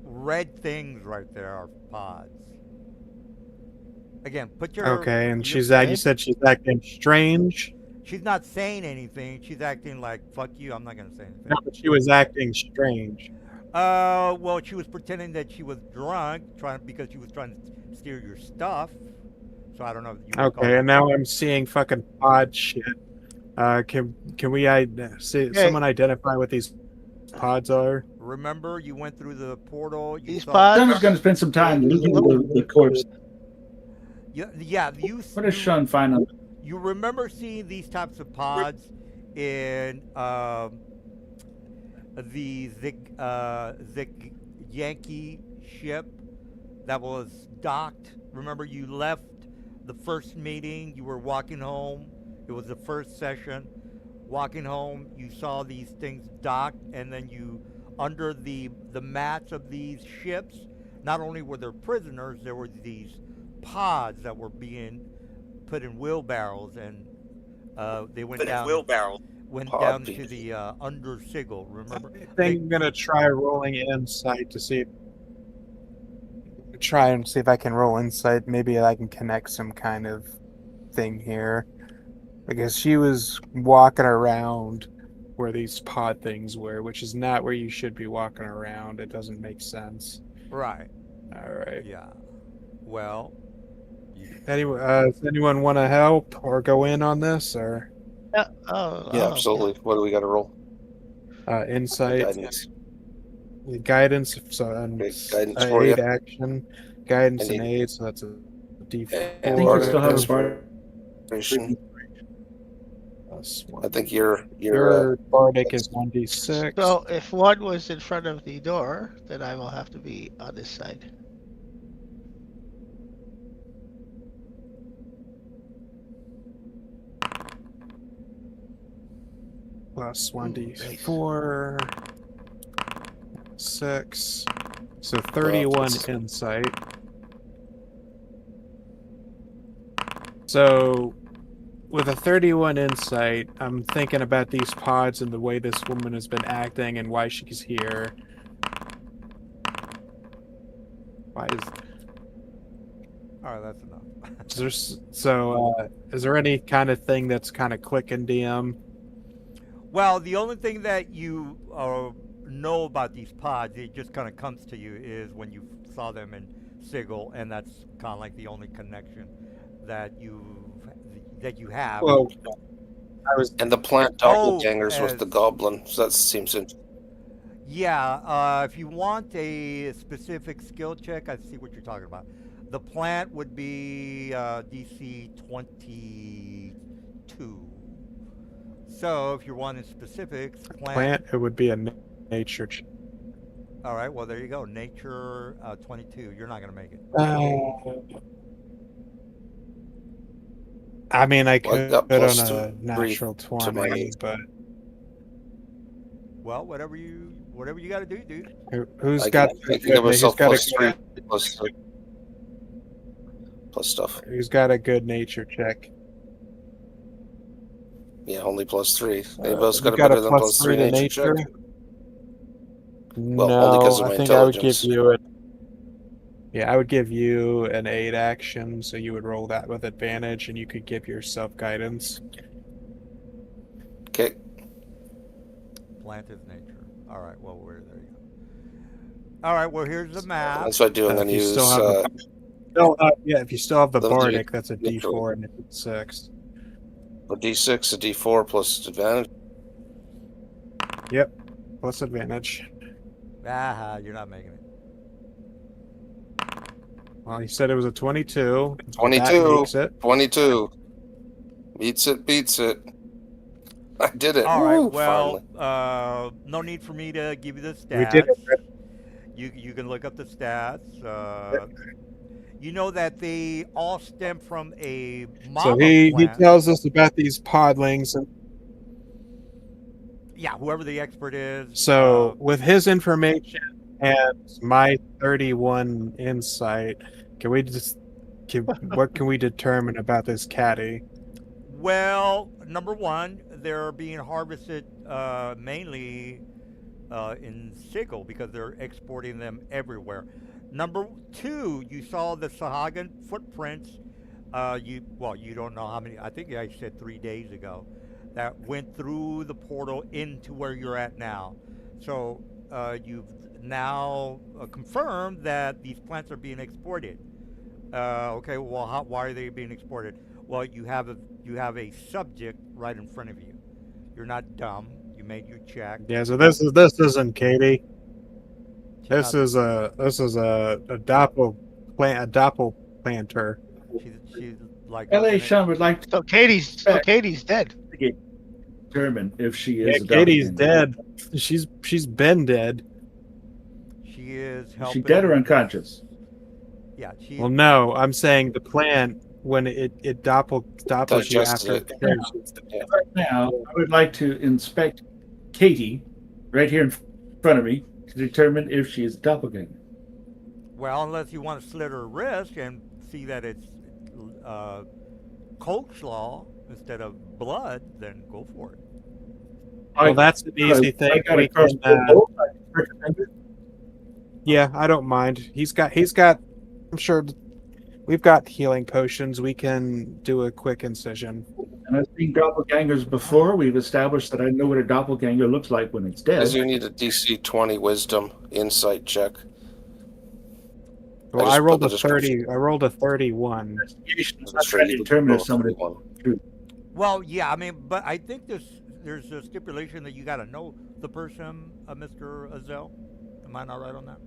red things right there are pods. Again, put your Okay, and your- you said she's acting strange. She's not saying anything. She's acting like fuck you. I'm not gonna say anything. No, but she was acting strange. Well, she was pretending that she was drunk, because she was trying to steal your stuff. So I don't know if you would call Okay, it- and now I'm seeing fucking pod shit. Can we see Okay. someone identify what these pods are? Remember, you went through the portal. You These saw- pods. Sean's going to spend some time looking at the corpse. Yeah. What does Sean find on? You remember seeing these types of pods in the Zig Yankee ship that was docked. Remember, you left the first meeting. You were walking home. It was the first session. Walking home, you saw these things docked, and then you, under the mats of these ships, not only were there prisoners, there were these pods that were being put in wheelbarrows, and they went down. Went Pod down to pieces. the under sigil. Remember? I think I'm gonna try rolling insight to see. Try and see if I can roll insight. Maybe I can connect some kind of thing here, because she was walking around where these pod things were, which is not where you should be walking around. It doesn't make sense. Right. All right. Yeah. Well. Does anyone want to help or go in on this, or Yeah, absolutely. What do we got to roll? insight, Guidance. guidance? So and Okay, guidance for aid you. action, guidance And and aid. aid. So that's a D4. And I think you Bardic still have a inspiration. bar. Plus I think your your bardic is 1d6. So if one was in front of the door, then I will have to be on this side. Plus Ooh, 1d4. 6. So 31 plus- insight. So with a 31 insight, I'm thinking about these pods and the way this woman has been acting and why she's here. Why All right. That's enough. is there any kind of thing that's kind of clicking, DM? Well, the only thing that you know about these pods, it just kind of comes to you, is when you saw them in Sigil, and that's kind of like the only connection that you have. Well, I was and the plant Oh, doppelgangers was as- the goblin. So that seems interesting. Yeah. If you want a specific skill check, I see what you're talking about. The plant would be DC 22. So if you're wanting specifics, plant. It would be a nature. All right. Well, there you go. Nature 22. You're not gonna make it. I mean, I Well, I could got put on plus a 3 natural to 20, my- but Well, whatever you got to do, dude. who's I got can who's give myself got plus a 3 plus stuff. who's got a good nature check? Yeah, only plus 3. Anybody You else got a got better a than plus plus 3 3 to nature nature? check? No, only 'cause of my I think I would give intelligence. you I would give you an aid action, so you would roll that with advantage, and you could give yourself guidance. Okay. Plant is nature. All right. Well, there you go. All right. Well, here's the map. That's what I do. I'm If going to you use still have if you still have the Those are Bardic, that's a neutral. D4 and a D6. A D6, a D4 plus advantage. Yep, plus advantage. You're not making it. Well, he said it was a 22. That 22. makes it. 22. Beats it, beats it. I did it. All right. Woo, Well, finally. no need for me to give you the stats. We did it. You can look up the stats. You know that they all stem from a mama So he plant. tells us about these podlings. And Yeah, whoever the expert is. so with his information and my 31 insight, what can we determine about this caddy? Well, number one, they're being harvested mainly in Sigil because they're exporting them everywhere. Number two, you saw the Sahagan footprints. You don't know how many. I think I said 3 days ago that went through the portal into where you're at now. So you've now confirmed that these plants are being exported. Okay, well, why are they being exported? Well, you have a subject right in front of you. You're not dumb. You made your check. Yeah, so this isn't Katie. This is a doppelplanter. She's like L.A. looking at- Sean would like to So Katie's dead. determine if she Yeah, is a Katie's doppelganger. dead. She's been dead. She is Is helping. she dead or unconscious? Yeah, she. Well, no, I'm saying the plant when it doppels you Digested after. it. Right now, I would like to inspect Katie right here in front of me to determine if she is a doppelganger. Well, unless you want to slit her wrist and see that it's coleslaw instead of blood, then go for it. Well, that's an easy thing. I got We a crossbow can, bolt. I can recommend it. yeah, I don't mind. He's got. I'm sure we've got healing potions. We can do a quick incision. And I've seen doppelgangers before. We've established that I know what a doppelganger looks like when it's dead. Does you need a DC 20 wisdom insight check? Well, just I rolled put a the description. 30. I rolled a 31. Investigation is I'm not sure trying to you could determine roll if a someone is 31. Well, yeah, I mean, but I think there's a stipulation that you got to know the person, Mr. Azel. Am I not right on that?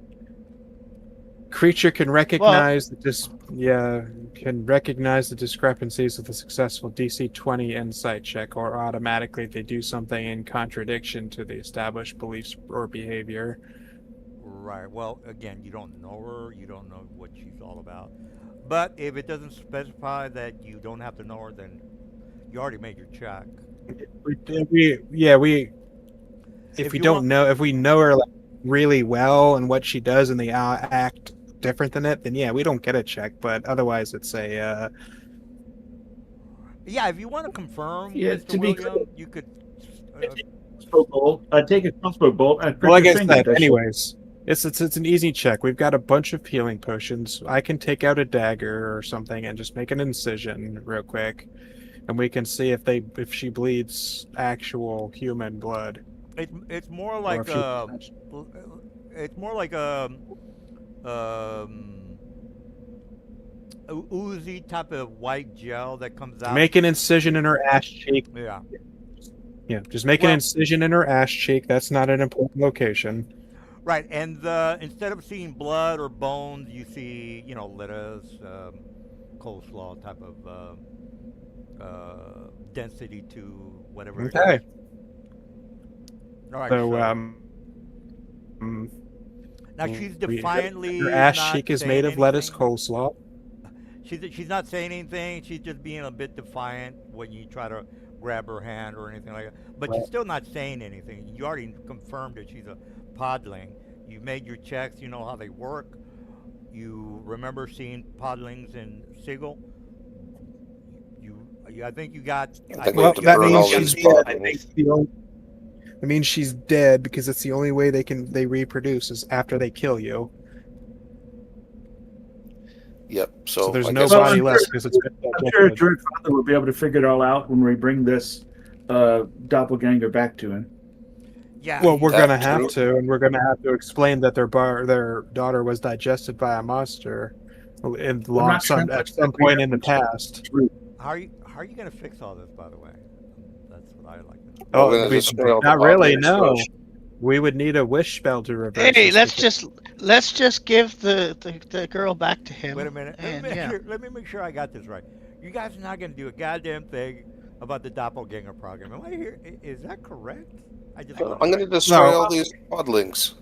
Creature can recognize can recognize the discrepancies with a successful DC 20 insight check, or automatically they do something in contradiction to the established beliefs or behavior. Right. Well, again, you don't know her. You don't know what she's all about. But if it doesn't specify that you don't have to know her, then you already made your check. If If we you don't want- know, if we know her like, really well and what she does and they act different than it, then yeah, we don't get a check. But otherwise, it's a Yeah, if you want to confirm, Yeah, Mr. to be William, you could. crossbow bolt. I take a crossbow bolt. I prick well, like her I finger. said, Does she- anyways. It's an easy check. We've got a bunch of healing potions. I can take out a dagger or something and just make an incision real quick, and we can see if she bleeds actual human blood. It's more or like if she- it's more like a oozy type of white gel that comes out. Make an incision in her ass cheek. Yeah. Yeah, just make an Well- incision in her ass cheek. That's not an important location. Right, and instead of seeing blood or bones, you see, lettuce, coleslaw type of density to whatever. it Okay. is. All right. So, now she's defiantly. her ass not cheek is saying made of lettuce anything. coleslaw. She's not saying anything. She's just being a bit defiant when you try to grab her hand or anything like that. But she's still not saying anything. You already confirmed that she's a podling. You made your checks. You know how they work. You remember seeing podlings in Sigil. I think you got. I think we Well, have to that burn all means these she's dead. podlings. That means she's dead because it's the only way they reproduce is after they kill you. Yep. So So, there's I no guess body I'm left sure- because it's been I'm sure digested. George Father will be able to figure it all out when we bring this doppelganger back to him. Yeah. Well, we're That's gonna have true. to, and we're gonna have to explain that their daughter was digested by a monster. in I'm not sure how at much some that point in the reaction past. is true. How are you gonna fix all this, by the way? That's what I like to know. We're Oh, going to destroy all the not really. podlings No, first. we would need a wish spell to reverse Hey, this. let's just give the girl back to him. Wait a minute. And yeah. Let me make sure I got this right. You guys are not gonna do a goddamn thing about the doppelganger program. Am I here? Is that correct? I just want I'm going to destroy No. all these podlings.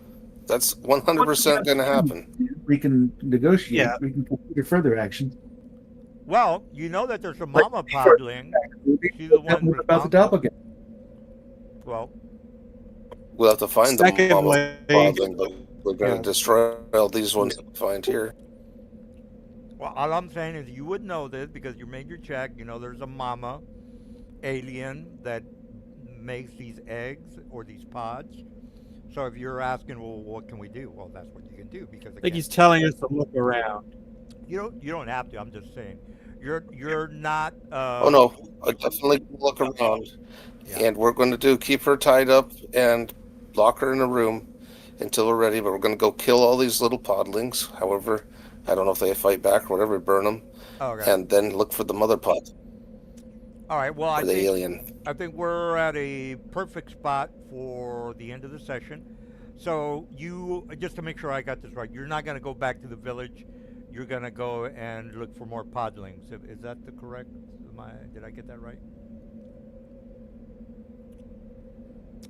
That's 100% going to happen. We can negotiate. Yeah. We can consider further action. Well, you know that there's a Like, mama podling. She's the one What about the responsible. doppelganger? Well, We'll have to find the mama Secondly, podling, but we're going to yeah. destroy all these ones that we find here. well, all I'm saying is you would know this because you made your check. You know there's a mama alien that makes these eggs or these pods. So if you're asking, well, what can we do? Well, that's what you can do because I think again, he's telling us to look around. you don't have to. I'm just saying, you're not. Oh no, I definitely can look around. Yeah. And we're going to keep her tied up and lock her in a room until we're ready. But we're going to go kill all these little podlings. However, I don't know if they fight back or whatever, burn them, Okay. and then look for the mother pod All right. Well, or the alien. I think we're at a perfect spot for the end of the session. So you just to make sure I got this right, you're not going to go back to the village. You're going to go and look for more podlings. Is that the correct? Did I get that right?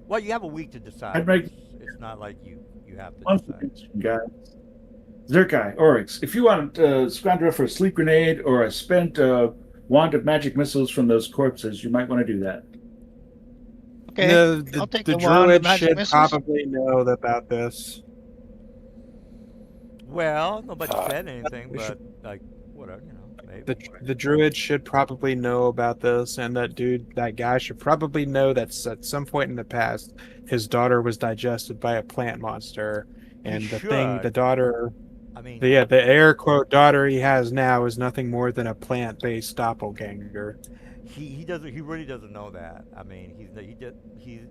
Well, you have a week to decide. I'd make It's not like you have to one decide. suggestion, guys. Zerkai, Oryx, if you want to squander for a sleep grenade or a spent wand of magic missiles from those corpses, you might want to do that. Okay. The, I'll take the the wand of druid magic should missiles. probably know about this. Well, nobody Uh, said anything, we but like whatever, maybe. The druid should probably know about this, and that guy should probably know that at some point in the past, his daughter was digested by a plant monster, and the should. daughter, I mean, the air quote daughter he has now is nothing more than a plant-based doppelganger. he really doesn't know that. I mean, he's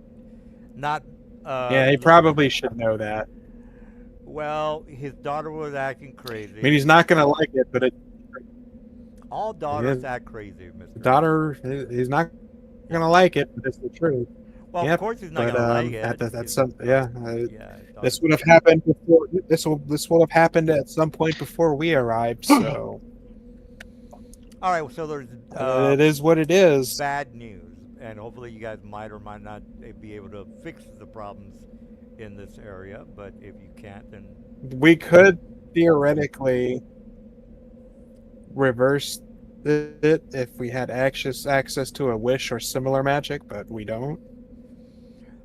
not. Yeah, he probably should know that. Well, his daughter was acting crazy. I mean, he's not gonna like it, but All daughters Yeah. act crazy, Mr. daughter, he's not gonna like it, but it's the truth. Well, Yep, of course he's not But gonna like it. that's He's- some yeah, yeah. his This daughter's would have crazy. happened before. This will have happened at some point before we arrived. So All right, so there's it is what it is. bad news, and hopefully you guys might or might not be able to fix the problems in this area. But if you can't, then We could theoretically reverse it if we had access to a wish or similar magic, but we don't.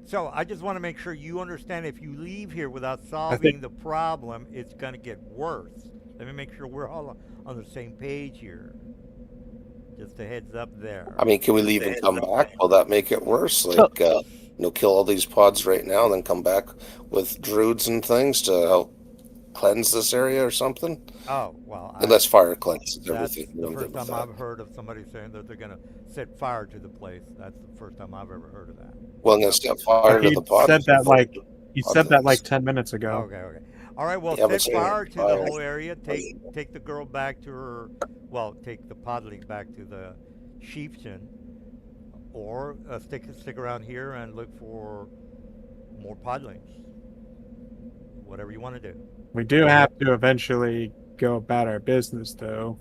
so I just want to make sure you understand. If you leave here without solving the problem, it's gonna get worse. Let me make sure we're all on the same page here. Just a heads up there. I mean, can we leave and come back? Will that make it worse? Like, kill all these pods right now and then come back with druids and things to help cleanse this area or something? Oh well, Unless fire cleanses that's everything. We the don't first give a time fuck. I've heard of somebody saying that they're gonna set fire to the place. That's the first time I've ever heard of that. Well, I'm going to set fire to He the pod. said that like 10 minutes ago. Okay. All right. Well, Yeah, but set say fire to the fire. whole area. Take the girl back to her. Well, take the podling back to the chieftain, or stick around here and look for more podlings. Whatever you want to do. We do have to eventually go about our business, though.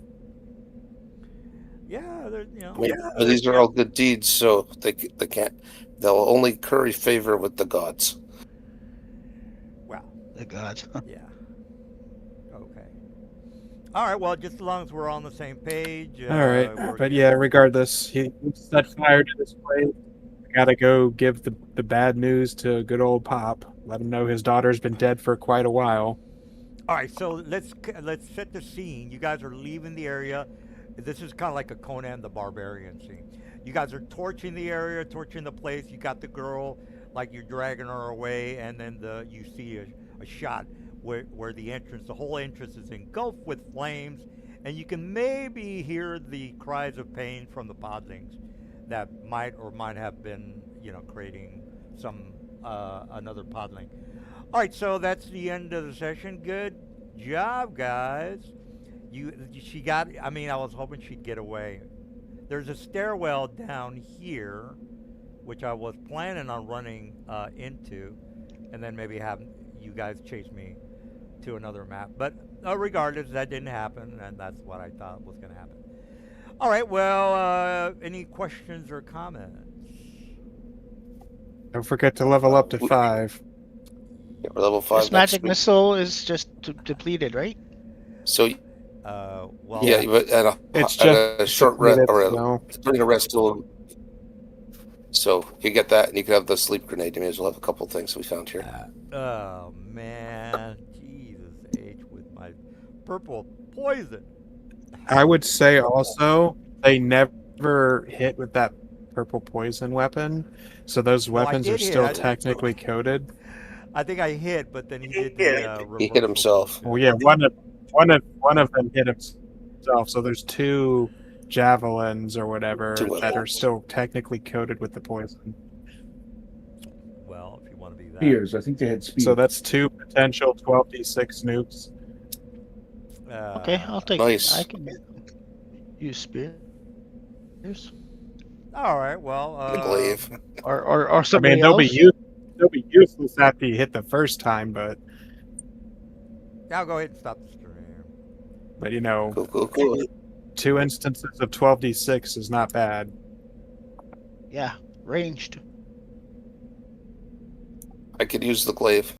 Yeah, you know. I mean, these are all good deeds, so they can't. They'll only curry favor with the gods. Well, The gods. yeah. Okay. All right. Well, just as long as we're on the same page. All right, we're but good. yeah, regardless, he set fire to this place. We gotta go give the bad news to good old Pop. Let him know his daughter's been dead for quite a while. All right, so let's set the scene. You guys are leaving the area. This is kind of like a Conan the Barbarian scene. You guys are torching the area, torching the place. You got the girl, like you're dragging her away, and then you see a shot where the whole entrance is engulfed with flames, and you can maybe hear the cries of pain from the podlings that might or might have been, creating some another podling. All right, so that's the end of the session. Good job, guys. She got. I mean, I was hoping she'd get away. There's a stairwell down here, which I was planning on running into, and then maybe have you guys chase me to another map. But regardless, that didn't happen, and that's what I thought was going to happen. All right. Well, any questions or comments? Don't forget to level up to 5. Yeah, we're level 5. This magic missile is just depleted, right? So Well, yeah, but It's at a just short rest depleted, or so during a rest tool. So you get that, and you can have the sleep grenade. You may as well have a couple things we found here. oh man, Jesus H with my purple poison. I would say also they never hit with that purple poison weapon, so those Well, I weapons did are hit. still I- technically coded. I think I hit, but then he did the He hit reversal himself. bullshit. Well, yeah, one of them hit himself, so there's 2 javelins or whatever 2 that are weapons. still technically coated with the poison. Well, if you want to be that. Spears. I think they had spears. So that's 2 potential 12d6 nukes. Okay, I'll take Nice. it. I can use spears. All right. Well, The glaive. Or I somebody mean, they'll else. be useless after you hit the first time, but I'll go ahead and stop the stream. you know, Cool. 2 instances of 12d6 is not bad. Yeah, ranged. I could use the glaive.